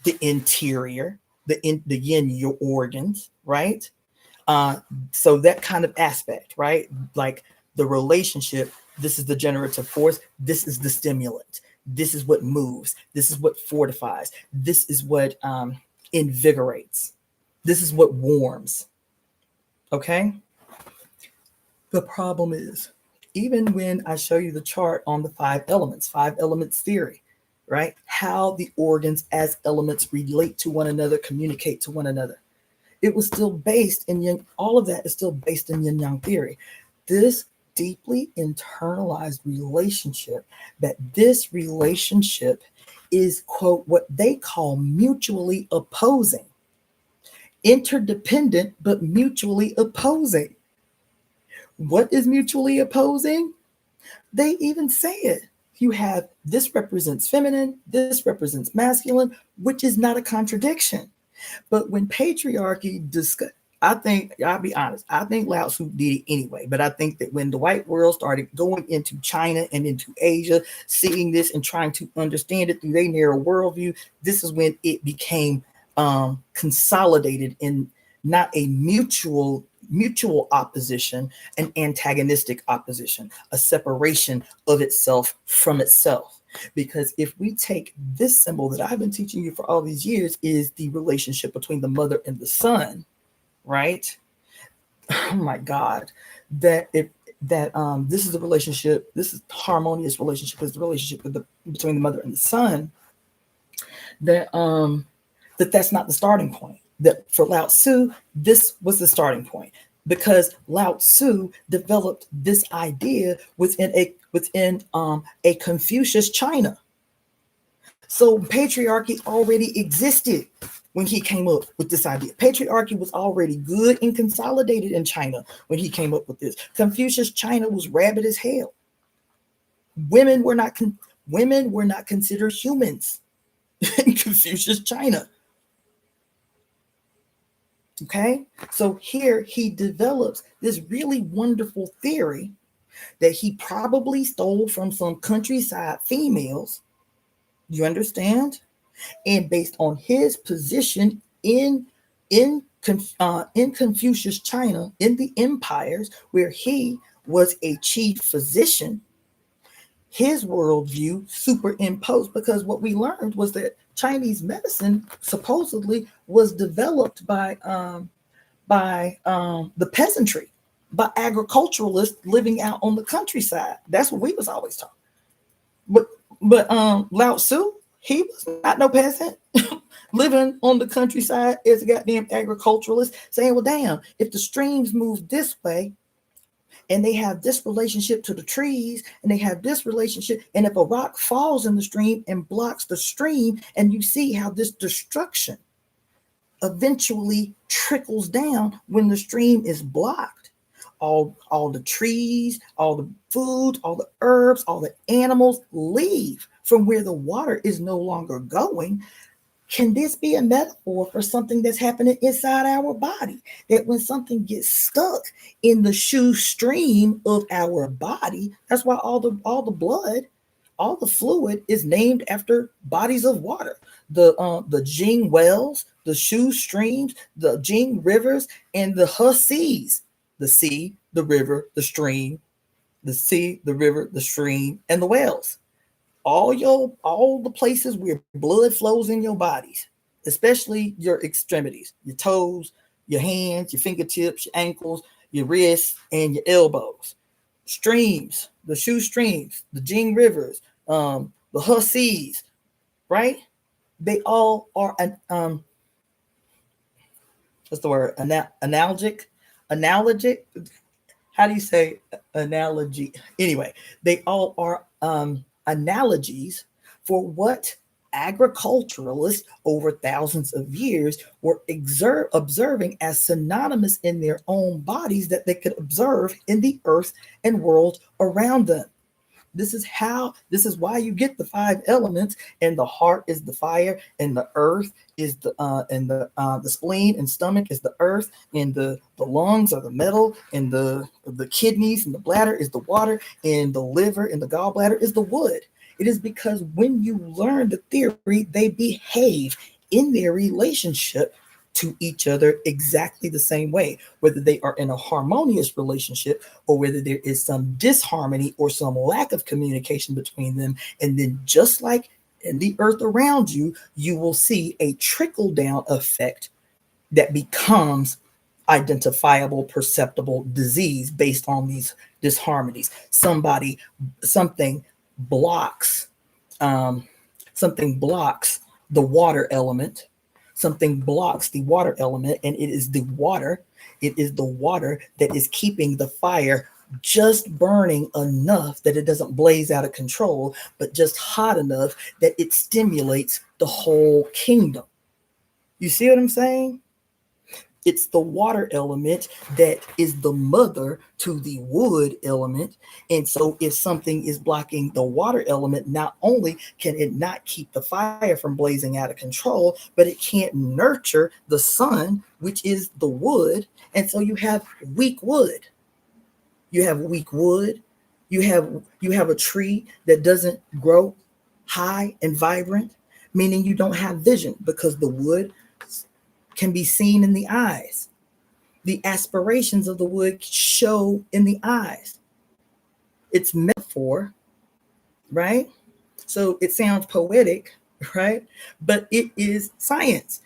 the interior, the yin organs, right? So that kind of aspect, right? Like the relationship, this is the generative force, this is the stimulant, this is what moves, this is what fortifies, this is what invigorates, this is what warms. Okay? The problem is, even when I show you the chart on the five elements theory, right? How the organs as elements relate to one another, communicate to one another. It was still based in yin, all of that is still based in yin yang theory. This deeply internalized relationship, that this relationship is, quote, what they call mutually opposing. Interdependent, but mutually opposing. What is mutually opposing? They even say it. you have this represents feminine, this represents masculine, which is not a contradiction. But when patriarchy discuss, I think, I'll be honest, I think Lao Tzu did it anyway. But I think that when the white world started going into China and into Asia, seeing this and trying to understand it through their narrow worldview, this is when it became consolidated in not a mutual opposition, an antagonistic opposition, a separation of itself from itself. Because if we take this symbol that I've been teaching you for all these years, is the relationship between the mother and the son, right? Oh my God, that this is a relationship. This is harmonious relationship. Is the relationship between the mother and the son. That's not the starting point. That for Lao Tzu, this was the starting point, because Lao Tzu developed this idea within a Confucius China. So patriarchy already existed when he came up with this idea. Patriarchy was already good and consolidated in China when he came up with this. Confucius China was rabid as hell. Women were not considered humans in Confucius China. Okay, so here he develops this really wonderful theory that he probably stole from some countryside females. You understand? And based on his position in Confucius China, in the empires where he was a chief physician, his worldview superimposed, because what we learned was that Chinese medicine supposedly was developed by the peasantry, by agriculturalists living out on the countryside. That's what we was always taught. But Lao Tzu, he was not no peasant living on the countryside as a goddamn agriculturalist, saying, well, damn, if the streams move this way, and they have this relationship to the trees, and they have this relationship, and if a rock falls in the stream and blocks the stream, and you see how this destruction eventually trickles down when the stream is blocked. All the trees, all the food, all the herbs, all the animals leave from where the water is no longer going. Can this be a metaphor for something that's happening inside our body? That when something gets stuck in the shoe stream of our body, that's why all the blood, all the fluid is named after bodies of water. The Jing wells, the Shu streams, the Jing rivers, and the He seas. The sea, the river, the stream, the sea, the river, the stream, and the wells. All the places where blood flows in your bodies, especially your extremities, your toes, your hands, your fingertips, your ankles, your wrists, and your elbows. Streams, the Shu streams, the Jing rivers, the He seas, right? They all are what's the word? Analogic. How do you say analogy? Anyway, they all are analogies for what agriculturalists over thousands of years were observing as synonymous in their own bodies that they could observe in the earth and world around them. This is why you get the 5 elements, and the heart is the fire, and the earth is the spleen and stomach is the earth, and the lungs are the metal, and the kidneys and the bladder is the water, and the liver and the gallbladder is the wood. It is because when you learn the theory, they behave in their relationship to each other exactly the same way, whether they are in a harmonious relationship or whether there is some disharmony or some lack of communication between them. And then just like in the earth around you, you will see a trickle down effect that becomes identifiable, perceptible disease based on these disharmonies. Something blocks the water element. Something blocks the water element, and it is the water that is keeping the fire just burning enough that it doesn't blaze out of control, but just hot enough that it stimulates the whole kingdom. You see what I'm saying? It's the water element that is the mother to the wood element. And so if something is blocking the water element, not only can it not keep the fire from blazing out of control, but it can't nurture the sun, which is the wood. And so you have weak wood. You have weak wood. You have a tree that doesn't grow high and vibrant, meaning you don't have vision because the wood can be seen in the eyes. The aspirations of the wood show in the eyes. It's metaphor, right? So it sounds poetic, right? But it is science.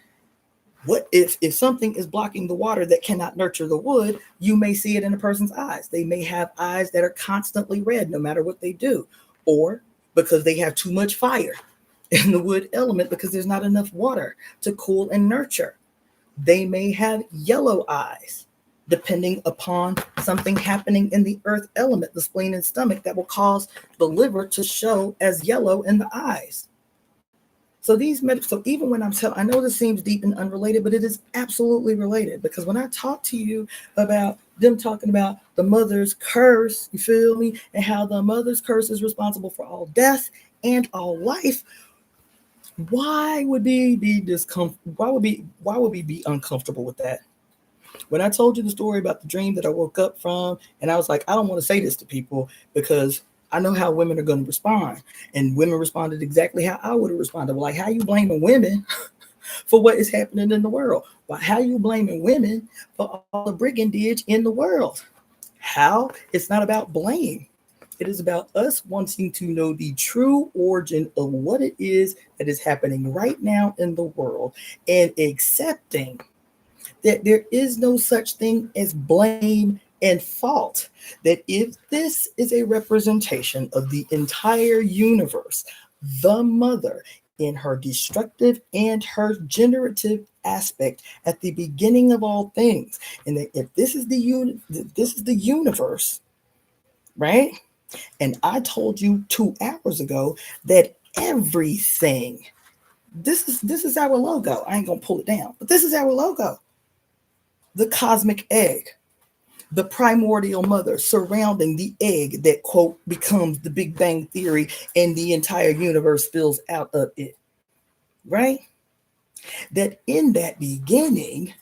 What if something is blocking the water that cannot nurture the wood, you may see it in a person's eyes. They may have eyes that are constantly red no matter what they do, or because they have too much fire in the wood element because there's not enough water to cool and nurture. They may have yellow eyes, depending upon something happening in the earth element, the spleen and stomach, that will cause the liver to show as yellow in the eyes. So so even when I know this seems deep and unrelated, but it is absolutely related, because when I talk to you about them talking about the mother's curse, you feel me, and how the mother's curse is responsible for all death and all life, why would we be uncomfortable with that? When I told you the story about the dream that I woke up from, and I was like, I don't want to say this to people because I know how women are going to respond. And women responded exactly how I would have responded. Like, how you blaming women for what is happening in the world? Well, how you blaming women for all the brigandage in the world? How? It's not about blame. It is about us wanting to know the true origin of what it is that is happening right now in the world, and accepting that there is no such thing as blame and fault. That if this is a representation of the entire universe, the mother in her destructive and her generative aspect at the beginning of all things, and that if this is the universe, right? And I told you 2 hours ago that everything, this is our logo. I ain't gonna pull it down, but this is our logo. The cosmic egg, the primordial mother surrounding the egg that, quote, becomes the Big Bang Theory and the entire universe spills out of it, right? That in that beginning,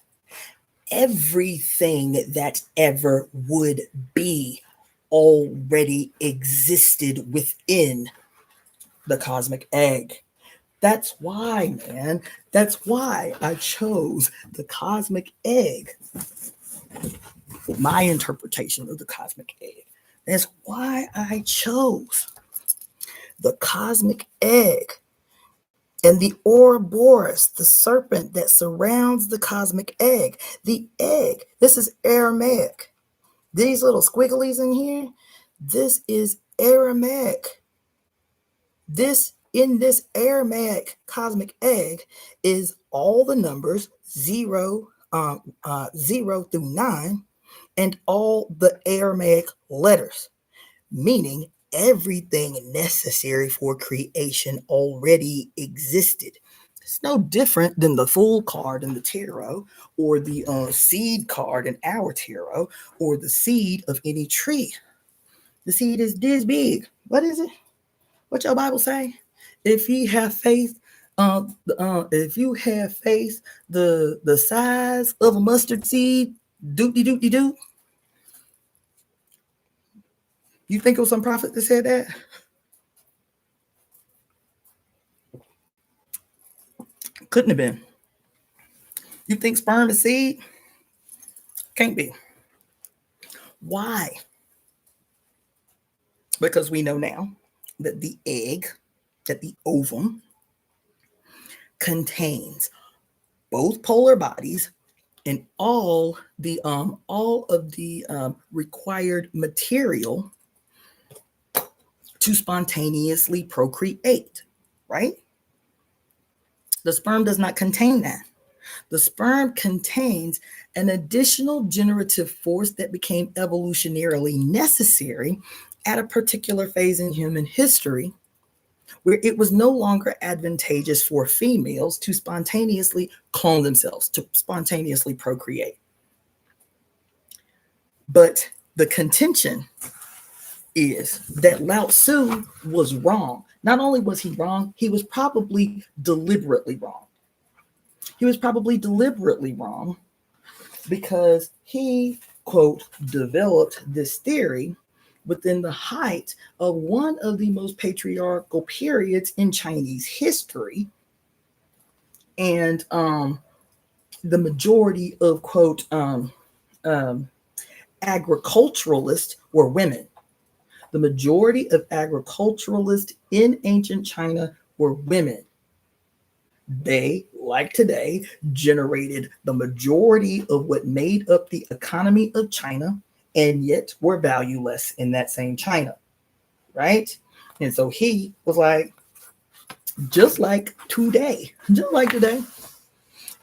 everything that ever would be already existed within the cosmic egg. That's why, man. That's why I chose the cosmic egg, my interpretation of the cosmic egg. That's why I chose the cosmic egg and the Ouroboros, the serpent that surrounds the cosmic egg. The egg, this is Aramaic. These little squigglies in here, this is Aramaic. In this Aramaic cosmic egg is all the numbers 0 through 9, and all the Aramaic letters, meaning everything necessary for creation already existed. It's no different than the Fool card in the tarot, or the seed card in our tarot, or the seed of any tree. The seed is this big. What is it? What your Bible say? If you have faith, if you have faith, the size of a mustard seed, doopty doopty doop. You think it was some prophet that said that? Couldn't have been. You think sperm is seed? Can't be. Why? Because we know now that the egg, that the ovum, contains both polar bodies and all of the required material to spontaneously procreate, right? The sperm does not contain that. The sperm contains an additional generative force that became evolutionarily necessary at a particular phase in human history where it was no longer advantageous for females to spontaneously clone themselves, to spontaneously procreate. But the contention is that Lao Tzu was wrong. Not only was he wrong, he was probably deliberately wrong. He was probably deliberately wrong because he, quote, developed this theory within the height of one of the most patriarchal periods in Chinese history. And the majority of, quote, agriculturalists were women. The majority of agriculturalists in ancient China were women. They, like today, generated the majority of what made up the economy of China, and yet were valueless in that same China, right? And so he was like, just like today,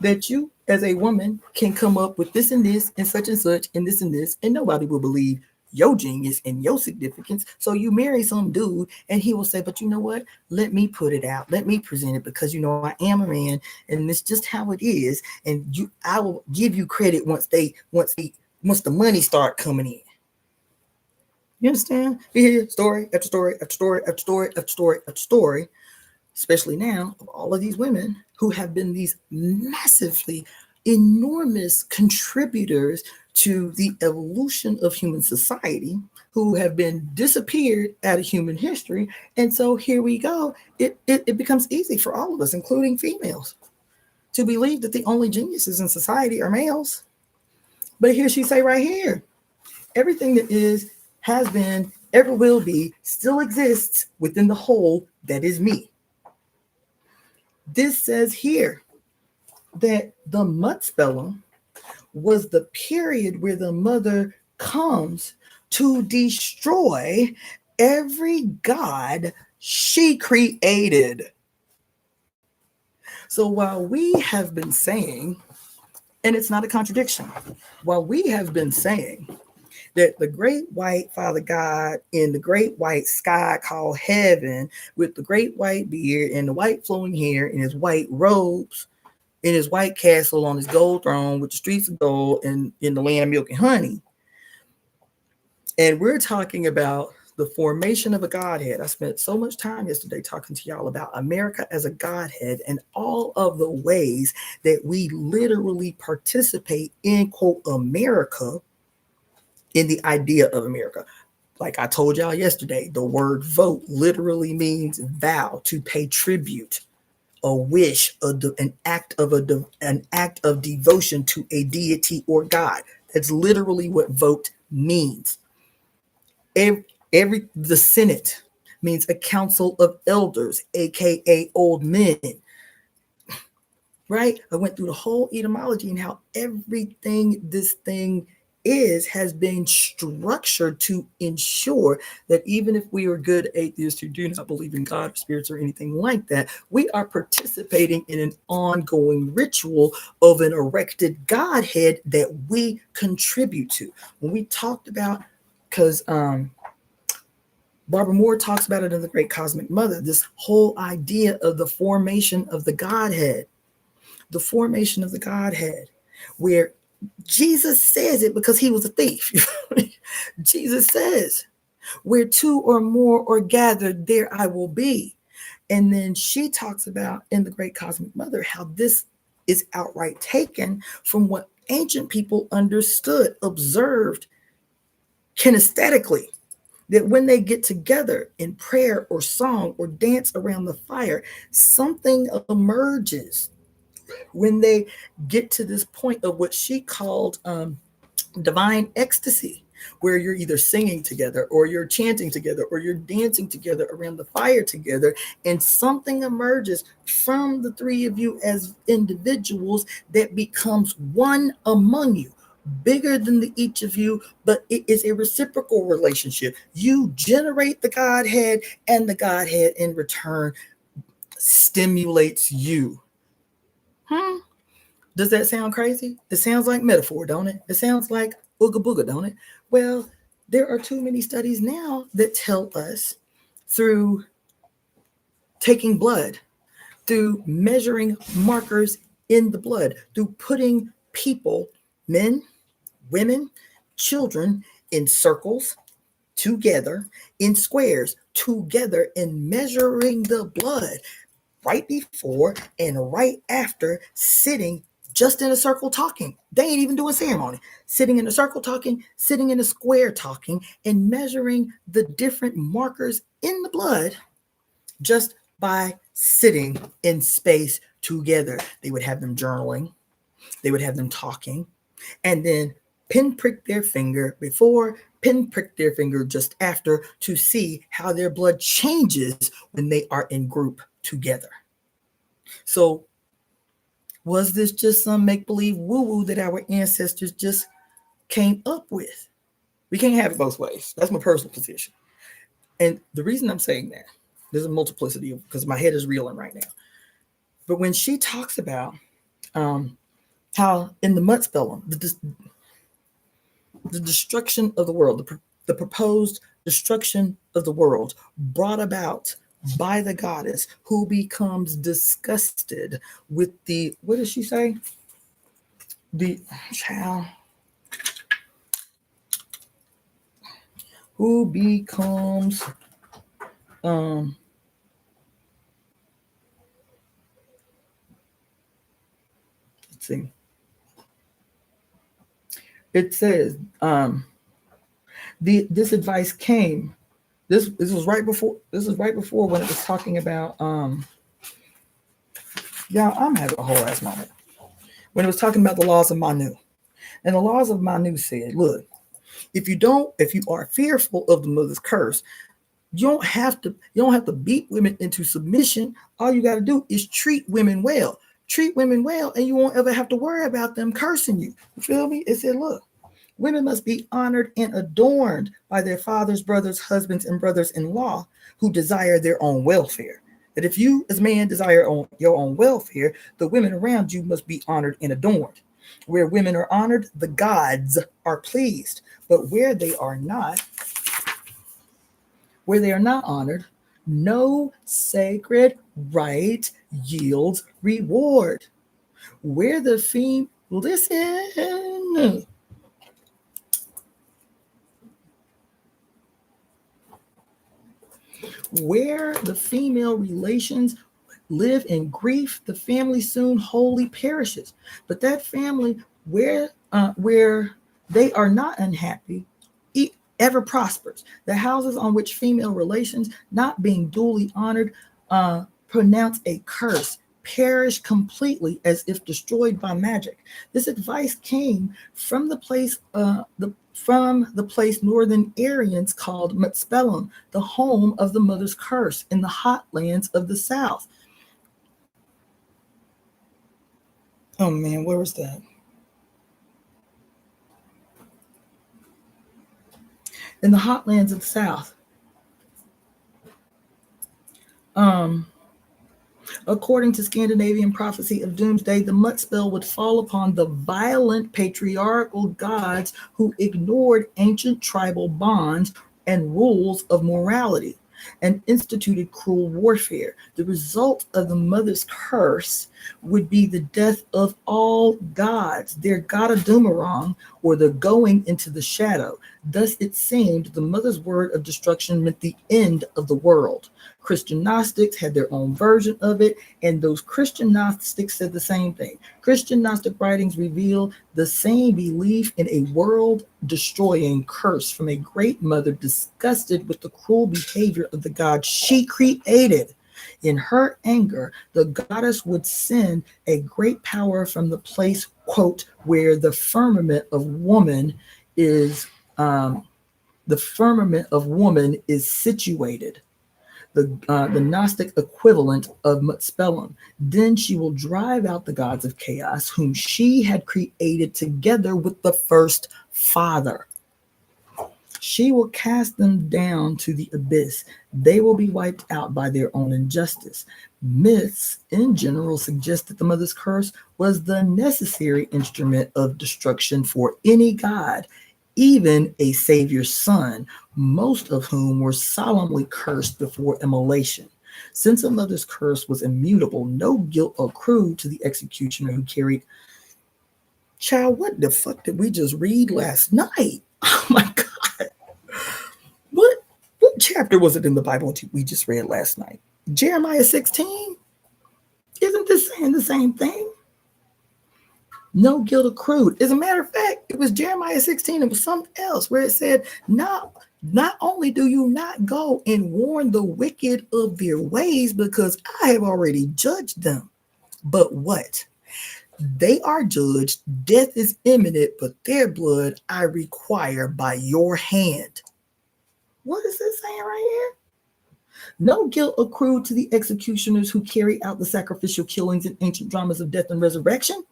that you as a woman can come up with this and this and such and this, and nobody will believe your genius and your significance. So you marry some dude and he will say, but you know what? Let me put it out. Let me present it because, you know, I am a man and it's just how it is. And I will give you credit once the money start coming in. You understand? You hear story after story after story after story after story after story, especially now, of all of these women who have been these massively enormous contributors to the evolution of human society, who have been disappeared out of human history. And so here we go. It becomes easy for all of us, including females, to believe that the only geniuses in society are males. But here she say right here, everything that is, has been, ever will be, still exists within the whole that is me. This says here that the Mudspellum was the period where the mother comes to destroy every god she created. So while we have been saying, and it's not a contradiction, while we have been saying that the great white Father God in the great white sky called heaven, with the great white beard and the white flowing hair and his white robes, in his white castle on his gold throne with the streets of gold and in the land of milk and honey. And we're talking about the formation of a Godhead. I spent so much time yesterday talking to y'all about America as a Godhead and all of the ways that we literally participate in, quote, America, in the idea of America. Like I told y'all yesterday, the word vote literally means vow, to pay tribute, a wish, an act of devotion to a deity or God. That's literally what vote means. The Senate means a council of elders, aka old men. Right? I went through the whole etymology and how everything this thing has been structured to ensure that even if we are good atheists who do not believe in God or spirits or anything like that, we are participating in an ongoing ritual of an erected Godhead that we contribute to. When we talked about, because Barbara Moore talks about it in The Great Cosmic Mother, this whole idea of the formation of the Godhead, where Jesus says it because he was a thief. Jesus says, where two or more are gathered, there I will be. And then she talks about in The Great Cosmic Mother how this is outright taken from what ancient people understood, observed kinesthetically, that when they get together in prayer or song or dance around the fire, something emerges when they get to this point of what she called divine ecstasy, where you're either singing together or you're chanting together or you're dancing together around the fire together, and something emerges from the three of you as individuals that becomes one among you, bigger than each of you, but it is a reciprocal relationship. You generate the Godhead, and the Godhead in return stimulates you. Does that sound crazy? It sounds like metaphor, don't it? It sounds like ooga booga, don't it? Well, there are too many studies now that tell us through taking blood, through measuring markers in the blood, through putting people, men, women, children, in circles together, in squares together, and measuring the blood right before and right after, sitting just in a circle talking. They ain't even doing ceremony. Sitting in a circle talking, sitting in a square talking, and measuring the different markers in the blood just by sitting in space together. They would have them journaling, they would have them talking, and then pinprick their finger before, pinprick their finger just after, to see how their blood changes when they are in group together. So was this just some make-believe woo-woo that our ancestors just came up with? We can't have it both ways. That's my personal position. And the reason I'm saying that, there's a multiplicity of, because my head is reeling right now. But when she talks about how in the Mudspellum, the destruction of the world, the proposed destruction of the world brought about by the goddess, who becomes disgusted with the, what does she say? The child who becomes let's see. It says this advice came. This was right before when it was talking about I'm having a whole ass moment. When it was talking about the laws of Manu. And the laws of Manu said, look, if you are fearful of the mother's curse, you don't have to beat women into submission. All you got to do is treat women well. Treat women well, and you won't ever have to worry about them cursing you. You feel me? It said, look, women must be honored and adorned by their fathers, brothers, husbands, and brothers-in-law who desire their own welfare. That if you, as man, desire your own welfare, the women around you must be honored and adorned. Where women are honored, the gods are pleased. But where they are not honored, no sacred right yields reward. Where the where the female relations live in grief, the family soon wholly perishes. But that family where they are not unhappy ever prospers. The houses on which female relations, not being duly honored, pronounce a curse, perish completely as if destroyed by magic. This advice came from the place Northern Aryans called Mudspellum, the home of the mother's curse in the hot lands of the South. Oh man, where was that? In the hot lands of the South. According to Scandinavian prophecy of doomsday, the Mudspell would fall upon the violent patriarchal gods who ignored ancient tribal bonds and rules of morality and instituted cruel warfare. The result of the mother's curse would be the death of all gods, their Godadoomerang, or the going into the shadow. Thus it seemed the mother's word of destruction meant the end of the world. Christian Gnostics had their own version of it, and those Christian Gnostics said the same thing. Christian Gnostic writings reveal the same belief in a world-destroying curse from a great mother disgusted with the cruel behavior of the God she created. In her anger, the goddess would send a great power from the place, quote, where the firmament of woman is situated. The Gnostic equivalent of Mudspellum. Then she will drive out the gods of chaos, whom she had created together with the first father. She will cast them down to the abyss. They will be wiped out by their own injustice. Myths, in general, suggest that the mother's curse was the necessary instrument of destruction for any god, even a savior's son, most of whom were solemnly cursed before immolation. Since a mother's curse was immutable, no guilt accrued to the executioner who carried. Child, what the fuck did we just read last night? Oh my God. What chapter was it in the Bible we just read last night? Jeremiah 16? Isn't this saying the same thing? No guilt accrued. As a matter of fact, it was Jeremiah 16. It was something else where it said, not only do you not go and warn the wicked of their ways, because I have already judged them. But what? They are judged. Death is imminent, but their blood I require by your hand. What is this saying right here? No guilt accrued to the executioners who carry out the sacrificial killings in ancient dramas of death and resurrection.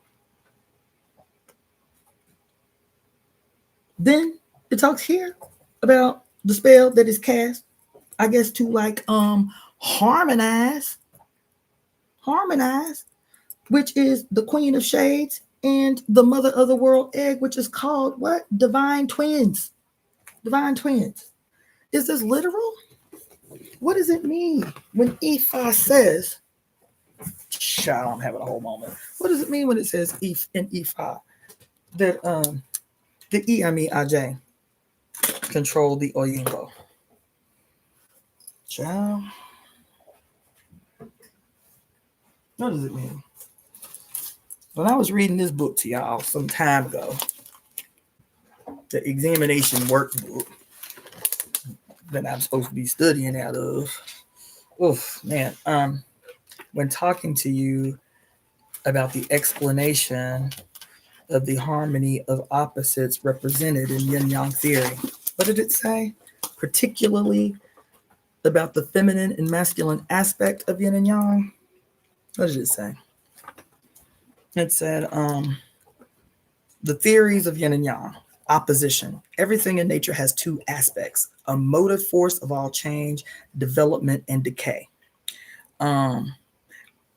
Then it talks here about the spell that is cast, I guess, to like harmonize, which is the Queen of Shades and the Mother of the World Egg, which is called what? Divine twins. Divine twins. Is this literal? What does it mean when Ephi says, child, I'm having a whole moment. What does it mean when it says Eph and Ephi? That the E, I mean Aj, control the Oyinbo. Child. What does it mean? When I was reading this book to y'all some time ago, the examination workbook that I'm supposed to be studying out of, man, when talking to you about the explanation of the harmony of opposites represented in yin-yang theory, what did it say? Particularly about the feminine and masculine aspect of yin and yang. What did it say? It said, the theories of yin and yang, opposition. Everything in nature has two aspects: a motive force of all change, development, and decay.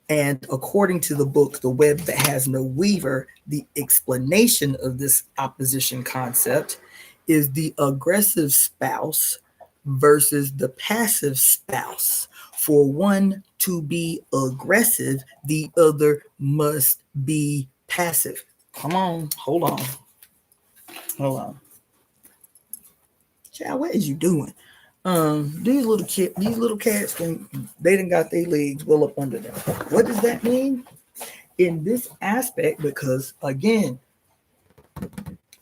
And according to the book, The Web That Has No Weaver, the explanation of this opposition concept is the aggressive spouse versus the passive spouse. For one to be aggressive, the other must be passive. Come on, hold on. Child, what is you doing? These little cats they done got their legs well up under them. What does that mean in this aspect? Because again,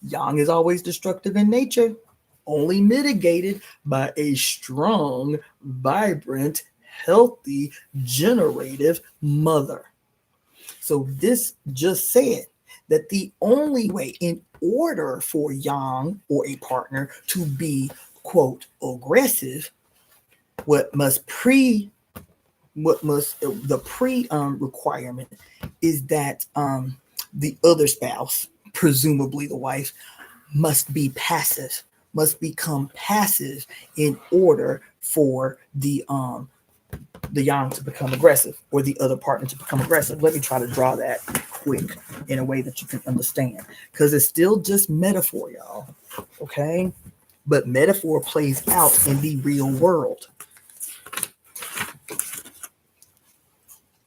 yang is always destructive in nature, only mitigated by a strong, vibrant, healthy, generative mother. So this just said that the only way, in order for yang or a partner to be, quote, aggressive, the requirement is that the other spouse, presumably the wife, must be passive, must become passive in order for the yang to become aggressive, or the other partner to become aggressive. Let me try to draw that quick in a way that you can understand, because it's still just metaphor, y'all. Okay, but metaphor plays out in the real world.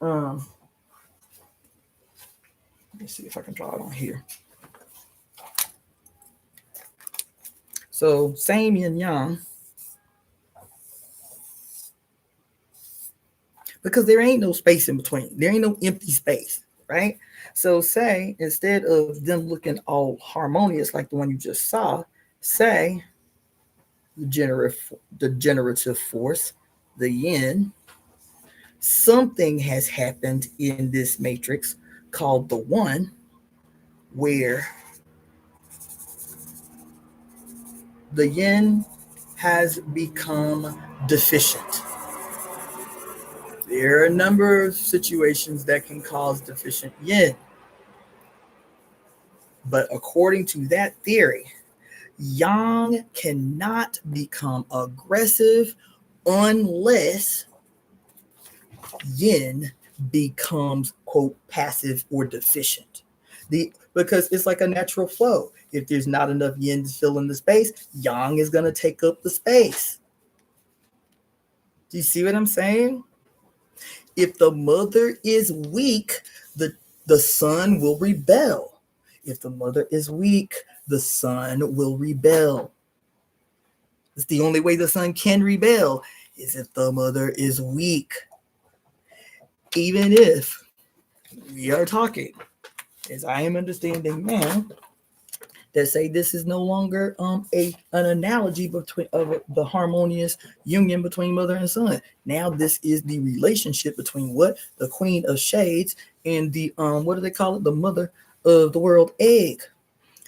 Let me see if I can draw it on here. So same yin yang, because there ain't no space in between. There ain't no empty space, right? So say, instead of them looking all harmonious like the one you just saw, say the generative force, the yin, something has happened in this matrix called the one, where the yin has become deficient. There are a number of situations that can cause deficient yin. But according to that theory, yang cannot become aggressive unless yin becomes, quote, passive or deficient. Because it's like a natural flow. If there's not enough yin to fill in the space, yang is going to take up the space. Do you see what I'm saying? If the mother is weak, the son will rebel. If the mother is weak, the son will rebel. It's the only way the son can rebel is if the mother is weak. Even if we are talking, as I am understanding now, that say this is no longer an analogy between of the harmonious union between mother and son. Now this is the relationship between what the Queen of Shades and the what do they call it, the mother of the world egg.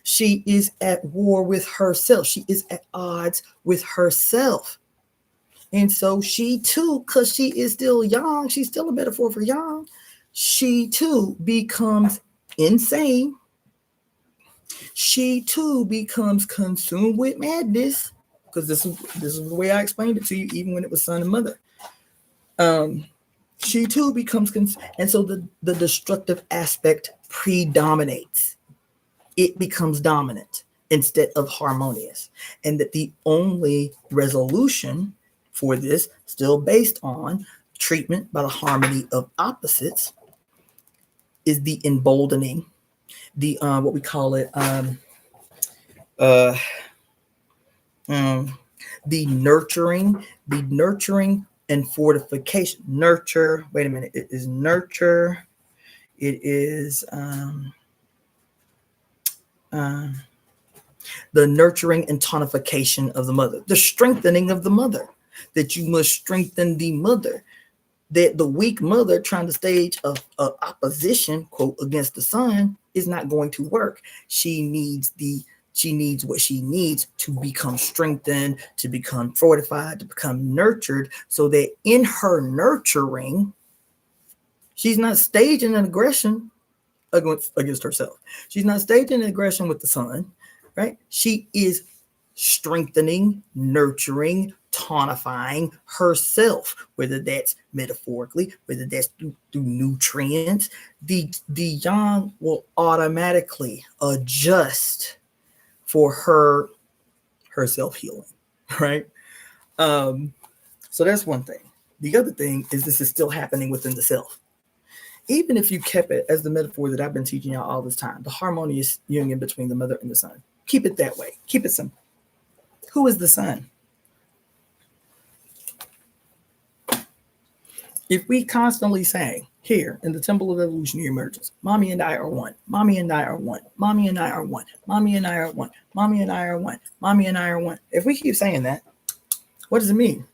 She is at war with herself. She is at odds with herself. And so she too, because she is still young, she's still a metaphor for young, she too becomes insane. She too becomes consumed with madness, because this is the way I explained it to you, even when it was son and mother. She too becomes and so the destructive aspect predominates. It becomes dominant instead of harmonious, and that the only resolution for this, still based on treatment by the harmony of opposites, is the emboldening, the what we call it, the nurturing and fortification. Nurture. Wait a minute. It is nurture. It is the nurturing and tonification of the mother, the strengthening of the mother. That you must strengthen the mother. That the weak mother trying to stage a opposition, quote, against the son is not going to work. She needs what she needs to become strengthened, to become fortified, to become nurtured, so that in her nurturing, she's not staging an aggression against herself. She's not staging an aggression with the son, right? She is strengthening, nurturing, tonifying herself, whether that's metaphorically, whether that's through nutrients. The yang will automatically adjust for her self-healing, right? So that's one thing. The other thing is this is still happening within the self. Even if you kept it as the metaphor that I've been teaching y'all all this time, the harmonious union between the mother and the son. Keep it that way. Keep it simple. Who is the son? If we constantly say here in the Temple of Evolutionary Emergence, mommy and I are one, mommy and I are one, mommy and I are one, mommy and I are one, mommy and I are one, mommy and I are one. If we keep saying that, what does it mean?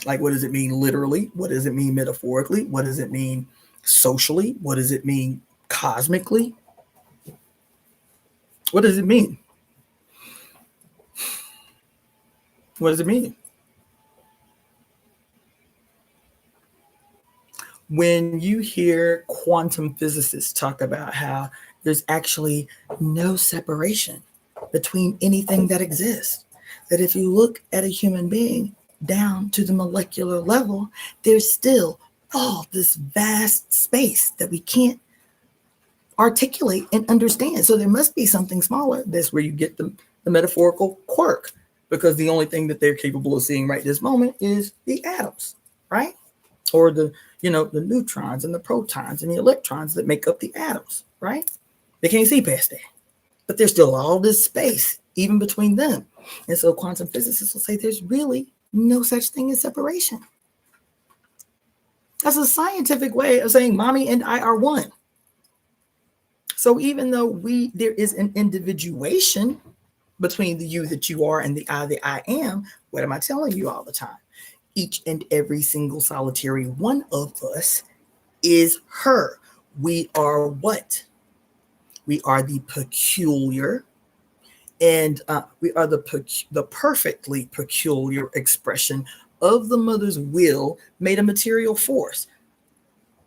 Like, what does it mean literally? What does it mean metaphorically? What does it mean socially? What does it mean cosmically? What does it mean? What does it mean? When you hear quantum physicists talk about how there's actually no separation between anything that exists, that if you look at a human being down to the molecular level, there's still all this vast space that we can't articulate and understand. So there must be something smaller. That's where you get the metaphorical quirk, because the only thing that they're capable of seeing right this moment is the atoms, right? Or the neutrons and the protons and the electrons that make up the atoms, right? They can't see past that. But there's still all this space, even between them. And so quantum physicists will say there's really no such thing as separation. That's a scientific way of saying mommy and I are one. So even though there is an individuation between the you that you are and the I am, what am I telling you all the time? Each and every single solitary one of us is her. We are what? We are the peculiar, and we are the perfectly peculiar expression of the mother's will made a material force.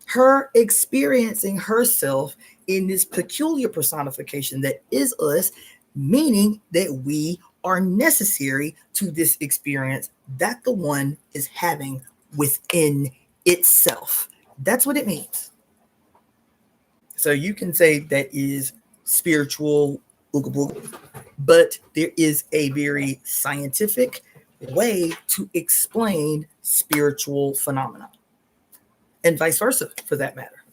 Her experiencing herself in this peculiar personification that is us, meaning that we are necessary to this experience that the one is having within itself. That's what it means. So you can say that is spiritual, but there is a very scientific way to explain spiritual phenomena. and vice versa for that matter.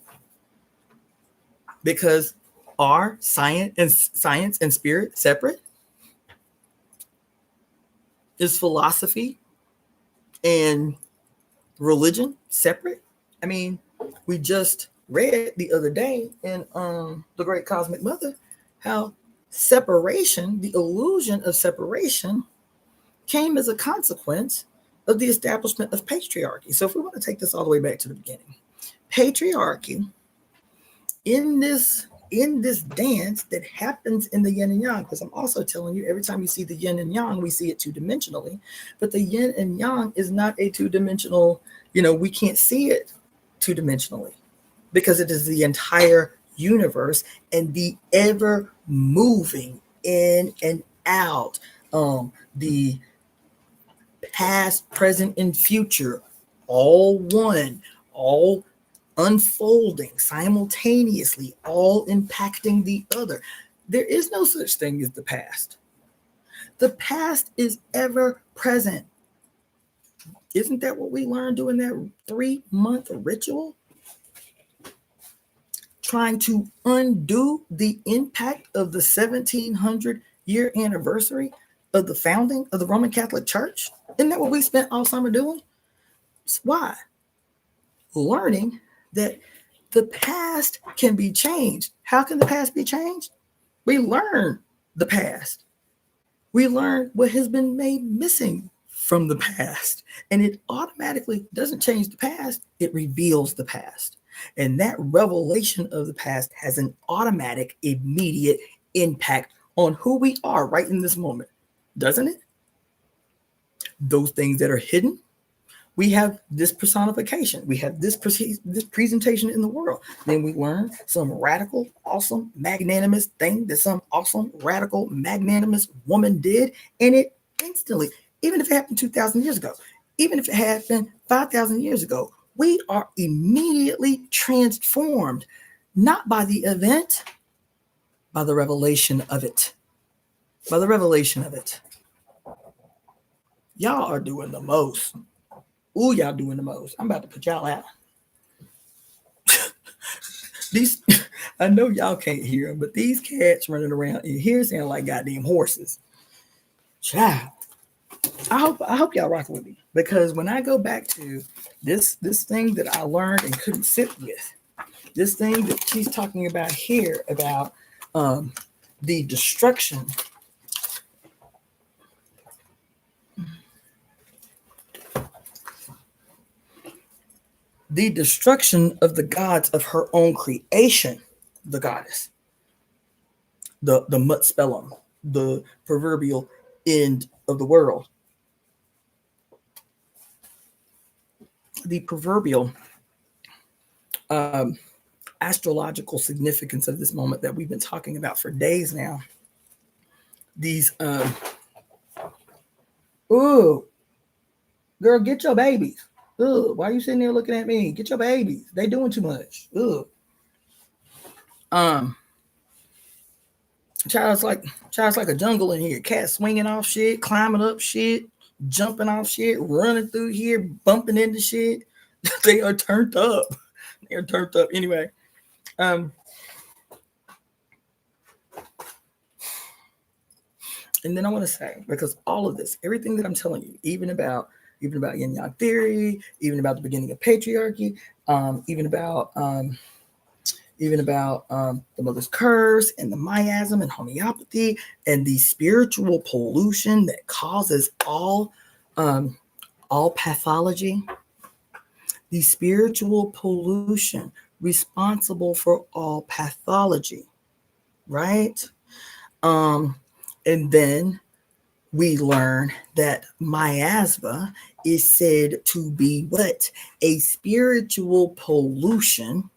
Because are science and spirit separate? Is philosophy and religion separate? I mean, we just read the other day in The Great Cosmic Mother how separation, the illusion of separation, came as a consequence of the establishment of patriarchy. So if we want to take this all the way back to the beginning, patriarchy in this dance that happens in the yin and yang, because I'm also telling you, every time you see the yin and yang, we see it two-dimensionally, but the yin and yang is not a two-dimensional, we can't see it two-dimensionally because it is the entire universe and the ever moving in and out, the past, present, and future, all one, all unfolding simultaneously, all impacting the other. There is no such thing as the past. The past is ever present. Isn't that what we learned doing that 3-month ritual? Trying to undo the impact of the 1700-year anniversary of the founding of the Roman Catholic Church. Isn't that what we spent all summer doing? Why? Learning that the past can be changed. How can the past be changed? We learn the past. We learn what has been made missing from the past. And it automatically doesn't change the past. It reveals the past. And that revelation of the past has an automatic, immediate impact on who we are right in this moment. Doesn't it? Those things that are hidden, we have this personification. We have this presentation in the world. Then we learn some radical, awesome, magnanimous thing that some awesome, radical, magnanimous woman did. And it instantly, even if it happened 2,000 years ago, even if it happened 5,000 years ago, we are immediately transformed, not by the event, by the revelation of it. By the revelation of it. Y'all are doing the most. Ooh, y'all doing the most. I'm about to put y'all out. These, I know y'all can't hear them, but these cats running around in here sound like goddamn horses. Child. I hope y'all rock with me, because when I go back to this thing that I learned and couldn't sit with, this thing that she's talking about here about the destruction of the gods of her own creation, the goddess, the Mutspellum, the proverbial end of the world, the proverbial astrological significance of this moment that we've been talking about for days now. These, ooh, girl, get your babies. Ugh, why are you sitting there looking at me? Get your babies. They doing too much. Ugh. Child's like a jungle in here. Cats swinging off shit, climbing up shit, jumping off shit, running through here, bumping into shit. They are turned up. They're turned up. Anyway. And then I want to say, because all of this, everything that I'm telling you, even about yin yang theory, even about the beginning of patriarchy, even about the mother's curse and the miasm and homeopathy and the spiritual pollution that causes all pathology, the spiritual pollution responsible for all pathology, right? And then we learn that miasma is said to be what? A spiritual pollution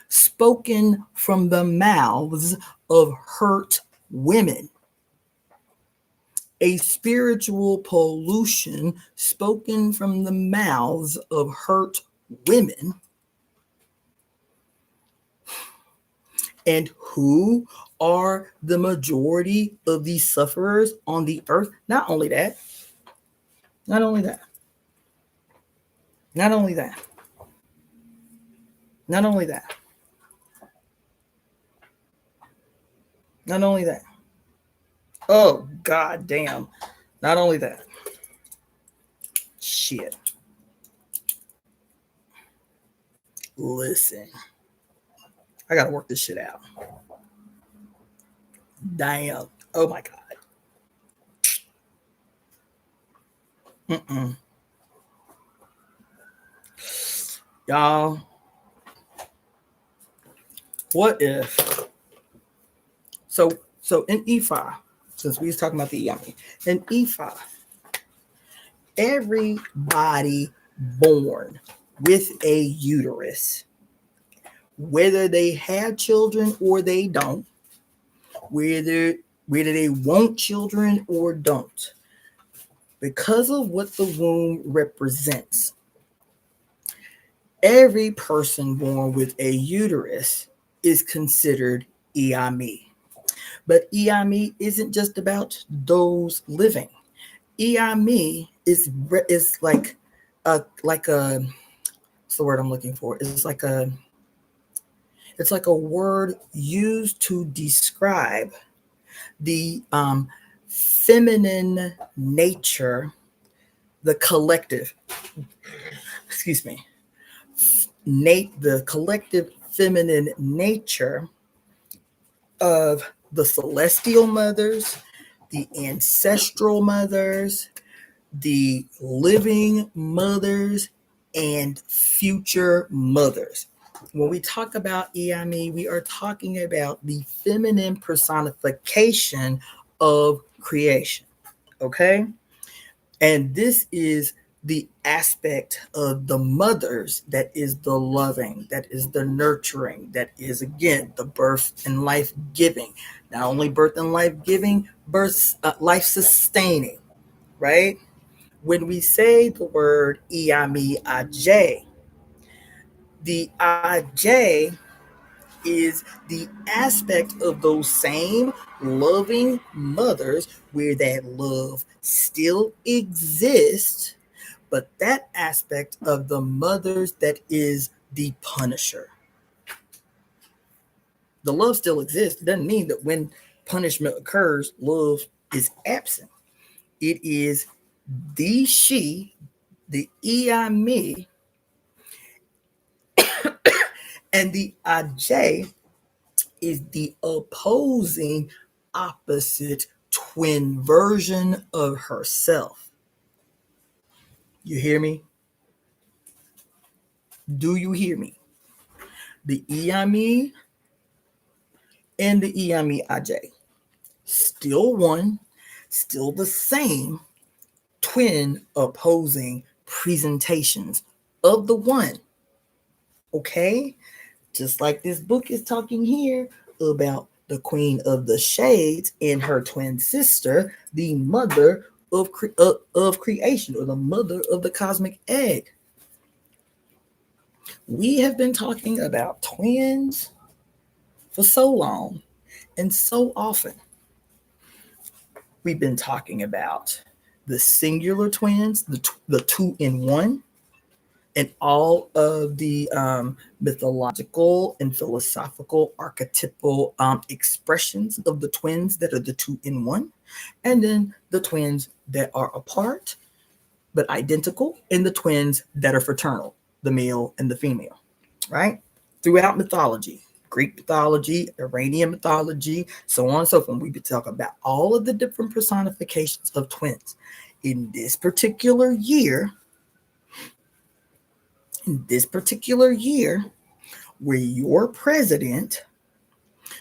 spoken from the mouths of hurt women. A spiritual pollution spoken from the mouths of hurt women. And who are the majority of these sufferers on the earth? Not only that. Not only that. Not only that. Oh, god damn. Not only that. Shit. Listen. I gotta work this shit out. Damn. Oh my god. Y'all. What if so in E5, since we was talking about the EME, in E5, everybody born with a uterus, whether they have children or they don't, whether they want children or don't, because of what the womb represents, every person born with a uterus is considered EIME. But EIME isn't just about those living. EIME is like a what's the word I'm looking for? It's like a word used to describe the feminine nature, the collective, excuse me, the collective feminine nature of the celestial mothers, the ancestral mothers, the living mothers, and future mothers. When we talk about EIME, we are talking about the feminine personification of creation. Okay? And this is the aspect of the mothers that is the loving, that is the nurturing, that is, again, the birth and life giving. Not only birth and life giving, life sustaining, right? When we say the word EIME-IJ, the IJ is the aspect of those same loving mothers where that love still exists, but that aspect of the mothers that is the punisher. The love still exists. It doesn't mean that when punishment occurs, love is absent. It is the she, the EIME, and the IJ is the opposing, opposite twin version of herself. You hear me? Do you hear me? The EIME and the EIME-IJ. Still one, still the same twin opposing presentations of the one. Okay? Just like this book is talking here about the Queen of the Shades and her twin sister, the mother of creation, or the mother of the cosmic egg. We have been talking about twins for so long and so often. We've been talking about the singular twins, the two in one, and all of the mythological and philosophical archetypal expressions of the twins that are the two in one, and then the twins that are apart but identical, and the twins that are fraternal, the male and the female, right? Throughout mythology, Greek mythology, Iranian mythology, so on and so forth. We could talk about all of the different personifications of twins. In this particular year, where your president,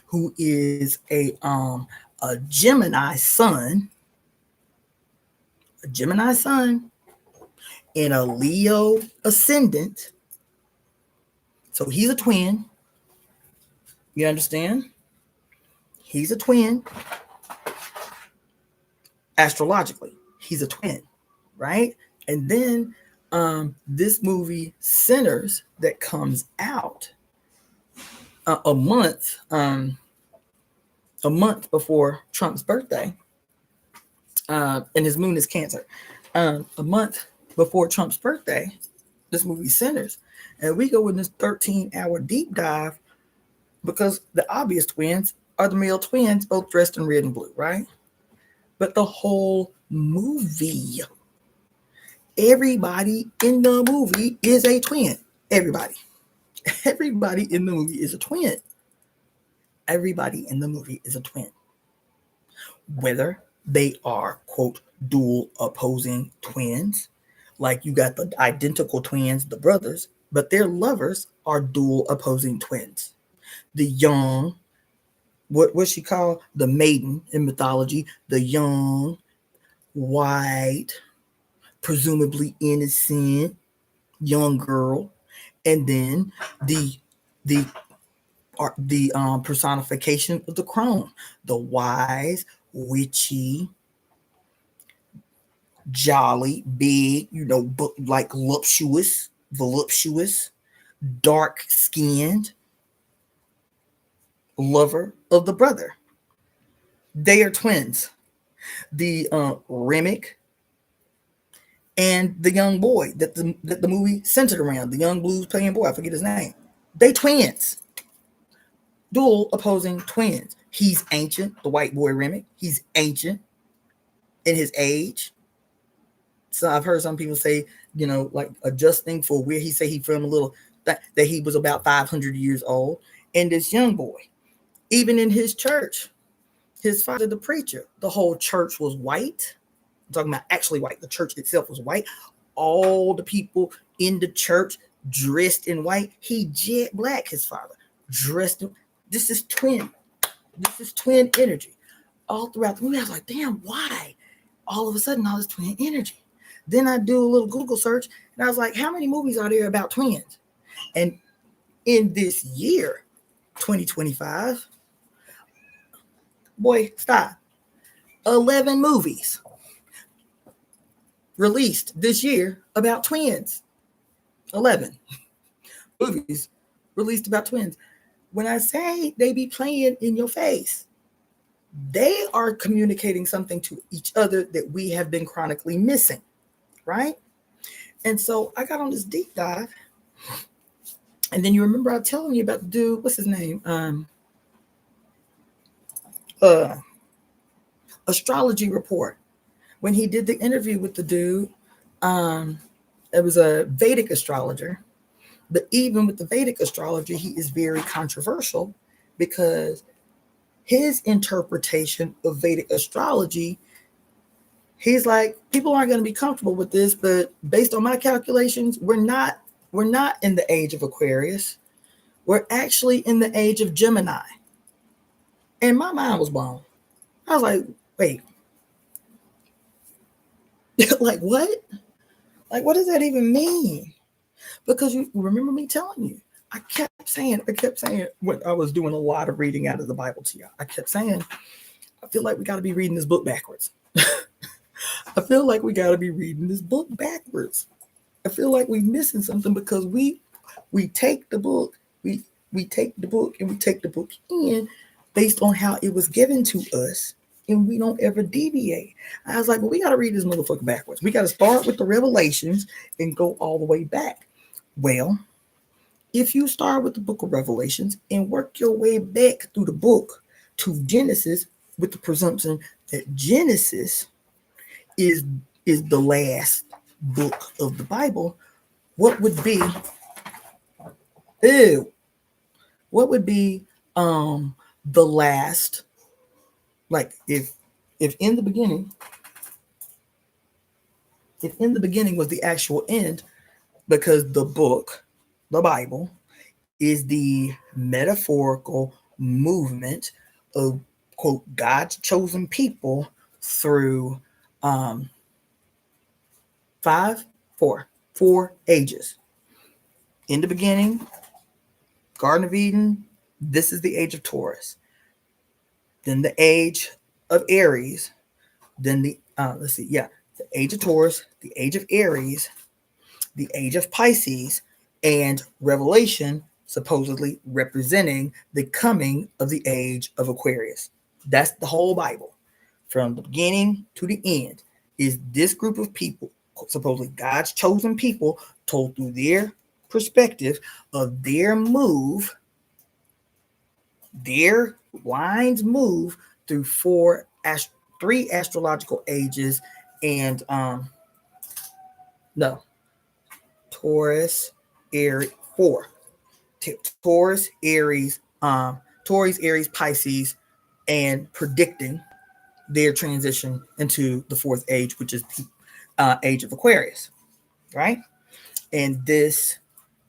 who is a Gemini sun, and a Leo ascendant, so he's a twin. You understand? He's a twin. Astrologically, he's a twin, right? And then this movie Sinners that comes out a month before Trump's birthday, and his moon is Cancer. A month before Trump's birthday, this movie Sinners, And we go in this 13-hour deep dive because the obvious twins are the male twins, both dressed in red and blue, right? But the whole movie, everybody in the movie is a twin. Everybody. Everybody in the movie is a twin. Everybody in the movie is a twin. Whether they are, quote, dual opposing twins, like you got the identical twins, the brothers, but their lovers are dual opposing twins. The young, what's she called? The maiden in mythology, the young, white, presumably innocent young girl, and then the personification of the crone, the wise, witchy, jolly, big, like voluptuous, dark skinned lover of the brother. They are twins. The Remick and the young boy that the movie centered around, the young blues playing boy, I forget his name. They twins. Dual opposing twins. He's ancient, the white boy Remick. He's ancient in his age. So I've heard some people say, like adjusting for where he say he from a little, that he was about 500 years old. And this young boy, even in his church, his father, the preacher, the whole church was white. I'm talking about actually white. The church itself was white. All the people in the church dressed in white. He jet black, his father, dressed in. This is twin. This is twin energy. All throughout the movie, I was like, damn, why? All of a sudden, all this twin energy. Then I do a little Google search, and I was like, how many movies are there about twins? And in this year, 2025, boy, stop. 11 movies released this year about twins. 11 movies released about twins. When I say they be playing in your face, they are communicating something to each other that we have been chronically missing, right? And so I got on this deep dive. And then you remember I was telling you about the dude, what's his name? Astrology Report. When he did the interview with the dude, it was a Vedic astrologer. But even with the Vedic astrology, he is very controversial because his interpretation of Vedic astrology, he's like, people aren't going to be comfortable with this, but based on my calculations, we're not in the age of Aquarius. We're actually in the age of Gemini. And my mind was blown. I was like, wait. Like what? Like what does that even mean? Because you remember me telling you, I kept saying when I was doing a lot of reading out of the Bible to you. I kept saying, I feel like we got to be reading this book backwards. I feel like we got to be reading this book backwards. I feel like we're missing something because we take the book, we take the book and we take the book in based on how it was given to us, and we don't ever deviate. I was like, well, we got to read this motherfucker backwards. We got to start with the Revelations and go all the way back. Well, if you start with the book of Revelations and work your way back through the book to Genesis with the presumption that Genesis is the last book of the Bible, what would be the last, like if in the beginning was the actual end, because the book, the Bible, is the metaphorical movement of, quote, God's chosen people through four ages. In the beginning, Garden of Eden, this is the age of Taurus. Then the age of Aries, then the age of Taurus, the age of Aries, the age of Pisces, and Revelation supposedly representing the coming of the age of Aquarius. That's the whole Bible. From the beginning to the end is this group of people, supposedly God's chosen people, told through their perspective of their move, their lines move through three astrological ages, and no, Taurus, Aries, four. Taurus, Aries, Pisces, and predicting their transition into the fourth age, which is the age of Aquarius, right? And this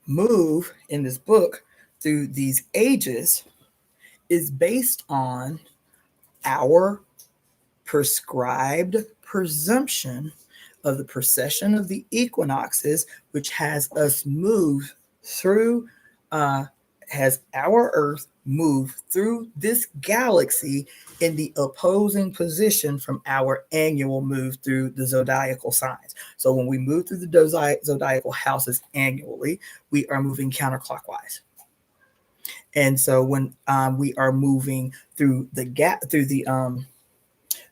move in this book through these ages is based on our prescribed presumption of the precession of the equinoxes, which has us move through, has our Earth move through this galaxy in the opposing position from our annual move through the zodiacal signs. So when we move through the zodiacal houses annually, we are moving counterclockwise. And so when we are moving through the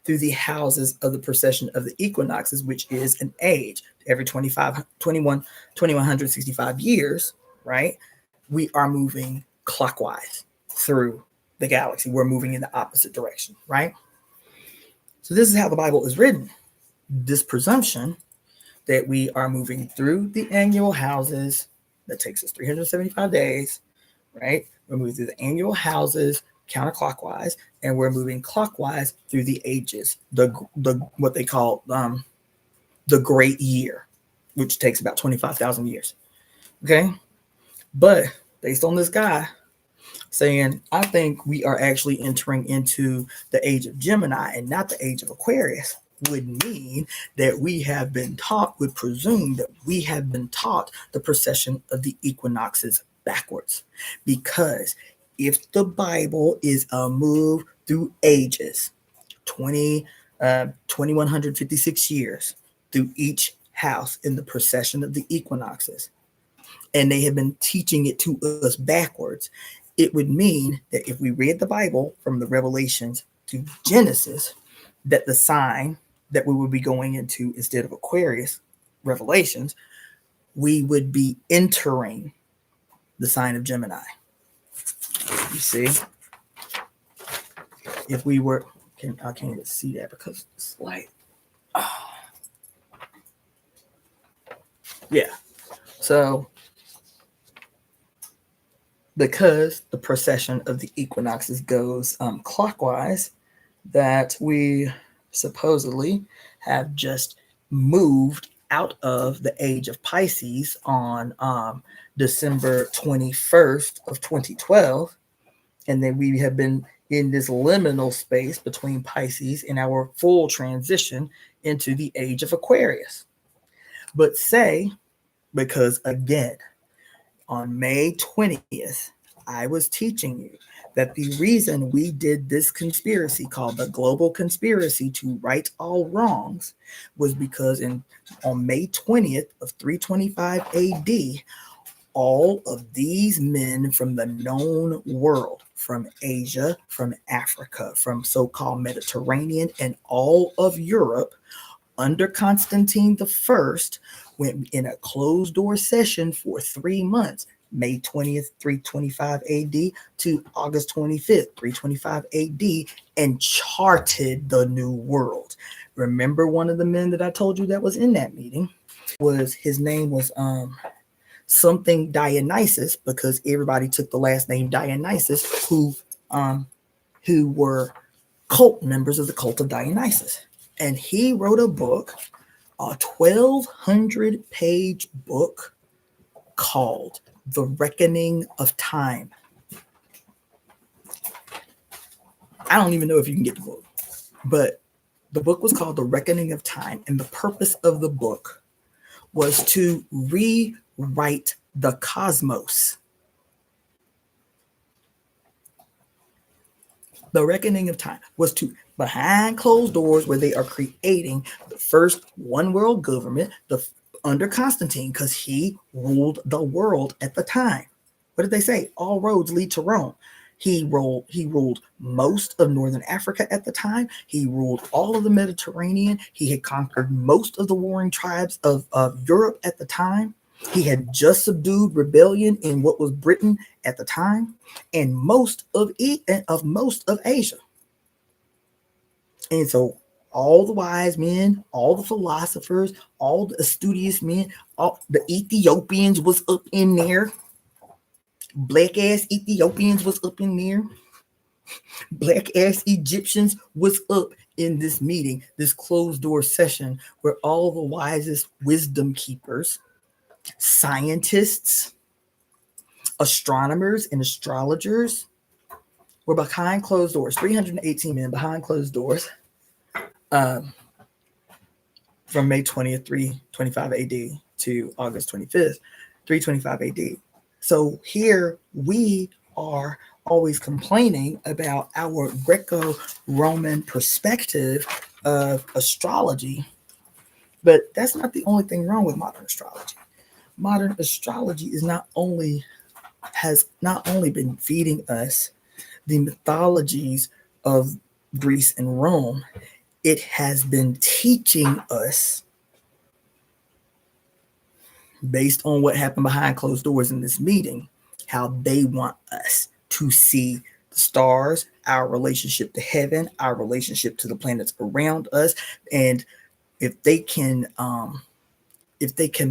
through the houses of the precession of the equinoxes, which is an age every 2165 years, right? We are moving clockwise through the galaxy. We're moving in the opposite direction, right? So this is how the Bible is written. This presumption that we are moving through the annual houses, that takes us 375 days, right? We're moving through the annual houses counterclockwise, and we're moving clockwise through the ages, the what they call the great year, which takes about 25,000 years. Okay, but based on this guy saying, I think we are actually entering into the age of Gemini and not the age of Aquarius, would mean that we have been taught, would presume that we have been taught the precession of the equinoxes backwards. Because if the Bible is a move through ages, 2156 years through each house in the precession of the equinoxes, and they have been teaching it to us backwards, it would mean that if we read the Bible from the Revelations to Genesis, that the sign that we would be going into instead of Aquarius, Revelations, we would be entering the sign of Gemini. You see? If we were, I can't even see that because it's light. Yeah. So, because the precession of the equinoxes goes clockwise, that we supposedly have just moved out of the age of Pisces on December 21st of 2012, and then we have been in this liminal space between Pisces and our full transition into the age of Aquarius. But say, because again, on May 20th, I was teaching you that the reason we did this conspiracy called the global conspiracy to right all wrongs was because on May 20th of 325 AD, all of these men from the known world, from Asia, from Africa, from so-called Mediterranean, and all of Europe, under Constantine I, went in a closed door session for 3 months, May 20th, 325 AD to August 25th, 325 AD, and charted the new world. Remember one of the men that I told you that was in that meeting? His name was something Dionysus, because everybody took the last name Dionysus, who were cult members of the cult of Dionysus. And he wrote a book, a 1,200-page book called The Reckoning of Time. I don't even know if you can get the book, but the book was called The Reckoning of Time. And the purpose of the book was to rewrite the cosmos. The Reckoning of Time was to, behind closed doors, where they are creating the first one world government under Constantine, because he ruled the world at the time. What did they say? All roads lead to Rome. He ruled most of northern Africa at the time. He ruled all of the Mediterranean. He had conquered most of the warring tribes of Europe at the time. He had just subdued rebellion in what was Britain at the time and most of Asia. And so all the wise men, all the philosophers, all the studious men, all the Ethiopians was up in there. Black ass Ethiopians was up in there. Black ass Egyptians was up in this meeting, this closed door session where all the wisest wisdom keepers, scientists, astronomers, and astrologers were behind closed doors. 318 men behind closed doors from May 20th, 325 AD to August 25th, 325 AD. So here we are always complaining about our Greco-Roman perspective of astrology, but that's not the only thing wrong with modern astrology. Modern astrology has not only been feeding us the mythologies of Greece and Rome, it has been teaching us, based on what happened behind closed doors in this meeting, how they want us to see the stars, our relationship to heaven, our relationship to the planets around us, and if they can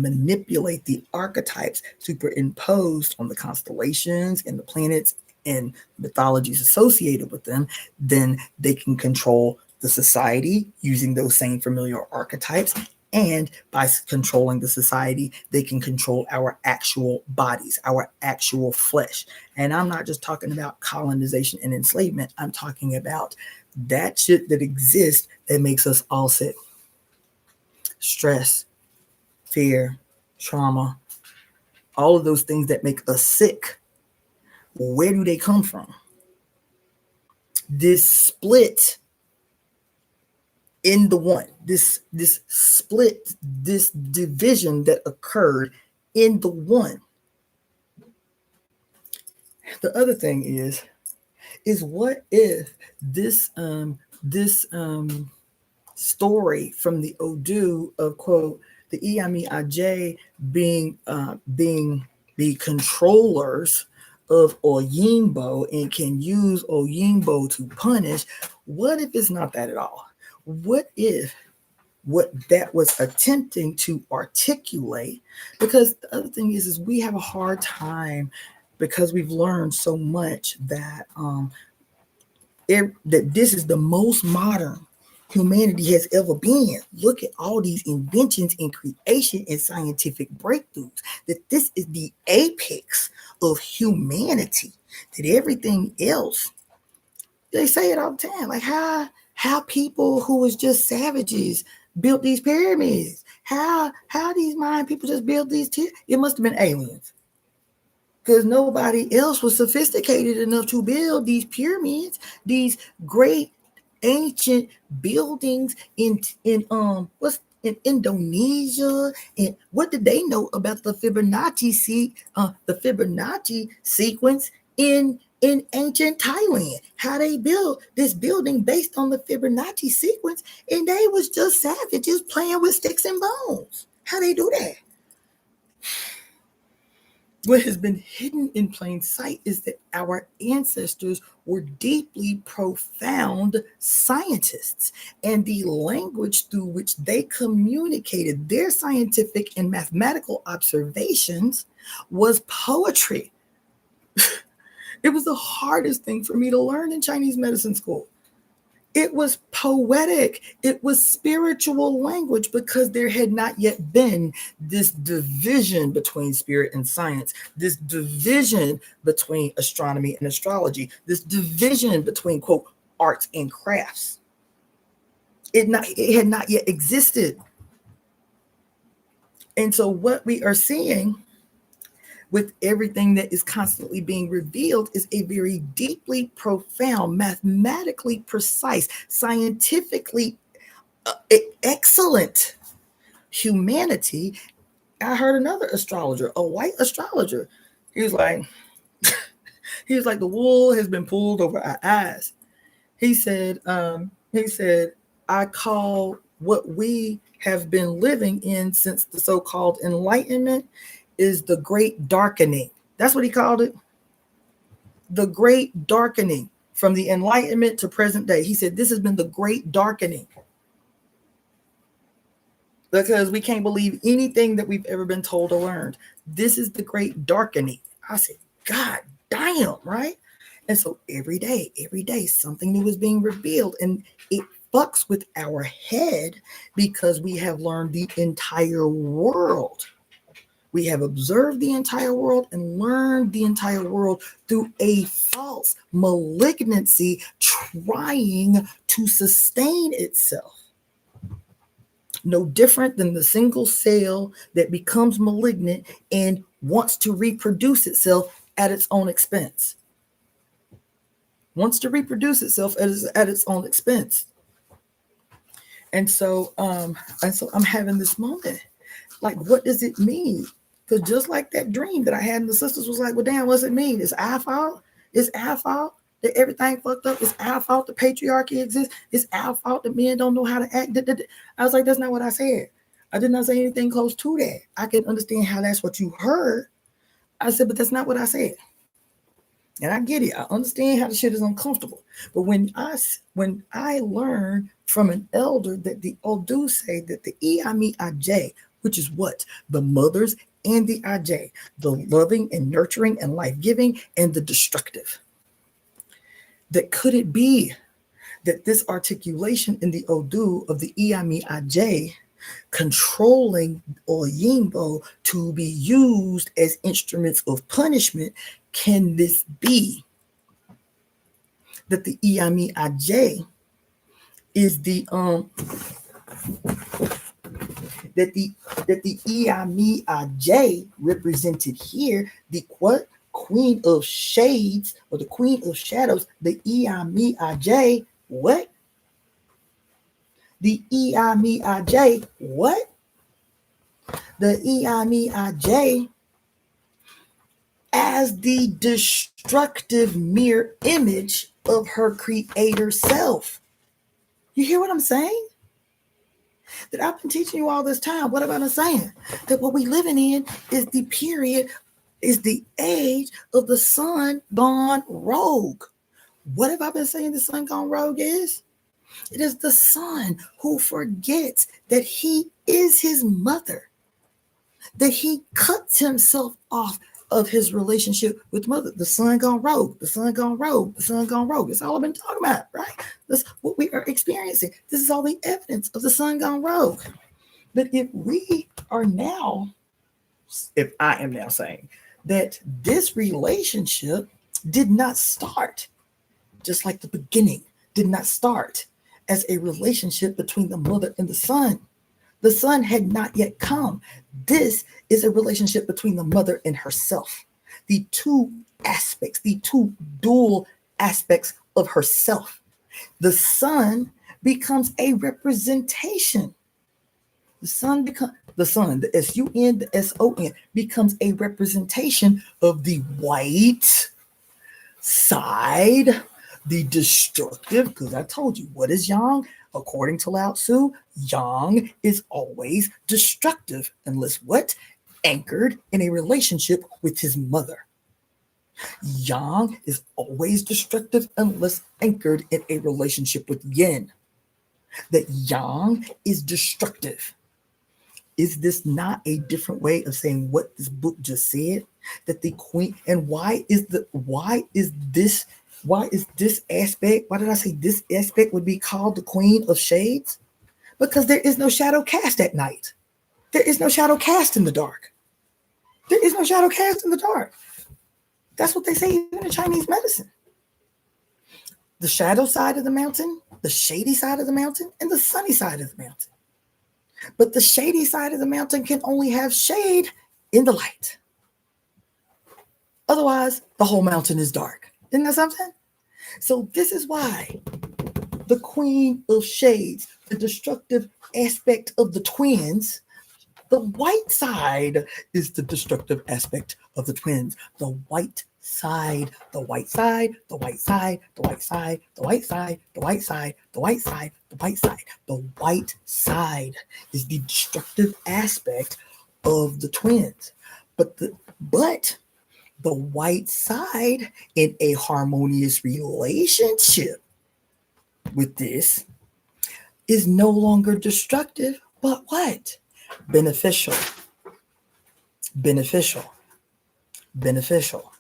manipulate the archetypes superimposed on the constellations and the planets and mythologies associated with them, then they can control the society using those same familiar archetypes. And by controlling the society, they can control our actual bodies, our actual flesh. And I'm not just talking about colonization and enslavement. I'm talking about that shit that exists that makes us all sick. Stress, fear, trauma, all of those things that make us sick. Where do they come from? This split in the one, this split, this division that occurred in the one. The other thing is what if this story from the Odu of, quote, the Iyami Aj being the controllers of Oyimbo and can use Oyimbo to punish. What if it's not that at all? What if what that was attempting to articulate? Because the other thing is we have a hard time, because we've learned so much that that this is the most modern humanity has ever been. Look at all these inventions and creation and scientific breakthroughs, that this is the apex of humanity, that everything else, they say it all the time, like how people who was just savages built these pyramids, how these Mayan people just built these it must have been aliens, because nobody else was sophisticated enough to build these pyramids, these great ancient buildings in Indonesia. And what did they know about the Fibonacci sequence in ancient Thailand? How they built this building based on the Fibonacci sequence, and they was just savages playing with sticks and bones. How they do that? What has been hidden in plain sight is that our ancestors were deeply profound scientists, and the language through which they communicated their scientific and mathematical observations was poetry. It was the hardest thing for me to learn in Chinese medicine school. It was poetic. It was spiritual language, because there had not yet been this division between spirit and science, this division between astronomy and astrology, this division between, quote, arts and crafts. It had not yet existed. And so what we are seeing with everything that is constantly being revealed is a very deeply profound, mathematically precise, scientifically excellent humanity. I heard another astrologer, a white astrologer. He was like, the wool has been pulled over our eyes. He said, I call what we have been living in since the so-called Enlightenment is the great darkening. That's what he called it. The great darkening from the Enlightenment to present day. He said this has been the great darkening. Because we can't believe anything that we've ever been told or learned. This is the great darkening. I said, God damn, right? And so every day, something new is being revealed. And it fucks with our head because we have learned the entire world. We have observed the entire world and learned the entire world through a false malignancy trying to sustain itself. No different than the single cell that becomes malignant and wants to reproduce itself at its own expense. Wants to reproduce itself at its own expense. And so I'm having this moment. Like, what does it mean? Because just like that dream that I had, and the sisters was like, well, damn, what's it mean? It's our fault? It's our fault that everything fucked up? It's our fault the patriarchy exists? It's our fault that men don't know how to act? I was like, that's not what I said. I did not say anything close to that. I can understand how that's what you heard. I said, but that's not what I said. And I get it. I understand how the shit is uncomfortable. But when I learned from an elder that the Odu say that the Iami Aj, which is what? The mothers and the Aj, the loving and nurturing and life-giving and the destructive. That could it be that this articulation in the Odu of the Iami Aj controlling Oyimbo to be used as instruments of punishment, can this be that the Iami Aj is the that the Iami Aj represented here, the what? Queen of Shades or the Queen of Shadows, the Iami Aj, what? The Iami Aj, what? The Iami Aj as the destructive mirror image of her creator self. You hear what I'm saying? That I've been teaching you all this time. What am I saying? That what we living in is the period, is the age of the sun gone rogue. What have I been saying the sun gone rogue is? It is the son who forgets that he is his mother, that he cuts himself off of his relationship with mother. The son gone rogue, the son gone rogue, the son gone rogue. That's all I've been talking about, right? That's what we are experiencing. This is all the evidence of the son gone rogue. But if I am now saying that this relationship did not start, just like the beginning did not start as a relationship between the mother and the son. The son had not yet come. This is a relationship between the mother and herself. The two aspects, the two dual aspects of herself. The son becomes a representation. The sun, the sun, the S-U-N, the S-O-N, becomes a representation of the white side, the destructive, because I told you, what is yang? According to Lao Tzu, yang is always destructive unless what? Anchored in a relationship with his mother. Yang is always destructive unless anchored in a relationship with yin. That yang is destructive. Is this not a different way of saying what this book just said? That the queen, and why is this aspect, why did I say this aspect would be called the Queen of Shades? Because there is no shadow cast at night. There is no shadow cast in the dark. There is no shadow cast in the dark. That's what they say even in Chinese medicine. The shadow side of the mountain, the shady side of the mountain, and the sunny side of the mountain. But the shady side of the mountain can only have shade in the light. Otherwise, the whole mountain is dark. Isn't that something? So this is why the Queen of Shades, the destructive aspect of the twins, the white side is the destructive aspect of the twins. The white side, the white side, the white side, the white side, the white side, the white side, the white side, the white side. The white side is the destructive aspect of the twins. But the white side in a harmonious relationship with this is no longer destructive, but what? Beneficial. Beneficial. Beneficial.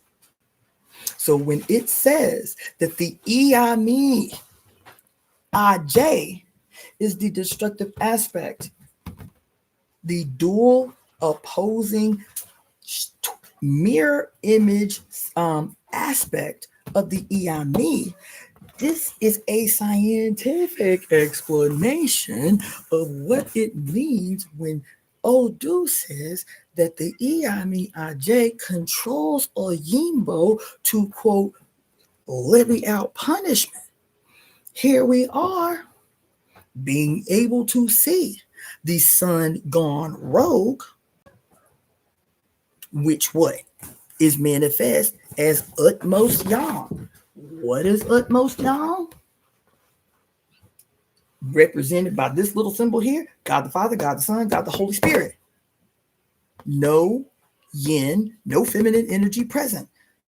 So when it says that the EI IJ is the destructive aspect, the dual opposing mirror image aspect of the EI, this is a scientific explanation of what it means when Odu says that the EI controls Oyimbo to, quote, levy out punishment. Here we are being able to see the sun gone rogue, which what is manifest as utmost yam. What is utmost yam? Represented by this little symbol here: God the Father, God the Son, God the Holy Spirit. No yin, no feminine energy present.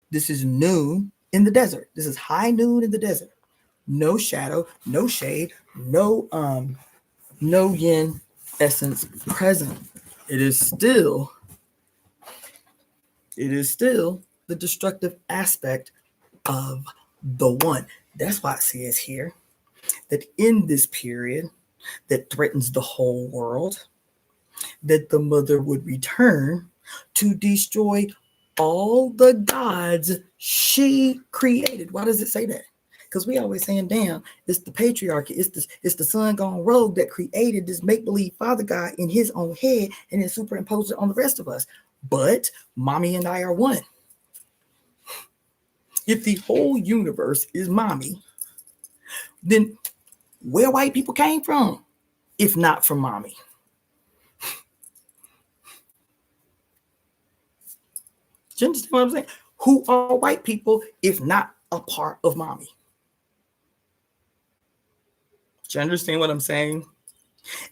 This is noon in the desert. This is high noon in the desert. No shadow, no shade, no yin essence present. It is still the destructive aspect of the one. That's why it says here that in this period that threatens the whole world, that the mother would return to destroy all the gods she created. Why does it say that? Because we always saying, damn, it's the patriarchy, it's the son gone rogue that created this make-believe father god in his own head and then superimposed it on the rest of us. But mommy and I are one. If the whole universe is mommy, then where white people came from, if not from mommy? Do you understand what I'm saying? Who are white people if not a part of mommy? Do you understand what I'm saying?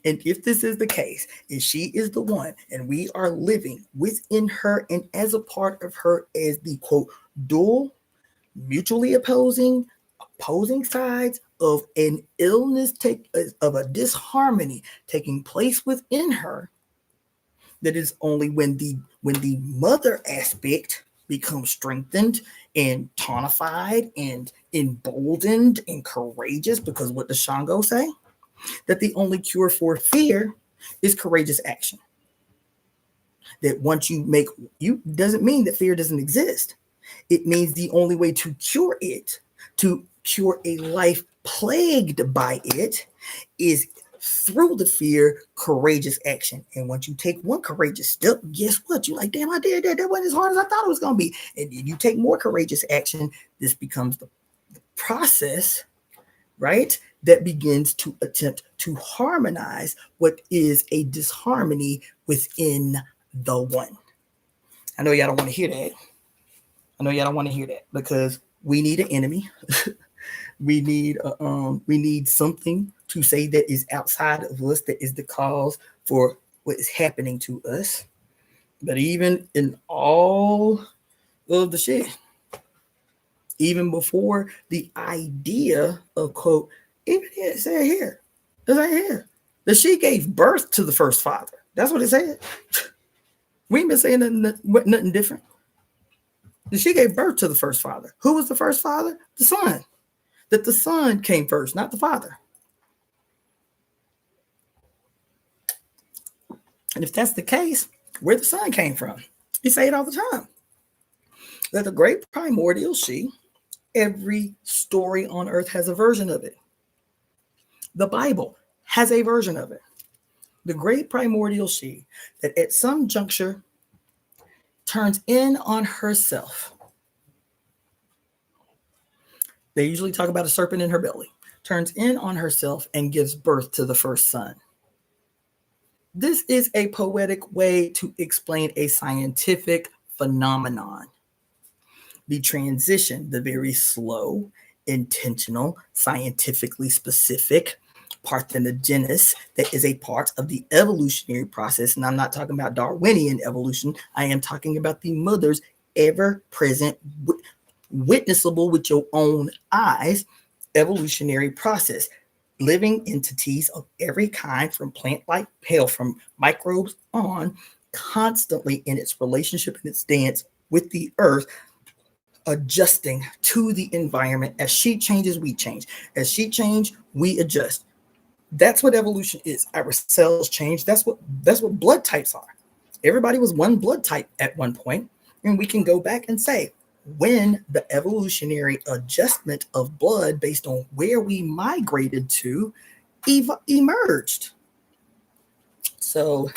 And if this is the case, if she is the one and we are living within her and as a part of her as the, quote, dual, mutually opposing sides of an illness, of a disharmony taking place within her, that is only when the mother aspect becomes strengthened and tonified and emboldened and courageous, because what does Shango say? That the only cure for fear is courageous action. That once you doesn't mean that fear doesn't exist. It means the only way to cure it, to cure a life plagued by it, is through the fear, courageous action. And once you take one courageous step, guess what? You're like, damn, I did that. That wasn't as hard as I thought it was going to be. And you take more courageous action. This becomes the process, right, that begins to attempt to harmonize what is a disharmony within the one. I know y'all don't want to hear that. Because we need an enemy. we need something to say that is outside of us, that is the cause for what is happening to us. But even in all of the shit, even before the idea of, quote, even here, it said here, that she gave birth to the first father. That's what it said. We ain't been saying nothing different. That she gave birth to the first father. Who was the first father? The son. That the son came first, not the father. And if that's the case, where the son came from? You say it all the time. That the great primordial she, every story on earth has a version of it. The Bible has a version of it. The great primordial she, that at some juncture turns in on herself. They usually talk about a serpent in her belly. Turns in on herself and gives birth to the first son. This is a poetic way to explain a scientific phenomenon. The transition, the very slow, intentional, scientifically specific parthenogenesis that is a part of the evolutionary process. And I'm not talking about Darwinian evolution. I am talking about the mother's ever-present, witnessable with your own eyes evolutionary process. Living entities of every kind, from plant-like hell, from microbes on, constantly in its relationship and its dance with the earth, adjusting to the environment. As she changes, we change. As she changes, we adjust. That's what evolution is. Our cells change. That's what blood types are. Everybody was one blood type at one point, and we can go back and say when the evolutionary adjustment of blood based on where we migrated to emerged. So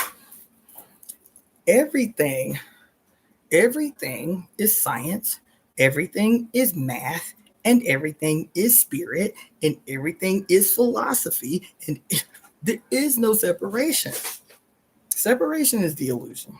everything is science, everything is math, and everything is spirit, and everything is philosophy, and there is no separation. Separation is the illusion.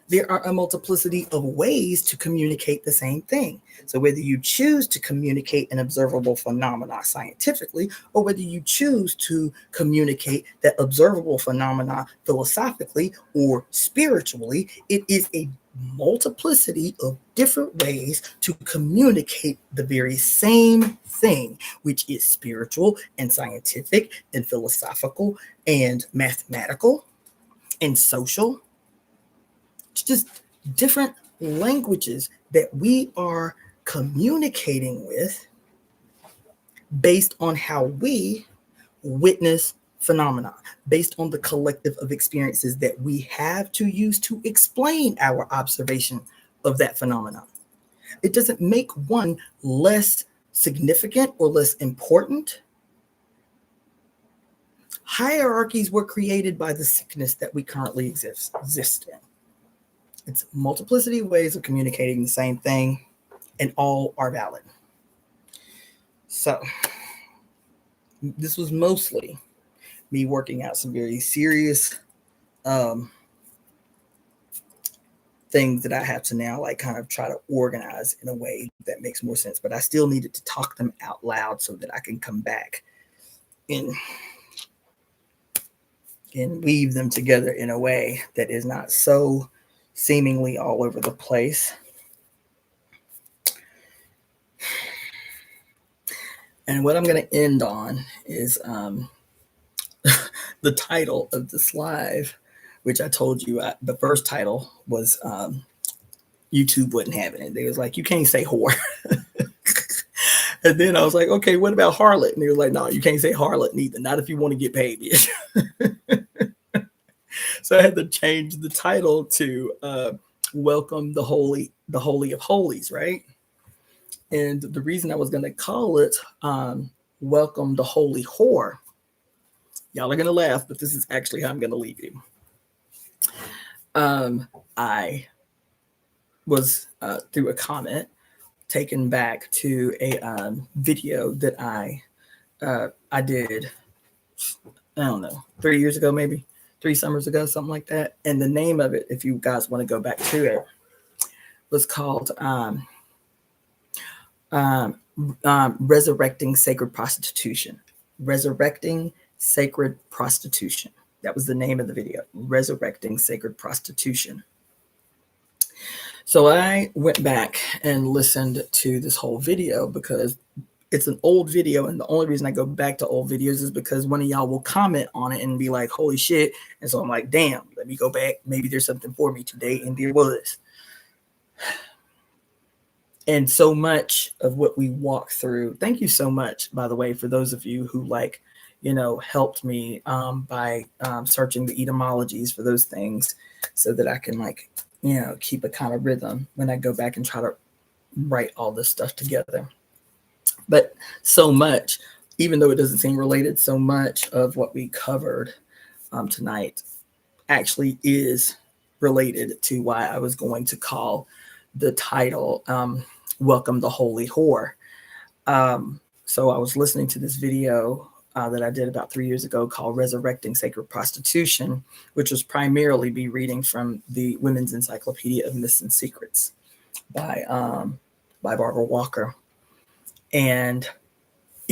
There are a multiplicity of ways to communicate the same thing. So whether you choose to communicate an observable phenomena scientifically, or whether you choose to communicate that observable phenomena philosophically or spiritually, it is a multiplicity of different ways to communicate the very same thing, which is spiritual and scientific and philosophical and mathematical and social. It's just different languages that we are communicating with based on how we witness phenomena, based on the collective of experiences that we have to use to explain our observation of that phenomenon. It doesn't make one less significant or less important. Hierarchies were created by the sickness that we currently exist in. It's a multiplicity of ways of communicating the same thing, and all are valid. So this was mostly me working out some very serious things that I have to now like kind of try to organize in a way that makes more sense. But I still needed to talk them out loud so that I can come back and weave them together in a way that is not so seemingly all over the place. And what I'm going to end on is the title of this live, which I told you the first title was YouTube wouldn't have it. And they was like, you can't say whore. And then I was like, okay, what about harlot? And they was like, no, you can't say harlot neither. Not if you want to get paid, bitch. So I had to change the title to Welcome the Holy of Holies, right? And the reason I was going to call it Welcome the Holy Whore, y'all are going to laugh, but this is actually how I'm going to leave you. I was, through a comment, taken back to a video that I did, I don't know, 3 years ago, maybe 3 summers ago, something like that. And the name of it, if you guys want to go back to it, was called Resurrecting Sacred Prostitution. Resurrecting Sacred Prostitution. That was the name of the video, Resurrecting Sacred Prostitution. So I went back and listened to this whole video because it's an old video. And the only reason I go back to old videos is because one of y'all will comment on it and be like, holy shit. And so I'm like, damn, let me go back. Maybe there's something for me today. And there was. And so much of what we walk through. Thank you so much, by the way, for those of you who helped me by searching the etymologies for those things so that I can keep a kind of rhythm when I go back and try to write all this stuff together. But so much, even though it doesn't seem related, so much of what we covered tonight actually is related to why I was going to call the title Welcome the Holy Whore. So I was listening to this video that I did about 3 years ago called Resurrecting Sacred Prostitution, which was primarily be reading from the Women's Encyclopedia of Myths and Secrets by Barbara Walker. And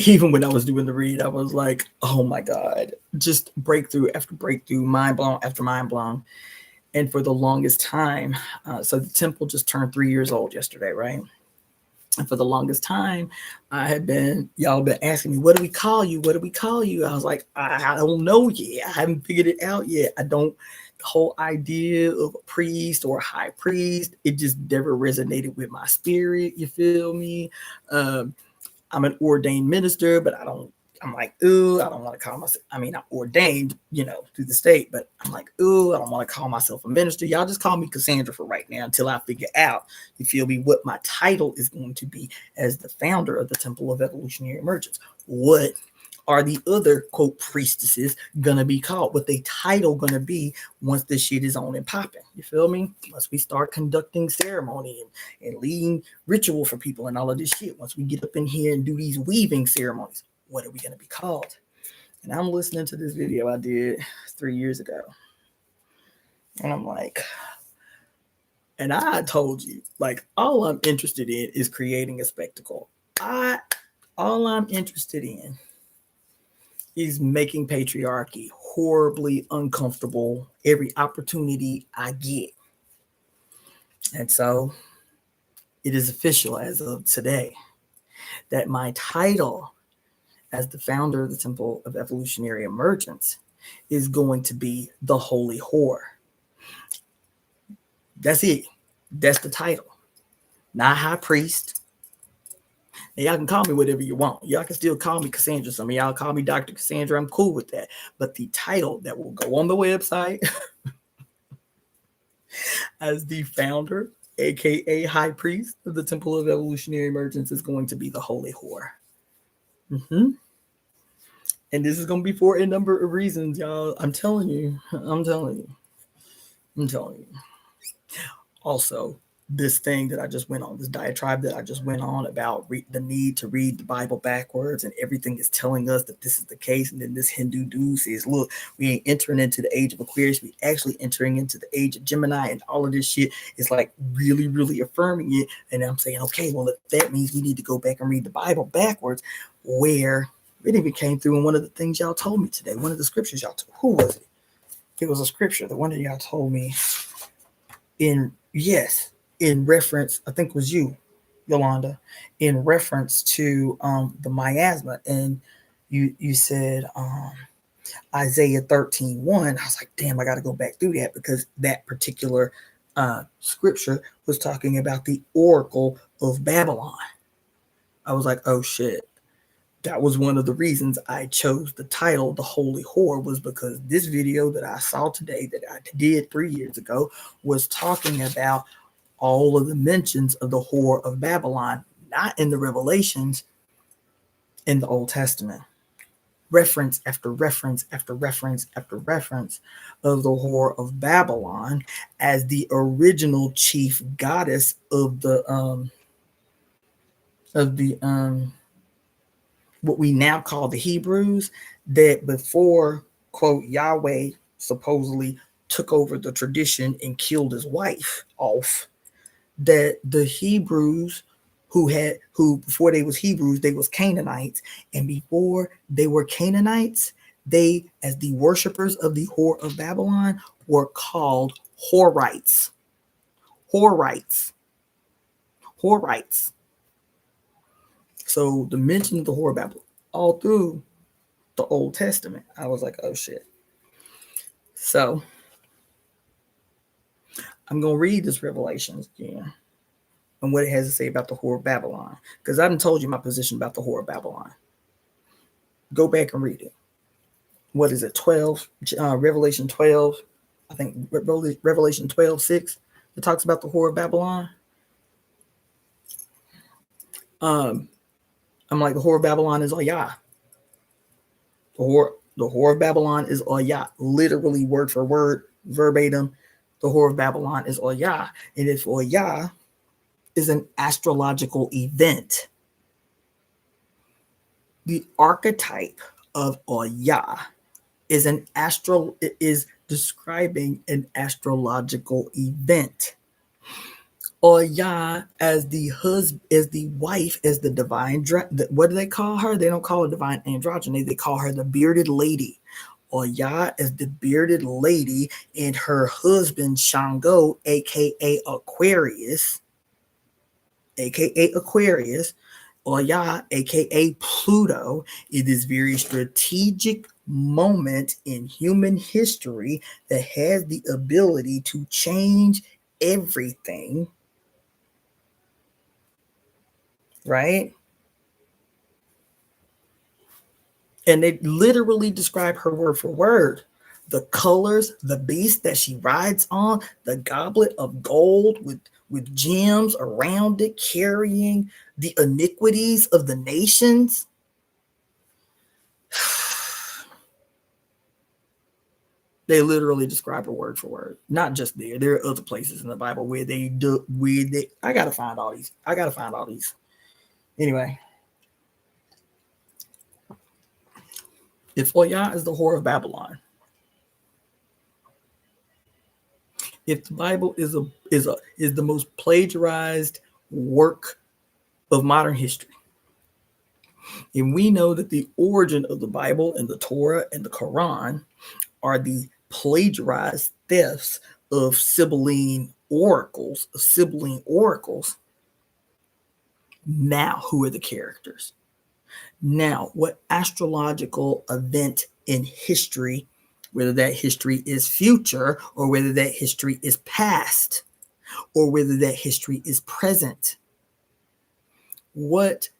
even when I was doing the read, I was like, oh my God, just breakthrough after breakthrough, mind blown after mind blown. And for the longest time, so the temple just turned 3 years old yesterday, right? And for the longest time, y'all been asking me, what do we call you? What do we call you? I was like, I don't know yet. I haven't figured it out yet. The whole idea of a priest or a high priest, it just never resonated with my spirit. You feel me? I'm an ordained minister, but I'm like, ooh, I don't want to call myself, I mean, I'm ordained, through the state, but I'm like, ooh, I don't want to call myself a minister. Y'all just call me Cassandra for right now until I figure out, you feel me, what my title is going to be as the founder of the Temple of Evolutionary Emergence. What are the other, quote, priestesses gonna be called? What they title gonna be once this shit is on and popping? You feel me? Once we start conducting ceremony and leading ritual for people and all of this shit, once we get up in here and do these weaving ceremonies, what are we gonna be called? And I'm listening to this video I did 3 years ago. And I'm like, and I told you, like, all I'm interested in is creating a spectacle. All I'm interested in is making patriarchy horribly uncomfortable every opportunity I get. And so it is official as of today that my title as the founder of the Temple of Evolutionary Emergence is going to be the Holy Whore. That's it. That's the title. Not high priest. And y'all can call me whatever you want. Y'all can still call me Cassandra. Some of y'all call me Dr. Cassandra. I'm cool with that. But the title that will go on the website as the founder, aka high priest of the Temple of Evolutionary Emergence, is going to be the Holy Whore. Mm-hmm. And this is going to be for a number of reasons, y'all. I'm telling you. Also, this thing that I just went on, this diatribe that I just went on about the need to read the Bible backwards, and everything is telling us that this is the case. And then this Hindu dude says, look, we ain't entering into the age of Aquarius. We actually entering into the age of Gemini, and all of this shit is like really, really affirming it. And I'm saying, okay, well, if that means we need to go back and read the Bible backwards, where it even came through in one of the things y'all told me today, one of the scriptures y'all told. Who was it? It was a scripture. The one that y'all told me in reference, I think it was you, Yolanda, in reference to the miasma. And you said Isaiah 13:1. I was like, damn, I got to go back through that, because that particular scripture was talking about the oracle of Babylon. I was like, oh shit. That was one of the reasons I chose the title, The Holy Whore, was because this video that I saw today that I did 3 years ago was talking about all of the mentions of the whore of Babylon, not in the Revelations, in the Old Testament. Reference after reference after reference after reference of the whore of Babylon as the original chief goddess of the what we now call the Hebrews, that before, quote, Yahweh supposedly took over the tradition and killed his wife off, that the Hebrews who before they was Hebrews, they was Canaanites. And before they were Canaanites, they, as the worshipers of the whore of Babylon, were called Horites. Horites. Horites. So the mention of the whore of Babylon all through the Old Testament, I was like, oh shit. So I'm going to read this Revelations again and what it has to say about the whore of Babylon, because I haven't told you my position about the whore of Babylon. Go back and read it. What is it? 12, Revelation 12, I think Revelation 12:6. It talks about the whore of Babylon. I'm like, the whore of Babylon is Oyah. The whore of Babylon is Oyah. Literally, word for word, verbatim, the whore of Babylon is Oyah. And if Oyah is an astrological event, the archetype of Oyah is describing an astrological event. Or Yah as the husband, as the wife, as the divine. What do they call her? They don't call her divine androgyny. They call her the bearded lady. Or Yah as the bearded lady, and her husband Shango, aka Aquarius, aka Aquarius, or Yah, aka Pluto, in this very strategic moment in human history that has the ability to change everything, right? And they literally describe her word for word. The colors, the beast that she rides on, the goblet of gold with gems around it, carrying the iniquities of the nations. They literally describe her word for word. Not just there. There are other places in the Bible where they do. I gotta find all these. Anyway, if Oya is the whore of Babylon, if the Bible is the most plagiarized work of modern history, and we know that the origin of the Bible and the Torah and the Quran are the plagiarized thefts of Sibylline oracles, now who are the characters? Now, what astrological event in history, whether that history is future or whether that history is past or whether that history is present, what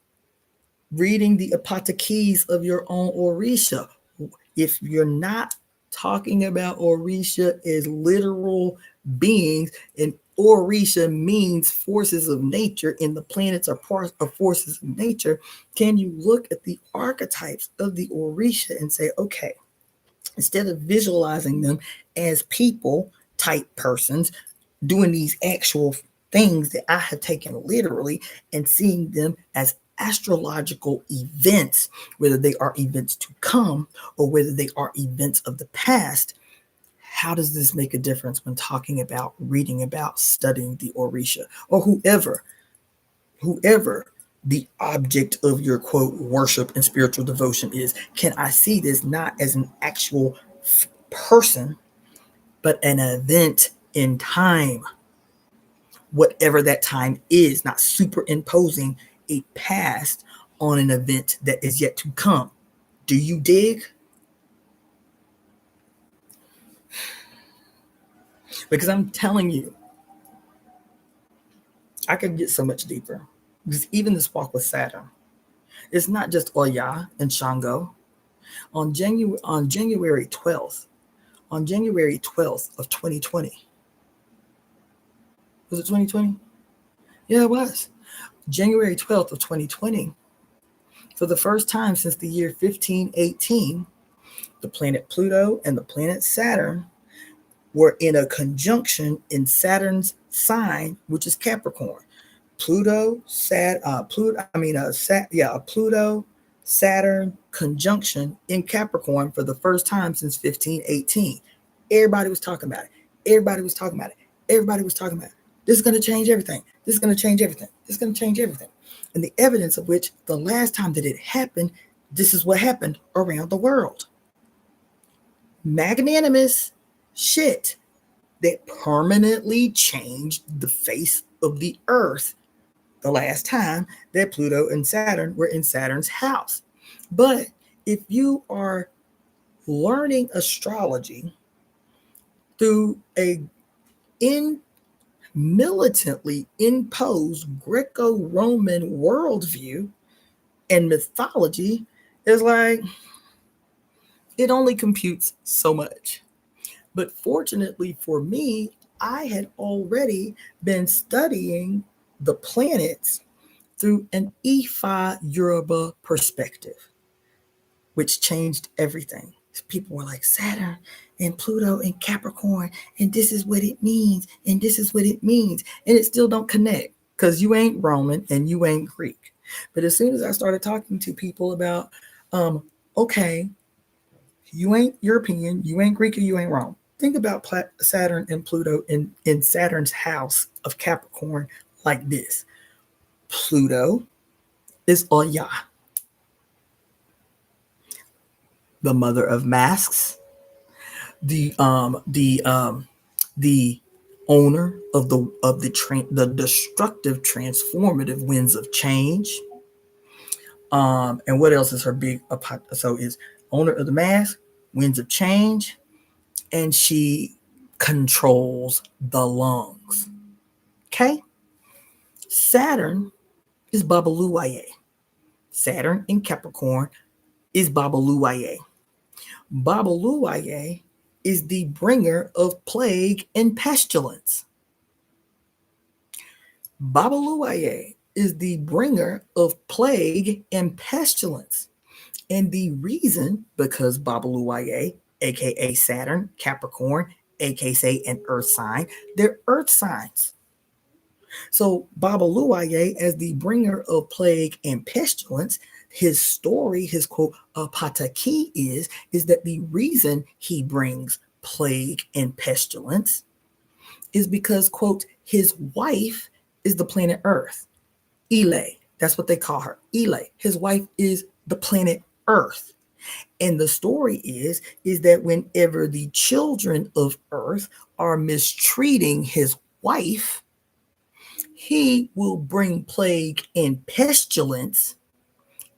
reading the apotheoses of your own Orisha, if you're not talking about Orisha as literal beings, and Orisha means forces of nature, and the planets are parts of forces of nature, can you look at the archetypes of the Orisha and say, okay, instead of visualizing them as people type persons doing these actual things that I have taken literally, and seeing them as astrological events, whether they are events to come or whether they are events of the past, how does this make a difference when talking about, reading about, studying the Orisha, or whoever the object of your quote worship and spiritual devotion is? Can I see this not as an actual person, but an event in time, whatever that time is, not superimposing a past on an event that is yet to come? Do you dig? Because I'm telling you, I could get so much deeper. Because even this walk with Saturn, it's not just Oya and Shango. On January 12th, of 2020, was it 2020? Yeah, it was. January 12th of 2020, for the first time since the year 1518, the planet Pluto and the planet Saturn were in a conjunction in Saturn's sign, which is Capricorn. Pluto, Pluto, Saturn conjunction in Capricorn for the first time since 1518. Everybody was talking about it. Everybody was talking about it. Everybody was talking about it. This is going to change everything. This is going to change everything. This is going to change everything. And the evidence of which, the last time that it happened, this is what happened around the world. Magnanimous shit that permanently changed the face of the earth the last time that Pluto and Saturn were in Saturn's house. But if you are learning astrology through a militantly imposed Greco-Roman worldview and mythology, is like, it only computes so much. But fortunately for me, I had already been studying the planets through an Ifa Yoruba perspective, which changed everything. People were like, Saturn and Pluto and Capricorn, and this is what it means, and this is what it means. And it still don't connect because you ain't Roman and you ain't Greek. But as soon as I started talking to people about, okay, you ain't European, you ain't Greek, or you ain't Rome. Think about Saturn and Pluto in Saturn's house of Capricorn like this. Pluto is Oya, the mother of masks, the the owner of the destructive transformative winds of change. And what else is her big? So is owner of the mask, winds of change, and she controls the lungs. Okay, Saturn is Babaluaye. Saturn in Capricorn is Babaluaye. Babaluaye is the bringer of plague and pestilence. Babaluaye is the bringer of plague and pestilence. And the reason, because Babaluaye, aka Saturn, Capricorn, aka an earth sign, they're earth signs. So Babaluaye, as the bringer of plague and pestilence, his story, his quote, pataki is that the reason he brings plague and pestilence is because, quote, his wife is the planet Earth. Ile, that's what they call her. Ile, his wife is the planet Earth. And the story is that whenever the children of Earth are mistreating his wife, he will bring plague and pestilence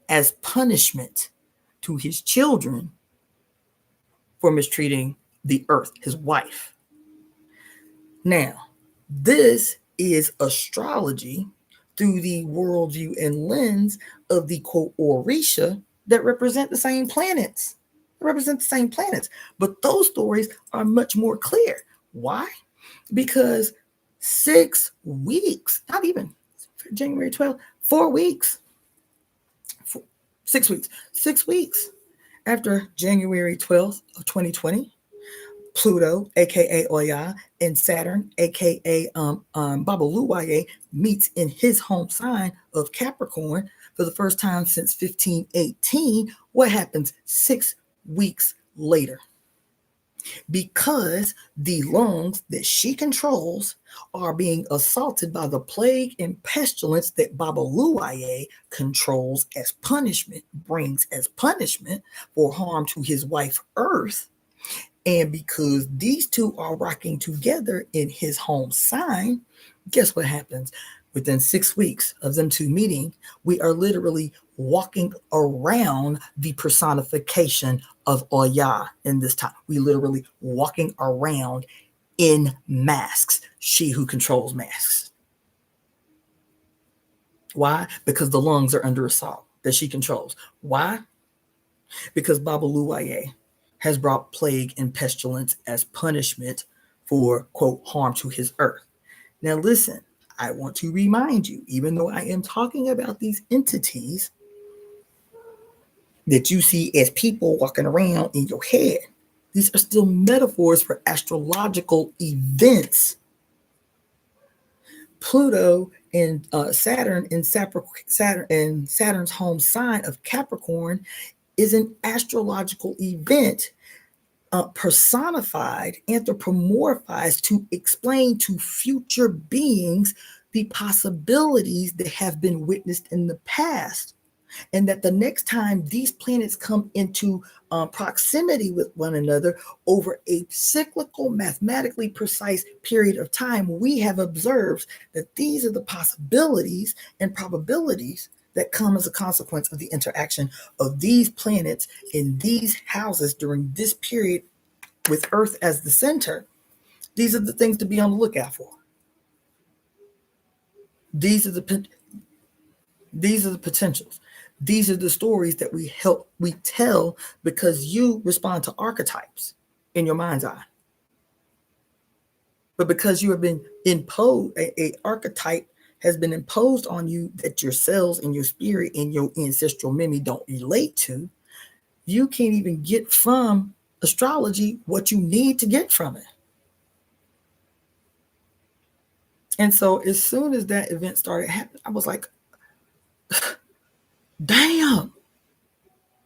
as punishment to his children for mistreating the earth, his wife. Now, this is astrology through the worldview and lens of the quote Orisha that represent the same planets. But those stories are much more clear. Why? Because 6 weeks, not even January 12th, 4 weeks, 6 weeks, 6 weeks after January 12th of 2020, Pluto, aka Oya, and Saturn, aka Babaluaye, meets in his home sign of Capricorn for the first time since 1518. What happens 6 weeks later? Because the lungs that she controls are being assaulted by the plague and pestilence that Babaluaye controls as punishment, brings as punishment for harm to his wife Earth. And because these two are rocking together in his home sign, guess what happens? Within 6 weeks of them two meeting, we are literally walking around the personification of Oya in this time. We literally walking around in masks, she who controls masks. Why? Because the lungs are under assault that she controls. Why? Because Babaluaye has brought plague and pestilence as punishment for, quote, harm to his earth. Now listen, I want to remind you, even though I am talking about these entities that you see as people walking around in your head, these are still metaphors for astrological events. Pluto and Saturn in Saturn's home sign of Capricorn is an astrological event personified, anthropomorphized to explain to future beings the possibilities that have been witnessed in the past. And that the next time these planets come into proximity with one another over a cyclical, mathematically precise period of time, we have observed that these are the possibilities and probabilities that come as a consequence of the interaction of these planets in these houses during this period with Earth as the center. These are the things to be on the lookout for. These are the potentials. These are the stories that we tell because you respond to archetypes in your mind's eye. But because you have been imposed, a archetype has been imposed on you that your cells and your spirit and your ancestral memory don't relate to, you can't even get from astrology what you need to get from it. And so as soon as that event started happening, I was like, damn.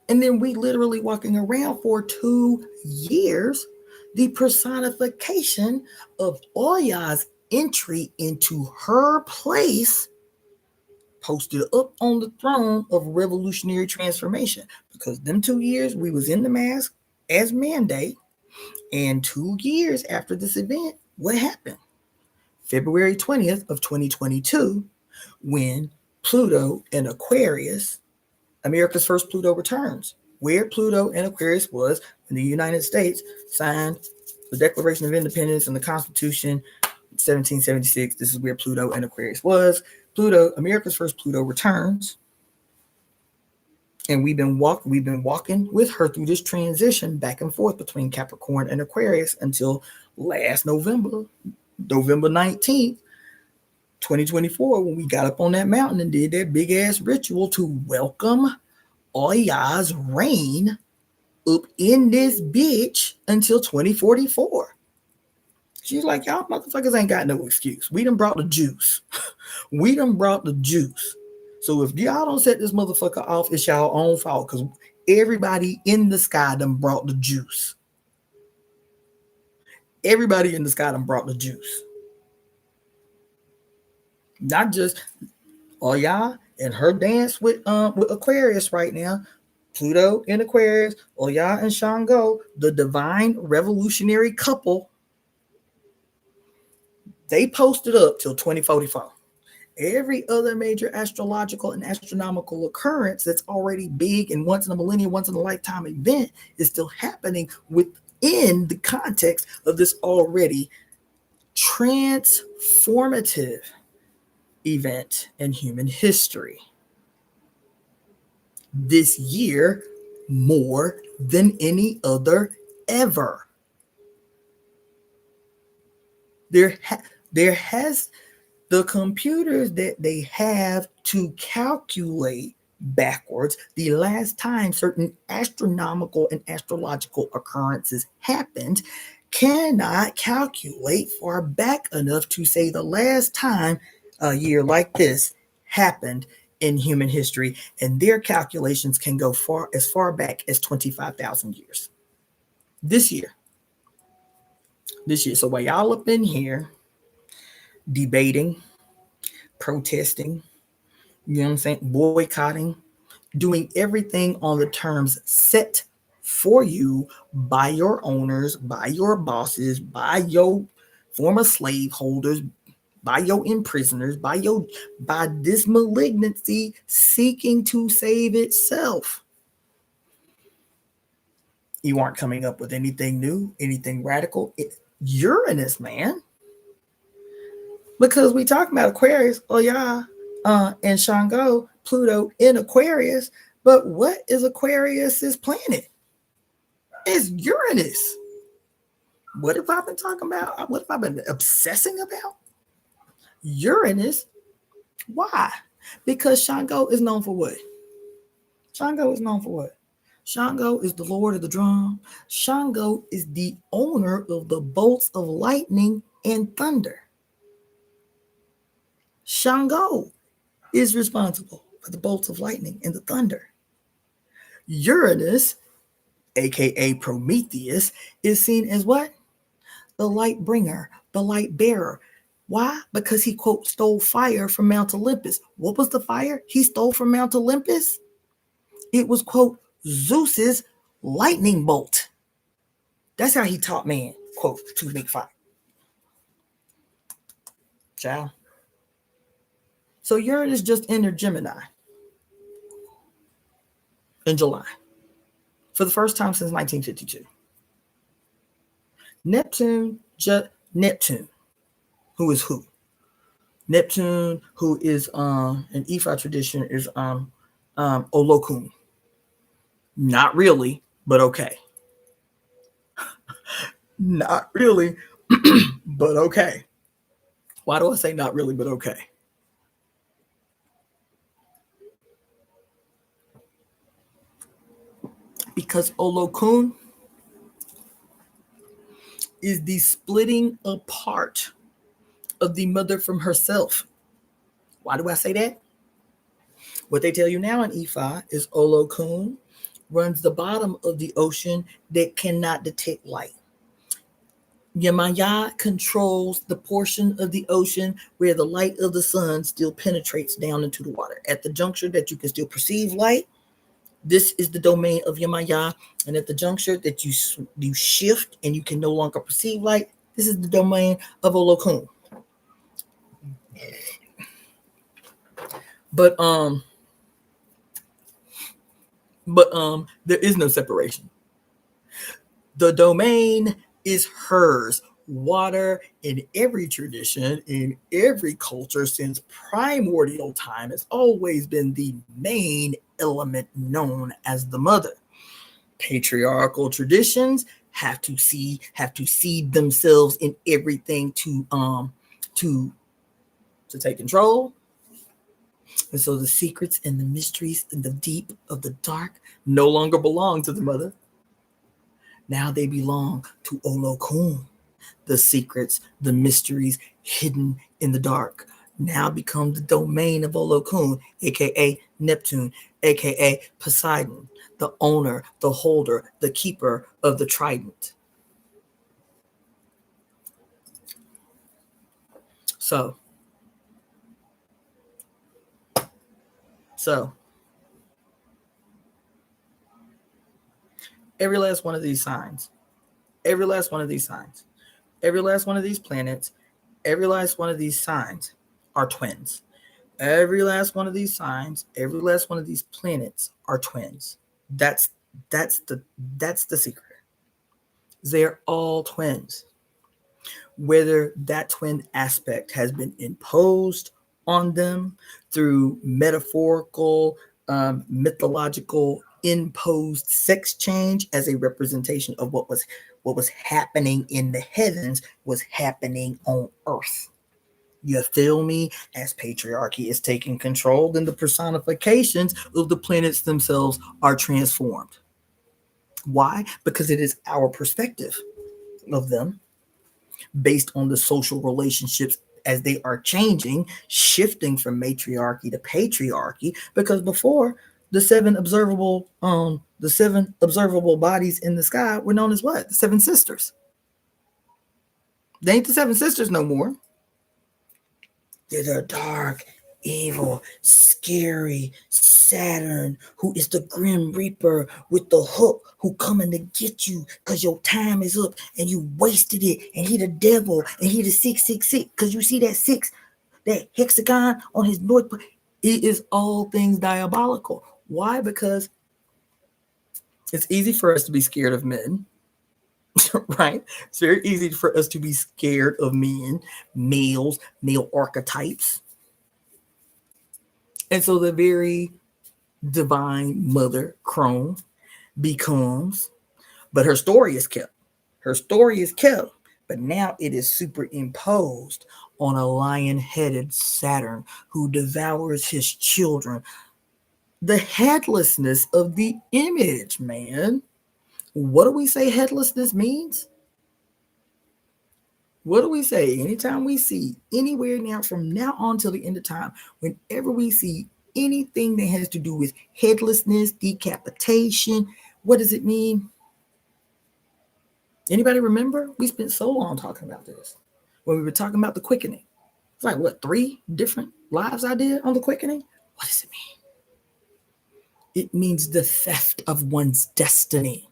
And then we literally walking around for 2 years the personification of Oya's entry into her place, posted up on the throne of revolutionary transformation. Because them 2 years we was in the mask as mandate, and 2 years after this event, what happened? February 20th of 2022, when Pluto in Aquarius, America's first Pluto returns, where Pluto in Aquarius was when the United States signed the Declaration of Independence and the Constitution 1776. This is where Pluto in Aquarius was. Pluto, America's first Pluto returns. And we've been walking with her through this transition back and forth between Capricorn and Aquarius until last November 19th, 2024, when we got up on that mountain and did that big ass ritual to welcome Oya's reign up in this bitch until 2044. She's like, y'all motherfuckers ain't got no excuse. We done brought the juice. We done brought the juice. So if y'all don't set this motherfucker off, it's y'all own fault, because everybody in the sky done brought the juice. Everybody in the sky done brought the juice. Not just Oya and her dance with Aquarius right now. Pluto in Aquarius, Oya and Shango, the divine revolutionary couple, they posted up till 2044. Every other major astrological and astronomical occurrence that's already big and once in a millennium, once in a lifetime event is still happening within the context of this already transformative event in human history. This year, more than any other ever. There has the computers that they have to calculate backwards the last time certain astronomical and astrological occurrences happened cannot calculate far back enough to say the last time a year like this happened in human history, and their calculations can go far back as 25,000 years. This year. So while y'all up in here debating, protesting, you know what I'm saying, boycotting, doing everything on the terms set for you by your owners, by your bosses, by your former slaveholders, by your imprisoners, by this malignancy seeking to save itself. You aren't coming up with anything new, anything radical. Uranus, man. Because we talk about Aquarius, Oya, and Shango, Pluto in Aquarius, but what is Aquarius's planet? It's Uranus. What have I been talking about? What have I been obsessing about? Uranus. Why? Because Shango is known for what? Shango is the Lord of the Drum. Shango is the owner of the bolts of lightning and thunder. Shango is responsible for the bolts of lightning and the thunder. Uranus, aka Prometheus, is seen as what? The light bringer, the light bearer. Why? Because he, quote, stole fire from Mount Olympus. What was the fire he stole from Mount Olympus? It was, quote, Zeus's lightning bolt. That's how he taught man, quote, to make fire. Ciao. So Uranus just entered Gemini in July for the first time since 1952. Neptune, who is who? Neptune, who is in Ifa tradition, is Olokun. Not really, but okay. Not really, but okay. Why do I say not really, but okay? Because Olokun is the splitting apart of the mother from herself. Why do I say that? What they tell you now in Ifa is Olokun runs the bottom of the ocean that cannot detect light. Yamaya controls the portion of the ocean where the light of the sun still penetrates down into the water. At the juncture that you can still perceive light, this is the domain of Yamaya. And at the juncture that you shift and you can no longer perceive light, this is the domain of Olokun. But there is no separation. The domain is hers. Water in every tradition, in every culture since primordial time, has always been the main element known as the mother. Patriarchal traditions have to see themselves in everything to take control. And so the secrets and the mysteries and the deep of the dark no longer belong to the mother. Now they belong to Olokun. The secrets, the mysteries hidden in the dark now become the domain of Olokun, aka Neptune, aka Poseidon, the owner, the holder, the keeper of the trident. So every last one of these signs, every last one of these signs, every last one of these planets, every last one of these signs are twins. Every last one of these signs, every last one of these planets are twins. That's that's the secret. They're all twins. Whether that twin aspect has been imposed on them through metaphorical, mythological imposed sex change as a representation of what was happening in the heavens was happening on earth. You feel me? As patriarchy is taking control, then the personifications of the planets themselves are transformed. Why? Because it is our perspective of them based on the social relationships as they are changing, shifting from matriarchy to patriarchy. Because before, the seven observable bodies in the sky were known as what? The seven sisters. They ain't the seven sisters no more. They're the dark, evil, scary Saturn, who is the grim reaper with the hook, who coming to get you because your time is up and you wasted it. And he the devil and he the 666 because you see that six, that hexagon on his north. It is all things diabolical. Why? Because it's easy for us to be scared of men. Right? It's very easy for us to be scared of men, males, male archetypes. And so the very divine mother crone becomes, but her story is kept. Her story is kept, but now it is superimposed on a lion-headed Saturn who devours his children. The headlessness of the image, man. What do we say headlessness means? What do we say? Anytime we see anywhere now, from now on till the end of time, whenever we see anything that has to do with headlessness, decapitation, what does it mean? Anybody remember? We spent so long talking about this when we were talking about the quickening. It's like, what, 3 different lives I did on the quickening? What does it mean? It means the theft of one's destiny.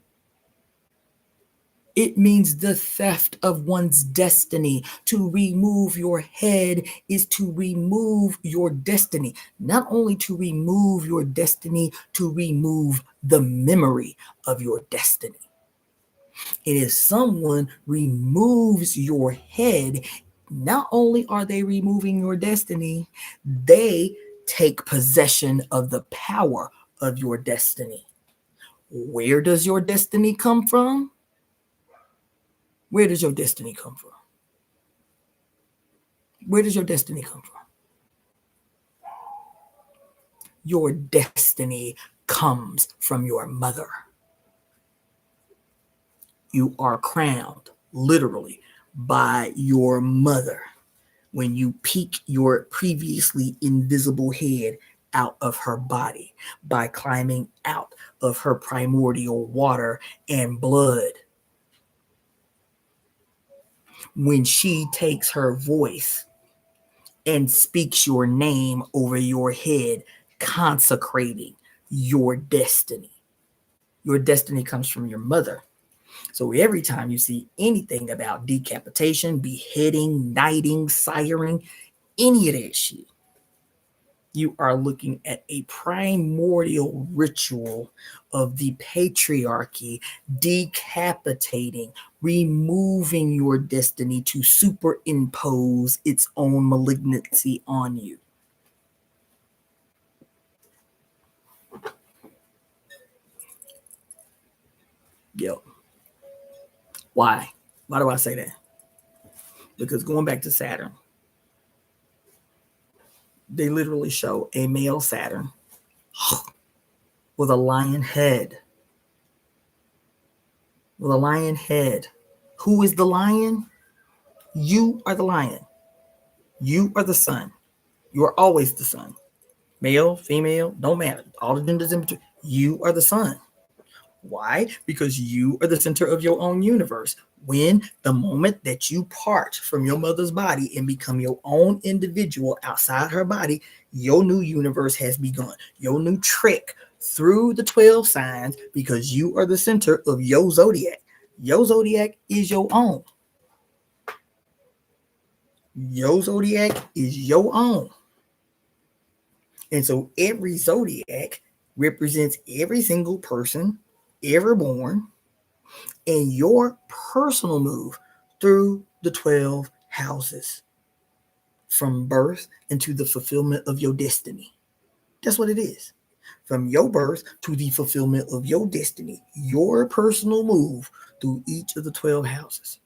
It means the theft of one's destiny. To remove your head is to remove your destiny. Not only to remove your destiny, to remove the memory of your destiny. And if someone removes your head, not only are they removing your destiny, they take possession of the power of your destiny. Where does your destiny come from? Where does your destiny come from? Where does your destiny come from? Your destiny comes from your mother. You are crowned, literally, by your mother when you peek your previously invisible head out of her body by climbing out of her primordial water and blood. when she takes her voice and speaks your name over your head, consecrating your destiny. Your destiny comes from your mother. So every time you see anything about decapitation, beheading, knighting, siring, any of that shit, you are looking at a primordial ritual of the patriarchy decapitating, removing your destiny to superimpose its own malignancy on you. Yep. Why? Why do I say that? Because going back to Saturn, they literally show a male Saturn with a lion head. With a lion head. Who is the lion? You are the lion. You are the sun. You are always the sun. Male, female, don't matter. All the genders in between. You are the sun. Why? Because you are the center of your own universe. When the moment that you part from your mother's body and become your own individual outside her body, your new universe has begun. Your new trek through the 12 signs, because you are the center of your zodiac. Your zodiac is your own. Your zodiac is your own. And so every zodiac represents every single person ever born and your personal move through the 12 houses from birth into the fulfillment of your destiny. That's what it is. From your birth to the fulfillment of your destiny, your personal move through each of the 12 houses.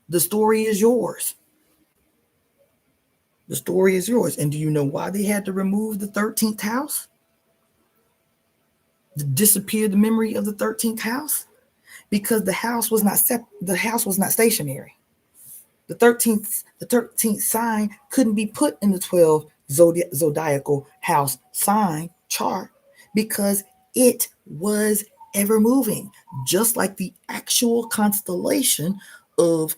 The story is yours. The story is yours. And do you know why they had to remove the 13th house? To disappear the memory of the 13th house? Because the house was not stationary. The 13th sign couldn't be put in the 12 zodiacal house sign chart because it was ever moving, just like the actual constellation of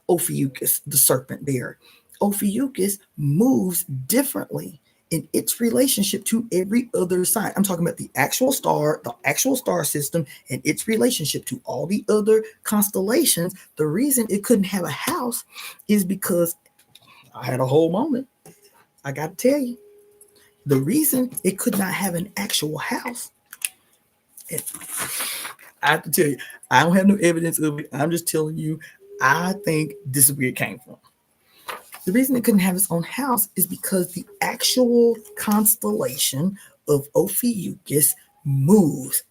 Ophiuchus, the serpent bearer. Ophiuchus moves differently in its relationship to every other sign. I'm talking about the actual star system, and its relationship to all the other constellations. The reason it couldn't have a house is because I had a whole moment. I got to tell you, the reason it could not have an actual house, I have to tell you, I don't have no evidence of it. I'm just telling you, I think this is where it came from. The reason it couldn't have its own house is because the actual constellation of Ophiuchus moves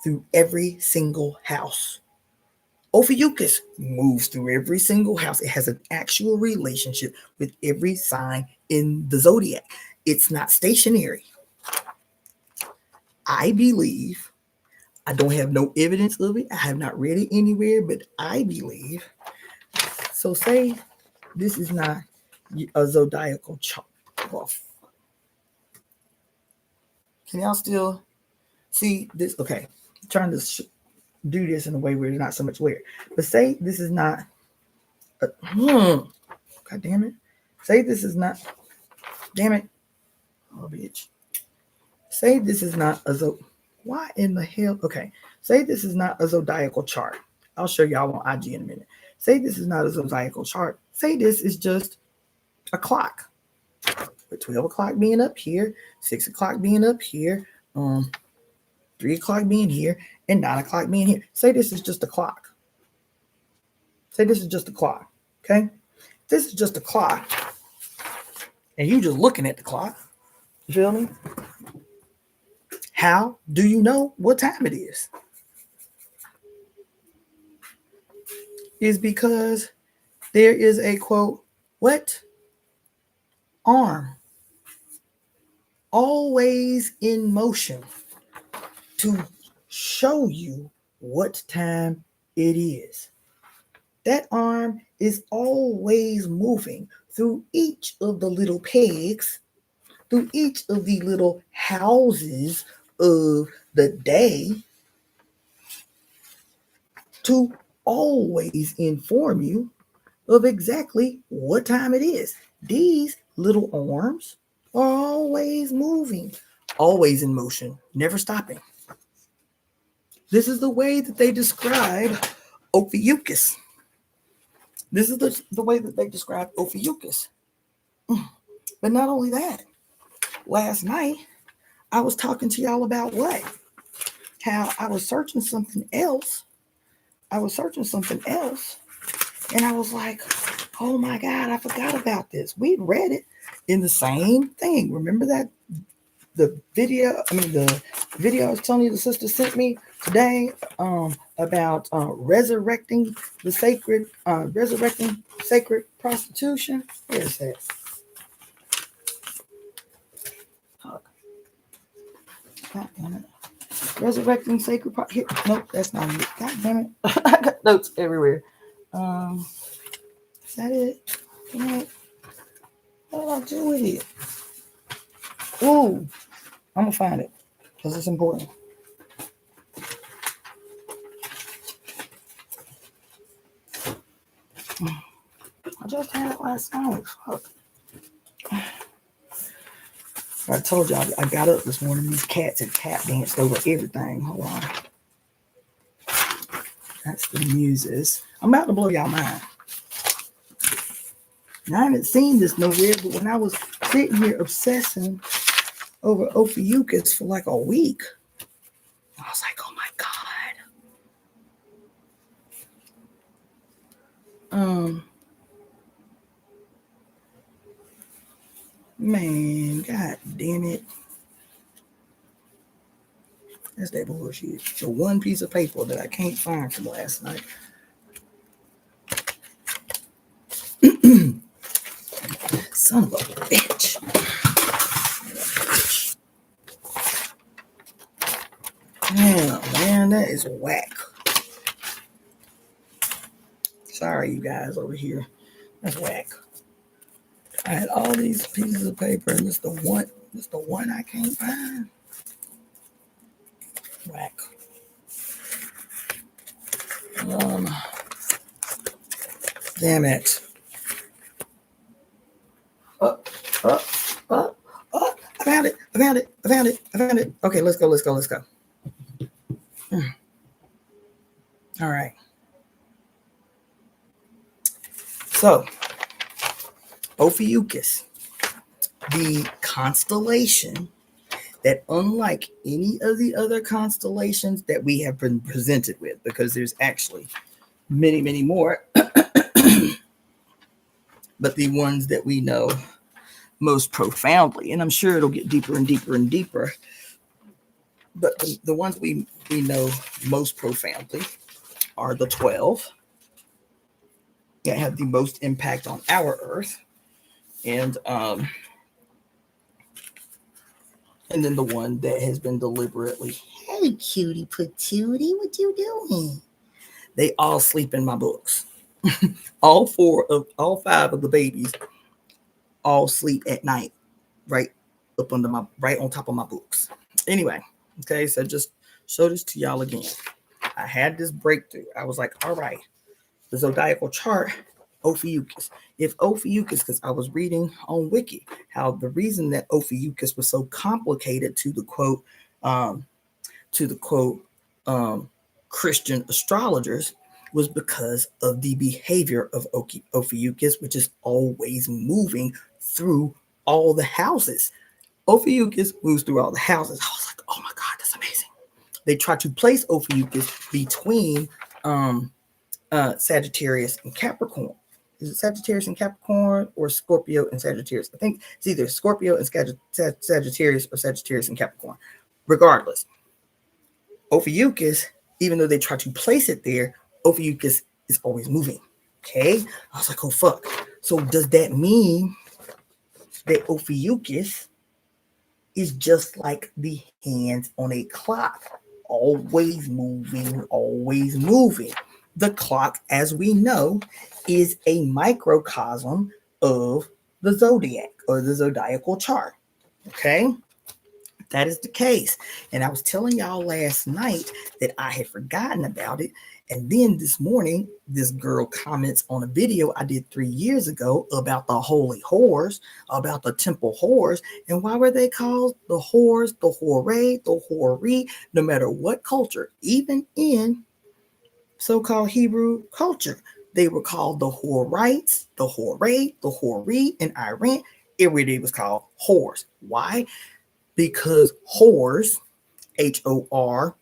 through every single house. Ophiuchus moves through every single house. It has an actual relationship with every sign in the zodiac. It's not stationary. I believe, I don't have no evidence of it. I have not read it anywhere, but I believe. So say this is not a zodiacal chart. Can y'all still see this? Okay, I'm trying to do this in a way where there's not so much weird. But say this is not. God damn it! Say this is not. Damn it! Oh bitch. Say this is not a Why in the hell? Okay. Say this is not a zodiacal chart. I'll show y'all on IG in a minute. Say this is not a zodiacal chart. Say this is just a clock. With 12 o'clock being up here, 6 o'clock being up here, 3 o'clock being here, and 9 o'clock being here. Say this is just a clock. Say this is just a clock. Okay? This is just a clock. And you just looking at the clock. You feel me? How do you know what time it is? Is because there is a quote, what? Arm. Always in motion to show you what time it is. That arm is always moving through each of the little pegs, through each of the little houses of the day to always inform you of exactly what time it is. These little arms are always moving, always in motion, never stopping. This is the way that they describe Ophiuchus. This is the way that they describe Ophiuchus. But not only that, last night I was talking to y'all about what? How I was searching something else. And I was like, oh my God, I forgot about this. We'd read it in the same thing. Remember that? The video I was telling you the sister sent me today about resurrecting sacred prostitution. Where is that? God damn it. Resurrecting sacred nope, that's not it. God damn it. I got notes everywhere. Is that it? What did I do with it? Ooh, I'm gonna find it because it's important. I just had it last night. Fuck. I told y'all I got up this morning. These cats had tap danced over everything. Hold on. That's the muses. I'm about to blow y'all mind. And I haven't seen this nowhere, but when I was sitting here obsessing over Ophiuchus for like a week, I was like, oh my God. Man, God damn it. That's that bullshit. The one piece of paper that I can't find from last night. Son of a bitch. Man, that is whack. Sorry, you guys over here. That's whack. I had all these pieces of paper, and it's the one I can't find. Whack. Damn it. I found it. Okay, let's go. All right. So, Ophiuchus, the constellation that, unlike any of the other constellations that we have been presented with, because there's actually many, many more, but the ones that we know most profoundly, and I'm sure it'll get deeper and deeper and deeper, but the ones we know most profoundly are the 12 that have the most impact on our earth, and then the one that has been deliberately, hey cutie patootie, what you doing? They all sleep in my books. all five of the babies all sleep at night, right on top of my books. Anyway, okay, so just show this to y'all again. I had this breakthrough. I was like, all right, the zodiacal chart, Ophiuchus. If Ophiuchus, because I was reading on Wiki how the reason that Ophiuchus was so complicated to the quote Christian astrologers was because of the behavior of Ophiuchus, which is always moving through all the houses. Ophiuchus moves through all the houses. I was like, oh my God, that's amazing. They tried to place Ophiuchus between Sagittarius and Capricorn. Is it Sagittarius and Capricorn or Scorpio and Sagittarius? I think it's either Scorpio and Sagittarius or Sagittarius and Capricorn. Regardless, Ophiuchus, even though they try to place it there, Ophiuchus is always moving. Okay? I was like, oh fuck. So does that mean that Ophiuchus is just like the hands on a clock? Always moving, always moving. The clock, as we know, is a microcosm of the zodiac or the zodiacal chart. Okay? That is the case. And I was telling y'all last night that I had forgotten about it. And then this morning, this girl comments on a video I did 3 years ago about the holy whores, about the temple whores. And why were they called the whores, the whore, the hoary? No matter what culture, even in so-called Hebrew culture, they were called the Horites, the Hore, the Hori in Iran. Every was called whores. Why? Because whores, Horaeiea,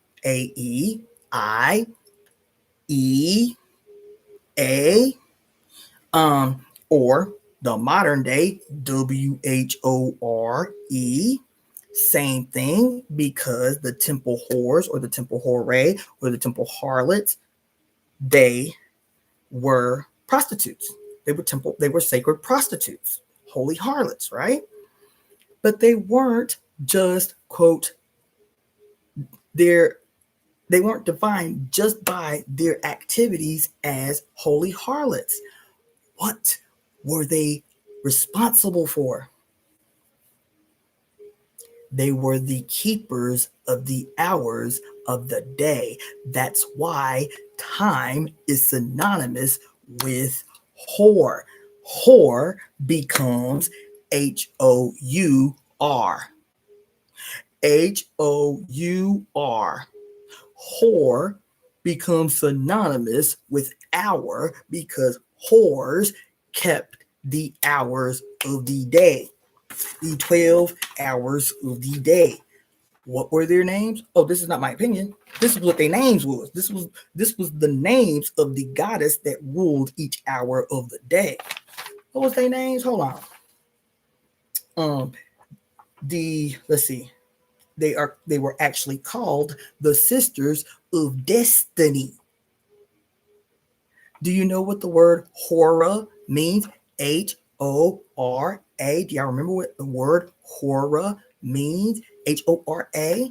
or the modern day WHORE, same thing, because the temple whores or the temple hore or the temple harlots, they were prostitutes. They were sacred prostitutes, holy harlots, right? But they weren't just, quote, they weren't defined just by their activities as holy harlots. What were they responsible for? They were the keepers of the hours of the day. That's why time is synonymous with whore. Whore becomes Hour. Hour. Whore becomes synonymous with hour because whores kept the hours of the day, the 12 hours of the day. What were their names? Oh, this is not my opinion. This is what their names was. This was the names of the goddess that ruled each hour of the day. What was their names? Hold on. Let's see. They were actually called the Sisters of Destiny. Do you know what the word Hora means? Hora. Do y'all remember what the word Hora means? Hora.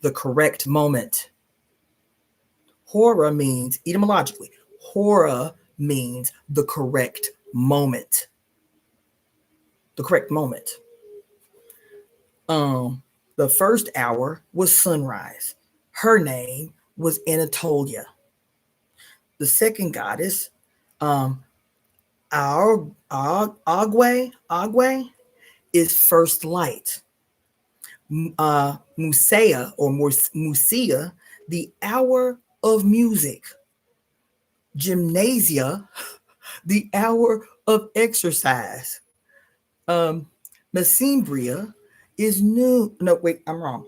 The correct moment. Hora means, etymologically, Hora means the correct moment. The correct moment. The first hour was sunrise. Her name was Anatolia. The second goddess, Agwe, is first light. Musea or Musia, the hour of music. Gymnasia, the hour of exercise. Messimbria is new. No, wait, I'm wrong.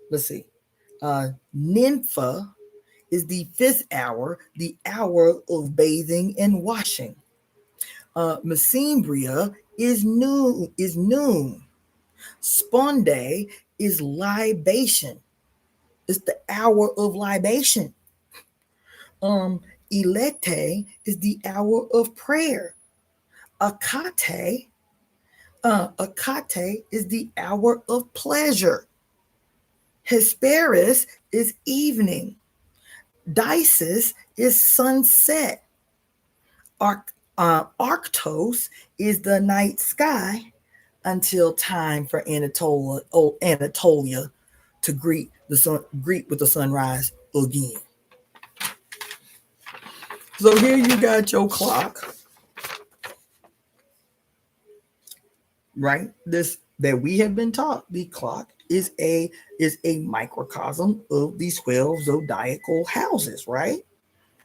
Let's see. Nympha is the fifth hour, the hour of bathing and washing. Messimbria is noon. Sponde is libation. It's the hour of libation. Elete is the hour of prayer. Akate is the hour of pleasure. Hesperus is evening. Dices is sunset. Arctos is the night sky until time for Anatolia to greet with the sunrise again. So here you got your clock, right? This that we have been taught. The clock is a microcosm of the 12 zodiacal houses, right?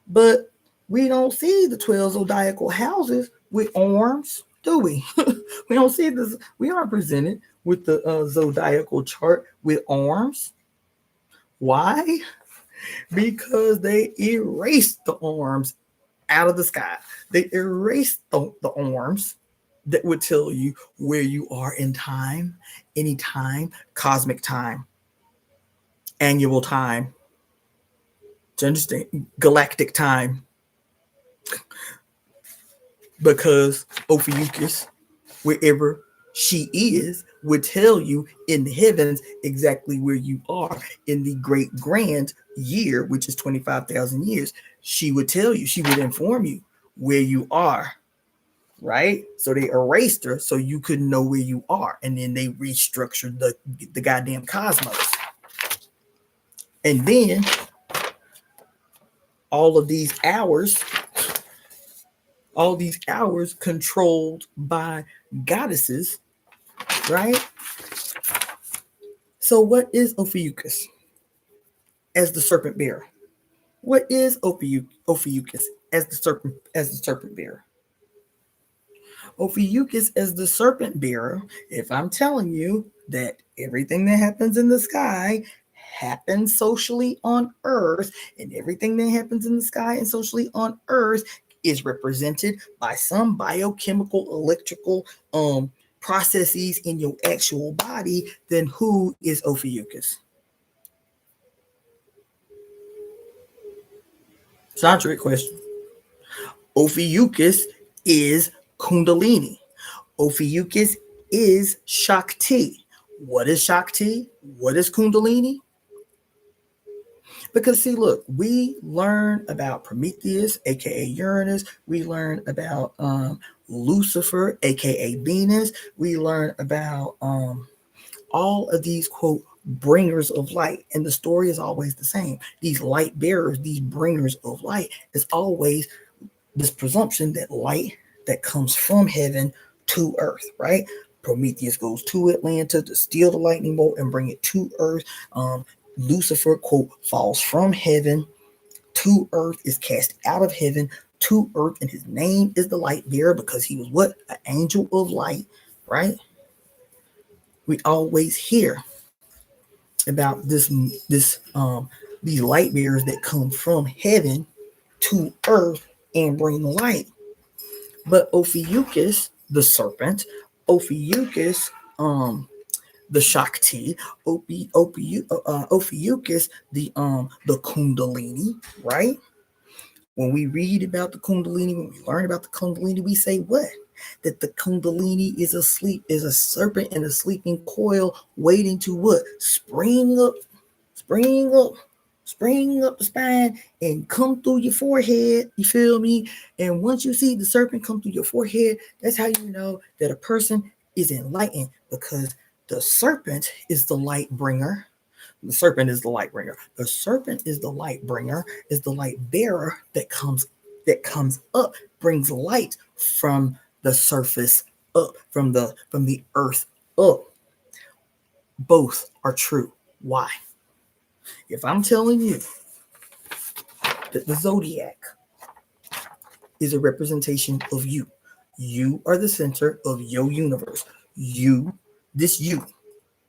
But we don't see the 12 zodiacal houses with arms, do we? We don't see this. We aren't presented with the zodiacal chart with arms. Why? Because they erased the arms out of the sky. They erased the arms that would tell you where you are in time, any time, cosmic time, annual time. Do you understand? Galactic time. Because Ophiuchus, wherever she is, would tell you in the heavens exactly where you are in the great grand year, which is 25,000 years. She would tell you, she would inform you where you are, right? So they erased her so you couldn't know where you are. And then they restructured the goddamn cosmos. And then all these hours controlled by goddesses, right? So what is Ophiuchus as the serpent bearer? What is Ophiuchus as the serpent bearer? Ophiuchus as the serpent bearer, if I'm telling you that everything that happens in the sky happens socially on earth, and everything that happens in the sky and socially on earth is represented by some biochemical electrical processes in your actual body, then who is Ophiuchus? It's not a trick question. Ophiuchus is Kundalini. Ophiuchus is Shakti. What is Shakti? What is Kundalini? Because see, look, we learn about Prometheus, aka Uranus. We learn about Lucifer, aka Venus. We learn about all of these quote bringers of light, and the story is always the same. These light bearers, these bringers of light, is always this presumption that light that comes from heaven to earth, right? Prometheus goes to Atlanta to steal the lightning bolt and bring it to earth. Lucifer, quote, falls from heaven to earth, is cast out of heaven to earth, and his name is the light bearer because he was what? An angel of light, right? We always hear about these light bearers that come from heaven to earth and bring light. But Ophiuchus, the serpent, Ophiuchus, the Shakti, Ophiuchus, the Kundalini, right? When we read about the Kundalini, when we learn about the Kundalini, we say what? That the Kundalini is a serpent in a sleeping coil, waiting to what? Spring up the spine and come through your forehead. You feel me? And once you see the serpent come through your forehead, that's how you know that a person is enlightened, because the serpent is the light bringer. The serpent is the light bringer. The serpent is the light bringer, is the light bearer that comes up, brings light from the surface up, from the earth up. Both are true. Why? If I'm telling you that the zodiac is a representation of you, you are the center of your universe. You,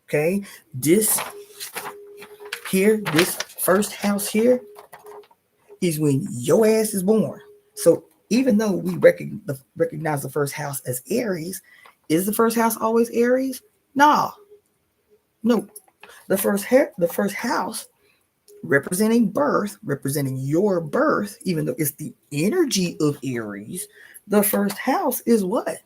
okay? This first house here is when your ass is born. So even though we recognize the first house as Aries, is the first house always Aries? No. The first house representing birth, representing your birth, even though it's the energy of Aries, the first house is what?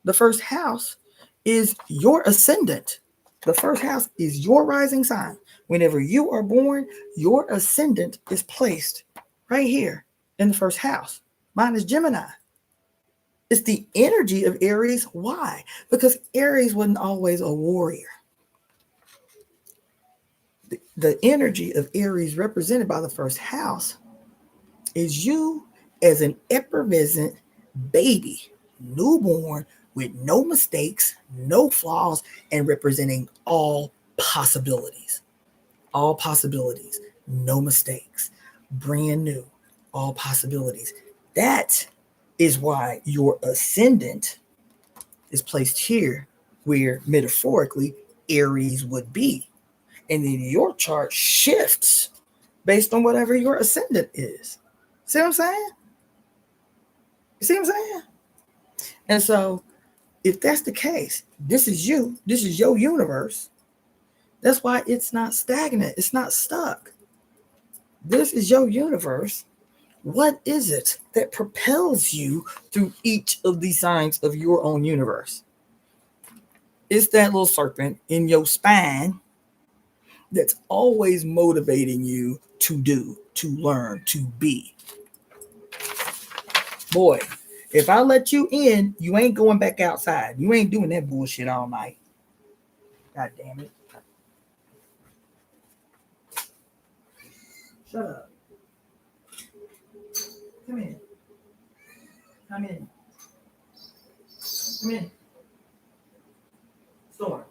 The first house is your ascendant. The first house is your rising sign. Whenever you are born, your ascendant is placed right here in the first house. Mine is Gemini. It's the energy of Aries. Why? Because Aries wasn't always a warrior. The energy of Aries represented by the first house is you as an effervescent baby, newborn, with no mistakes, no flaws, and representing all possibilities. All possibilities, no mistakes, brand new, all possibilities. That is why your ascendant is placed here, where metaphorically Aries would be. And then your chart shifts based on whatever your ascendant is. See what I'm saying? You see what I'm saying? And so, if that's the case, this is you, this is your universe. That's why it's not stagnant, it's not stuck. This is your universe. What is it that propels you through each of these signs of your own universe? It's that little serpent in your spine that's always motivating you to do, to learn, to be. Boy, if I let you in, you ain't going back outside. You ain't doing that bullshit all night. God damn it. Shut up. Come in. Come in. Come in. Storm.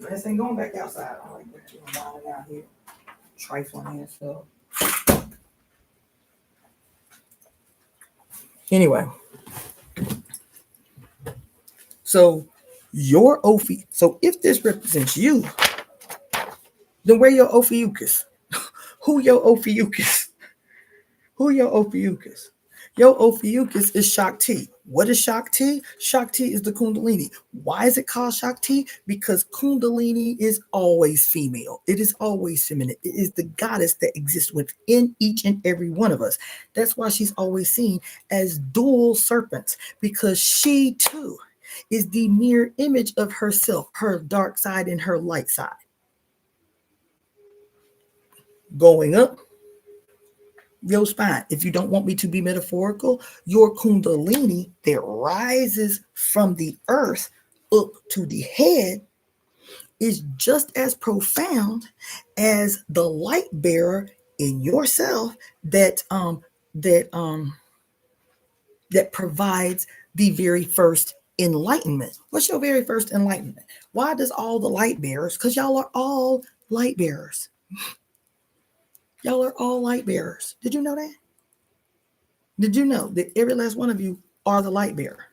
This ain't going back outside. I like that. You know, lying out here, trifling and stuff. Anyway, so your Ophi. So if this represents you, then where your Ophiuchus? Who your Ophiuchus? Who your Ophiuchus? Your Ophiuchus is Shakti. What is Shakti? Shakti is the Kundalini. Why is it called Shakti? Because Kundalini is always female. It is always feminine. It is the goddess that exists within each and every one of us. That's why she's always seen as dual serpents, because she too is the mirror image of herself, her dark side and her light side. Going up your spine. If you don't want me to be metaphorical, your Kundalini that rises from the earth up to the head is just as profound as the light bearer in yourself that provides the very first enlightenment. What's your very first enlightenment? Why does all the light bearers? Because y'all are all light bearers. Y'all are all light bearers. Did you know that? Did you know that every last one of you are the light bearer?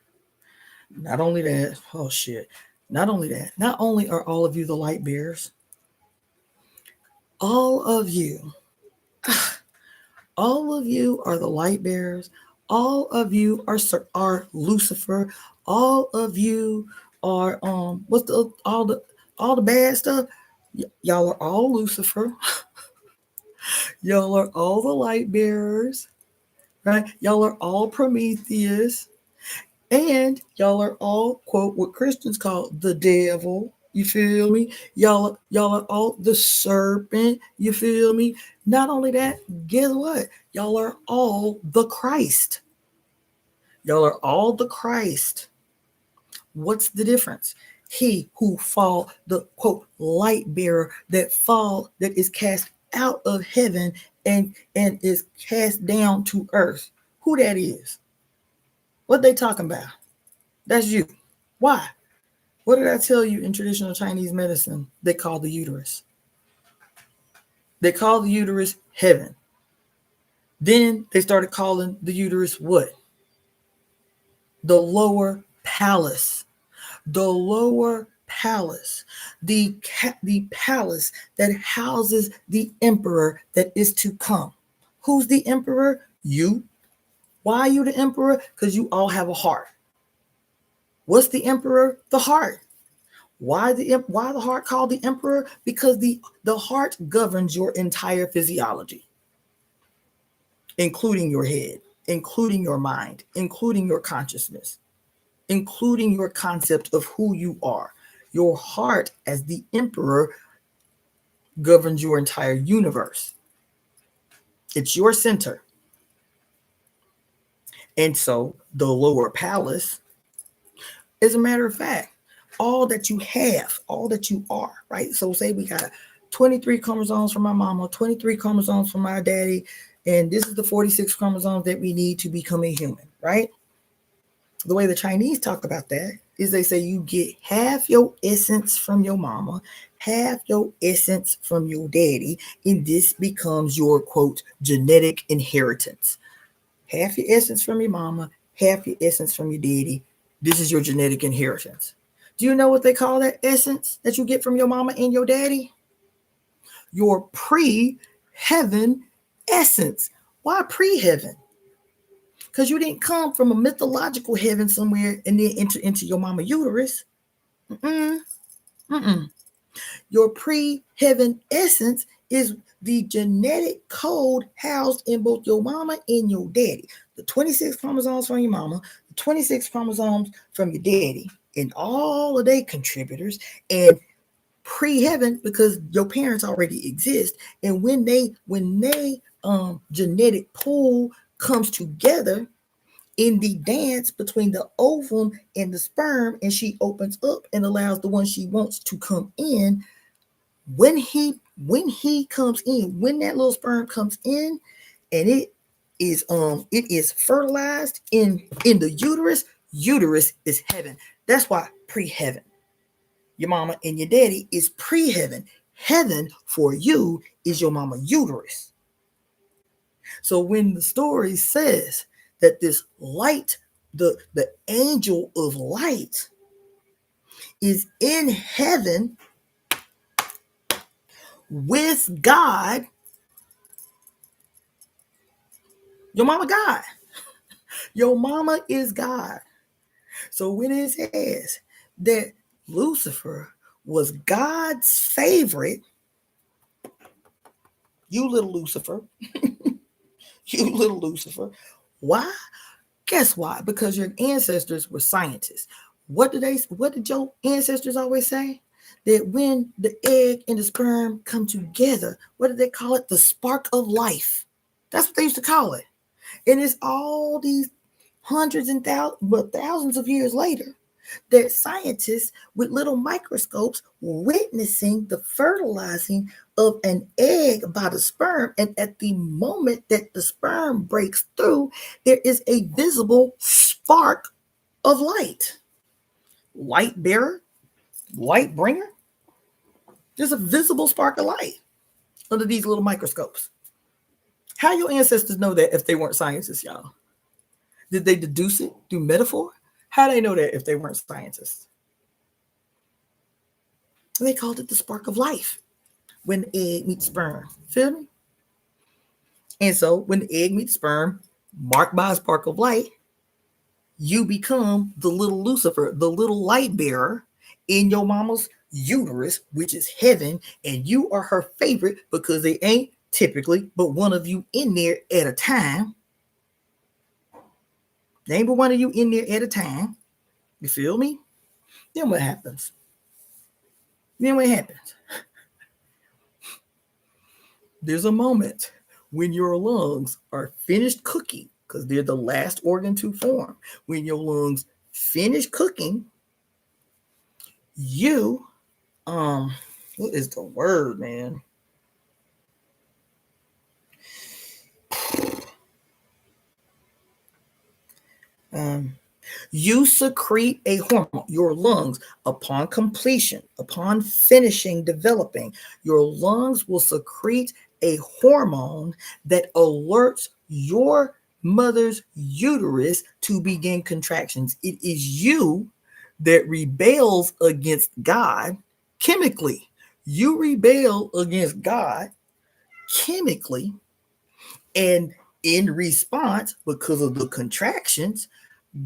Not only that, oh shit. Not only that, not only are all of you the light bearers, all of you are the light bearers. All of you are Lucifer. All of you are what's the all the bad stuff? Y'all are all Lucifer. Y'all are all the light bearers, right? Y'all are all Prometheus. And y'all are all, quote, what Christians call the devil. You feel me? Y'all are all the serpent. You feel me? Not only that, guess what? Y'all are all the Christ. Y'all are all the Christ. What's the difference? He who fall, the quote, light bearer that is cast out of heaven and is cast down to earth. Who that is? What they talking about? That's you. Why? What did I tell you in traditional Chinese medicine? They call the uterus. They call the uterus heaven. Then they started calling the uterus what? The lower palace. The lower palace. The palace that houses the emperor that is to come. Who's the emperor? You. Why are you the emperor? Because you all have a heart. What's the emperor? The heart. Why the heart called the emperor? Because the heart governs your entire physiology, including your head, including your mind, including your consciousness, including your concept of who you are. Your heart, as the emperor, governs your entire universe. It's your center. And so the lower palace, as a matter of fact, all that you have, all that you are, right? So say we got 23 chromosomes from my mama, 23 chromosomes from my daddy, and this is the 46 chromosomes that we need to become a human, right? The way the Chinese talk about that is they say you get half your essence from your mama, half your essence from your daddy, and this becomes your, quote, genetic inheritance. Half your essence from your mama, half your essence from your daddy. This is your genetic inheritance. Do you know what they call that essence that you get from your mama and your daddy? Your pre-heaven essence. Why pre-heaven? Because you didn't come from a mythological heaven somewhere and then enter into your mama uterus. Your pre-heaven essence is the genetic code housed in both your mama and your daddy. The 26 chromosomes from your mama, the 26 chromosomes from your daddy, and all of their contributors, and pre-heaven because your parents already exist. And when they genetic pool comes together in the dance between the ovum and the sperm, and she opens up and allows the one she wants to come in, when when he comes in, when that little sperm comes in, and it is fertilized in the uterus. Uterus is heaven. That's why pre-heaven. Your mama and your daddy is pre-heaven. Heaven for you is your mama uterus. So when the story says that this light, the angel of light, is in heaven with God, your mama God. Your mama is God. So when it says that Lucifer was God's favorite, you little Lucifer, you little Lucifer. Why? Guess why? Because your ancestors were scientists. What did your ancestors always say? That when the egg and the sperm come together, what did they call it? The spark of life. That's what they used to call it. And it's all these hundreds and thousands of years later that scientists with little microscopes witnessing the fertilizing of an egg by the sperm. And at the moment that the sperm breaks through, there is a visible spark of light. Light bearer, light bringer. There's a visible spark of light under these little microscopes. How your ancestors know that if they weren't scientists, y'all? Did they deduce it through metaphor? How do they know that if they weren't scientists? They called it the spark of life when the egg meets sperm. Feel me? And so when the egg meets sperm, marked by a spark of light, you become the little Lucifer, the little light bearer in your mama's uterus, which is heaven, and you are her favorite because they ain't typically but one of you in there at a time. There ain't but one of you in there at a time. You feel me? Then what happens? There's a moment when your lungs are finished cooking, because they're the last organ to form. When your lungs finish cooking, you, what is the word, man? You secrete a hormone. Your lungs, upon completion, upon finishing developing, your lungs will secrete a hormone that alerts your mother's uterus to begin contractions. It is you that rebels against God chemically. You rebel against God chemically, and in response, because of the contractions,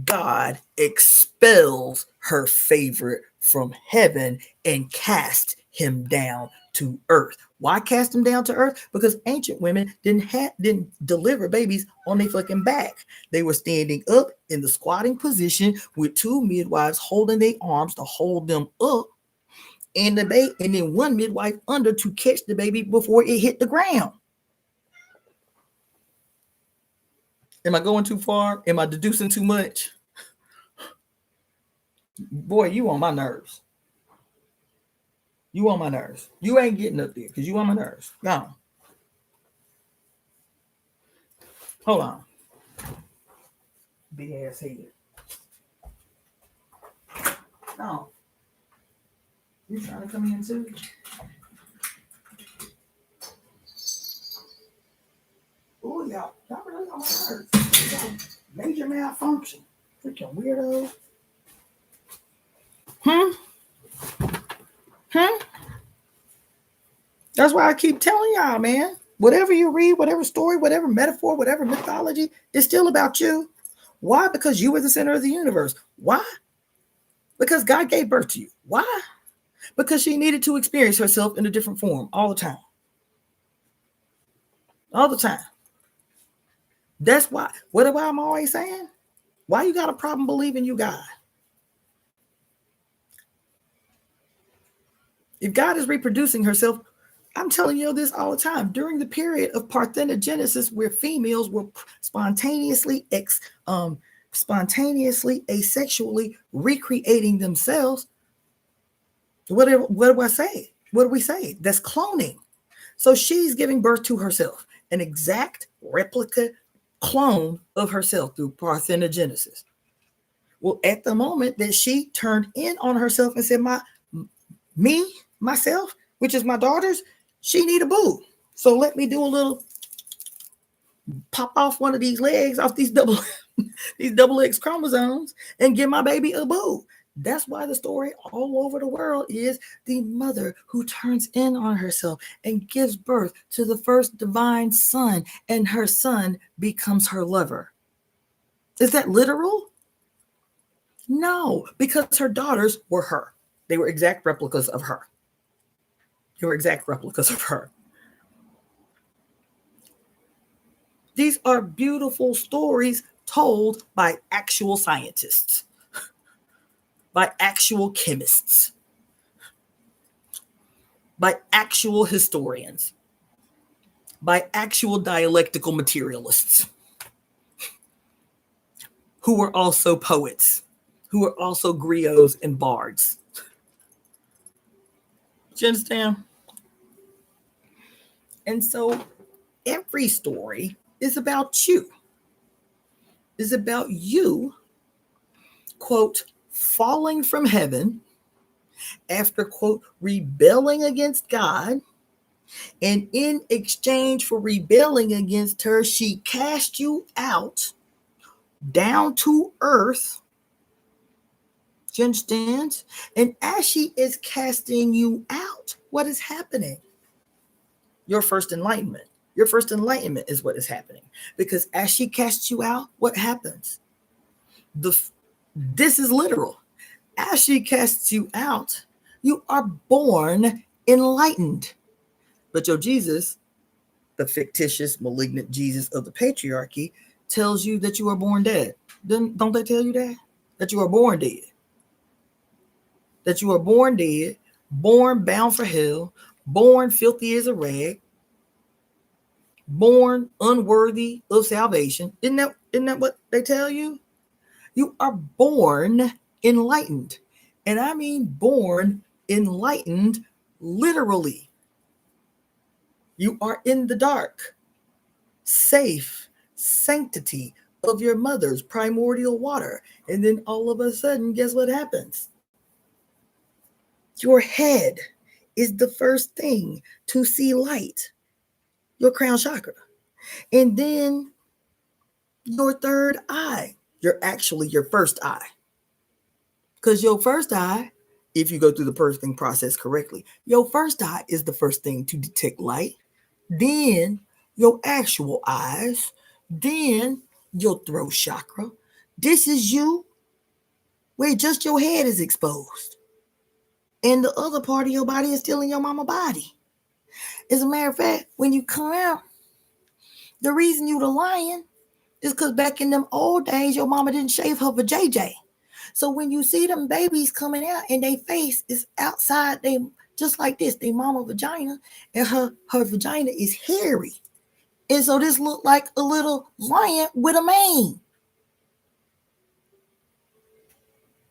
God expels her favorite from heaven and cast him down to earth. Why cast him down to earth? Because ancient women didn't deliver babies on their fucking back. They were standing up in the squatting position with two midwives holding their arms to hold them up, and then one midwife under to catch the baby before it hit the ground. Am I going too far? Am I deducing too much? Boy, you on my nerves. You on my nerves. You ain't getting up there because you on my nerves. No. Hold on. Big ass head. No. You trying to come in too? Oh, y'all really on my nerves. Major malfunction. Freaking weirdo. That's why I keep telling y'all, man. Whatever you read, whatever story, whatever metaphor, whatever mythology, it's still about you. Why? Because you were the center of the universe. Why? Because God gave birth to you. Why? Because she needed to experience herself in a different form all the time. All the time. That's why. What am I always saying? Why you got a problem believing you God? If God is reproducing herself, I'm telling you this all the time. During the period of parthenogenesis, where females were spontaneously asexually recreating themselves, what do I say? What do we say? That's cloning. So she's giving birth to herself, an exact replica clone of herself through parthenogenesis. Well, at the moment that she turned in on herself and said, myself, which is my daughters, she need a boo. So let me do a little pop off one of these legs off these double X chromosomes and give my baby a boo. That's why the story all over the world is the mother who turns in on herself and gives birth to the first divine son, and her son becomes her lover. Is that literal? No, because her daughters were her. They were exact replicas of her. They were exact replicas of her. These are beautiful stories told by actual scientists, by actual chemists, by actual historians, by actual dialectical materialists, who were also poets, who were also griots and bards. Do you understand? And so every story is about you, is about you, quote, falling from heaven after, quote, rebelling against God. And in exchange for rebelling against her, she cast you out down to earth. Do you understand? And as she is casting you out, what is happening? Your first enlightenment. Your first enlightenment is what is happening. Because as she casts you out, what happens? This is literal. As she casts you out, you are born enlightened. But your Jesus, the fictitious, malignant Jesus of the patriarchy, tells you that you are born dead. Don't they tell you that? That you are born dead. That you are born dead, born bound for hell, born filthy as a rag, born unworthy of salvation. Isn't that what they tell you? You are born enlightened. And I mean born enlightened literally. You are in the dark, safe, sanctity of your mother's primordial water. And then all of a sudden, guess what happens? Your head is the first thing to see light, your crown chakra. And then your third eye, you're actually your first eye. Because your first eye, if you go through the birthing process correctly, your first eye is the first thing to detect light. Then your actual eyes, then your throat chakra. This is you where just your head is exposed. And the other part of your body is still in your mama body. As a matter of fact, when you come out, the reason you the lion is because back in them old days, your mama didn't shave her vajayjay. So when you see them babies coming out and their face is outside, they just like this, their mama vagina, and her vagina is hairy. And so this looked like a little lion with a mane.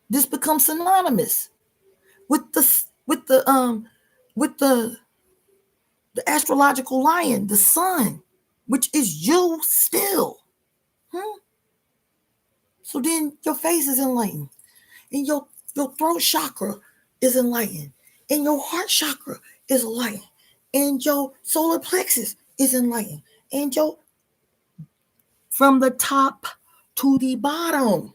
This becomes synonymous with the astrological lion, the sun, which is you still. So then your face is enlightened, and your throat chakra is enlightened, and your heart chakra is enlightened, and your solar plexus is enlightened, and your from the top to the bottom.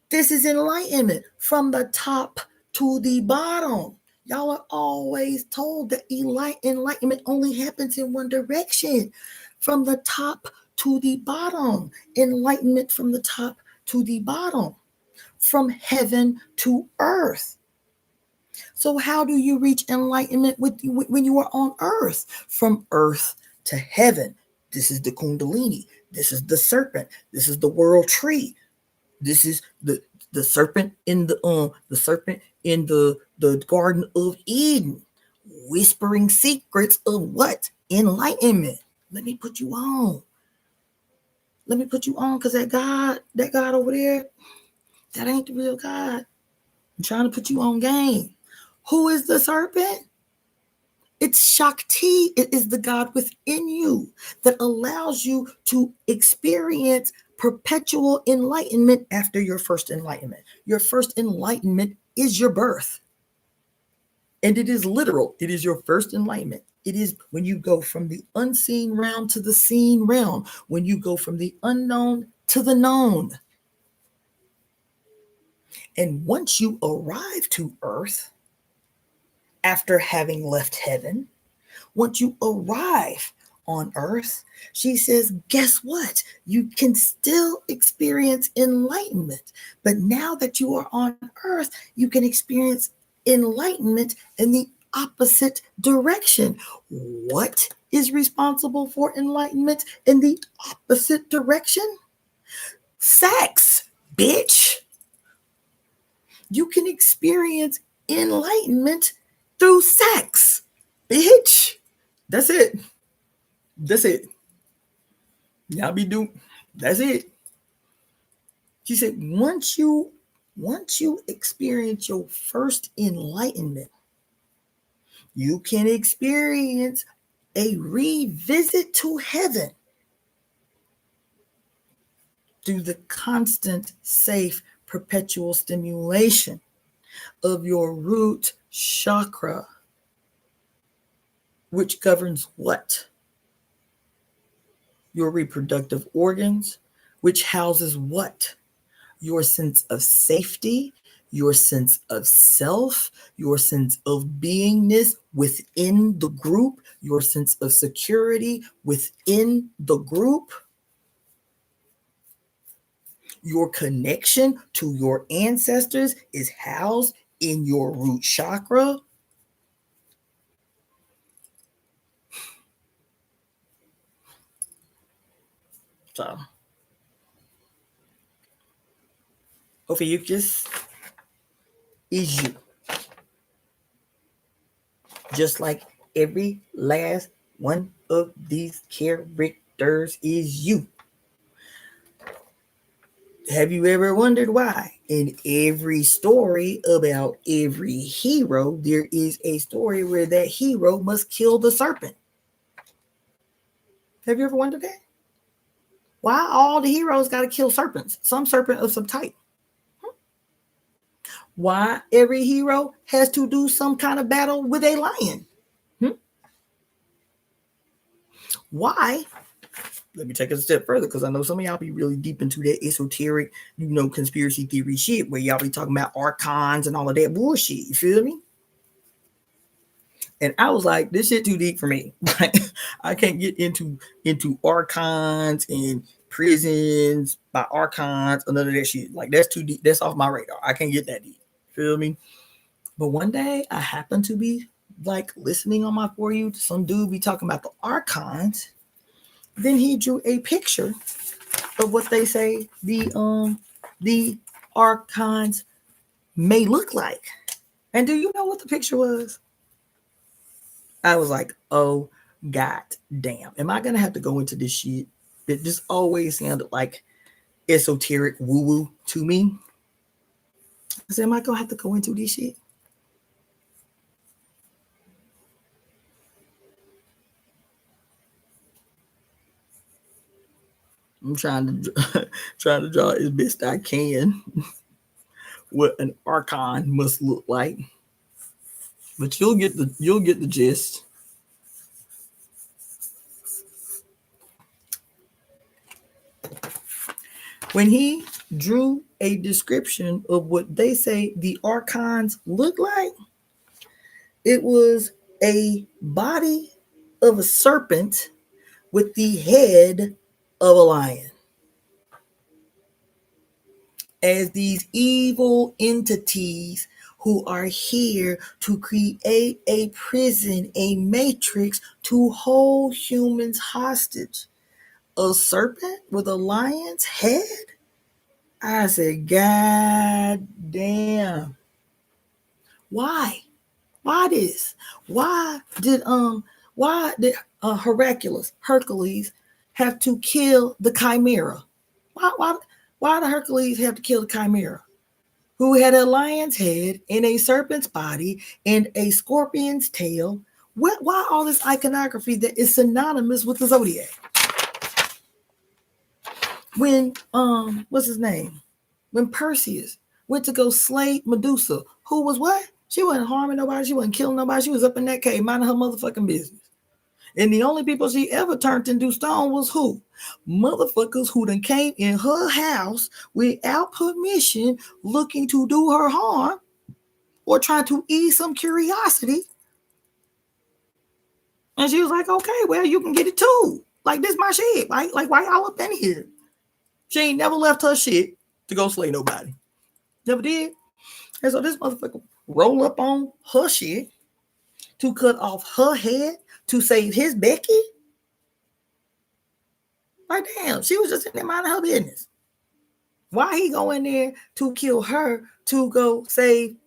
This is enlightenment from the top to the bottom. Y'all are always told that enlightenment only happens in one direction, from the top to the bottom. Enlightenment from the top to the bottom, from heaven to earth. So how do you reach enlightenment when you are on earth? From earth to heaven. This is the Kundalini. This is the serpent. This is the world tree. This is the serpent in the Garden of Eden, whispering secrets of what? Enlightenment. Let me put you on. Because that God over there, that ain't the real God. I'm trying to put you on game. Who is the serpent? It's Shakti. It is the God within you that allows you to experience perpetual enlightenment after your first enlightenment. Your first enlightenment is your birth. And it is literal. It is your first enlightenment. It is when you go from the unseen realm to the seen realm, when you go from the unknown to the known. And once you arrive to earth, after having left heaven, once you arrive on earth, she says, guess what? You can still experience enlightenment. But now that you are on earth, you can experience enlightenment in the opposite direction. What is responsible for enlightenment in the opposite direction? Sex, bitch. You can experience enlightenment through sex, bitch. That's it. That's it. Y'all be doing. That's it. She said, once you experience your first enlightenment, you can experience a revisit to heaven through the constant, safe, perpetual stimulation of your root chakra, which governs what? Your reproductive organs, which houses what? Your sense of safety, your sense of self, your sense of beingness within the group, your sense of security within the group, your connection to your ancestors is housed in your root chakra. So, Ophiuchus is you. Just like every last one of these characters is you. Have you ever wondered why? In every story about every hero, there is a story where that hero must kill the serpent. Have you ever wondered that? Why all the heroes got to kill serpents? Some serpent of some type. Why every hero has to do some kind of battle with a lion? Why? Let me take it a step further, because I know some of y'all be really deep into that esoteric, conspiracy theory shit where y'all be talking about archons and all of that bullshit. You feel me? And I was like, this shit too deep for me. I can't get into archons and prisons by archons or none of that shit. Like, that's too deep. That's off my radar. I can't get that deep. Feel me? But one day I happened to be like listening on my For You to some dude be talking about the archons. Then he drew a picture of what they say the archons may look like. And do you know what the picture was? I was like, oh, god damn. Am I going to have to go into this shit? It just always sounded like esoteric woo-woo to me. I said, am I going to have to go into this shit? I'm trying to draw as best I can what an archon must look like. But you'll get the gist. When he drew a description of what they say the archons look like, it was a body of a serpent with the head of a lion. As these evil entities who are here to create a prison, a matrix to hold humans hostage. A serpent with a lion's head? I said, God damn. Why? Why this? Why did Hercules have to kill the chimera? Why did Hercules have to kill the chimera? Who had a lion's head and a serpent's body and a scorpion's tail Why all this iconography that is synonymous with the zodiac? When what's his name? When Perseus went to go slay Medusa, who was what? She wasn't harming nobody, she wasn't killing nobody, she was up in that cave minding her motherfucking business. And the only people she ever turned into stone was who? Motherfuckers who done came in her house without permission, looking to do her harm or trying to ease some curiosity. And she was like, okay, well, you can get it too. Like, this my shit. Like why y'all up in here? She ain't never left her shit to go slay nobody. Never did. And so this motherfucker roll up on her shit to cut off her head to save his Becky. Like, damn, she was just in there minding her business. Why he go in there to kill her, to go save,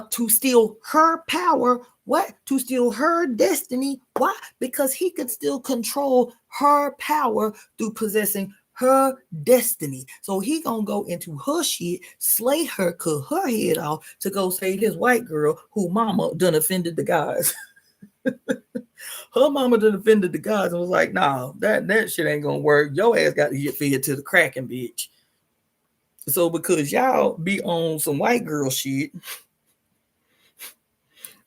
to steal her power? What? To steal her destiny? Why? Because he could still control her power through possessing her destiny. So he gonna go into her shit, slay her, cut her head off to go save his white girl who mama done offended the guys. Her mama done offended the gods and was like, nah, that shit ain't gonna work. Your ass got to get fed to the cracking, bitch. So because y'all be on some white girl shit,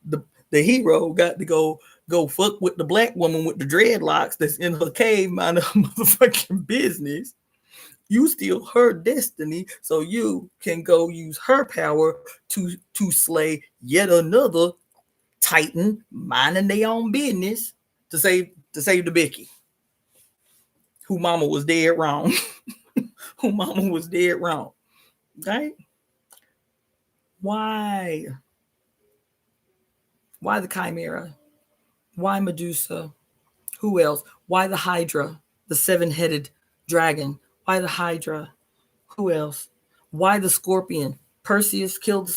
the hero got to go fuck with the black woman with the dreadlocks that's in her cave minding her motherfucking business. You steal her destiny so you can go use her power to slay yet another Titan minding their own business to save the Becky, who mama was dead wrong. Who mama was dead wrong. Right? Why? Why the Chimera? Why Medusa? Who else? Why the Hydra? The seven-headed dragon. Why the Hydra? Who else? Why the Scorpion? Perseus killed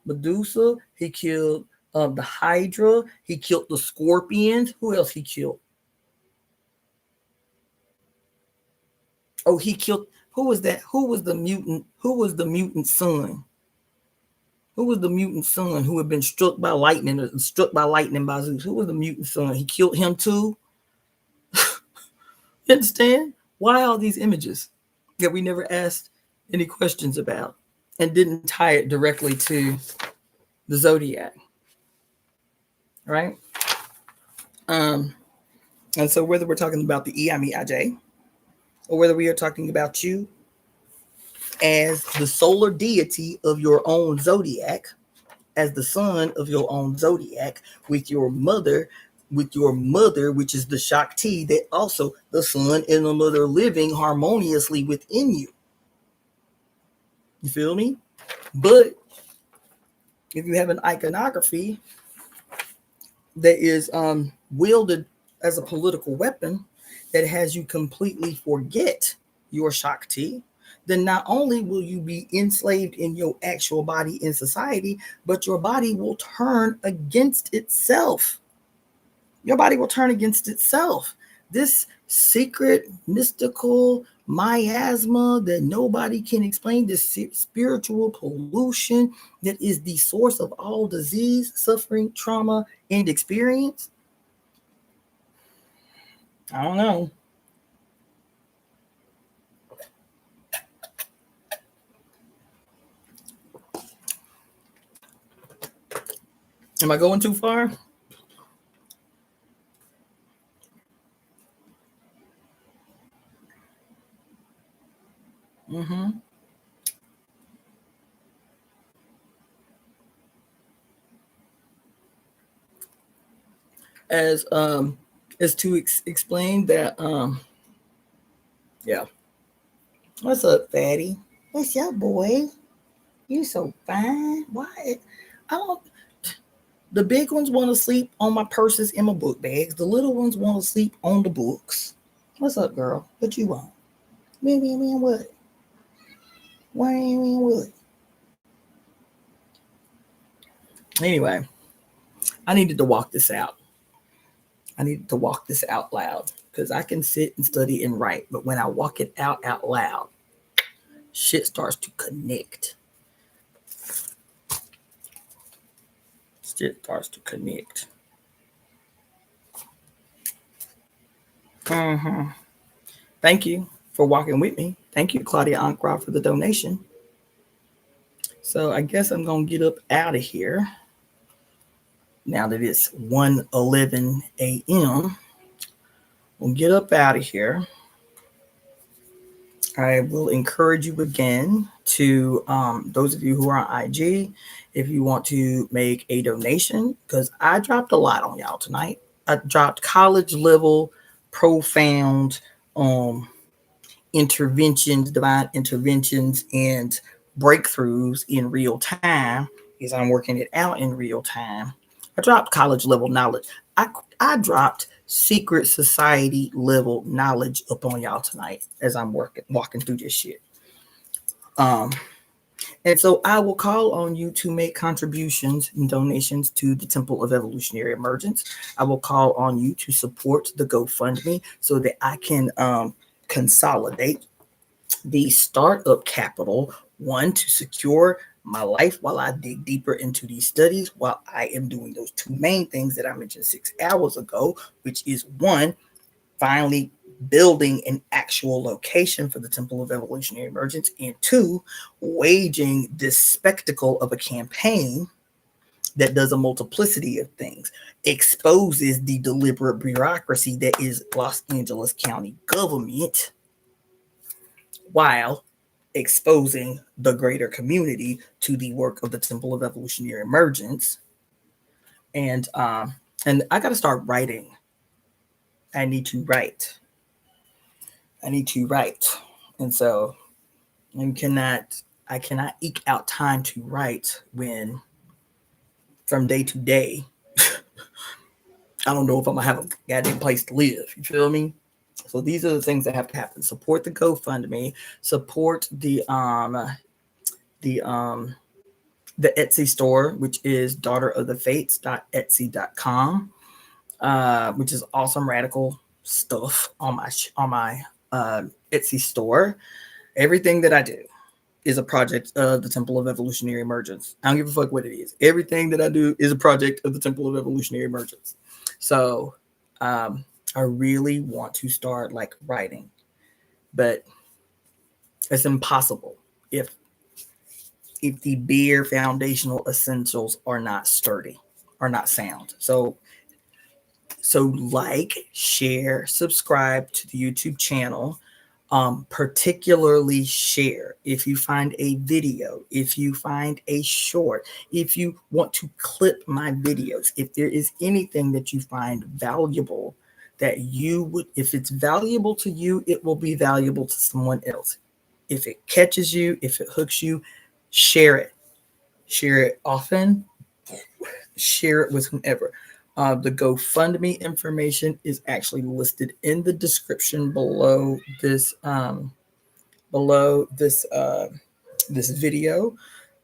Medusa. He killed the Hydra. He killed the Scorpions. Who else he killed? Oh, he killed. Who was that? Who was the mutant? Who was the mutant son? Who was the mutant son who had been struck by lightning by Zeus? Who was the mutant son? He killed him too. You understand? Why all these images that we never asked any questions about and didn't tie it directly to the zodiac? Right? And so whether we're talking about the IJ, or whether we are talking about you as the solar deity of your own zodiac, as the son of your own zodiac, with your mother, which is the Shakti, that also the son and the mother living harmoniously within you. You feel me? But if you have an iconography that is wielded as a political weapon that has you completely forget your Shakti, then not only will you be enslaved in your actual body in society, but your body will turn against itself. Your body will turn against itself. This secret, mystical miasma that nobody can explain, this spiritual pollution that is the source of all disease, suffering, trauma, and experience. I don't know. Am I going too far? Mm-hmm. As to explain that yeah. What's up, fatty? What's up, boy? You so fine. Why? I don't. The big ones want to sleep on my purses and my book bags. The little ones want to sleep on the books. What's up, girl? What you want? Me, what? Why me, what? Anyway, I needed to walk this out. I needed to walk this out loud because I can sit and study and write, but when I walk it out loud, shit starts to connect. Shit starts to connect. Mm-hmm. Thank you for walking with me. Thank you, Claudia Ankra, for the donation. So I guess I'm going to get up out of here now that it's 1:11 a.m. We'll get up out of here. I will encourage you again to those of you who are on IG, if you want to make a donation, because I dropped a lot on y'all tonight. I dropped college level, profound interventions, divine interventions, and breakthroughs in real time as I'm working it out in real time. I dropped college level knowledge. I dropped secret society level knowledge up on y'all tonight as I'm walking through this shit. And so I will call on you to make contributions and donations to the Temple of Evolutionary Emergence. I will call on you to support the GoFundMe so that I can consolidate the startup capital, one, to secure my life while I dig deeper into these studies, while I am doing those two main things that I mentioned 6 hours ago, which is one, finally building an actual location for the Temple of Evolutionary Emergence, and two, waging this spectacle of a campaign that does a multiplicity of things, exposes the deliberate bureaucracy that is Los Angeles County government, while exposing the greater community to the work of the Temple of Evolutionary Emergence. And I got to start writing. I need to write. And so I cannot eke out time to write when from day to day I don't know if I'm gonna have a goddamn place to live. You feel me? So these are the things that have to happen. Support the GoFundMe, support the Etsy store, which is daughterofthefates.etsy.com, which is awesome radical stuff on my Etsy store. Everything that I do is a project of the Temple of Evolutionary Emergence. I don't give a fuck what it is. Everything that I do is a project of the Temple of Evolutionary Emergence. So I really want to start like writing, but it's impossible if the bare foundational essentials are not sturdy, are not sound. So like, share, subscribe to the YouTube channel. Particularly share if you find a video, if you find a short, if you want to clip my videos, if there is anything that you find valuable that you would, if it's valuable to you, it will be valuable to someone else. If it catches you, if it hooks you, share it. Share it often. Share it with whomever. The GoFundMe information is actually listed in the description below this this video.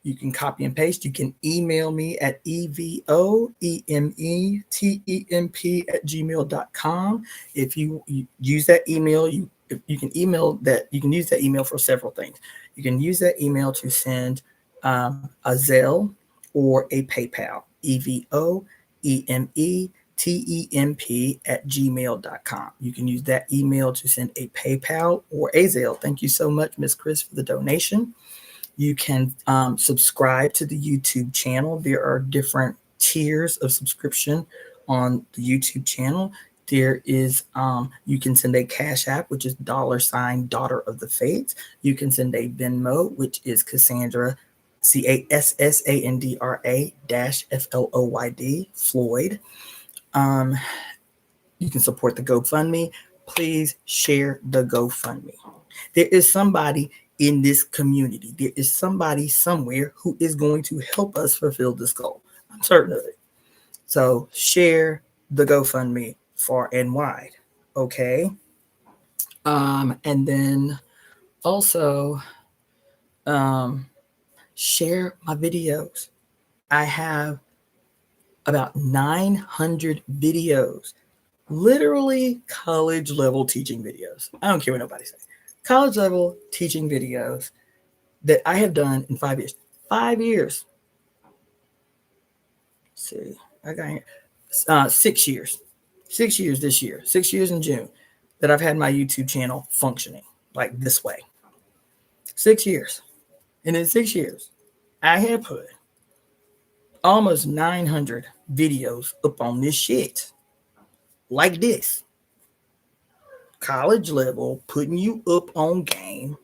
You can copy and paste. You can email me at evoemetemp@gmail.com. If you use that email, you can email that. You can use that email for several things. You can use that email to send a Zelle or a PayPal. evoemetemp@gmail.com. You can use that email to send a PayPal or a Zelle. Thank you so much, Miss Chris, for the donation. You can subscribe to the YouTube channel. There are different tiers of subscription on the YouTube channel. There is, you can send a Cash App, which is $ Daughter of the Fates. You can send a Venmo, which is Cassandra, CASSANDRA-FLOYD, Floyd. You can support the GoFundMe. Please share the GoFundMe. There is somebody in this community. There is somebody somewhere who is going to help us fulfill this goal. I'm certain of it. So share the GoFundMe far and wide. Okay. And then also share my videos. I have about 900 videos, literally college level teaching videos. I don't care what nobody says. College level teaching videos that I have done in 5 years. 5 years. Let's see, I got here. 6 years. 6 years this year. 6 years in June. that I've had my YouTube channel functioning like this way. 6 years. And in 6 years, I have put almost 900 videos up on this shit. Like this. College level, putting you up on game.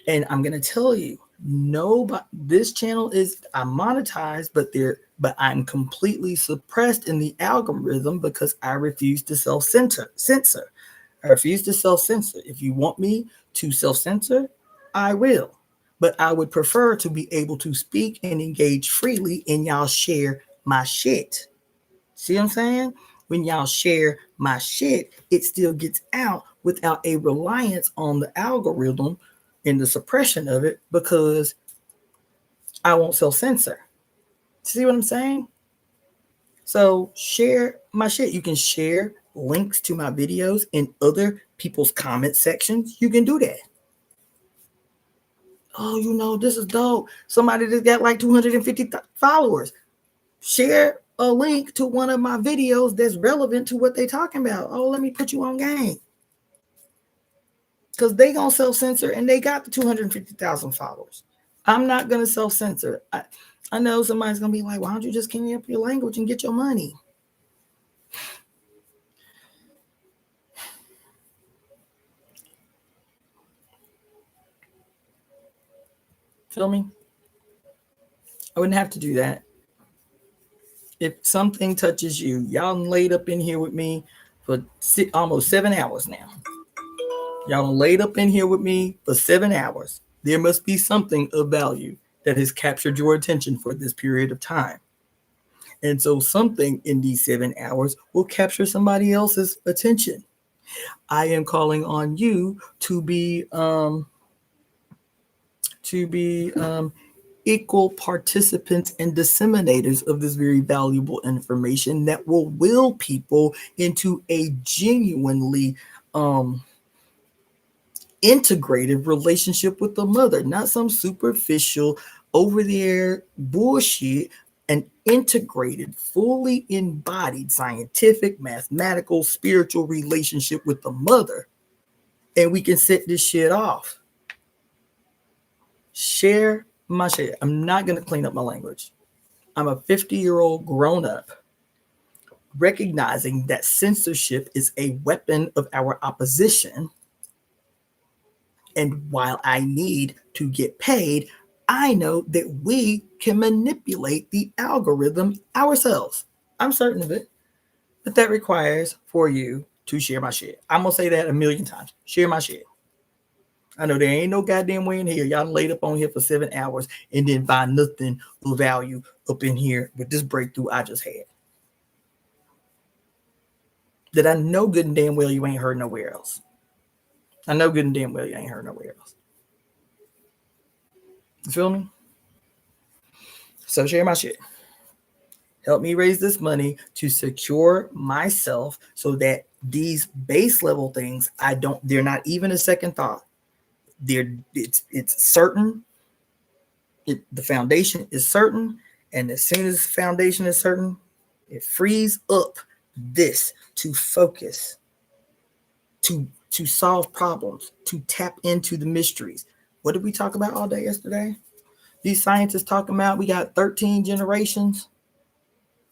And I'm gonna tell you, nobody, this channel is, I monetize, but I'm completely suppressed in the algorithm because I refuse to self-censor. I refuse to self-censor. If you want me to self-censor, I will. But I would prefer to be able to speak and engage freely, and y'all share my shit. See what I'm saying? When y'all share my shit, it still gets out without a reliance on the algorithm and the suppression of it, because I won't self-censor. See what I'm saying? So share my shit. You can share links to my videos in other people's comment sections. You can do that. Oh, this is dope. Somebody that got like 250 followers. Share a link to one of my videos that's relevant to what they're talking about. Oh, let me put you on game. Because they going to self-censor and they got the 250,000 followers. I'm not going to self-censor. I know somebody's going to be like, why don't you just clean up your language and get your money? Feel me? I wouldn't have to do that. If something touches you, y'all laid up in here with me for almost 7 hours now. Y'all laid up in here with me for 7 hours. There must be something of value that has captured your attention for this period of time. And so something in these 7 hours will capture somebody else's attention. I am calling on you to be equal participants and disseminators of this very valuable information that will will people into a genuinely integrated relationship with the mother, not some superficial over the air bullshit. An integrated, fully embodied, scientific, mathematical, spiritual relationship with the mother. And we can set this shit off. Share my shit. I'm not going to clean up my language. I'm a 50-year-old grown up recognizing that censorship is a weapon of our opposition. And while I need to get paid, I know that we can manipulate the algorithm ourselves. I'm certain of it. But that requires for you to share my shit. I'm going to say that a million times. Share my shit. I know there ain't no goddamn way in here. Y'all laid up on here for 7 hours and then find nothing of value up in here with this breakthrough I just had. That I know good and damn well you ain't heard nowhere else. I know good and damn well you ain't heard nowhere else. You feel me? So share my shit. Help me raise this money to secure myself so that these base level things, they're not even a second thought. It's certain. The foundation is certain. And as soon as the foundation is certain, it frees up this to focus, to solve problems, to tap into the mysteries. What did we talk about all day yesterday? These scientists talking about we got 13 generations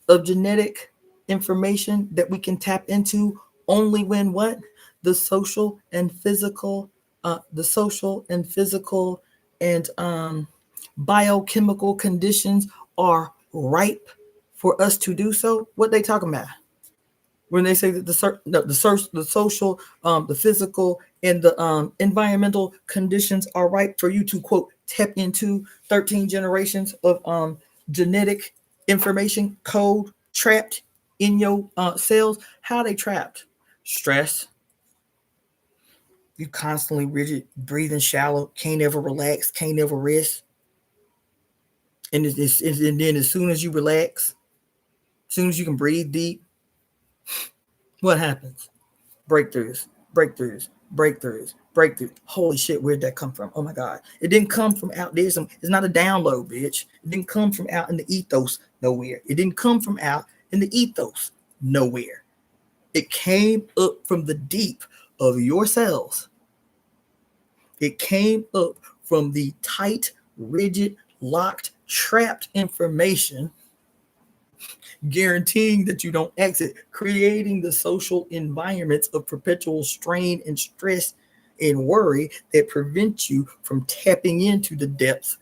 of genetic information that we can tap into only when what? The social and physical and biochemical conditions are ripe for us to do so. What they talking about? When they say that the social, the physical, and the environmental conditions are ripe for you to, quote, tap into 13 generations of genetic information code trapped in your cells. How are they trapped? Stress. You constantly rigid, breathing shallow, can't ever relax, can't ever rest. And then as soon as you relax, as soon as you can breathe deep, what happens? Breakthroughs. Holy shit, where'd that come from? Oh my God. It didn't come from out there. It's not a download, bitch. It didn't come from out in the ethos nowhere. It didn't come from out in the ethos nowhere. It came up from the deep of your cells. It came up from the tight, rigid, locked, trapped information, guaranteeing that you don't exit, creating the social environments of perpetual strain and stress and worry that prevent you from tapping into the depths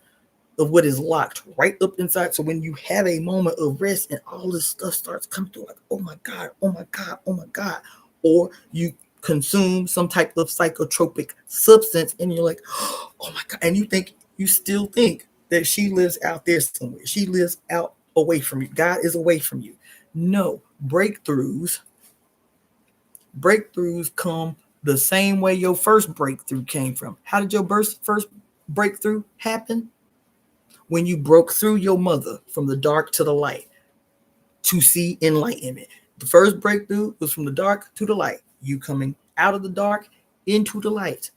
of what is locked right up inside. So when you have a moment of rest and all this stuff starts coming through, like, oh my God, oh my God, oh my God, or you consume some type of psychotropic substance and you're like, oh my God, and you still think that she lives out there somewhere. She lives out away from you. God is away from you. No, breakthroughs come the same way your first breakthrough came from. How did your first breakthrough happen? When you broke through your mother from the dark to the light to see enlightenment. The first breakthrough was from the dark to the light. You coming out of the dark into the light,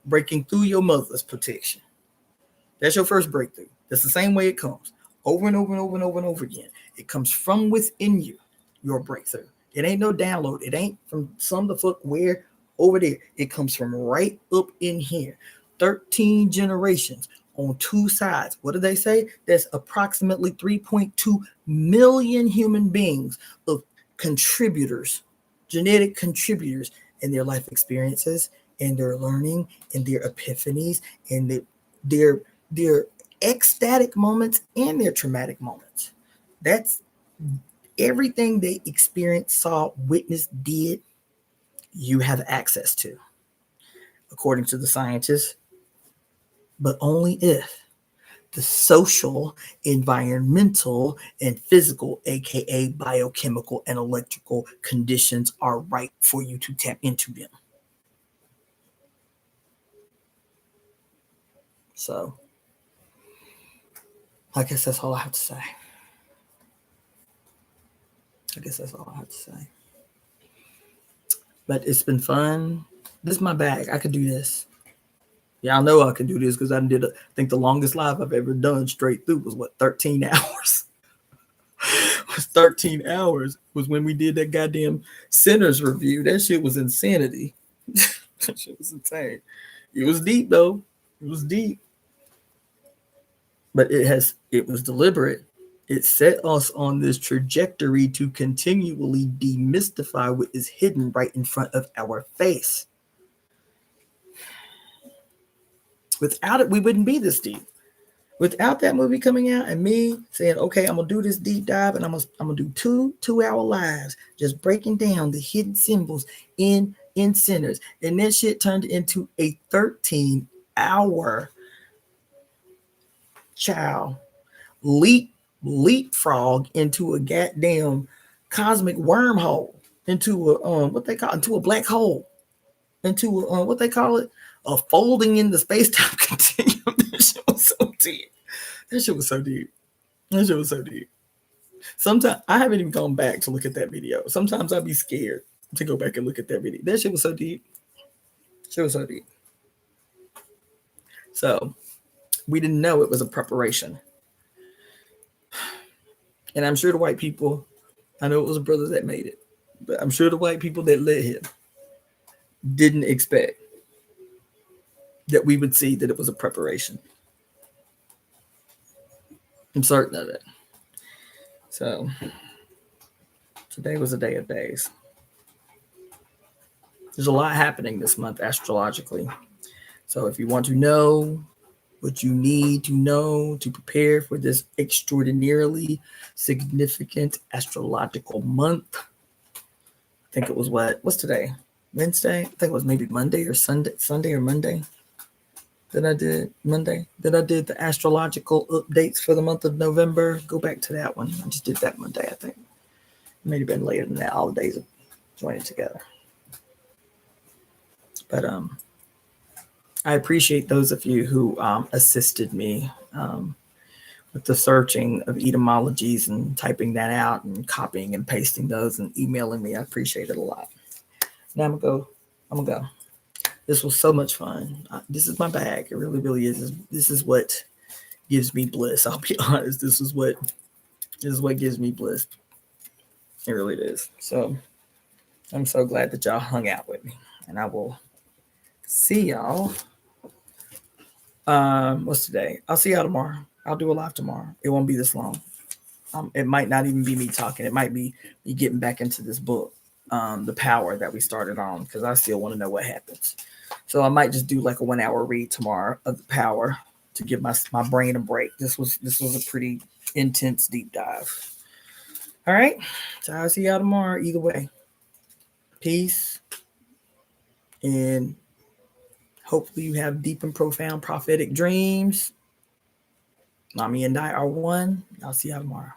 breaking through your mother's protection. That's your first breakthrough. That's the same way it comes over and over and over and over and over again. It comes from within you, your breakthrough. It ain't no download. It ain't from some the fuck where over there. It comes from right up in here. 13 generations on two sides. What do they say? There's approximately 3.2 million human beings of contributors, genetic contributors in their life experiences, in their learning, in their epiphanies, in their ecstatic moments and their traumatic moments. That's everything they experienced, saw, witnessed, did, you have access to, according to the scientists, but only if the social, environmental, and physical, aka biochemical and electrical conditions are right for you to tap into them. So, I guess that's all I have to say. But it's been fun. This is my bag. I could do this. Yeah, I know I can do this because I think the longest live I've ever done straight through was 13 hours. It was 13 hours was when we did that goddamn Sinners review. That shit was insanity. That shit was insane. It was deep though. It was deep. But it was deliberate. It set us on this trajectory to continually demystify what is hidden right in front of our face. Without it, we wouldn't be this deep. Without that movie coming out and me saying, okay, I'm going to do this deep dive and I'm going to do 2-hour lives, just breaking down the hidden symbols in Sinners. And that shit turned into a 13-hour leapfrog into a goddamn cosmic wormhole, into a black hole, into what they call it, a folding in the space-time continuum. That shit was so deep. Sometimes I haven't even gone back to look at that video. Sometimes I'd be scared to go back and look at that video. That shit was so deep. So we didn't know it was a preparation. And I'm sure the white people, I know it was a brother that made it, but I'm sure the white people that led him didn't expect that we would see that it was a preparation. I'm certain of it. So today was a day of days. There's a lot happening this month astrologically. So if you want to know what you need to know to prepare for this extraordinarily significant astrological month, I think it was what's today? Wednesday? I think it was maybe Monday or Sunday or Monday. That I did the astrological updates for the month of November. Go back to that one. I just did that Monday, I think. It may have been later than that. All the days are joining together. But I appreciate those of you who assisted me with the searching of etymologies and typing that out and copying and pasting those and emailing me. I appreciate it a lot. Now I'm gonna go. This was so much fun. This is my bag. It really, really is. This is what gives me bliss. I'll be honest. This is what gives me bliss. It really is. So I'm so glad that y'all hung out with me. And I will see y'all. What's today? I'll see y'all tomorrow. I'll do a live tomorrow. It won't be this long. It might not even be me talking. It might be me getting back into this book, The Power that we started on, because I still want to know what happens. So I might just do like a 1 hour read tomorrow of The Power to give my brain a break. This was a pretty intense deep dive. All right. So I'll see y'all tomorrow. Either way. Peace. And hopefully you have deep and profound prophetic dreams. Mommy and I are one. I'll see y'all tomorrow.